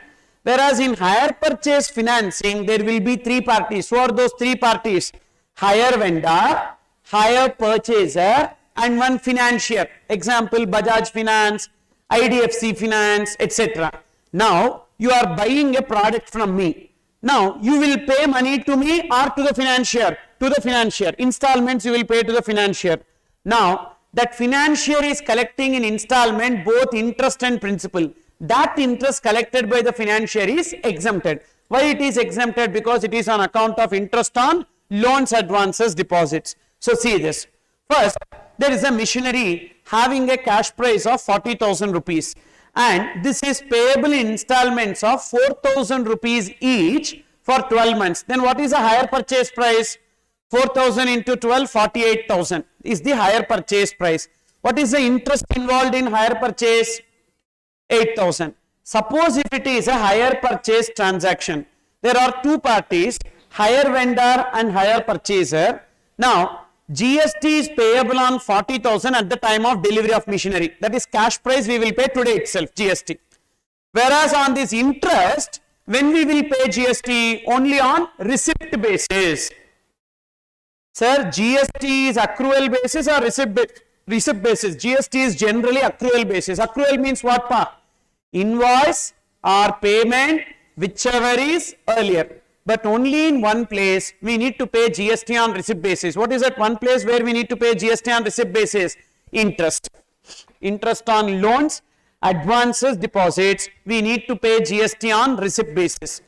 Speaker 1: Whereas in hire purchase financing, there will be three parties. Who are those three parties? Hire vendor, hire purchaser, and one financier. Example, Bajaj Finance, IDFC Finance, etc. Now, you are buying a product from me. Now, you will pay money to me or to the financier? To the financier. Installments you will pay to the financier. Now, that financier is collecting in installment both interest and principal. That interest collected by the financier is exempted. Why it is exempted? Because it is on account of interest on loans, advances, deposits. So, see this. First, there is a machinery having a cash price of 40,000 rupees. And this is payable in installments of 4,000 rupees each for 12 months. Then what is the higher purchase price? 4,000 into 12, 48,000 is the higher purchase price. What is the interest involved in higher purchase? 8,000. Suppose if it is a higher purchase transaction, there are two parties, higher vendor and higher purchaser. Now, GST is payable on 40,000 at the time of delivery of machinery. That is cash price we will pay today itself, GST. Whereas on this interest, when we will pay GST? Only on receipt basis. Sir, GST is accrual basis or receipt basis? GST is generally accrual basis. Accrual means what, pa? Invoice or payment, whichever is earlier. But only in one place we need to pay GST on receipt basis. What is that one place where we need to pay GST on receipt basis? Interest. Interest on loans, advances, deposits. We need to pay GST on receipt basis.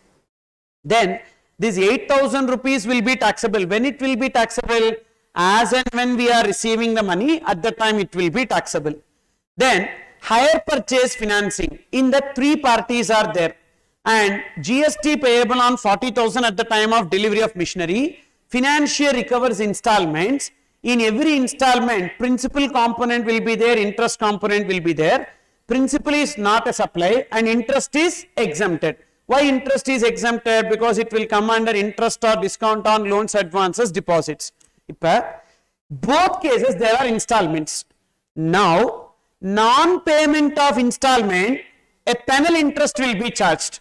Speaker 1: Then this 8,000 rupees will be taxable. When it will be taxable? As and when we are receiving the money, at the time it will be taxable. Then higher purchase financing. In that three parties are there. And GST payable on 40,000 at the time of delivery of machinery. Financier recovers installments. In every installment, principal component will be there, interest component will be there. Principal is not a supply and interest is exempted. Why interest is exempted? Because it will come under interest or discount on loans, advances, deposits. Both cases there are installments. Now, non-payment of installment, a penal interest will be charged.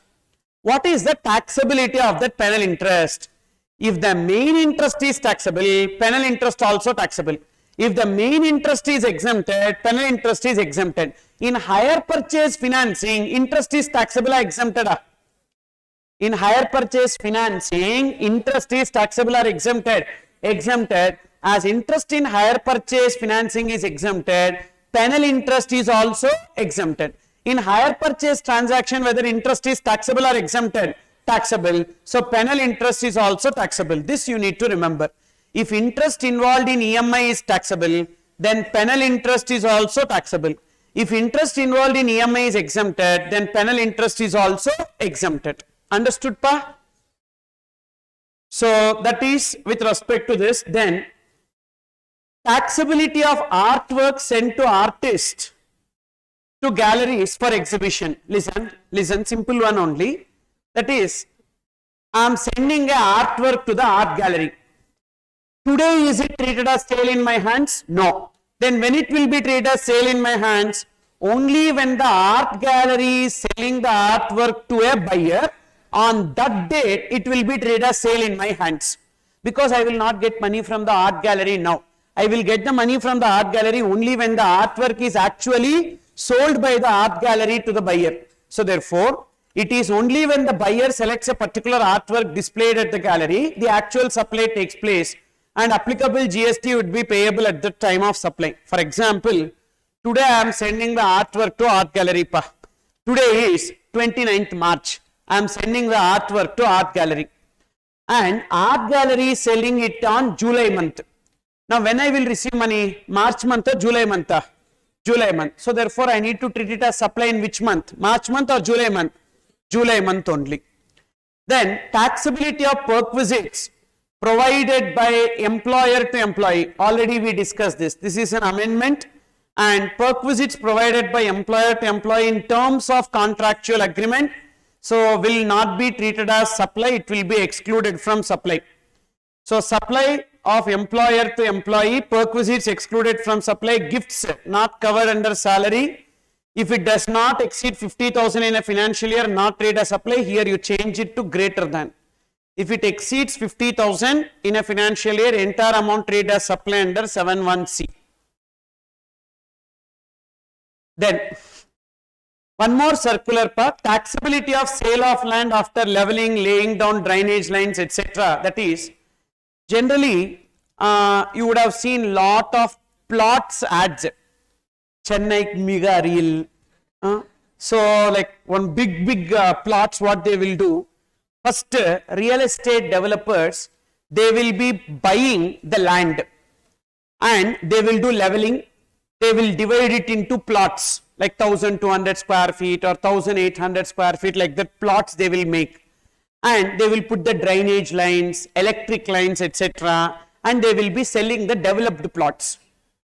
Speaker 1: What is the taxability of that penal interest? If the main interest is taxable, penal interest also taxable. If the main interest is exempted, penal interest is exempted. In higher purchase financing, interest is taxable or exempted? In higher purchase financing, interest is taxable or exempted? Exempted. As interest in higher purchase financing is exempted, penal interest is also exempted. In higher purchase transaction, whether interest is taxable or exempted? Taxable. So, penal interest is also taxable. This you need to remember. If interest involved in EMI is taxable, then penal interest is also taxable. If interest involved in EMI is exempted, then penal interest is also exempted. Understood, pa? So, that is with respect to this. Then, taxability of artwork sent to artist to galleries for exhibition. Listen, simple one only. That is, I am sending a artwork to the art gallery. Today is it treated as sale in my hands? No. Then when it will be treated as sale in my hands? Only when the art gallery is selling the artwork to a buyer, on that date it will be treated as sale in my hands. Because I will not get money from the art gallery now. I will get the money from the art gallery only when the artwork is actually sold by the art gallery to the buyer. So therefore, it is only when the buyer selects a particular artwork displayed at the gallery, the actual supply takes place and applicable GST would be payable at the time of supply. For example, today I am sending the artwork to art gallery. Today is 29th March. I am sending the artwork to art gallery. And art gallery is selling it on July month. Now when I will receive money? March month or July month? July month. So therefore I need to treat it as supply in which month? March month or July month? July month only. Then taxability of perquisites provided by employer to employee. Already we discussed this. This is an amendment, and perquisites provided by employer to employee in terms of contractual agreement, so will not be treated as supply. It will be excluded from supply. So supply of employer to employee, perquisites excluded from supply. Gifts not covered under salary. If it does not exceed 50,000 in a financial year, not treated as supply. Here you change it to greater than. If it exceeds 50,000 in a financial year, entire amount treated as supply under 7(1)(c). Then One more circular part, taxability of sale of land after leveling, laying down drainage lines, etc. That is, generally, you would have seen lot of plots ads. Chennai mega real. So like one big plots, what they will do, first real estate developers, they will be buying the land and they will do leveling. They will divide it into plots like 1200 square feet or 1800 square feet, like that plots they will make, and they will put the drainage lines, electric lines, etc., and they will be selling the developed plots.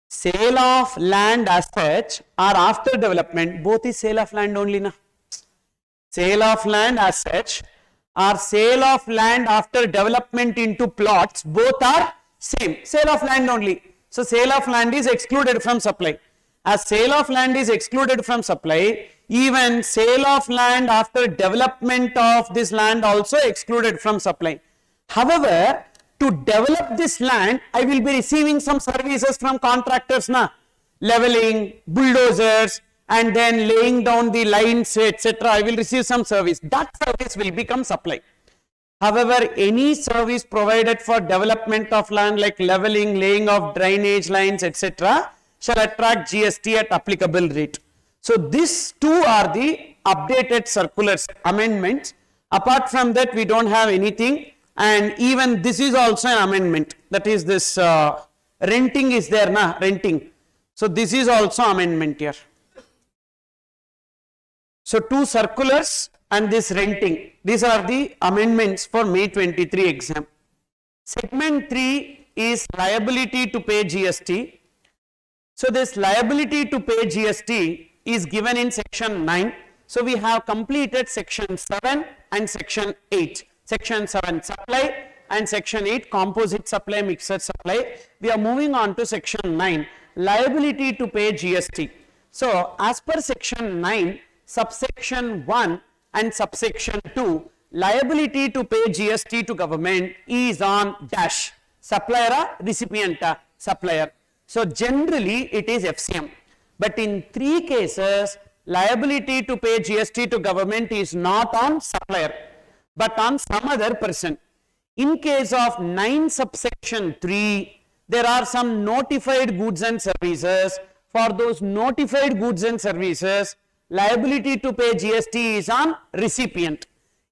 Speaker 1: Sale of land as such or after development, both is sale of land only na. Sale of land as such or sale of land after development into plots, both are same, sale of land only. So sale of land is excluded from supply. As sale of land is excluded from supply, even sale of land after development of this land also excluded from supply. However, to develop this land, I will be receiving some services from contractors na, leveling, bulldozers, and then laying down the lines, etc. I will receive some service. That service will become supply. However, any service provided for development of land like leveling, laying of drainage lines, etc. shall attract GST at applicable rate. So these two are the updated circulars, amendments. Apart from that, we don't have anything, and even this is also an amendment. That is this renting is there na, renting. So this is also amendment here. So two circulars and this renting, these are the amendments for May 23 exam. Segment 3 is liability to pay GST. So this liability to pay GST is given in section 9. So we have completed section 7 and section 8. Section 7 supply and section 8 composite supply, mixed supply. We are moving on to section 9, liability to pay GST. So as per section 9, subsection 1 and subsection 2, liability to pay GST to government is on dash, supplier or recipient, supplier. So generally it is FCM, but in 3 cases liability to pay GST to government is not on supplier but on some other person. In case of 9 subsection 3, there are some notified goods and services. For those notified goods and services, liability to pay GST is on recipient.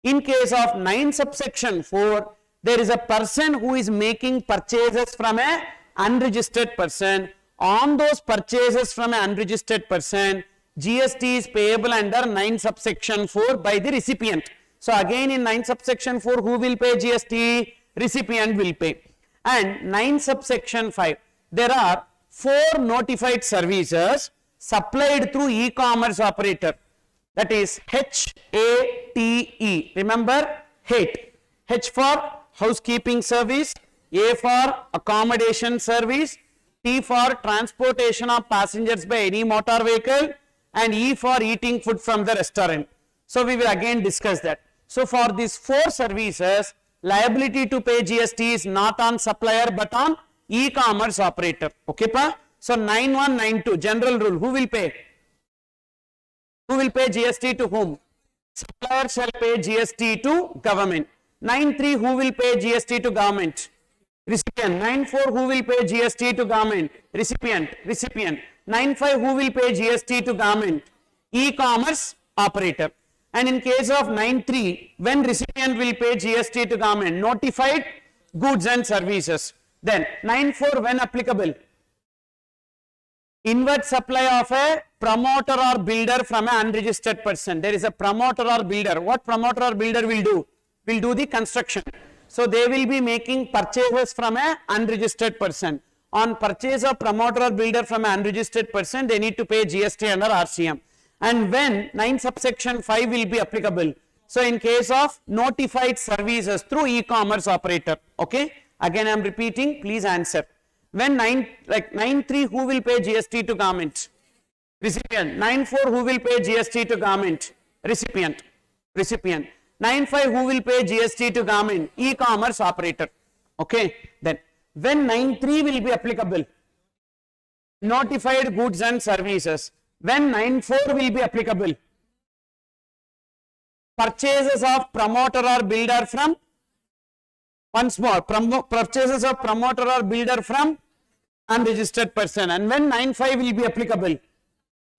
Speaker 1: In case of 9 subsection 4, there is a person who is making purchases from a unregistered person. On those purchases from an unregistered person, GST is payable under 9 subsection 4 by the recipient. So again in 9 subsection 4, who will pay GST? Recipient will pay. And 9 subsection 5, there are 4 notified services supplied through e-commerce operator, that is HATE. Remember HATE. H for housekeeping service, A for accommodation service, T for transportation of passengers by any motor vehicle, and E for eating food from the restaurant. So we will again discuss that. So for these 4 services, liability to pay GST is not on supplier but on e-commerce operator. Okay pa? So 9192 general rule, who will pay? Who will pay GST to whom? Supplier shall pay GST to government. 93, who will pay GST to government? Recipient. 94, who will pay GST to government? Recipient. 95, who will pay GST to government? E-commerce operator. And in case of 93, when recipient will pay GST to government? Notified goods and services. Then 94, when applicable? Inward supply of a promoter or builder from an unregistered person. There is a promoter or builder. What promoter or builder will do? Will do the construction. So they will be making purchases from an unregistered person. On purchase of promoter or builder from an unregistered person, they need to pay GST under RCM. And when 9 subsection 5 will be applicable? So in case of notified services through e-commerce operator. Okay. Again I am repeating, please answer. When 93, who will pay GST to government? Recipient. 94, who will pay GST to government? Recipient. 95, who will pay GST to government? E-commerce operator. Okay. Then when 93 will be applicable? Notified goods and services. When 94 will be applicable? purchases of promoter or builder from, once more, purchases of promoter or builder from unregistered person. And when 9(5) will be applicable?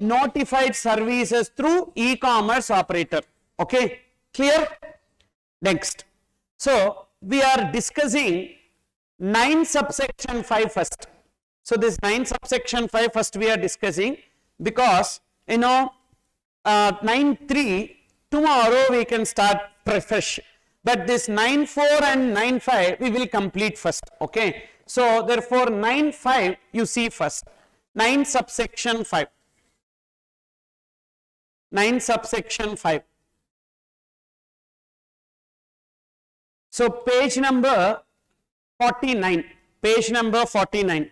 Speaker 1: Notified services through e-commerce operator. Okay, clear? Next. So, we are discussing 9 subsection 5 first. So, this 9 subsection 5 first we are discussing, because 9(3) tomorrow we can start fresh, but this 9(4) and 9(5) we will complete first. Okay, so therefore 9(5) you see first, 9 subsection 5, 9 subsection 5. So page number 49, page number 49.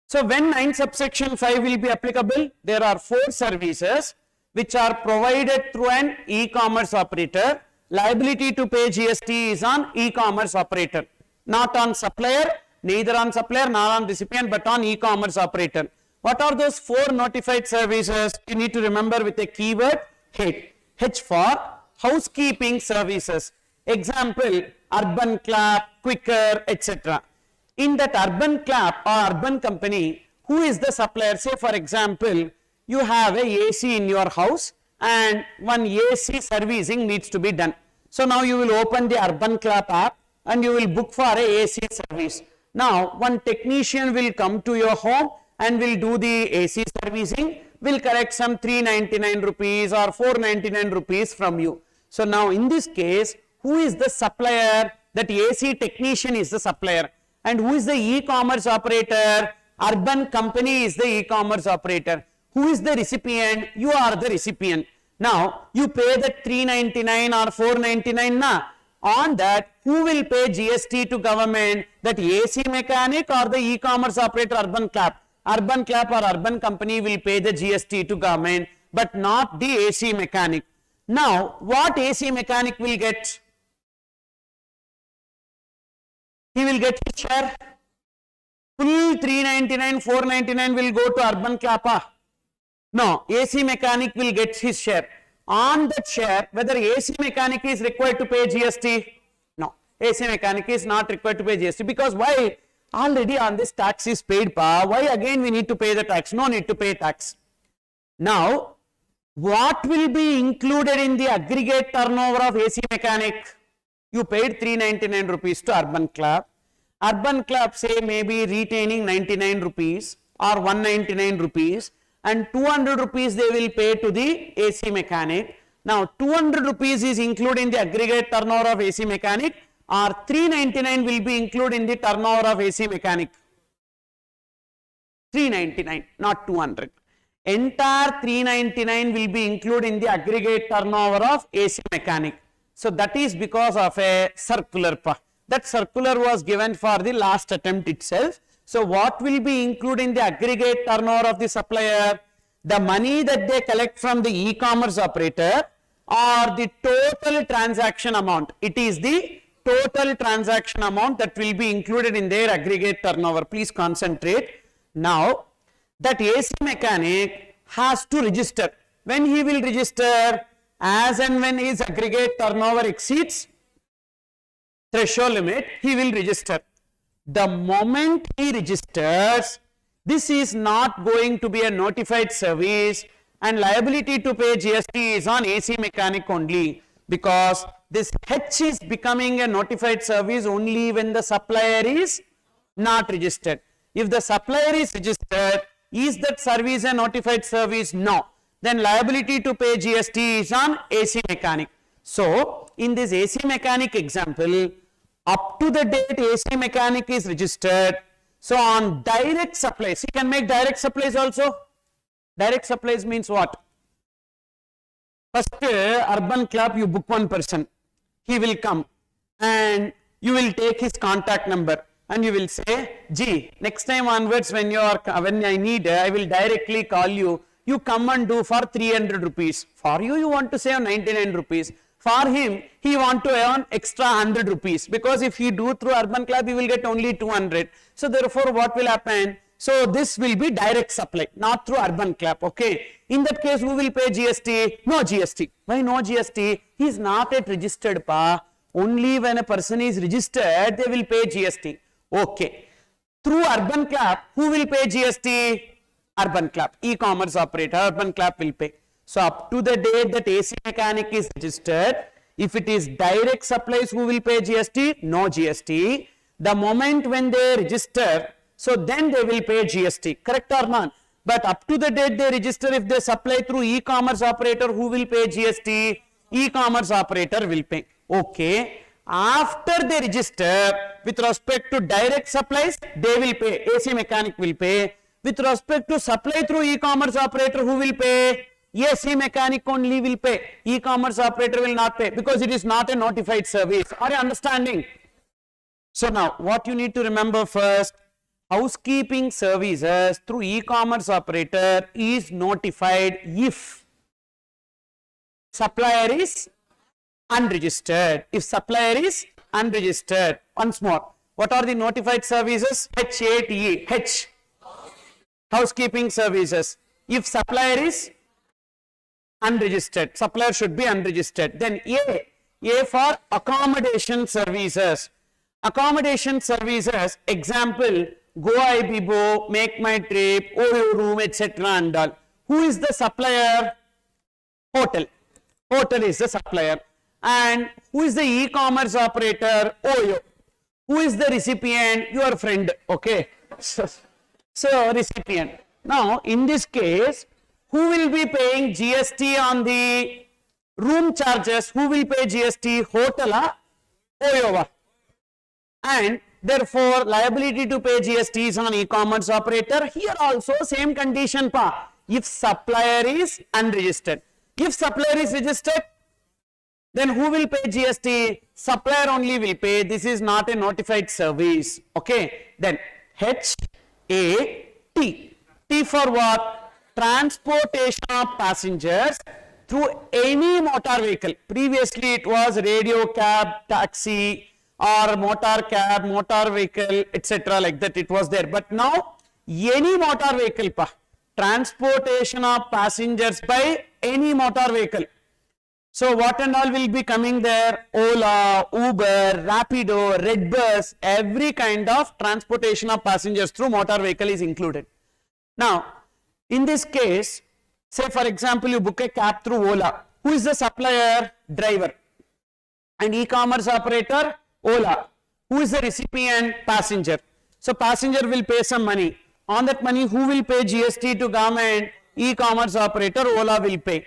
Speaker 1: So when 9 subsection 5 will be applicable? There are 4 services which are provided through an e-commerce operator. Liability to pay GST is on e-commerce operator, not on supplier, neither on supplier nor on recipient, but on e-commerce operator. What are those 4 notified services? You need to remember with a keyword H. H for housekeeping services. Example, Urban Clap, Quicker, etc. In that Urban Clap or Urban Company, who is the supplier? Say for example, you have a AC in your house and one AC servicing needs to be done. So now you will open the Urban Clap app and you will book for a AC service. Now one technician will come to your home and will do the AC servicing, will collect some 399 rupees or 499 rupees from you. So now in this case, who is the supplier? That AC technician is the supplier. And who is the e-commerce operator? Urban Company is the e-commerce operator. Who is the recipient? You are the recipient. Now you pay the 399 or 499 na. On that, who will pay GST to government? That AC mechanic or the e-commerce operator Urban Clap? Urban Clap or Urban Company will pay the GST to government, but not the AC mechanic. Now what AC mechanic will get? He will get his share. Full 399, 499 will go to Urban Clap. No, AC mechanic will get his share. On that share, whether AC mechanic is required to pay GST? No, AC mechanic is not required to pay GST, because why? Already on this tax is paid. Why again we need to pay the tax? No need to pay tax. Now, what will be included in the aggregate turnover of AC mechanic? You paid 399 rupees to Urban Clap. Urban Clap say maybe retaining 99 rupees or 199 rupees, and 200 rupees they will pay to the AC mechanic. Now 200 rupees is included in the aggregate turnover of AC mechanic, or 399 will be included in the turnover of AC mechanic? 399, not 200. Entire 399 will be included in the aggregate turnover of AC mechanic. So that is because of a circular. That circular was given for the last attempt itself. So what will be included in the aggregate turnover of the supplier? The money that they collect from the e-commerce operator, or the total transaction amount. It is the total transaction amount that will be included in their aggregate turnover. Please concentrate. Now that AC mechanic has to register. When he will register? As and when his aggregate turnover exceeds threshold limit, he will register. The moment he registers, this is not going to be a notified service, and liability to pay GST is on AC mechanic only, because this H is becoming a notified service only when the supplier is not registered. If the supplier is registered, is that service a notified service? No. Then liability to pay GST is on AC mechanic. So in this AC mechanic example, up to the date AC mechanic is registered. So on direct supplies, he can make direct supplies also. Direct supplies means what? First, Urban Clap, you book one person. He will come and you will take his contact number and you will say, gee, next time onwards when I need, I will directly call you. You come and do for 300 rupees. For you, you want to save 99 rupees. For him, he want to earn extra 100 rupees, because if he do through Urban Clap, he will get only 200. So therefore, what will happen? So this will be direct supply, not through urban clap. Okay. In that case, who will pay GST? No GST. Why no GST? He is not yet registered, pa. Only when a person is registered, they will pay GST. Okay. Through urban clap, who will pay GST? Urban clap. E-commerce operator, urban clap will pay. So up to the date that AC mechanic is registered, if it is direct supplies, who will pay GST? No GST. The moment when they register, so then they will pay GST. Correct or not? But up to the date they register, if they supply through e-commerce operator, who will pay GST? E-commerce operator will pay. Okay. After they register, with respect to direct supplies, they will pay. AC mechanic will pay. With respect to supply through e-commerce operator, who will pay? AC mechanic only will pay. E-commerce operator will not pay because it is not a notified service. Are you understanding? So now, what you need to remember first, housekeeping services through e-commerce operator is notified if supplier is unregistered. If supplier is unregistered. Once more, what are the notified services? HATE, H, housekeeping services. If supplier is unregistered, supplier should be unregistered. Then A for accommodation services. Accommodation services, example, Go Ibibo, Make My Trip, Oyo Room, etc. and all. Who is the supplier? Hotel. Hotel is the supplier. And who is the e-commerce operator? Oyo. Who is the recipient? Your friend. Okay. So recipient. Now, in this case, who will be paying GST on the room charges? Who will pay GST? Hotel, Oyo. And therefore, liability to pay GST is on e-commerce operator. Here also same condition, pa. If supplier is unregistered. If supplier is registered, then who will pay GST? Supplier only will pay. This is not a notified service. Okay. Then HAT. T for what? Transportation of passengers through any motor vehicle. Previously it was radio cab, taxi, or motor cab, motor vehicle, etc. like that it was there. But now any motor vehicle, pa, transportation of passengers by any motor vehicle. So what and all will be coming there? Ola, Uber, Rapido, Redbus, every kind of transportation of passengers through motor vehicle is included. Now, in this case, say for example, you book a cab through Ola. Who is the supplier? Driver. And e-commerce operator? Ola. Who is the recipient? Passenger. So passenger will pay some money. On that money, who will pay GST to government? E-commerce operator, Ola will pay.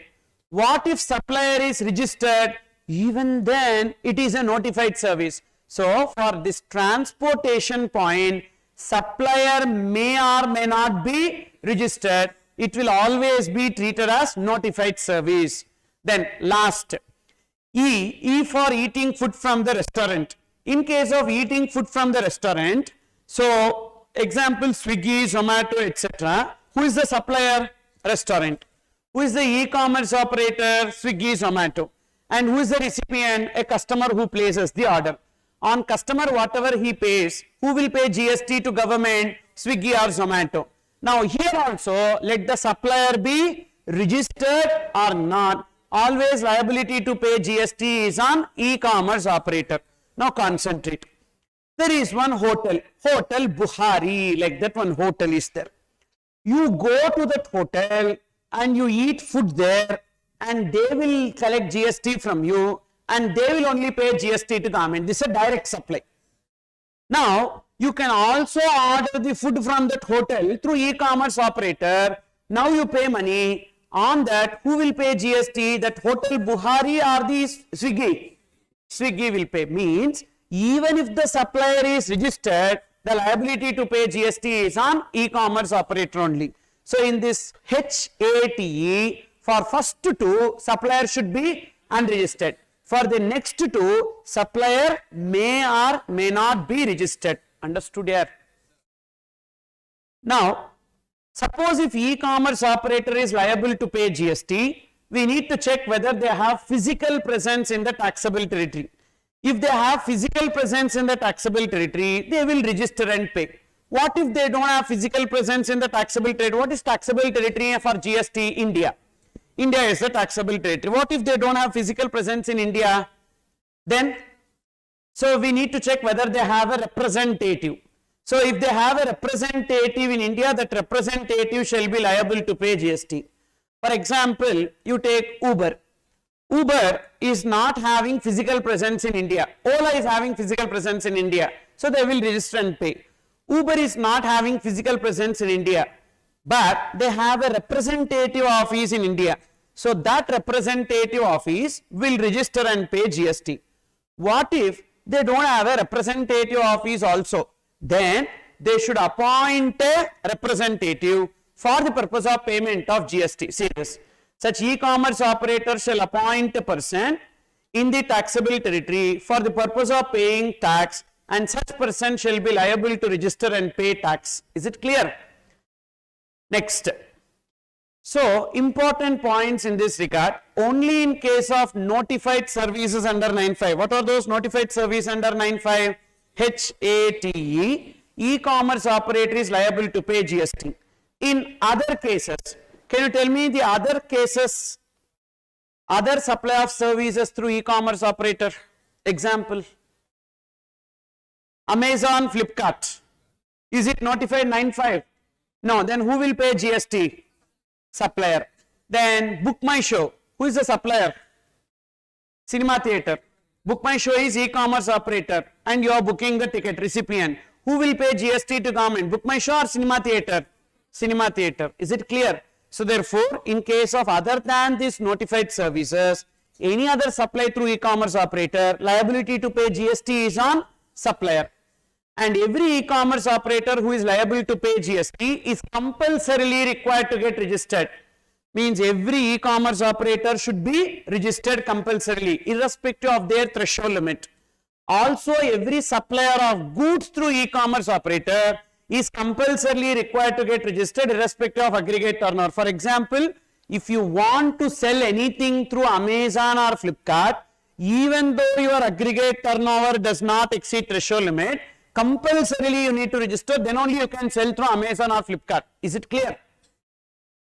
Speaker 1: What if supplier is registered? Even then, it is a notified service. So for this transportation point, supplier may or may not be registered. It will always be treated as notified service. Then last, E for eating food from the restaurant. In case of eating food from the restaurant, so example Swiggy, Zomato, etc. Who is the supplier? Restaurant. Who is the e-commerce operator? Swiggy, Zomato. And who is the recipient? A customer who places the order. On customer, whatever he pays, who will pay GST to government? Swiggy or Zomato. Now here also, let the supplier be registered or not. Always liability to pay GST is on e-commerce operator. Now concentrate. There is one hotel, Hotel Buhari, like that one hotel is there. You go to that hotel and you eat food there and they will collect GST from you and they will only pay GST to government. This is a direct supply. Now, you can also order the food from that hotel through e-commerce operator. Now you pay money. On that, who will pay GST? That Hotel Buhari or the Swiggy? Swiggy will pay. Means, even if the supplier is registered, the liability to pay GST is on e-commerce operator only. So, in this HATE, for first two, supplier should be unregistered. For the next two, supplier may or may not be registered. Understood here? Now, suppose if e-commerce operator is liable to pay GST, we need to check whether they have physical presence in the taxable territory. If they have physical presence in the taxable territory, they will register and pay. What if they don't have physical presence in the taxable territory? What is taxable territory for GST? India. India is the taxable territory. What if they don't have physical presence in India? Then, so we need to check whether they have a representative. So if they have a representative in India, that representative shall be liable to pay GST. For example, you take Uber. Uber is not having physical presence in India. Ola is having physical presence in India. So they will register and pay. Uber is not having physical presence in India, but they have a representative office in India. So that representative office will register and pay GST. What if they don't have a representative office also? Then they should appoint a representative for the purpose of payment of GST. See this. Such e-commerce operator shall appoint a person in the taxable territory for the purpose of paying tax, and such person shall be liable to register and pay tax. Is it clear? Next. So, important points in this regard. Only in case of notified services under 9.5. What are those notified services under 9.5? HATE. E-commerce operator is liable to pay GST. In other cases, can you tell me the other cases, other supply of services through e-commerce operator? Example. Amazon, Flipkart. Is it notified 9.5? No. Then who will pay GST? Supplier. Then Book My Show. Who is the supplier? Cinema theatre. Book My Show is e-commerce operator and you are booking the ticket, recipient. Who will pay GST to government? Book My Show or Cinema theatre? Cinema theatre. Is it clear? So therefore, in case of other than these notified services, any other supply through e-commerce operator, liability to pay GST is on supplier. And every e-commerce operator who is liable to pay GST is compulsorily required to get registered. Means every e-commerce operator should be registered compulsorily, irrespective of their threshold limit. Also, every supplier of goods through e-commerce operator is compulsorily required to get registered, irrespective of aggregate turnover. For example, if you want to sell anything through Amazon or Flipkart, even though your aggregate turnover does not exceed threshold limit, compulsorily you need to register, then only you can sell through Amazon or Flipkart. Is it clear?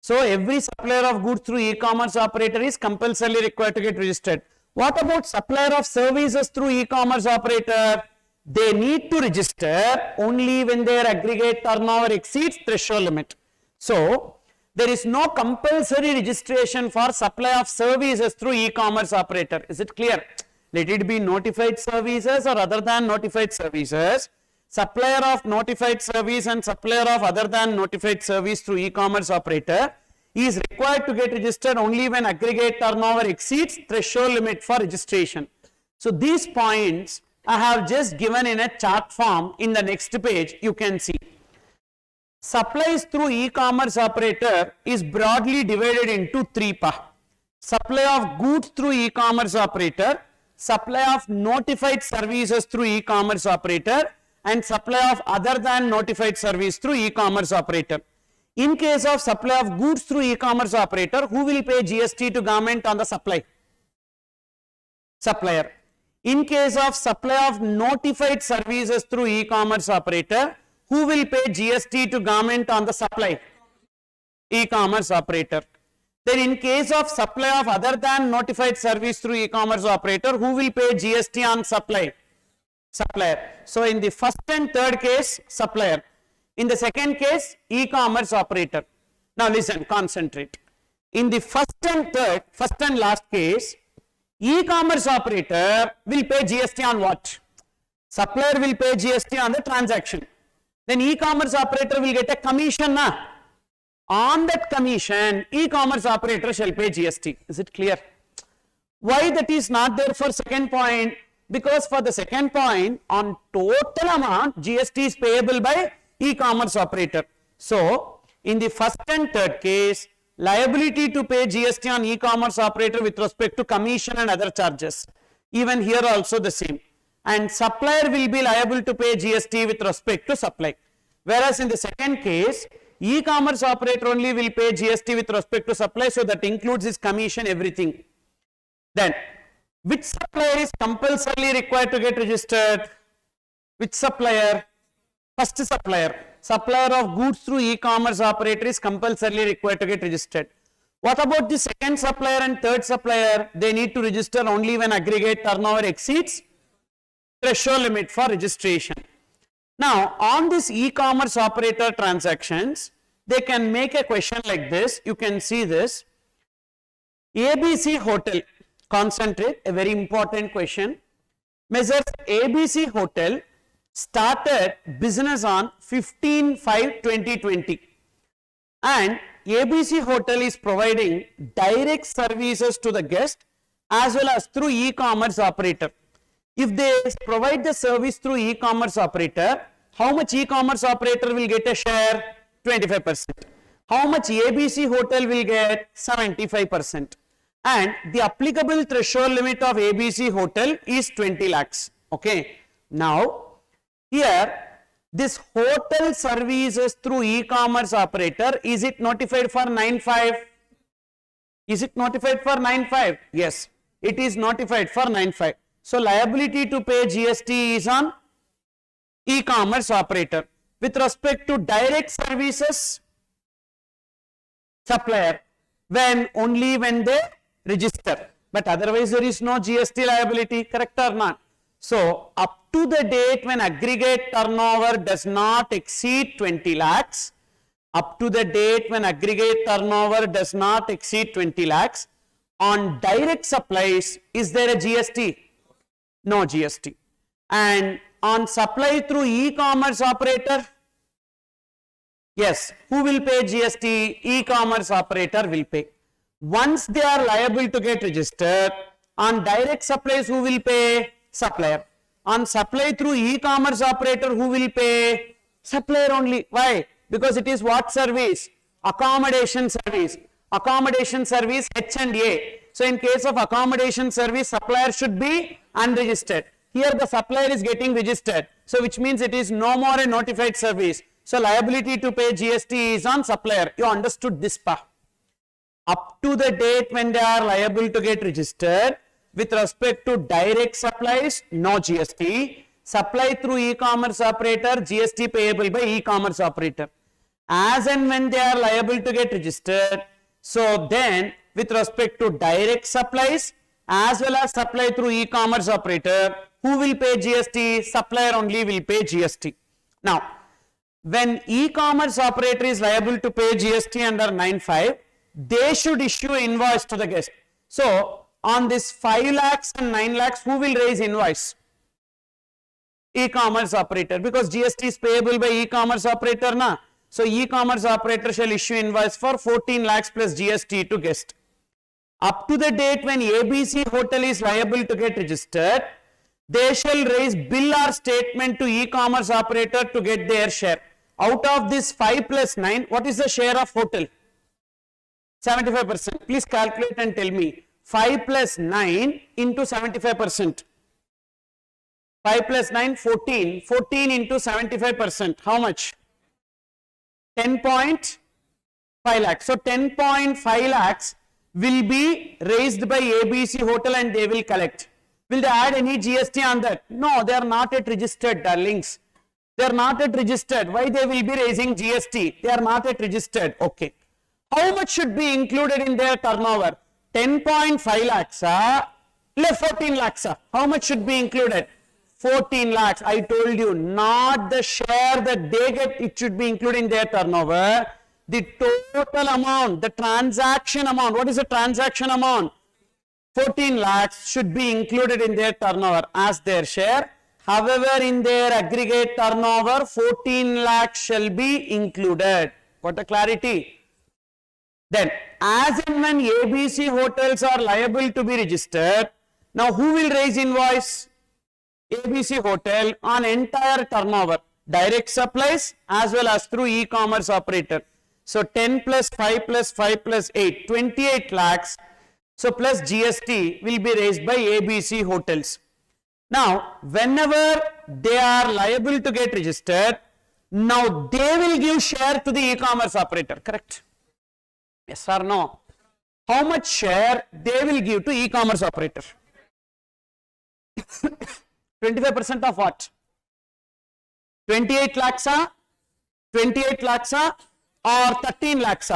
Speaker 1: So every supplier of goods through e-commerce operator is compulsorily required to get registered. What about supplier of services through e-commerce operator? They need to register only when their aggregate turnover exceeds threshold limit. So there is no compulsory registration for supply of services through e-commerce operator. Is it clear? Let it be notified services or other than notified services. Supplier of notified service and supplier of other than notified service through e-commerce operator is required to get registered only when aggregate turnover exceeds threshold limit for registration. So these points I have just given in a chart form. In the next page you can see. Supplies through e-commerce operator is broadly divided into three parts. Supply of goods through e-commerce operator, supply of notified services through e-commerce operator, and supply of other than notified service through e-commerce operator. In case of supply of goods through e-commerce operator, who will pay GST to government on the supply? Supplier. In case of supply of notified services through e-commerce operator, who will pay GST to government on the supply? E-commerce operator. Then in case of supply of other than notified service through e-commerce operator, who will pay GST on supply? Supplier. So in the first and third case, supplier. In the second case, e-commerce operator. Now listen, concentrate. In the first and last case, e-commerce operator will pay GST on what? Supplier will pay GST on the transaction. Then e-commerce operator will get a commission. On that commission, e-commerce operator shall pay GST. Is it clear? Why that is not there for second point? Because for the second point, on total amount, GST is payable by e-commerce operator. So, in the first and third case, liability to pay GST on e-commerce operator with respect to commission and other charges. Even here also the same. And supplier will be liable to pay GST with respect to supply. Whereas in the second case, e-commerce operator only will pay GST with respect to supply, so that includes his commission, everything. Then, which supplier is compulsorily required to get registered? Which supplier? First supplier. Supplier of goods through e-commerce operator is compulsorily required to get registered. What about the second supplier and third supplier? They need to register only when aggregate turnover exceeds threshold limit for registration. Now, on this e-commerce operator transactions, they can make a question like this. You can see this. ABC Hotel, concentrate, a very important question. Messrs. ABC Hotel started business on 15/5/2020 and ABC Hotel is providing direct services to the guest as well as through e-commerce operator. If they provide the service through e-commerce operator, how much e-commerce operator will get a share? 25%. How much ABC Hotel will get? 75%. And the applicable threshold limit of ABC Hotel is 20 lakhs. Okay. Now, here, this hotel services through e-commerce operator, is it notified for 9/5? Is it notified for 9/5? Yes, it is notified for 9/5. So, liability to pay GST is on e-commerce operator. With respect to direct services supplier, only when they register, but otherwise there is no GST liability, correct or not? So, up to the date when aggregate turnover does not exceed 20 lakhs, up to the date when aggregate turnover does not exceed 20 lakhs, on direct supplies, is there a GST? No GST. And on supply through e-commerce operator, yes, who will pay GST? E-commerce operator will pay. Once they are liable to get registered, on direct supplies, who will pay? Supplier. On supply through e-commerce operator, who will pay? Supplier only. Why? Because it is what service? Accommodation service. Accommodation service H&A. So, in case of accommodation service, supplier should be unregistered. Here the supplier is getting registered. So, which means it is no more a notified service. So, liability to pay GST is on supplier. You understood this part. Up to the date when they are liable to get registered, with respect to direct supplies, no GST. Supply through e-commerce operator, GST payable by e-commerce operator. As and when they are liable to get registered, so then with respect to direct supplies as well as supply through e-commerce operator, who will pay GST? Supplier only will pay GST. Now, when e-commerce operator is liable to pay GST under 9/5, they should issue invoice to the guest. So, on this 5 lakhs and 9 lakhs, who will raise invoice? E-commerce operator, because GST is payable by e-commerce operator, na? So, e-commerce operator shall issue invoice for 14 lakhs plus GST to guest. Up to the date when ABC Hotel is liable to get registered, they shall raise bill or statement to e-commerce operator to get their share. Out of this 5 plus 9, what is the share of hotel? 75%. Please calculate and tell me. 5 plus 9 into 75%. 5 plus 9, 14. 14 into 75%. How much? 10.5 lakhs. So, 10.5 lakhs will be raised by ABC Hotel and they will collect. Will they add any GST on that? No, they are not yet registered, darlings. They are not yet registered. Why they will be raising GST? They are not yet registered. Okay. How much should be included in their turnover? 10.5 lakhs. 14 lakhs. How much should be included? 14 lakhs. I told you, not the share that they get, it should be included in their turnover. The total amount, the transaction amount. What is the transaction amount? 14 lakhs should be included in their turnover as their share. However, in their aggregate turnover, 14 lakhs shall be included. Got the clarity? Then, as and when ABC hotels are liable to be registered, now who will raise invoice? ABC Hotel on entire turnover, direct supplies as well as through e-commerce operator. So, 10 plus 5 plus 5 plus 8, 28 lakhs. So, plus GST will be raised by ABC Hotels. Now, whenever they are liable to get registered, now they will give share to the e-commerce operator, correct? Yes or no? How much share they will give to e-commerce operator? 25% of what? 28 lakhs, 28 lakhs or 13 lakhs?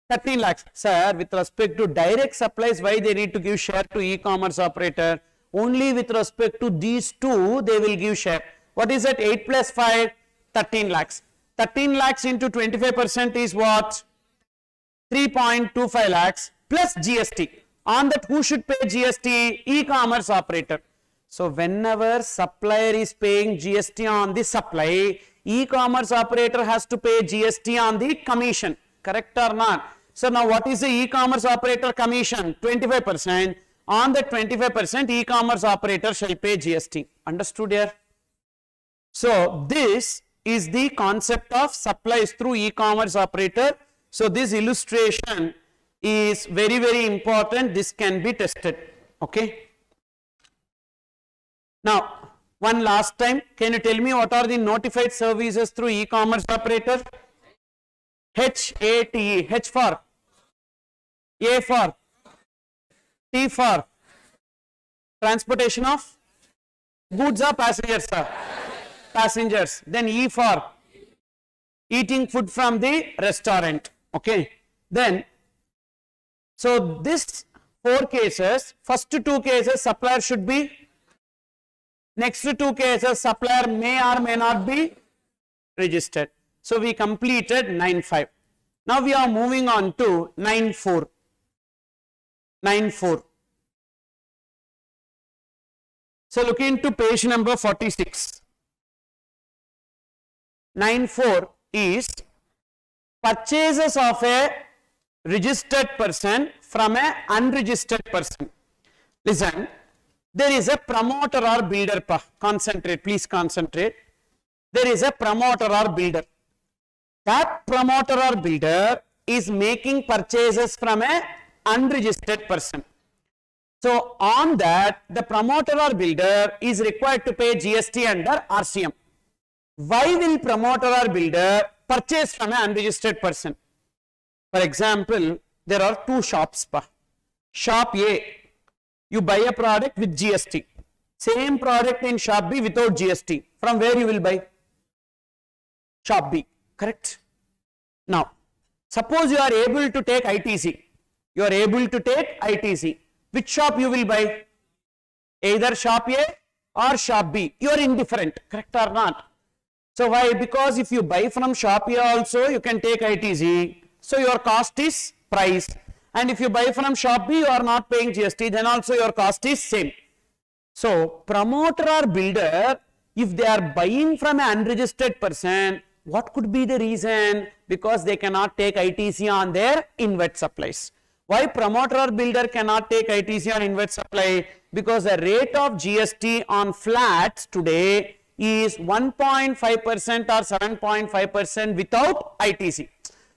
Speaker 1: 13 lakhs. Sir, with respect to direct supplies, why they need to give share to e-commerce operator? Only with respect to these two, they will give share. What is that? 8 plus 5, 13 lakhs. 13 lakhs into 25% is what? 3.25 lakhs plus GST. On that, who should pay GST? E-commerce operator. So, whenever supplier is paying GST on the supply, e-commerce operator has to pay GST on the commission. Correct or not? So, now what is the e-commerce operator commission? 25%. On the 25%, e-commerce operator shall pay GST. Understood here? So, this is the concept of supplies through e-commerce operator. So, this illustration is very, very important. This can be tested. Okay. Now, one last time, can you tell me what are the notified services through e-commerce operator? HATE. H for? A for? T for? Transportation of goods or passengers, sir? Passengers. Then E for? Eating food from the restaurant. Okay. Then, so this 4 cases, first 2 cases supplier should be, next 2 cases supplier may or may not be registered. So, we completed 9.5. Now, we are moving on to 9.4. 9.4. So, look into page number 46. 9.4 is purchases of a registered person from a unregistered person. Listen, there is a promoter or builder. Concentrate, please concentrate. There is a promoter or builder. That promoter or builder is making purchases from a unregistered person. So, on that, the promoter or builder is required to pay GST under RCM. Why will promoter or builder purchase from an unregistered person? For example, there are 2 shops. Shop A, you buy a product with GST. Same product in shop B without GST. From where you will buy? Shop B. Correct? Now, suppose you are able to take ITC. You are able to take ITC. Which shop you will buy? Either shop A or shop B. You are indifferent. Correct or not? So, why? Because if you buy from shop A also, you can take ITC. So, your cost is price. And if you buy from shop B, you are not paying GST. Then also your cost is same. So, promoter or builder, if they are buying from an unregistered person, what could be the reason? Because they cannot take ITC on their inward supplies. Why promoter or builder cannot take ITC on inward supply? Because the rate of GST on flats today is 1.5% or 7.5% without ITC.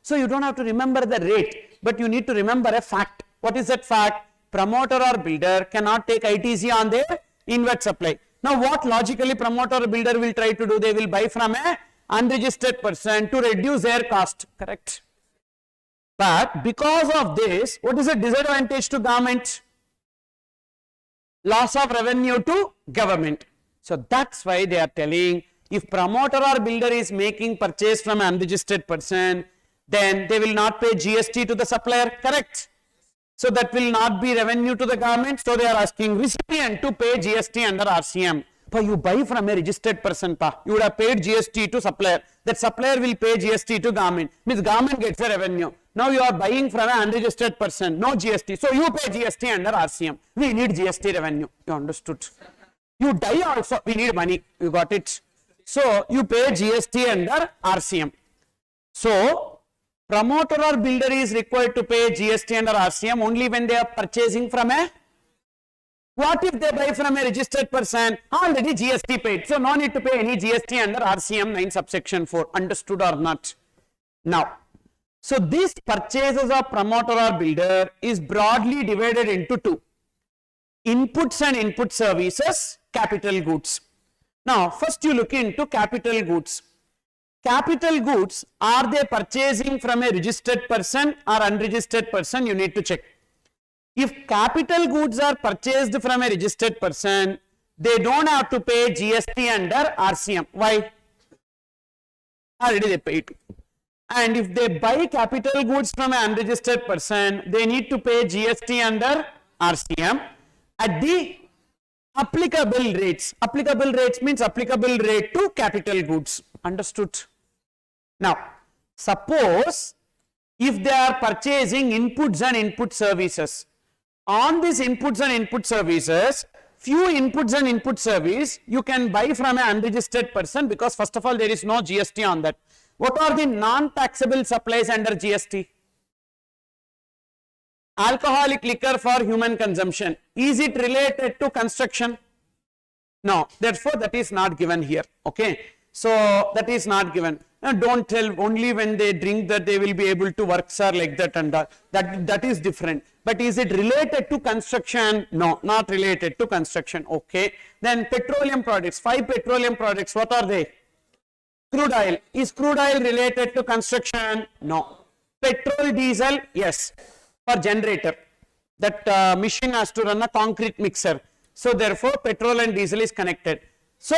Speaker 1: So, you don't have to remember the rate, but you need to remember a fact. What is that fact? Promoter or builder cannot take ITC on their inward supply. Now, what logically promoter or builder will try to do? They will buy from a unregistered person to reduce their cost. Correct? But because of this, what is the disadvantage to government? Loss of revenue to government. So, that's why they are telling, if promoter or builder is making purchase from an unregistered person, then they will not pay GST to the supplier. Correct? So, that will not be revenue to the government. So, they are asking recipient to pay GST under RCM. But you buy from a registered person, you would have paid GST to supplier. That supplier will pay GST to government. Means government gets a revenue. Now you are buying from an unregistered person, no GST. So you pay GST under RCM. We need GST revenue. You understood? You die also, we need money. You got it? So you pay GST under RCM. So promoter or builder is required to pay GST under RCM only when they are purchasing from a. What if they buy from a registered person? Already GST paid. So, no need to pay any GST under RCM 9 subsection 4. Understood or not? Now, so these purchases of promoter or builder is broadly divided into 2. Inputs and input services, capital goods. Now, first you look into capital goods. Capital goods, are they purchasing from a registered person or unregistered person? You need to check. If capital goods are purchased from a registered person, they don't have to pay GST under RCM. Why? already they paid. And if they buy capital goods from an unregistered person, they need to pay GST under RCM at the applicable rates. Applicable rates means applicable rate to capital goods. Understood? Now, suppose if they are purchasing inputs and input services, on these inputs and input services, few inputs and input service you can buy from an unregistered person, because first of all there is no GST on that. What are the non-taxable supplies under GST? Alcoholic liquor for human consumption. Is it related to construction? No. Therefore, that is not given here. Okay. So, that is not given. Now, don't tell only when they drink that they will be able to work, sir, like that and that is different. But is it related to construction? No, not related to construction. Okay. Then petroleum products, 5 petroleum products, what are they? Crude oil. Is crude oil related to construction? No. Petrol, diesel, yes, for generator. That machine has to run a concrete mixer. So, therefore, petrol and diesel is connected. So,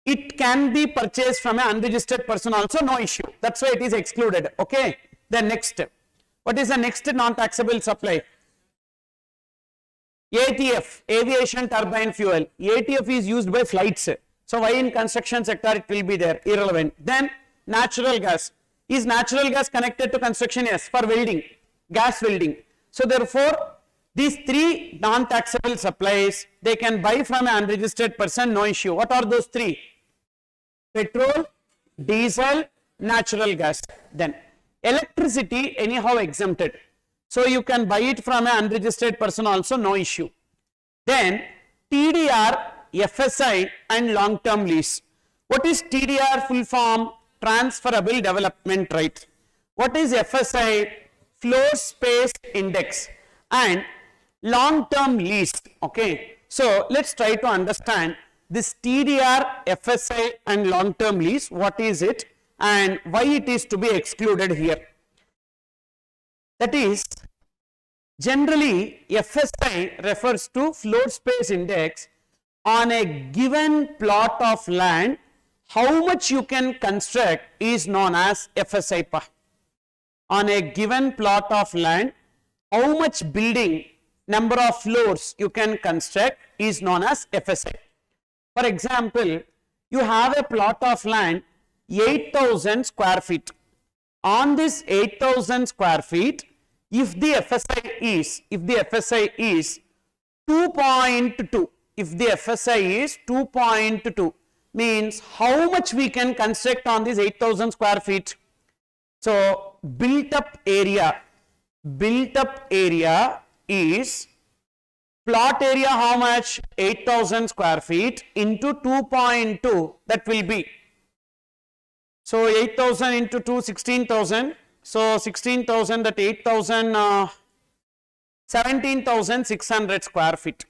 Speaker 1: it can be purchased from an unregistered person also, no issue. That's why it is excluded. Okay. Then next, what is the next non-taxable supply? ATF, aviation turbine fuel. ATF is used by flights. So, why in construction sector it will be there? Irrelevant. Then natural gas. Is natural gas connected to construction? Yes, for welding, gas welding. So, therefore, these 3 non-taxable supplies, they can buy from an unregistered person, no issue. What are those 3? Petrol, diesel, natural gas. Then electricity anyhow exempted. So, you can buy it from an unregistered person also, no issue. Then TDR, FSI and long-term lease. What is TDR full form? Transferable development right. What is FSI? Floor space index. And long-term lease. Okay. So, let's try to understand this TDR, FSI and long-term lease. What is it and why it is to be excluded here? That is, generally FSI refers to floor space index. On a given plot of land, how much you can construct is known as FSI. On a given plot of land, how much building, number of floors you can construct is known as FSI. For example, you have a plot of land 8,000 square feet. On this 8,000 square feet, if the FSI is 2.2, if the FSI is 2.2, means how much we can construct on this 8,000 square feet. So, built up area is plot area how much? 8,000 square feet into 2.2, that will be. So, 8,000 into 2, 16,000. So, 16,000, that 8,000, 17,600 square feet.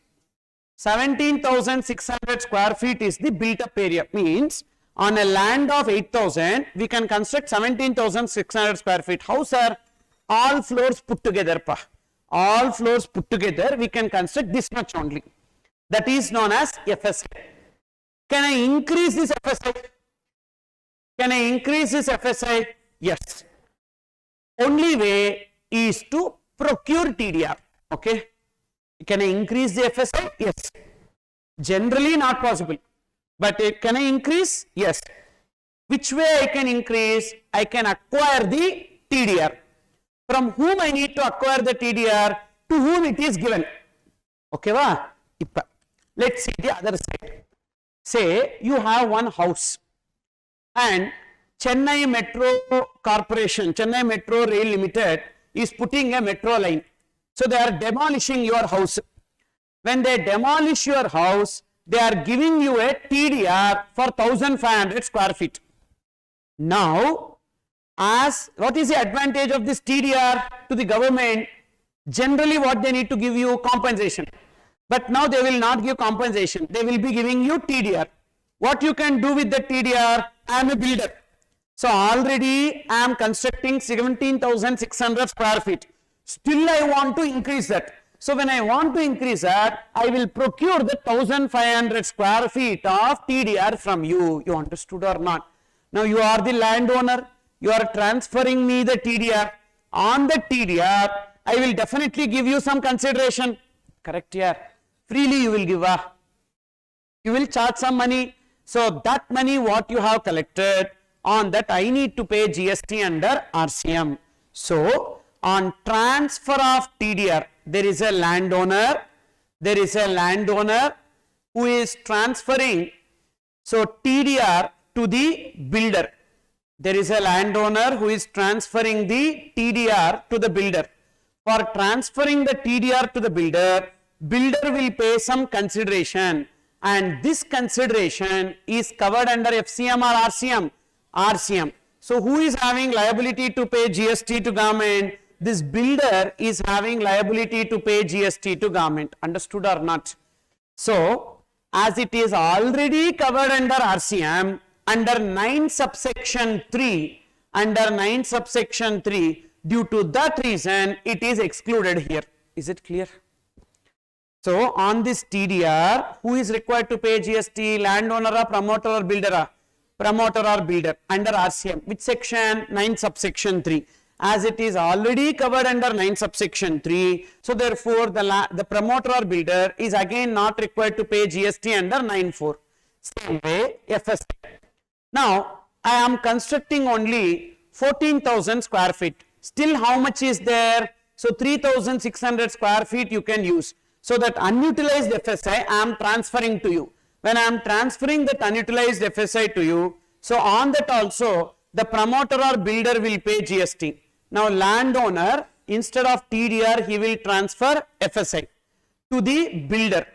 Speaker 1: 17,600 square feet is the built up area. Means on a land of 8,000, we can construct 17,600 square feet. How, sir? All floors put together. All floors put together, we can construct this much only. That is known as FSI. Can I increase this FSI? Can I increase this FSI? Yes. Only way is to procure TDR. Okay. Can I increase the FSI? Yes. Generally not possible. But can I increase? Yes. Which way I can increase? I can acquire the TDR. From whom I need to acquire the TDR? To whom it is given. Okay, va? Let's see the other side. Say you have one house and Chennai Metro Corporation, Chennai Metro Rail Limited is putting a metro line. So, they are demolishing your house. When they demolish your house, they are giving you a TDR for 1,500 square feet. Now, as what is the advantage of this TDR to the government? Generally, what they need to give you? Compensation. But now they will not give compensation. They will be giving you TDR. What you can do with the TDR? I am a builder. So, already I am constructing 17,600 square feet. Still I want to increase that. So, when I want to increase that, I will procure the 1,500 square feet of TDR from you. You understood or not? Now you are the landowner, you are transferring me the TDR. On the TDR, I will definitely give you some consideration. Correct here. Freely you will give. You will charge some money. So that money what you have collected, on that I need to pay GST under RCM. So on transfer of TDR, there is a landowner. There is a landowner who is transferring TDR to the builder. There is a landowner who is transferring the TDR to the builder. For transferring the TDR to the builder, builder will pay some consideration, and this consideration is covered under FCM or RCM? RCM. So who is having liability to pay GST to government? This builder is having liability to pay GST to government. Understood or not? So as it is already covered under RCM, under 9 subsection 3, due to that reason it is excluded here. Is it clear? So on this TDR, who is required to pay GST? Landowner or promoter or builder? Promoter or builder under RCM. Which section? 9 subsection 3. As it is already covered under 9 subsection 3, so therefore the promoter or builder is again not required to pay GST under 9(4). Same way FSI. Now I am constructing only 14,000 square feet. Still how much is there? So 3,600 square feet you can use. So that unutilized FSI I am transferring to you. When I am transferring that unutilized FSI to you, so on that also the promoter or builder will pay GST. Now landowner, instead of TDR, he will transfer FSI to the builder.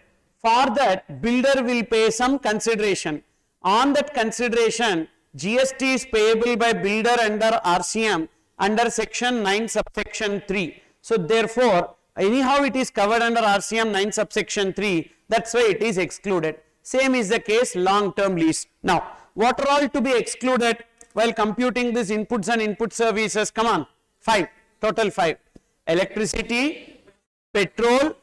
Speaker 1: For that, builder will pay some consideration. On that consideration, GST is payable by builder under RCM under section 9 subsection 3. So therefore, anyhow it is covered under RCM 9 subsection 3, that's why it is excluded. Same is the case long-term lease. Now, what are all to be excluded while computing these inputs and input services? Come on, 5, total 5. Electricity, petrol,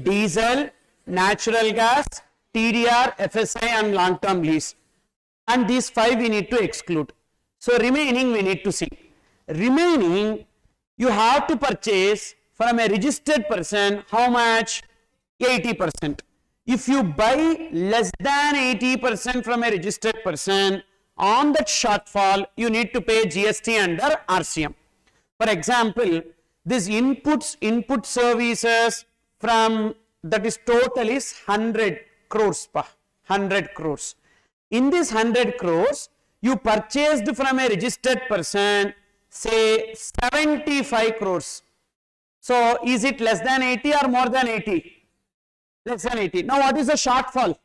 Speaker 1: diesel, natural gas, TDR, FSI and long-term lease. And these 5 we need to exclude. So remaining we need to see. Remaining you have to purchase from a registered person how much? 80%. If you buy less than 80% from a registered person, on that shortfall you need to pay GST under RCM. For example, this input services from that is total is 100 crores. 100 crores. In this 100 crores, you purchased from a registered person, say 75 crores. So is it less than 80 or more than 80? Less than 80. Now what is the shortfall?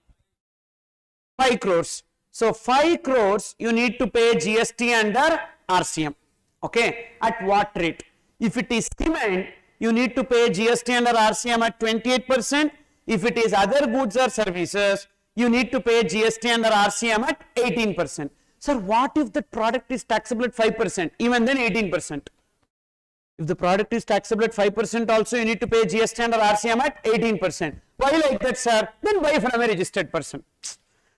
Speaker 1: 5 crores. So 5 crores you need to pay GST under RCM. Okay. At what rate? If it is cement, you need to pay GST under RCM at 28%. If it is other goods or services, you need to pay GST under RCM at 18%. Sir, what if the product is taxable at 5%? Even then 18%. If the product is taxable at 5% also, you need to pay GST under RCM at 18%. Why like that, sir? Then buy from a registered person.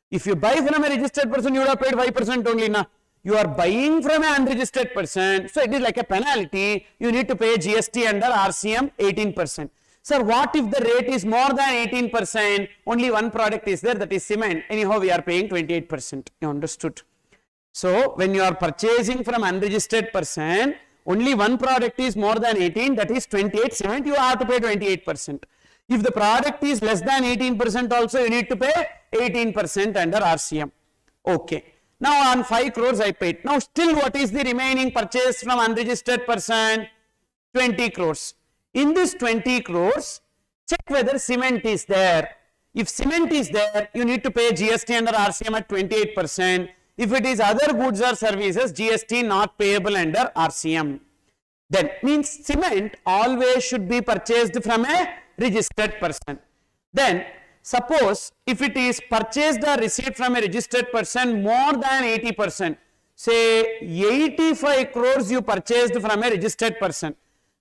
Speaker 1: If you buy from a registered person, you would have paid 5% only. Na? You are buying from an unregistered person, so it is like a penalty. You need to pay GST under RCM 18%. Sir, what if the rate is more than 18%? Only one product is there, that is cement. Anyhow, we are paying 28%. You understood? So, when you are purchasing from unregistered person, only one product is more than 18, that is 28 cement, you have to pay 28%. If the product is less than 18% also, you need to pay 18% under RCM. Okay. Now, on 5 crores I paid. Now, still what is the remaining purchase from unregistered person? 20 crores. In this 20 crores, check whether cement is there. If cement is there, you need to pay GST under RCM at 28%. If it is other goods or services, GST not payable under RCM. Then means cement always should be purchased from a registered person. Then suppose if it is purchased or received from a registered person more than 80%, say 85 crores you purchased from a registered person.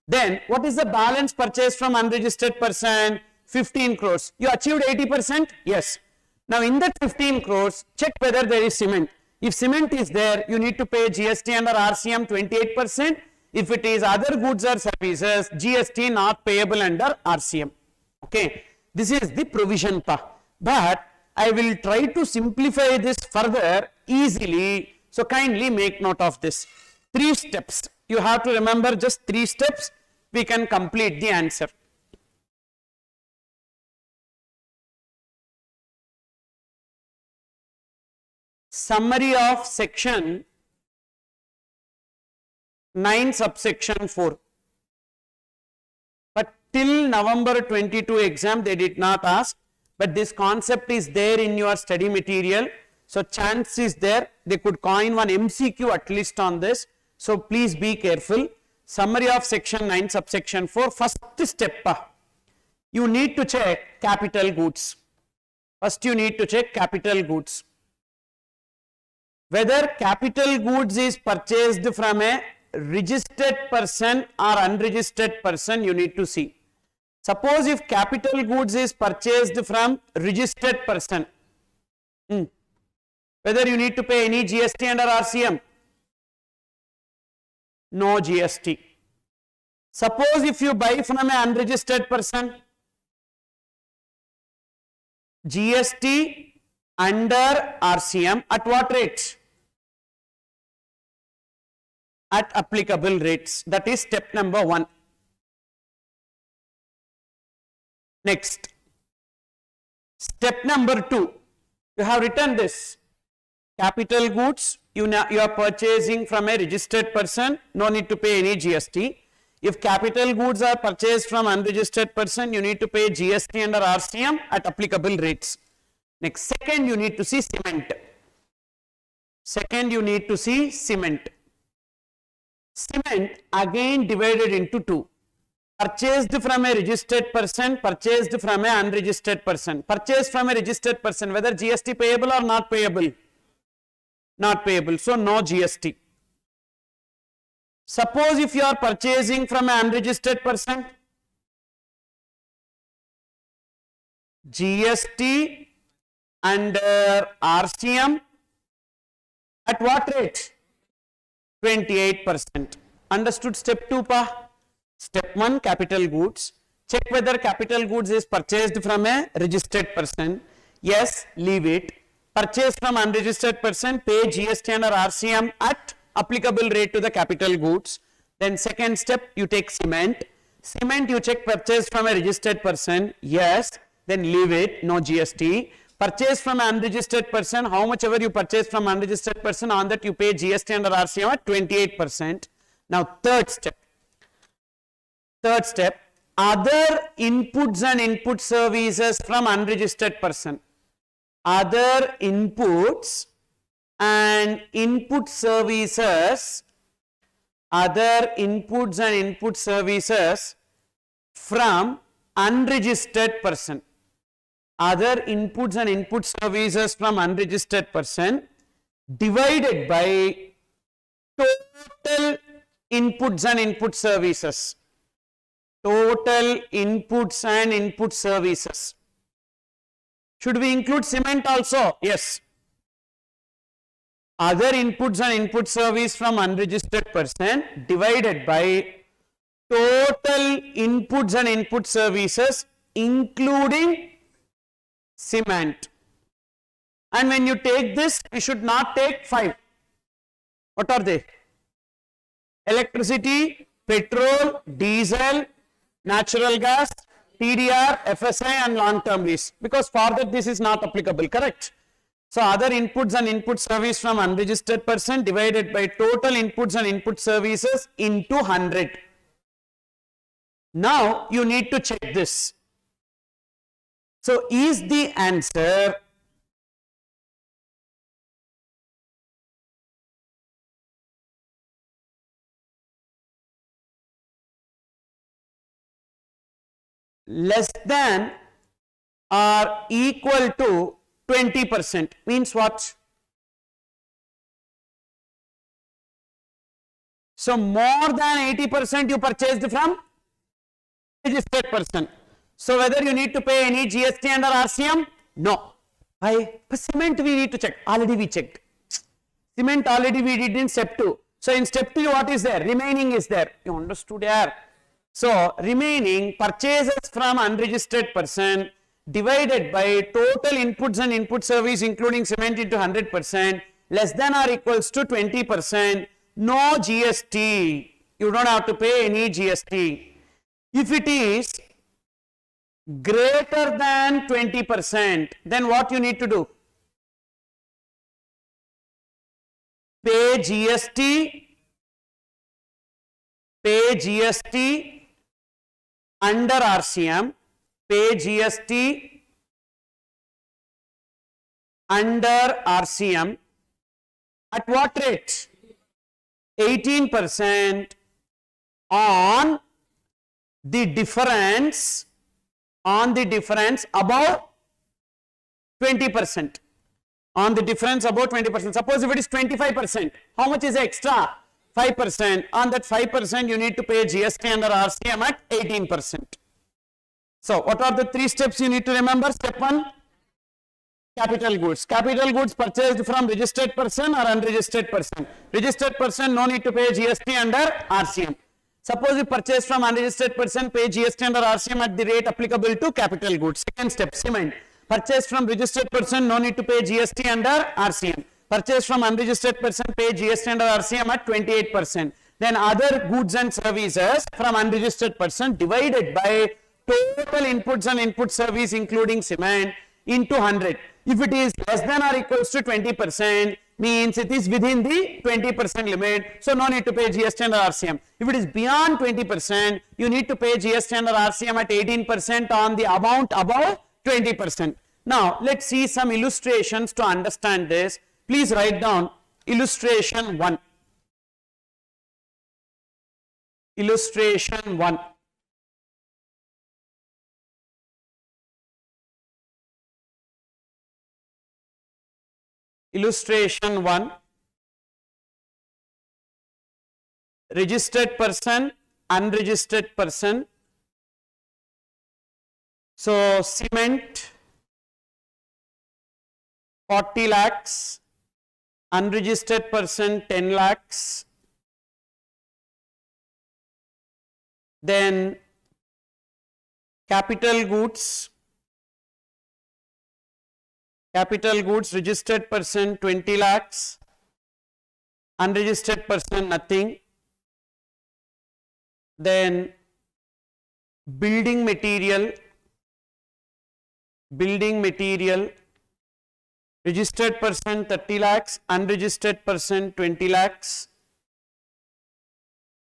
Speaker 1: Then what is the balance purchased from unregistered person? 15 crores. You achieved 80%? Yes. Now in that 15 crores, check whether there is cement. If cement is there, you need to pay GST under RCM 28%. If it is other goods or services, GST not payable under RCM. Okay, this is the provision part. But I will try to simplify this further easily. So kindly make note of this. 3 steps. You have to remember just 3 steps. We can complete the answer. Summary of section 9 subsection 4. But till November 22 exam they did not ask, but this concept is there in your study material. So chance is there, they could coin one MCQ at least on this. So please be careful. Summary of section 9 subsection 4. First step, you need to check capital goods. First you need to check capital goods. Whether capital goods is purchased from a registered person or unregistered person, you need to see. Suppose if capital goods is purchased from registered person, whether you need to pay any GST under RCM? No GST. Suppose if you buy from an unregistered person, GST under RCM at what rate? At applicable rates. That is step number 1. Next, step number 2. You have written this. Capital goods, you are purchasing from a registered person, no need to pay any GST. If capital goods are purchased from unregistered person, you need to pay GST under RCM at applicable rates. Next, second, you need to see cement. Second, you need to see cement. Cement again divided into 2. Purchased from a registered person, purchased from a unregistered person. Purchased from a registered person, whether GST payable or not payable? Not payable, so no GST. Suppose if you are purchasing from an unregistered person, GST under RCM at what rate? 28%. Understood step 2, pa? Step 1, capital goods. Check whether capital goods is purchased from a registered person. Yes, leave it. Purchase from unregistered person, pay GST under RCM at applicable rate to the capital goods. Then second step, you take cement. Cement you check purchase from a registered person. Yes, then leave it, no GST. Purchase from an unregistered person, how much ever you purchase from unregistered person, on that you pay GST under RCM at 28%. Now third step, other inputs and input services from unregistered person. Other inputs and input services, other inputs and input services from unregistered person. Other inputs and input services from unregistered person divided by total inputs and input services. Total inputs and input services. Should we include cement also? Yes. Other inputs and input service from unregistered person divided by total inputs and input services including cement. And when you take this, you should not take 5. What are they? Electricity, petrol, diesel, natural gas, TDR, FSI and long-term lease, because for that this is not applicable, correct? So other inputs and input service from unregistered person divided by total inputs and input services into 100. Now you need to check this. So is the answer less than or equal to 20%? Means what? So more than 80% you purchased from registered person. So whether you need to pay any GST under RCM? No. Why? For cement we need to check. Already we checked. Cement already we did in step 2. So in step 3 what is there? Remaining is there. You understood here? So remaining purchases from unregistered person divided by total inputs and input service including cement into 100% less than or equals to 20%. No GST. You don't have to pay any GST. If it is greater than 20%, then what you need to do? Pay GST under RCM, pay GST under RCM at what rate? 18% on the difference above 20%. On the difference above 20%. Suppose if it is 25%, how much is extra? 5%. On that 5%, you need to pay GST under RCM at 18%. So, what are the 3 steps you need to remember? Step 1, capital goods. Capital goods purchased from registered person or unregistered person. Registered person, no need to pay GST under RCM. Suppose you purchase from unregistered person, pay GST under RCM at the rate applicable to capital goods. Second step, cement. Purchase from registered person, no need to pay GST under RCM. Purchase from unregistered person, pay GST under RCM at 28%. Then other goods and services from unregistered person divided by total inputs and input service including cement into 100. If it is less than or equals to 20%, means it is within the 20% limit, so no need to pay GST under RCM. If it is beyond 20%, you need to pay GST under RCM at 18% on the amount above 20%. Now, let's see some illustrations to understand this. Please write down illustration 1. Illustration 1. Illustration 1. Registered person, unregistered person. So, cement 40 lakhs, unregistered person 10 lakhs. Then capital goods, registered person 20 lakhs, unregistered person nothing. Then building material, registered person 30 lakhs, unregistered person 20 lakhs.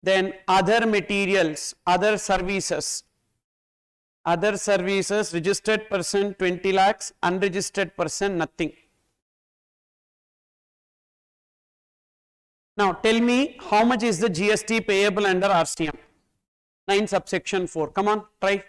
Speaker 1: Then other materials, other services, registered person 20 lakhs, unregistered person nothing. Now tell me how much is the GST payable under RCM? 9 subsection 4. Come on, try.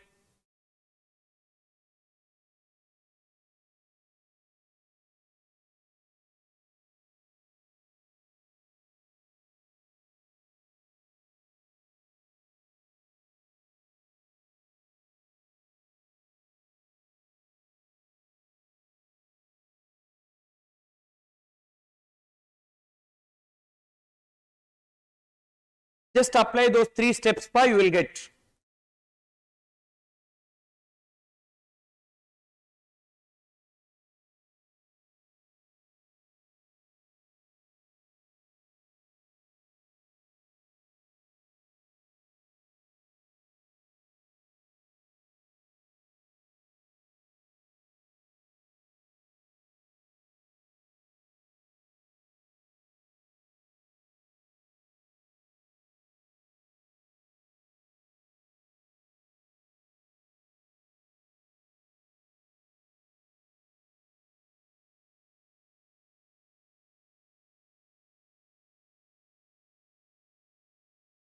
Speaker 1: Just apply those 3 steps, you will get.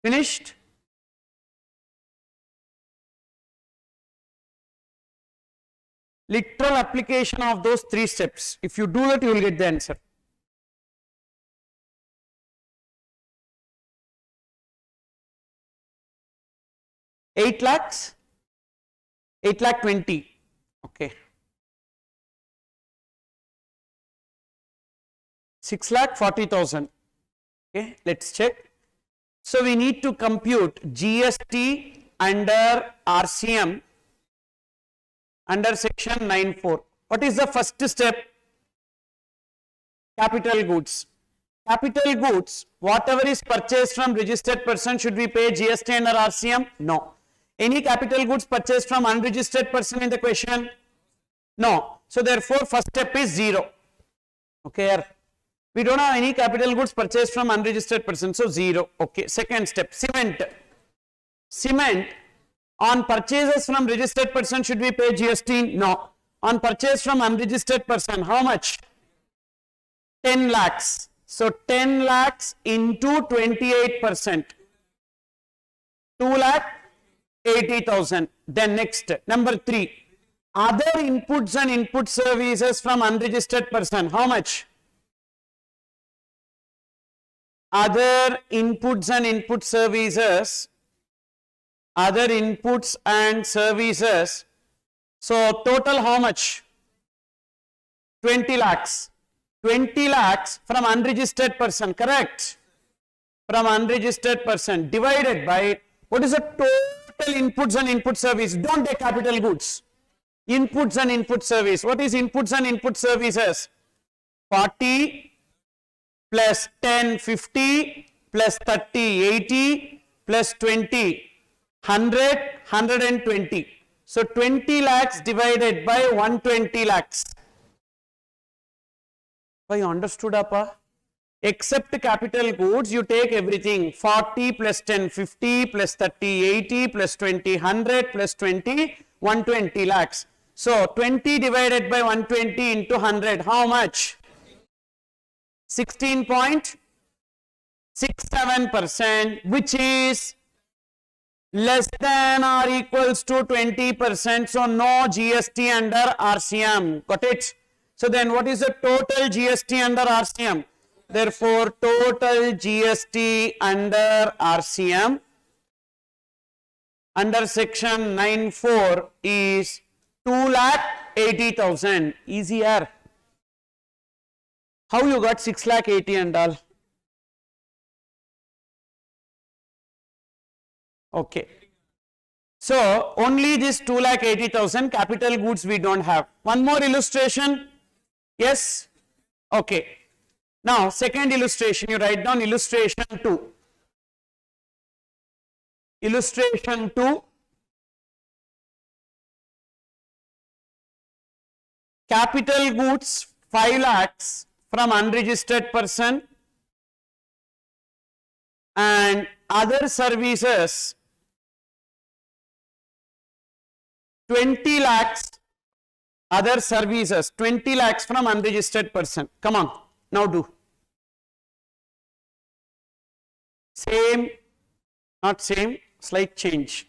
Speaker 1: Finished? Literal application of those 3 steps. If you do that, you will get the answer. $8 lakhs, 8 lakh 20. Okay. 6,40,000. Okay, let's check. So we need to compute GST under RCM under section 9(4). What is the first step? Capital goods. Capital goods, whatever is purchased from registered person, should we pay GST under RCM? No. Any capital goods purchased from unregistered person in the question? No. So therefore first step is 0. Okay, we don't have any capital goods purchased from unregistered person, so 0. Okay, second step, cement. Cement, on purchases from registered person, should we pay GST? No. On purchase from unregistered person, how much? 10 lakhs. So 10 lakhs into 28%. 2,80,000. Then next, number 3. Other inputs and input services from unregistered person, how much? Other inputs and input services, other inputs and services, so total how much? 20 lakhs. 20 lakhs from unregistered person, correct? From unregistered person divided by, what is the total inputs and input service? Don't take capital goods. Inputs and input service. What is inputs and input services? 40 plus 10, 50 plus 30, 80 plus 20, 100, 120. So 20 lakhs divided by 120 lakhs. You understood, Appa? Except capital goods, you take everything. 40 plus 10, 50 plus 30, 80 plus 20, 100 plus 20, 120 lakhs. So 20 divided by 120 into 100, how much? 16.67%, which is less than or equals to 20%. So no GST under RCM. Got it? So then what is the total GST under RCM? Therefore total GST under RCM under section 9(4) is 2,80,000. Easier. How you got 6,80,000 and all? Okay. So only this 2,80,000 capital goods we don't have. One more illustration. Yes? Okay. Now second illustration, you write down illustration 2. Illustration 2. Capital goods 5 lakhs from unregistered person and other services 20 lakhs. Other services 20 lakhs from unregistered person. Come on, now do. Same, not same, slight change.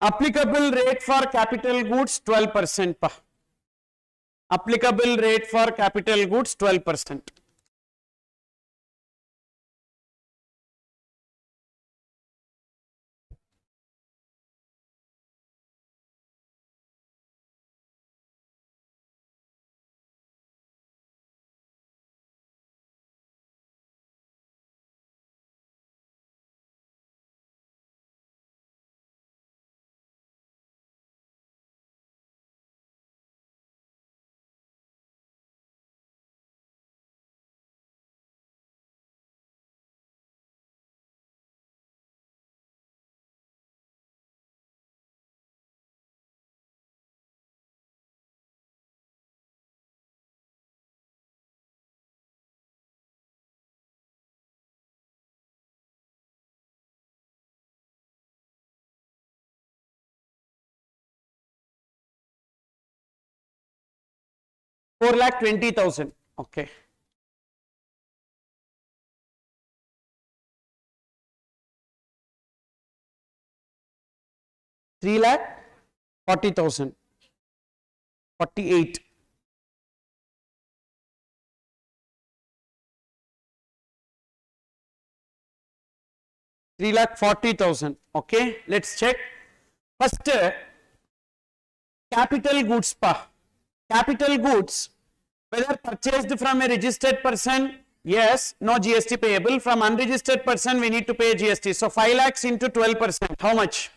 Speaker 1: Applicable rate for capital goods 12%. Pa. Applicable rate for capital goods 12%. Four lakh 20,000. Okay. Three lakh 40,000. 48. Three lakh 40,000. Okay. Let's check. First, capital goods pa. Capital goods, whether purchased from a registered person, yes, no GST payable. From unregistered person, we need to pay GST. So 5 lakhs into 12%, how much?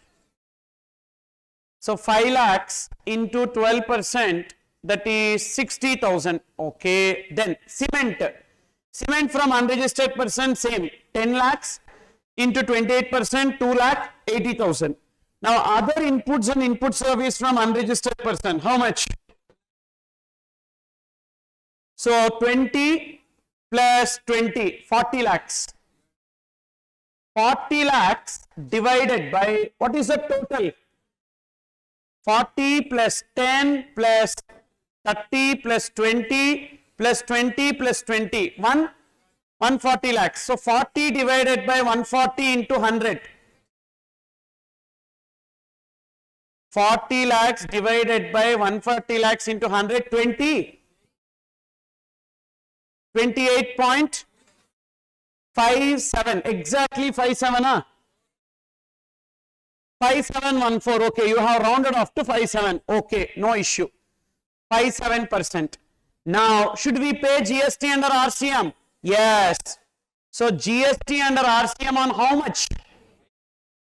Speaker 1: So 5 lakhs into 12%, that is 60,000. Okay, then cement. Cement from unregistered person, same, 10 lakhs into 28%, 2 lakh 80,000. Now other inputs and input service from unregistered person, how much? So 20 plus 20, 40 lakhs. 40 lakhs divided by, what is the total? 40 plus 10 plus 30 plus 20 plus 20 plus 20, 140 lakhs. So 40 divided by 140 into 100. 40 lakhs divided by 140 lakhs into 100, 20. 28.57, exactly 57, huh? 5714, okay, you have rounded off to 57, okay, no issue, 57%. Now, should we pay GST under RCM? Yes. So, GST under RCM on how much?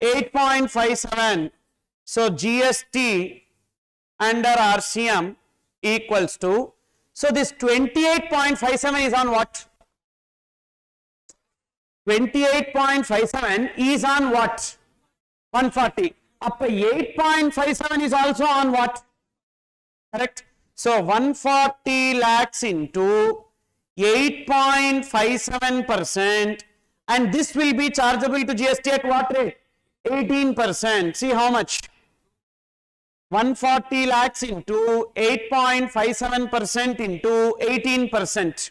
Speaker 1: 8.57. So, GST under RCM equals to, so this 28.57 is on what? 28.57 is on what? 140. Up 8.57 is also on what? Correct? So 140 lakhs into 8.57%, and this will be chargeable to GST at what rate? 18%. See how much? 140 lakhs into 8.57% into 18%.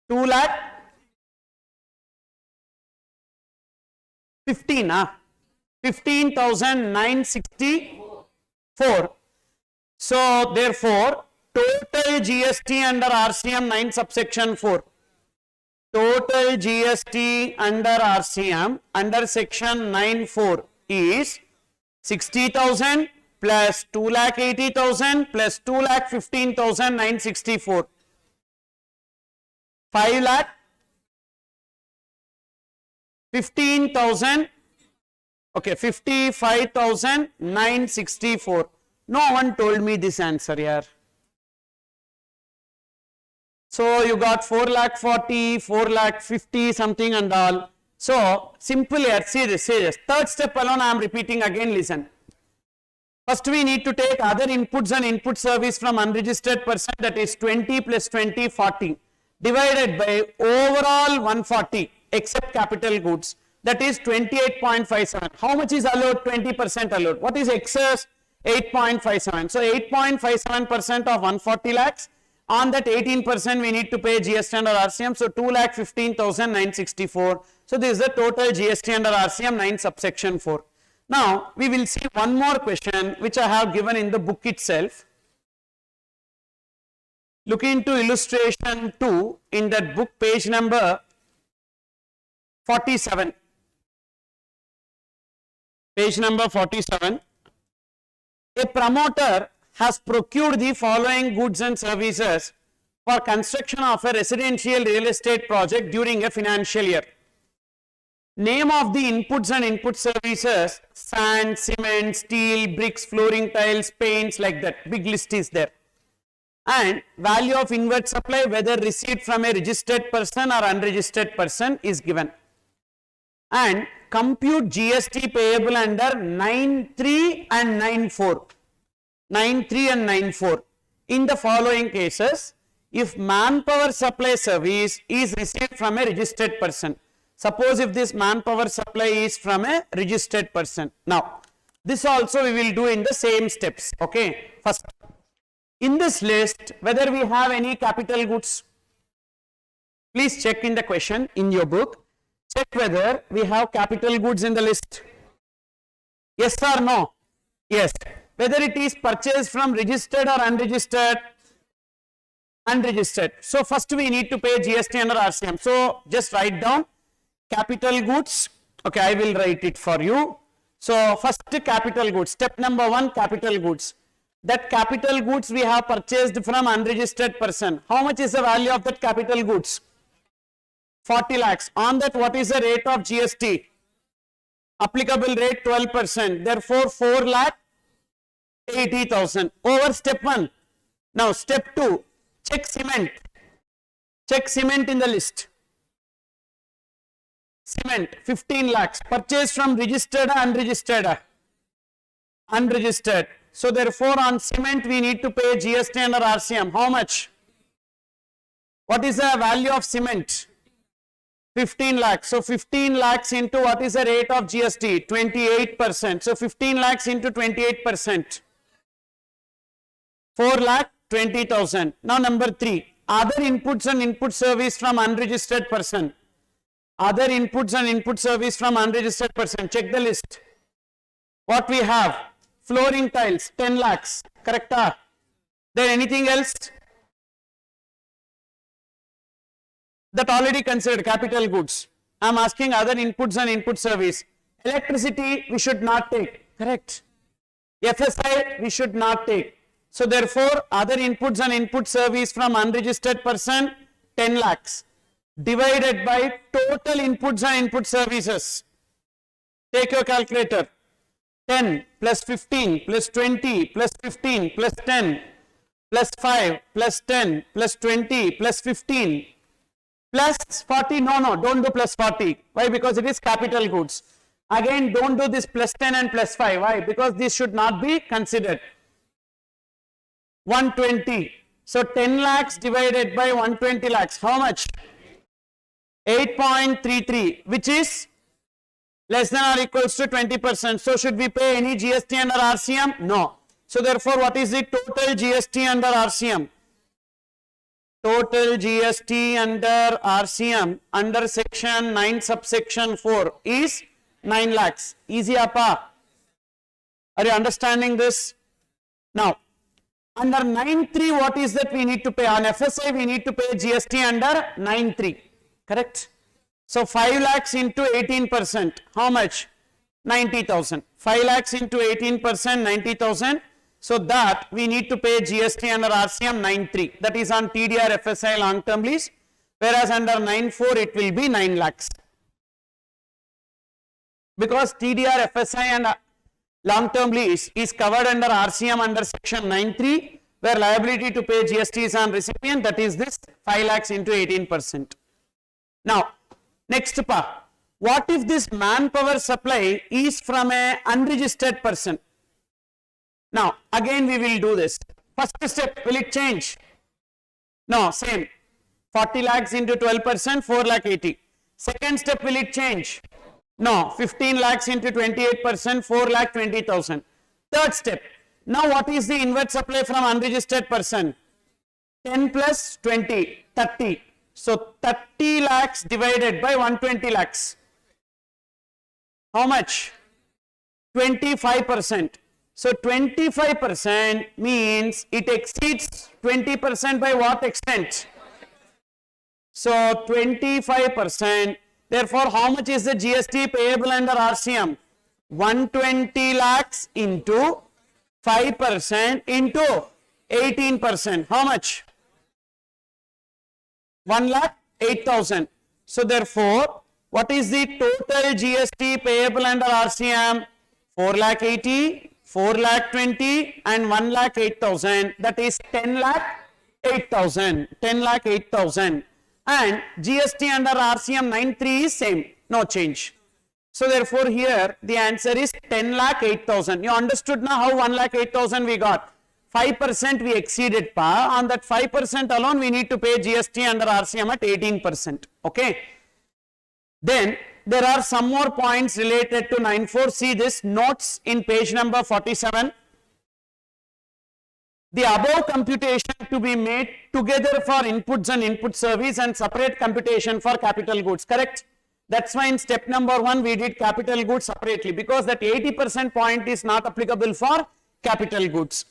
Speaker 1: 2 lakh 15,964. So therefore, total GST under RCM 9 subsection 4. Total GST under RCM under section 9(4) is 60,000 plus 2,80,000 plus 2,15,964. 5 lakh 15,000, okay, 55,964. No one told me this answer here. So you got 4 lakh 40, 4 lakh 50 something and all. So simple here, see this. Third step alone I am repeating again, listen. First we need to take other inputs and input service from unregistered person, that is 20 plus 20, 40, divided by overall 140 except capital goods, that is 28.57. How much is allowed? 20% allowed. What is excess? 8.57. So 8.57% of 140 lakhs. On that 18% we need to pay GST under RCM. So 2,15,964. So this is the total GST under RCM 9 subsection 4. Now we will see one more question which I have given in the book itself. Look into illustration 2 in that book, page number 47. Page number 47. A promoter has procured the following goods and services for construction of a residential real estate project during a financial year. Name of the inputs and input services: sand, cement, steel, bricks, flooring tiles, paints, like that. Big list is there. And value of inward supply, whether received from a registered person or unregistered person, is given. And compute GST payable under 9(3) and 9(4). 9(3) and 9(4). In the following cases, if manpower supply service is received from a registered person. Suppose if this manpower supply is from a registered person. Now, this also we will do in the same steps. Okay. First, in this list, whether we have any capital goods. Please check in the question in your book. Check whether we have capital goods in the list. Yes or no? Yes. Whether it is purchased from registered or unregistered. Unregistered. So first we need to pay GST under RCM. So just write down capital goods. Okay, I will write it for you. So first capital goods, step number 1, capital goods. That capital goods we have purchased from unregistered person. How much is the value of that capital goods? 40 lakhs. On that, what is the rate of GST? Applicable rate 12%. Therefore, 4 lakh 80,000. Over step 1. Now step 2, check cement. Check cement in the list. Cement 15 lakhs. Purchased from registered or unregistered? Unregistered. So therefore on cement we need to pay GST under RCM. How much? What is the value of cement? 15 lakhs. So 15 lakhs into what is the rate of GST? 28%. So 15 lakhs into 28%. 4 lakh 20,000. Now number 3. Other inputs and input service from unregistered person. Other inputs and input service from unregistered person. Check the list. What we have? Flooring tiles 10 lakhs. Correct? Then anything else? That already considered capital goods. I am asking other inputs and input service. Electricity we should not take. Correct? FSI we should not take. So therefore other inputs and input service from unregistered person 10 lakhs divided by total inputs and input services. Take your calculator. 10 plus 15 plus 20 plus 15 plus 10 plus 5 plus 10 plus 20 plus 15 plus 40. No, don't do plus 40. Why? Because it is capital goods. Again, don't do this plus 10 and plus 5. Why? Because this should not be considered. 120. So 10 lakhs divided by 120 lakhs. How much? 8.33, which is less than or equals to 20%. So should we pay any GST under RCM? No. So therefore, what is the total GST under RCM? Total GST under RCM under section 9 subsection 4 is 9 lakhs. Easy appa. Are you understanding this? Now, under 9.3, what is that we need to pay? On FSI, we need to pay GST under 9.3. Correct? So 5 lakhs into 18%. How much? 90,000. 5 lakhs into 18%, 90,000. So that we need to pay GST under RCM 9.3. That is on TDR FSI long term lease. Whereas under 9.4 it will be 9 lakhs. Because TDR FSI and long term lease is covered under RCM under section 9.3, where liability to pay GST is on recipient. That is this 5 lakhs into 18%. Now, next part. What if this manpower supply is from a unregistered person? Now, again we will do this. First step, will it change? No, same. 40 lakhs into 12%, 4 lakh 80. Second step, will it change? No, 15 lakhs into 28%, 4 lakh 20,000. Third step. Now, what is the inward supply from unregistered person? 10 plus 20, 30. So 30 lakhs divided by 120 lakhs. How much? 25%. So 25% means it exceeds 20% by what extent? So 25%. Therefore, how much is the GST payable under RCM? 120 lakhs into 5% into 18%. How much? 1 lakh 8,000. So therefore, what is the total GST payable under RCM? 4 lakh 80, 4 lakh 20 and 1 lakh 8,000. That is 10 lakh 8,000. 10 lakh 8,000. And GST under RCM 9.3 is same. No change. So therefore, here the answer is 10 lakh 8,000. You understood now how 1 lakh 8,000 we got? 5% we exceeded pa. On that 5% alone we need to pay GST under RCM at 18%. Okay. Then there are some more points related to 9.4. See this notes in page number 47. The above computation to be made together for inputs and input service and separate computation for capital goods. Correct? That's why in step number 1 we did capital goods separately, because that 80% point is not applicable for capital goods.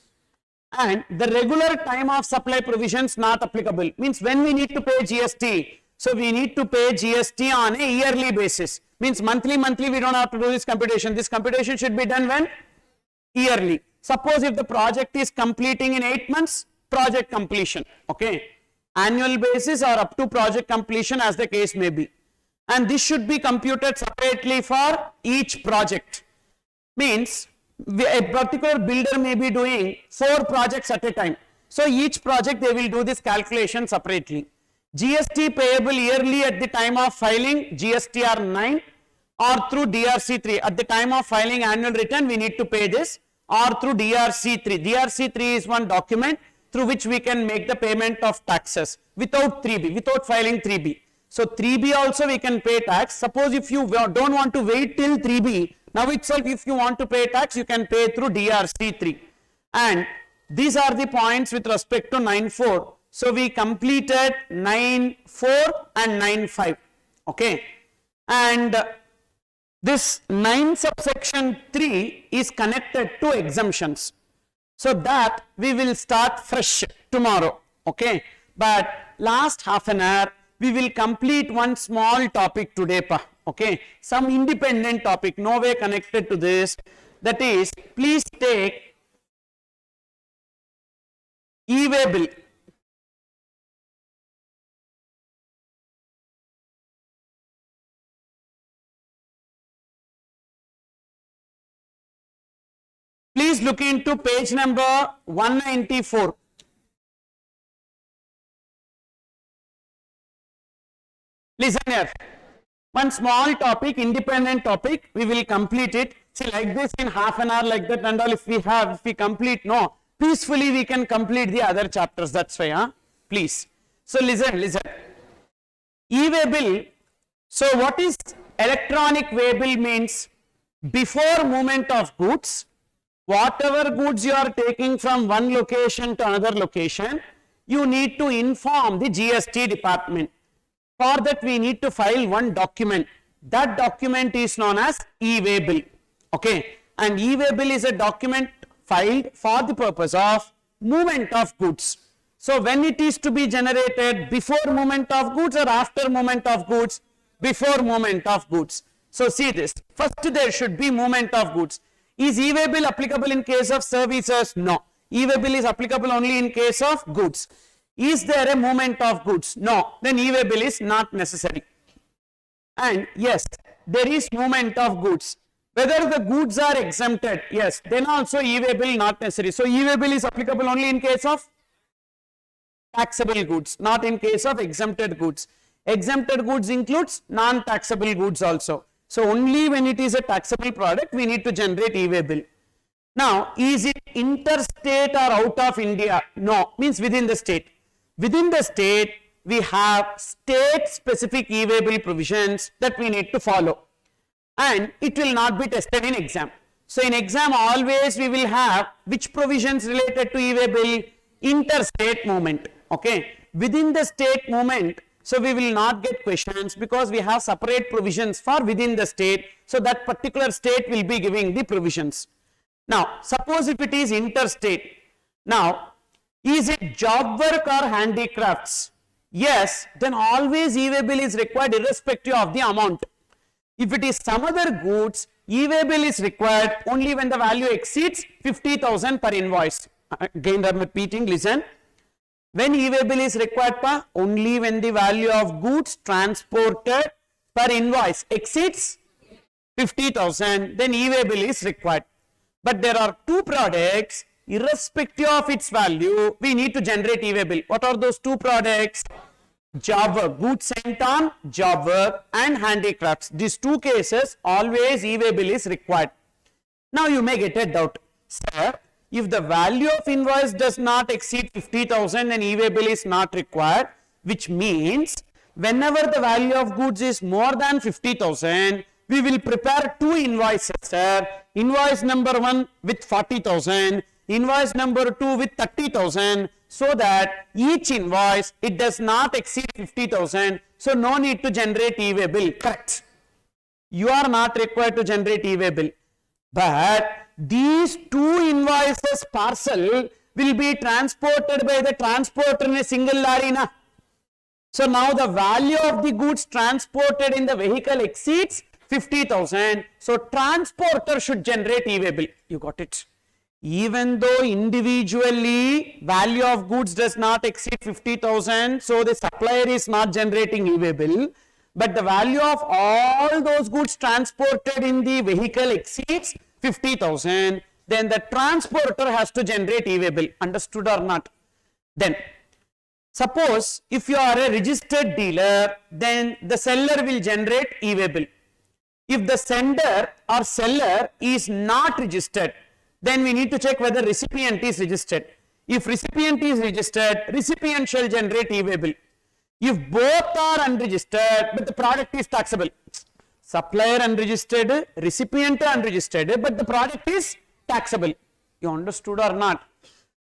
Speaker 1: And the regular time of supply provisions not applicable. Means when we need to pay GST. So we need to pay GST on a yearly basis. Means monthly we don't have to do this computation. This computation should be done when? Yearly. Suppose if the project is completing in 8 months, project completion. Okay. Annual basis or up to project completion as the case may be. And this should be computed separately for each project. Means a particular builder may be doing 4 projects at a time. So each project they will do this calculation separately. GST payable yearly at the time of filing GSTR 9 or through DRC 3. At the time of filing annual return we need to pay this, or through DRC 3. DRC 3 is one document through which we can make the payment of taxes without 3B, without filing 3B. So 3B also we can pay tax. Suppose if you don't want to wait till 3B, now itself if you want to pay tax, you can pay through DRC 3. And these are the points with respect to 9.4. So we completed 9.4 and 9.5. Okay. And this 9 subsection 3 is connected to exemptions. So that we will start fresh tomorrow. Okay. But last half an hour, we will complete one small topic today. Okay. Some independent topic, no way connected to this. That is, please take e-way bill. Please look into page number 194. Listen here. One small topic, independent topic, we will complete it. See, like this in half an hour, like that and all, if we complete, no, peacefully we can complete the other chapters. That's why, huh? Please. So listen. E-way bill. So what is electronic way bill means? Before movement of goods, whatever goods you are taking from one location to another location, you need to inform the GST department. For that we need to file one document. That document is known as e-way bill. Okay. And e-way bill is a document filed for the purpose of movement of goods. So when it is to be generated, before movement of goods or after movement of goods? Before movement of goods. So see this. First there should be movement of goods. Is e-way bill applicable in case of services? No. E-way bill is applicable only in case of goods. Is there a movement of goods? No. Then e-way bill is not necessary. And yes, there is movement of goods. Whether the goods are exempted, yes, then also e-way bill not necessary. So e-way bill is applicable only in case of taxable goods, not in case of exempted goods. Exempted goods includes non-taxable goods also. So only when it is a taxable product, we need to generate e-way bill. Now, is it interstate or out of India? No, means within the state. Within the state, we have state-specific e-way bill provisions that we need to follow. And it will not be tested in exam. So in exam, always we will have which provisions related to e-way bill? Interstate movement. Okay. Within the state movement, so we will not get questions because we have separate provisions for within the state. So that particular state will be giving the provisions. Now, suppose if it is interstate. Now, is it job work or handicrafts? Yes, then always e-way bill is required irrespective of the amount. If it is some other goods, e-way bill is required only when the value exceeds 50,000 per invoice. Again, I am repeating, listen. When e-way bill is required, only when the value of goods transported per invoice exceeds 50,000, then e-way bill is required. But there are two products, irrespective of its value, we need to generate e-way bill. What are those two products? Job work, goods sent on job work, and handicrafts. These two cases, always e-way bill is required. Now you may get a doubt. Sir, if the value of invoice does not exceed 50,000, then e-way bill is not required, which means whenever the value of goods is more than 50,000, we will prepare two invoices, sir. Invoice number 1 with 40,000, invoice number 2 with 30,000, so that each invoice, it does not exceed 50,000, so no need to generate e-way bill. Correct. You are not required to generate e-way bill. But these two invoices parcel will be transported by the transporter in a single lorry. So now the value of the goods transported in the vehicle exceeds 50,000. So transporter should generate e-way bill. You got it? Even though individually value of goods does not exceed 50,000, so the supplier is not generating e-way bill, but the value of all those goods transported in the vehicle exceeds 50,000, then the transporter has to generate e-way bill. Understood or not? Then suppose if you are a registered dealer, then the seller will generate e-way bill. If the sender or seller is not registered, then we need to check whether recipient is registered. If recipient is registered, recipient shall generate e-way bill. If both are unregistered, but the product is taxable. Supplier unregistered, recipient unregistered, but the product is taxable. You understood or not?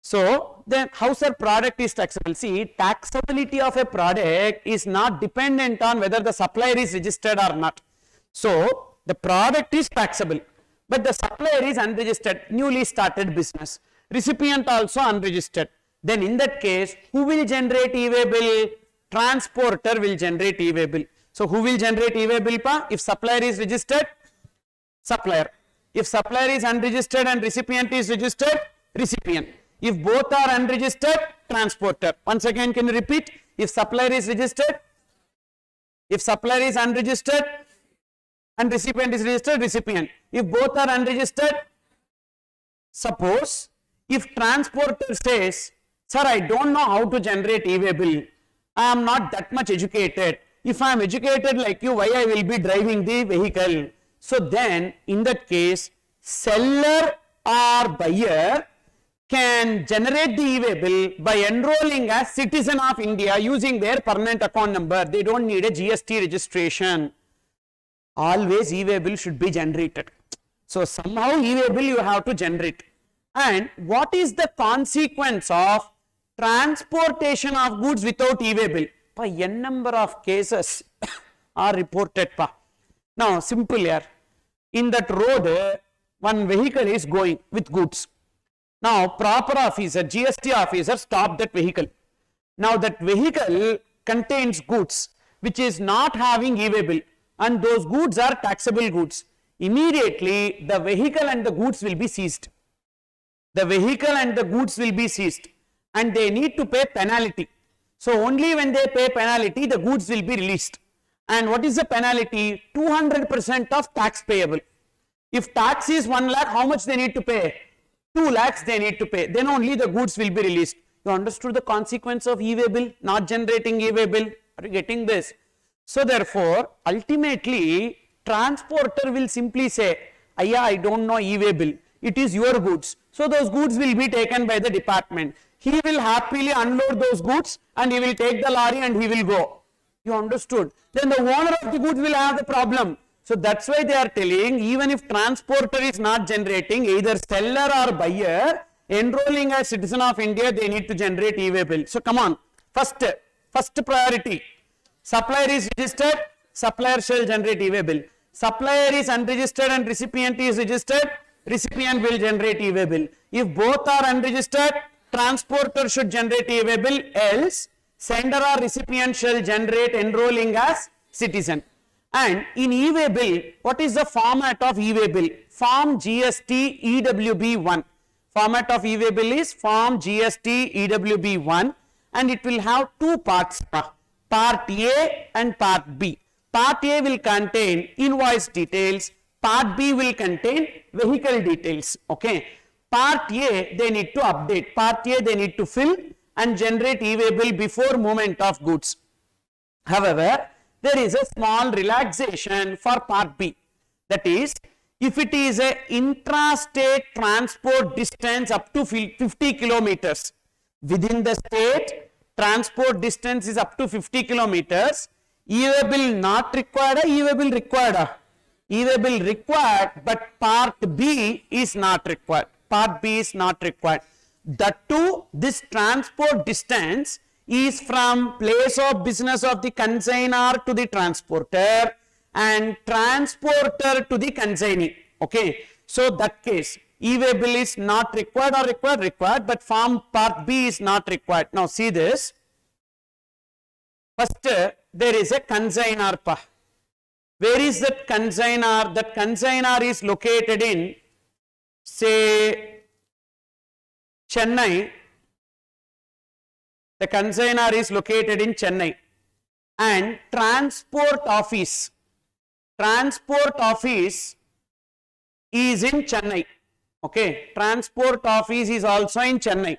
Speaker 1: So then how sir product is taxable? See, taxability of a product is not dependent on whether the supplier is registered or not. So the product is taxable, but the supplier is unregistered, newly started business. Recipient also unregistered. Then in that case, who will generate e-way bill? Transporter will generate e-way bill. So who will generate e-way bill pa? If supplier is registered, supplier. If supplier is unregistered and recipient is registered, recipient. If both are unregistered, transporter. Once again, can you repeat? If supplier is registered, if supplier is unregistered and recipient is registered, recipient. If both are unregistered, suppose if transporter says, sir, I don't know how to generate e-way bill. I am not that much educated. If I am educated like you, why I will be driving the vehicle? So then in that case, seller or buyer can generate the e-way bill by enrolling as citizen of India using their permanent account number. They don't need a GST registration. Always e-way bill should be generated. So somehow e-way bill you have to generate. And what is the consequence of transportation of goods without e-way bill? N number of cases are reported. Now simple here. In that road, one vehicle is going with goods. Now proper officer, GST officer stopped that vehicle. Now that vehicle contains goods which is not having e-way bill, and those goods are taxable goods. Immediately the vehicle and the goods will be seized. The vehicle and the goods will be seized and they need to pay penalty. So only when they pay penalty, the goods will be released. And what is the penalty? 200% of tax payable. If tax is 1 lakh, how much they need to pay? 2 lakhs they need to pay. Then only the goods will be released. You understood the consequence of e-way bill, not generating e-way bill? Are you getting this? So therefore, ultimately, transporter will simply say, Ayya, I don't know e-way bill. It is your goods. So those goods will be taken by the department. He will happily unload those goods and he will take the lorry and he will go. You understood? Then the owner of the goods will have the problem. So that's why they are telling, even if transporter is not generating, either seller or buyer, enrolling as citizen of India, they need to generate e-way bill. So come on, first priority. Supplier is registered, supplier shall generate e-way bill. Supplier is unregistered and recipient is registered, recipient will generate e-way bill. If both are unregistered, transporter should generate e-way bill, else sender or recipient shall generate enrolling as citizen. And in e-way bill, what is the format of e-way bill? Form GST EWB1. Format of e-way bill is Form GST EWB1 and it will have two parts, Part A and Part B. Part A will contain invoice details, Part B will contain vehicle details. Okay. Part A they need to update, Part A they need to fill and generate e-way bill before movement of goods. However, there is a small relaxation for Part B. That is, if it is a intrastate transport distance up to 50 kilometers, within the state, transport distance is up to 50 kilometers, e-way bill not required, e-way bill required. E-way bill required, but Part B is not required. Part B is not required. That too, this transport distance is from place of business of the consignor to the transporter and transporter to the consignee. Okay. So that case, e-way bill is not required or required, but form Part B is not required. Now see this. First, there is a consignor. Where is that consignor? That consignor is located in, say, Chennai. The consignor is located in Chennai. And transport office is in Chennai. Okay, transport office is also in Chennai.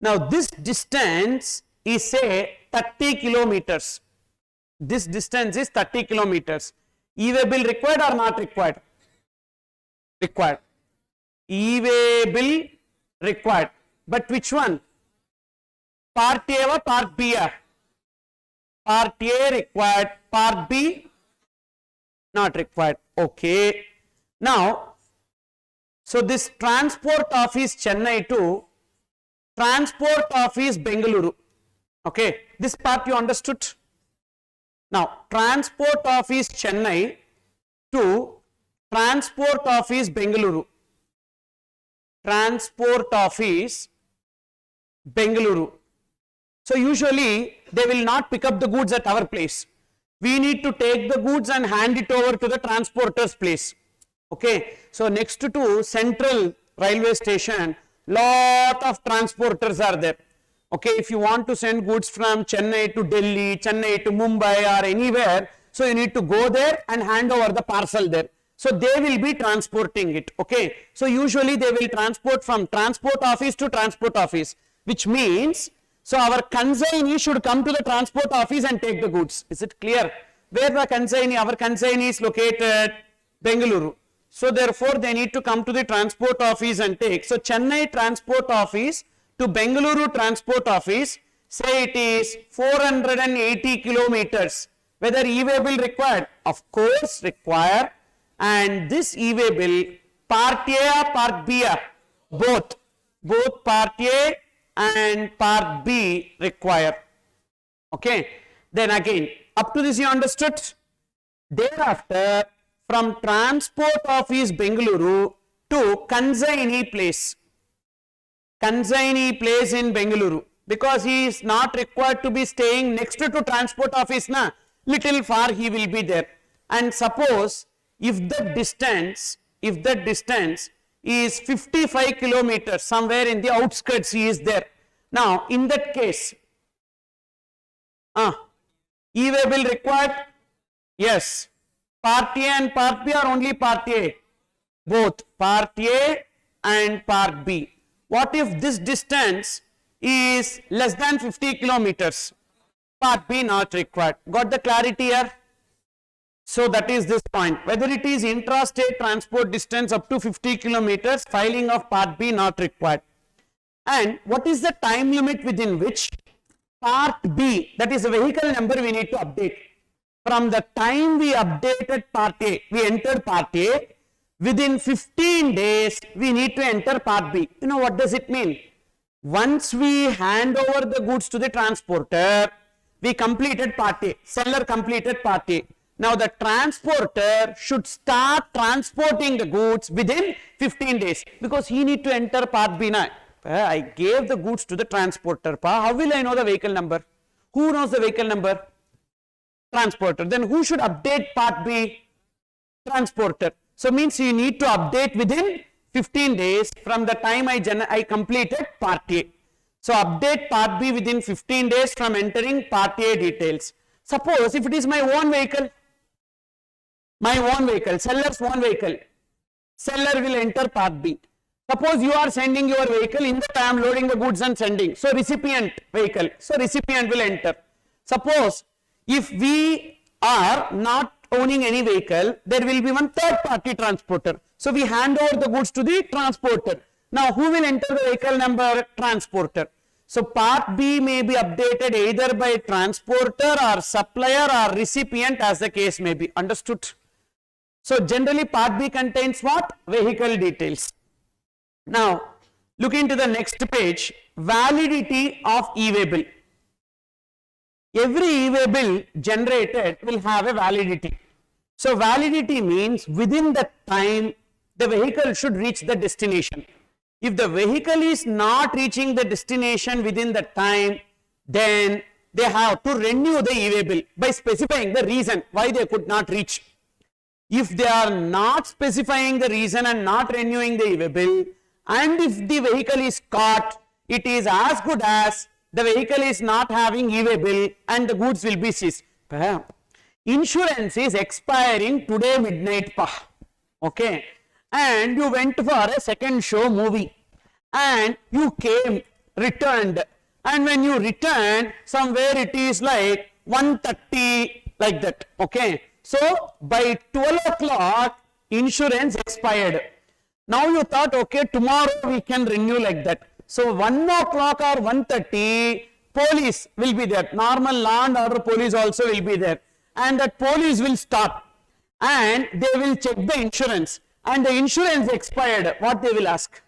Speaker 1: Now this distance is, say, 30 kilometers. This distance is 30 kilometers. E-way bill required or not required? Required. E-way bill required. But which one? Part A or Part B? Part A required, Part B not required. Okay. Now, so this transport office Chennai to transport office Bengaluru. Okay. This part you understood? Now, transport office Chennai to transport office Bengaluru. Transport office Bengaluru. So usually they will not pick up the goods at our place. We need to take the goods and hand it over to the transporter's place. Okay. So next to central railway station, lot of transporters are there. Okay. If you want to send goods from Chennai to Delhi, Chennai to Mumbai or anywhere, so you need to go there and hand over the parcel there. So they will be transporting it. Okay. So usually they will transport from transport office to transport office, which means, so our consignee should come to the transport office and take the goods. Is it clear? Where the consignee? Our consignee is located Bengaluru. So therefore they need to come to the transport office and take. So Chennai transport office to Bengaluru transport office, say it is 480 kilometers. Whether e-way bill required? Of course required. And this e-way bill, Part A or Part B? Both. Both Part A and Part B require. Okay. Then again, up to this you understood? Thereafter, from transport office Bengaluru to consignee place. Consignee place in Bengaluru. Because he is not required to be staying next to transport office, na, little far he will be there. And suppose if the distance is 55 kilometers, somewhere in the outskirts he is there. Now, in that case, e-way bill required? Yes. Part A and Part B or only Part A? Both Part A and Part B. What if this distance is less than 50 kilometers? Part B not required. Got the clarity here? So that is this point. Whether it is intrastate transport distance up to 50 kilometers, filing of Part B not required. And what is the time limit within which Part B, that is the vehicle number, we need to update? From the time we updated Part A, we entered Part A, within 15 days, we need to enter Part B. You know what does it mean? Once we hand over the goods to the transporter, we completed Part A, seller completed Part A. Now the transporter should start transporting the goods within 15 days because he need to enter Part B now. I gave the goods to the transporter. How will I know the vehicle number? Who knows the vehicle number? Transporter. Then who should update Part B? Transporter. So means you need to update within 15 days from the time I completed Part A. So update Part B within 15 days from entering Part A details. Suppose if it is my own vehicle, seller's own vehicle, seller will enter Part B. Suppose you are sending your vehicle, in that I am loading the goods and sending. So recipient vehicle, so recipient will enter. Suppose if we are not owning any vehicle, there will be one third party transporter. So we hand over the goods to the transporter. Now who will enter the vehicle number? Transporter. So Part B may be updated either by transporter or supplier or recipient as the case may be. Understood? So generally Part B contains what? Vehicle details. Now look into the next page, validity of e-way bill. Every e-way bill generated will have a validity. So validity means within the time the vehicle should reach the destination. If the vehicle is not reaching the destination within the time, then they have to renew the e-way bill by specifying the reason why they could not reach. If they are not specifying the reason and not renewing the e-way bill, and if the vehicle is caught, it is as good as the vehicle is not having e-way bill and the goods will be seized. Insurance is expiring today midnight, okay, and you went for a second show movie and you came, returned, and when you return, somewhere it is like 1:30, like that, okay. So by 12 o'clock, insurance expired. Now you thought, okay, tomorrow we can renew, like that. So 1 o'clock or 1:30, police will be there. Normal law and order police also will be there. And that police will stop and they will check the insurance. And the insurance expired. What they will ask?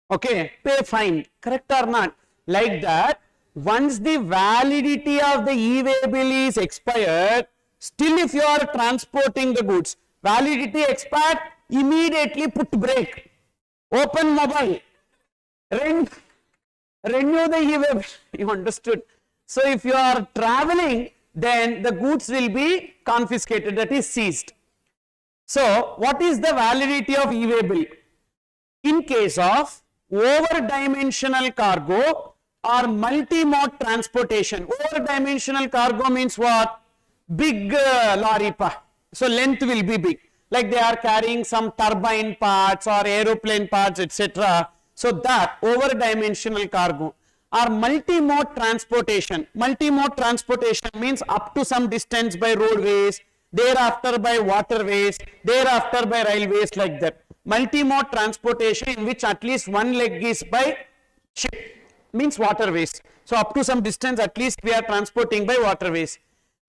Speaker 1: Okay, pay fine. Correct or not? Like that, once the validity of the e-way bill is expired, still if you are transporting the goods, validity expired, immediately put brake, open mobile, renew the e-way bill. You understood? So if you are traveling, then the goods will be confiscated, that is seized. So what is the validity of e-way bill? In case of over-dimensional cargo or multi-mode transportation. Over-dimensional cargo means what? Big lorry pa. So length will be big. Like they are carrying some turbine parts or aeroplane parts, etc. So that over-dimensional cargo. Or multi-mode transportation. Multi-mode transportation means up to some distance by roadways, thereafter by waterways, thereafter by railways, like that. Multi-mode transportation in which at least one leg is by ship, means waterways. So up to some distance at least we are transporting by waterways.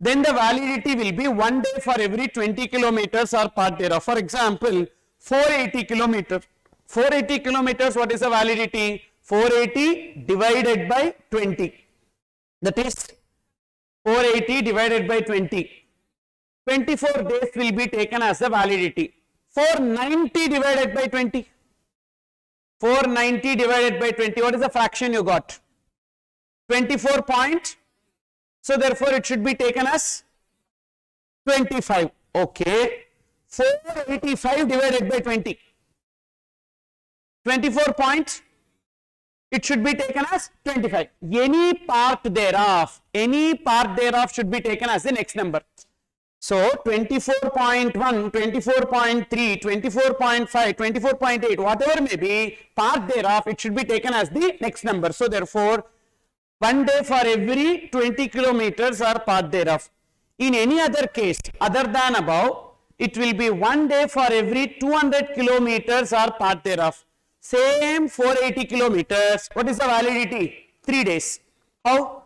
Speaker 1: Then the validity will be 1 day for every 20 kilometers or part thereof. For example, 480 kilometers. 480 kilometers, what is the validity? 480 divided by 20. That is 480 divided by 20. 24 days will be taken as the validity. 490 divided by 20. 490 divided by 20. What is the fraction you got? 24 point. So therefore it should be taken as 25. Okay. 485 divided by 20. 24 points. It should be taken as 25. Any part thereof should be taken as the next number. So 24.1, 24.3, 24.5, 24.8, whatever may be part thereof, it should be taken as the next number. So therefore, 1 day for every 20 kilometers or part thereof. In any other case other than above, it will be 1 day for every 200 kilometers or part thereof. Same 480 kilometers. What is the validity? 3 days. How?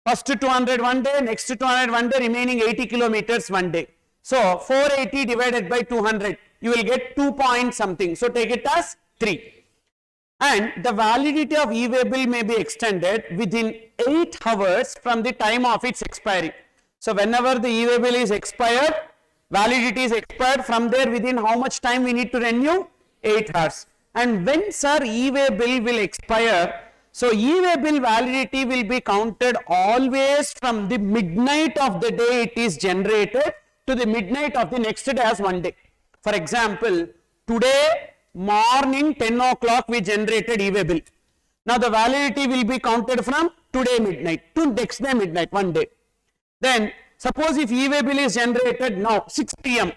Speaker 1: First 200 1 day, next 200 1 day, remaining 80 kilometers 1 day. So 480 divided by 200, you will get 2 point something. So take it as 3. And the validity of e-way bill may be extended within 8 hours from the time of its expiry. So whenever the e-way bill is expired, validity is expired, from there within how much time we need to renew? 8 hours. And when sir e-way bill will expire, so e-way bill validity will be counted always from the midnight of the day it is generated to the midnight of the next day as 1 day. For example, today morning 10 o'clock we generated e-way bill. Now the validity will be counted from today midnight to next day midnight, 1 day. Then suppose if e-way bill is generated now 6 p.m.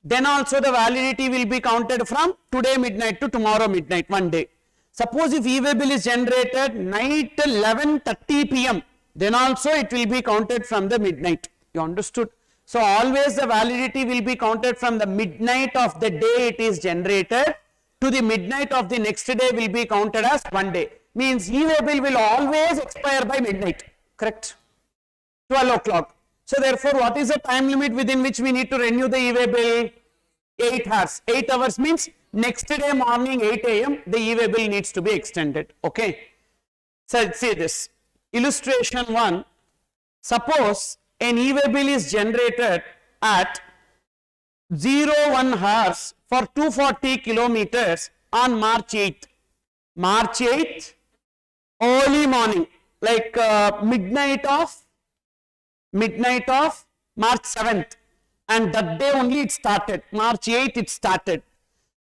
Speaker 1: then also the validity will be counted from today midnight to tomorrow midnight, 1 day. Suppose if e-way bill is generated night 11:30 p.m. then also it will be counted from the midnight. You understood? So always the validity will be counted from the midnight of the day it is generated to the midnight of the next day will be counted as 1 day. Means e-way bill will always expire by midnight. Correct? 12 o'clock. So therefore what is the time limit within which we need to renew the e-way bill? 8 hours. 8 hours means next day morning 8 a.m. the e-way bill needs to be extended. Okay. So see this. Illustration 1. Suppose an e-way bill is generated at 01 hours for 240 kilometers on March 8th. March 8th, early morning. like midnight of March 7th, and that day only it started, March 8th it started.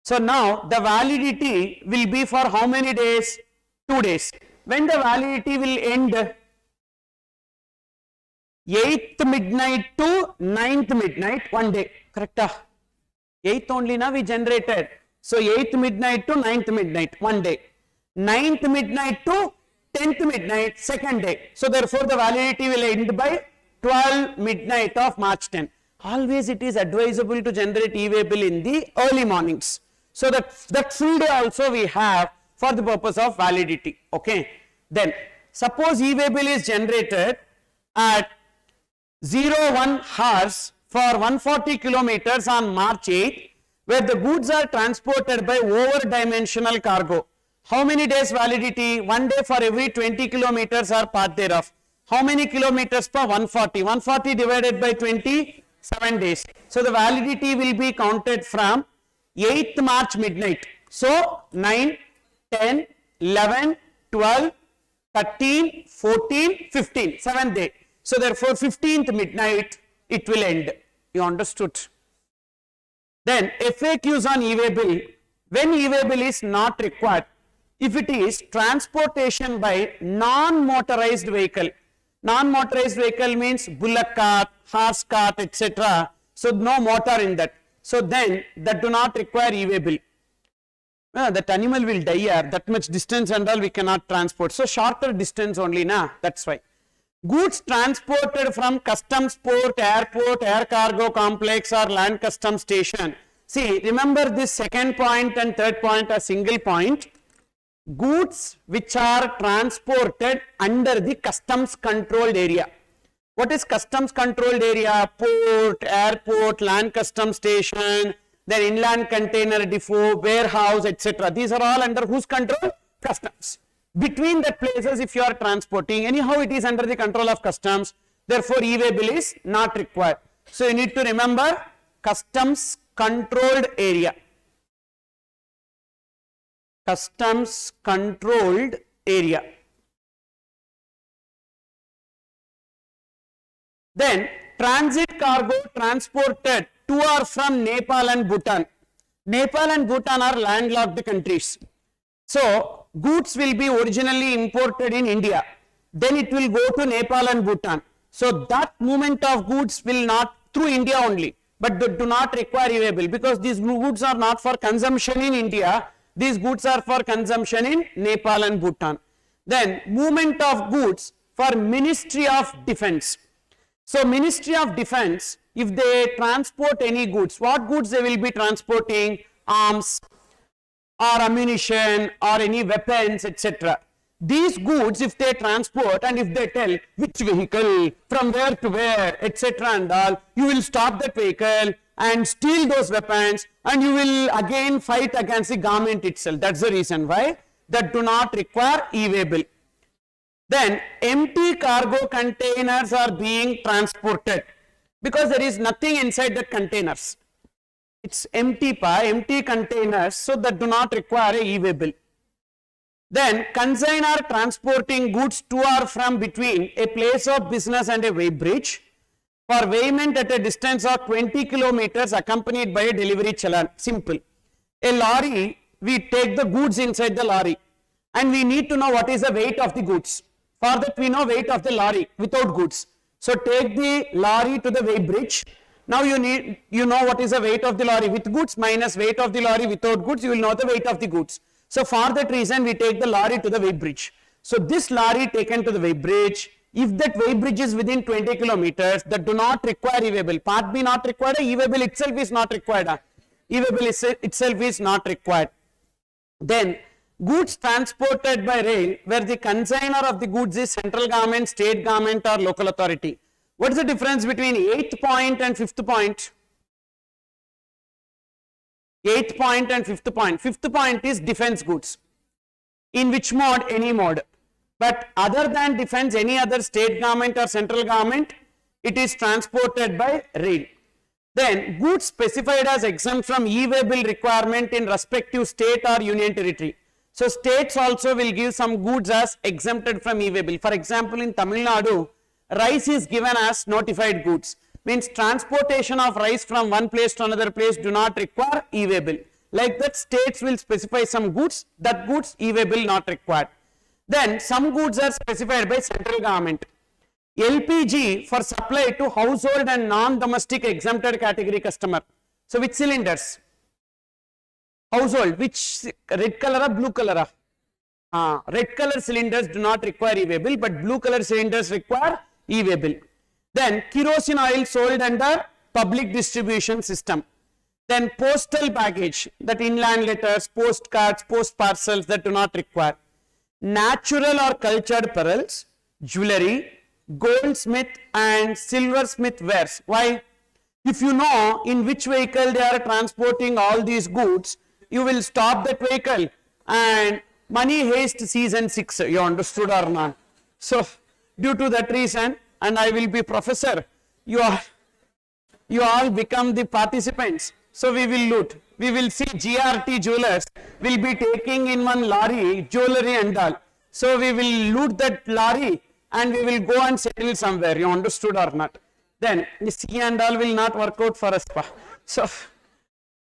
Speaker 1: So now the validity will be for how many days? 2 days. When the validity will end? 8th midnight to 9th midnight, 1 day, correct? 8th only now we generated. So 8th midnight to 9th midnight, 1 day. 9th midnight to 10th midnight, 2nd day. So therefore the validity will end by 12 midnight of March 10. Always it is advisable to generate e-way bill in the early mornings. So that full day also we have for the purpose of validity. Okay. Then suppose e-way bill is generated at 01 hours for 140 kilometers on March 8, where the goods are transported by over-dimensional cargo. How many days validity? 1 day for every 20 kilometers or part thereof. How many kilometers per 140? 140 divided by 20, 7 days. So the validity will be counted from 8th March midnight. So 9, 10, 11, 12, 13, 14, 15, 7th day. So therefore 15th midnight it will end. You understood? Then FAQs on e-way bill. When e-way bill is not required, if it is transportation by non-motorized vehicle. Non-motorized vehicle means bullock cart, horse cart, etc. So no motor in that. So then that do not require e-way bill. That animal will die here. That much distance and all we cannot transport. So shorter distance only, na. That's why. Goods transported from customs port, airport, air cargo complex or land customs station. See, remember this second point and third point are single point. Goods which are transported under the customs controlled area. What is customs controlled area? Port, airport, land customs station, then inland container depot, warehouse, etc. These are all under whose control? Customs. Between the places if you are transporting, anyhow it is under the control of customs, therefore e-way bill is not required. So you need to remember customs controlled area. Customs controlled area. Then transit cargo transported to or from Nepal and Bhutan. Nepal and Bhutan are landlocked countries. So goods will be originally imported in India. Then it will go to Nepal and Bhutan. So that movement of goods will not through India only, but do not require e-way bill because these goods are not for consumption in India. These goods are for consumption in Nepal and Bhutan. Then movement of goods for Ministry of Defence. So Ministry of Defence, if they transport any goods, what goods they will be transporting? Arms or ammunition or any weapons, etc. These goods if they transport and if they tell which vehicle, from where to where, etc. and all, you will stop that vehicle and steal those weapons and you will again fight against the government itself. That's the reason why that do not require e-way bill. Then empty cargo containers are being transported because there is nothing inside the containers. It's empty containers, so that do not require a e-way bill. Then consignor transporting goods to or from between a place of business and a weighbridge for weighment at a distance of 20 kilometers accompanied by a delivery challan. Simple. A lorry, we take the goods inside the lorry and we need to know what is the weight of the goods. For that we know weight of the lorry without goods. So take the lorry to the weighbridge. Now you know what is the weight of the lorry with goods minus weight of the lorry without goods, you will know the weight of the goods. So for that reason we take the lorry to the weighbridge. So this lorry taken to the weighbridge, if that weighbridge is within 20 kilometers, that do not require e-way bill. Part B not required, e-way bill itself is not required. E-way bill itself is not required. Then goods transported by rail where the consignor of the goods is central government, state government or local authority. What is the difference between 8th point and 5th point? 8th point and 5th point. 5th point is defense goods. In which mode? Any mode. But other than defense, any other state government or central government, it is transported by rail. Then goods specified as exempt from e-way bill requirement in respective state or union territory. So states also will give some goods as exempted from e-way bill. For example, in Tamil Nadu, rice is given as notified goods. Means transportation of rice from one place to another place do not require e-way bill. Like that, states will specify some goods, that goods e-way bill not required. Then some goods are specified by central government. LPG for supply to household and non-domestic exempted category customer. So which cylinders? Household, which red color or blue color? Red color cylinders do not require e-way bill, but blue color cylinders require e-way bill. Then kerosene oil sold under public distribution system. Then postal baggage, that inland letters, postcards, post parcels that do not require. Natural or cultured pearls, jewelry, goldsmith and silversmith wares. Why? If you know in which vehicle they are transporting all these goods, you will stop that vehicle and money haste season 6. You understood or not? So due to that reason, and I will be professor, you all become the participants. So we will loot. We will see GRT jewelers will be taking in one lorry jewelry and all. So we will loot that lorry and we will go and settle somewhere. You understood or not? Then the C and all will not work out for us.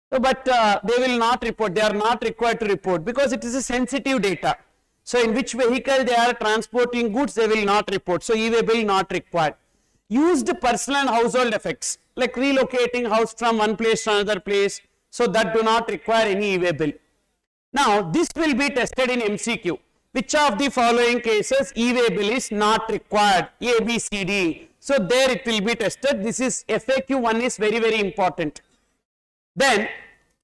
Speaker 1: But they will not report. They are not required to report because it is a sensitive data. So in which vehicle they are transporting goods, they will not report. So e-way bill not required. Used personal and household effects like relocating house from one place to another place. So that do not require any e-way bill. Now this will be tested in MCQ. Which of the following cases e-way bill is not required? A, B, C, D. So there it will be tested. This is FAQ 1 is very, very important. Then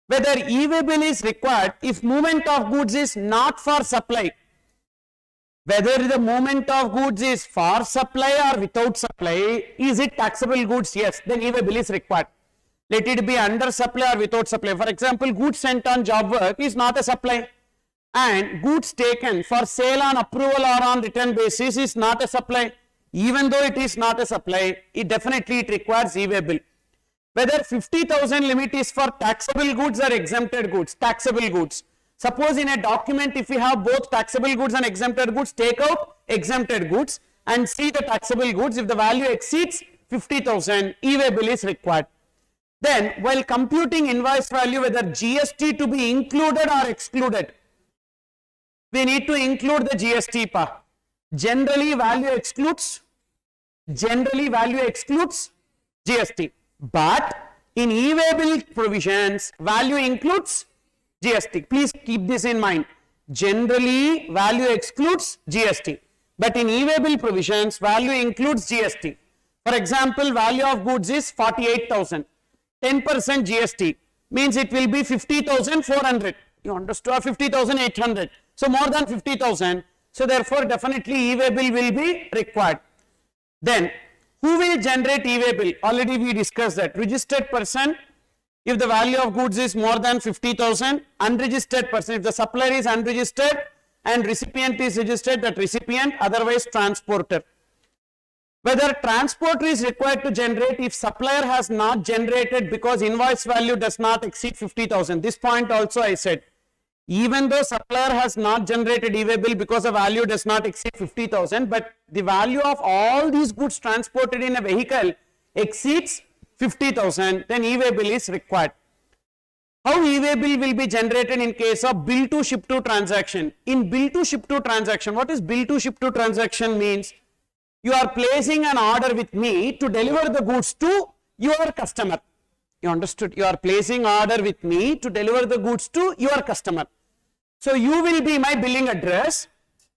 Speaker 1: whether e-way bill is required if movement of goods is not for supply. Whether the movement of goods is for supply or without supply, is it taxable goods? Yes, then e-way bill is required. Let it be under supply or without supply. For example, goods sent on job work is not a supply. And goods taken for sale on approval or on return basis is not a supply. Even though it is not a supply, it definitely requires e-way bill. Whether 50,000 limit is for taxable goods or exempted goods, taxable goods. Suppose in a document if we have both taxable goods and exempted goods, take out exempted goods and see the taxable goods. If the value exceeds 50,000, e-way bill is required. Then while computing invoice value, whether GST to be included or excluded, we need to include the GST part. Generally value excludes GST. But in e-way bill provisions, value includes GST. Please keep this in mind. Generally value excludes GST. But in e-way bill provisions, value includes GST. For example, value of goods is 48,000. 10% GST means it will be 50,400. You understood? Or 50,800. So more than 50,000. So therefore definitely e-way bill will be required. Then who will generate e-way bill? Already we discussed that. Registered person if the value of goods is more than 50,000. Unregistered person if the supplier is unregistered and recipient is registered, that recipient, otherwise transporter. Whether transporter is required to generate if supplier has not generated because invoice value does not exceed 50,000. This point also I said. Even though supplier has not generated e-way bill because the value does not exceed 50,000, but the value of all these goods transported in a vehicle exceeds 50,000, then e-way bill is required. How e-way bill will be generated in case of bill to ship to transaction? In bill to ship to transaction, what is bill to ship to transaction means? You are placing an order with me to deliver the goods to your customer. You understood? You are placing order with me to deliver the goods to your customer. So you will be my billing address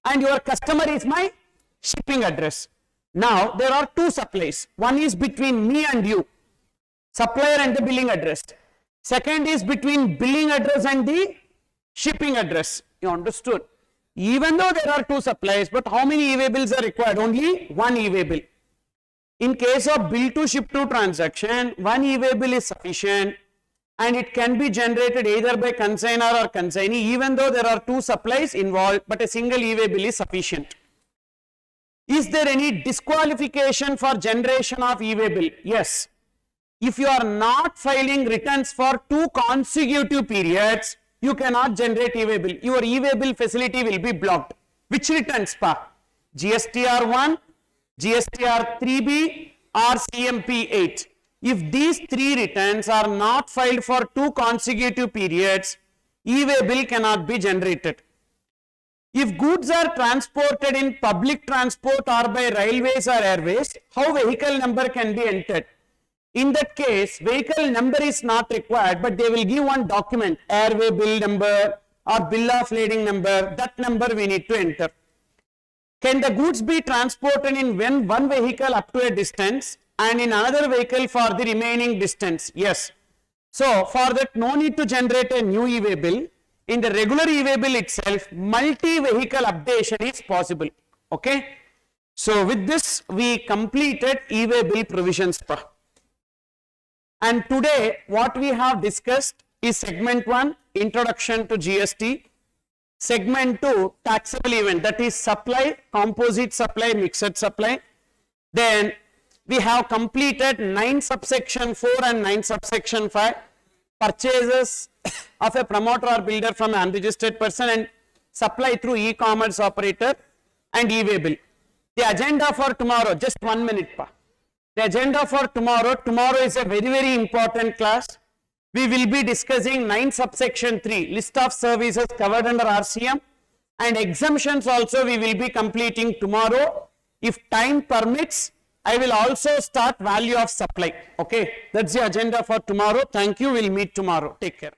Speaker 1: and your customer is my shipping address. Now there are two supplies. One is between me and you, supplier and the billing address. Second is between billing address and the shipping address. You understood? Even though there are two supplies, but how many e-way bills are required? Only one e-way bill. In case of bill to ship to transaction, one e-way bill is sufficient and it can be generated either by consignor or consignee, even though there are two supplies involved, but a single e-way bill is sufficient. Is there any disqualification for generation of e-way bill? Yes. If you are not filing returns for 2 consecutive periods, you cannot generate e-way bill. Your e-way bill facility will be blocked. Which returns pa? GSTR1, GSTR3B or CMP8. If these three returns are not filed for 2 consecutive periods, e-way bill cannot be generated. If goods are transported in public transport or by railways or airways, how vehicle number can be entered? In that case, vehicle number is not required, but they will give one document, airway bill number or bill of lading number. That number we need to enter. Can the goods be transported in one vehicle up to a distance and in another vehicle for the remaining distance? Yes. So, for that no need to generate a new e-way bill. In the regular e-way bill itself, multi-vehicle updation is possible. Okay. So, with this we completed e-way bill provisions. And today what we have discussed is segment 1, introduction to GST. Segment 2, taxable event, that is supply, composite supply, mixed supply. Then we have completed 9 subsection 4 and 9 subsection 5, purchases of a promoter or builder from an unregistered person and supply through e-commerce operator and e-way bill. The agenda for tomorrow, just 1 minute. The agenda for tomorrow is a very important class. We will be discussing 9 subsection 3, list of services covered under RCM, and exemptions also we will be completing tomorrow. If time permits, I will also start value of supply. Okay, that's the agenda for tomorrow. Thank you. We'll meet tomorrow. Take care.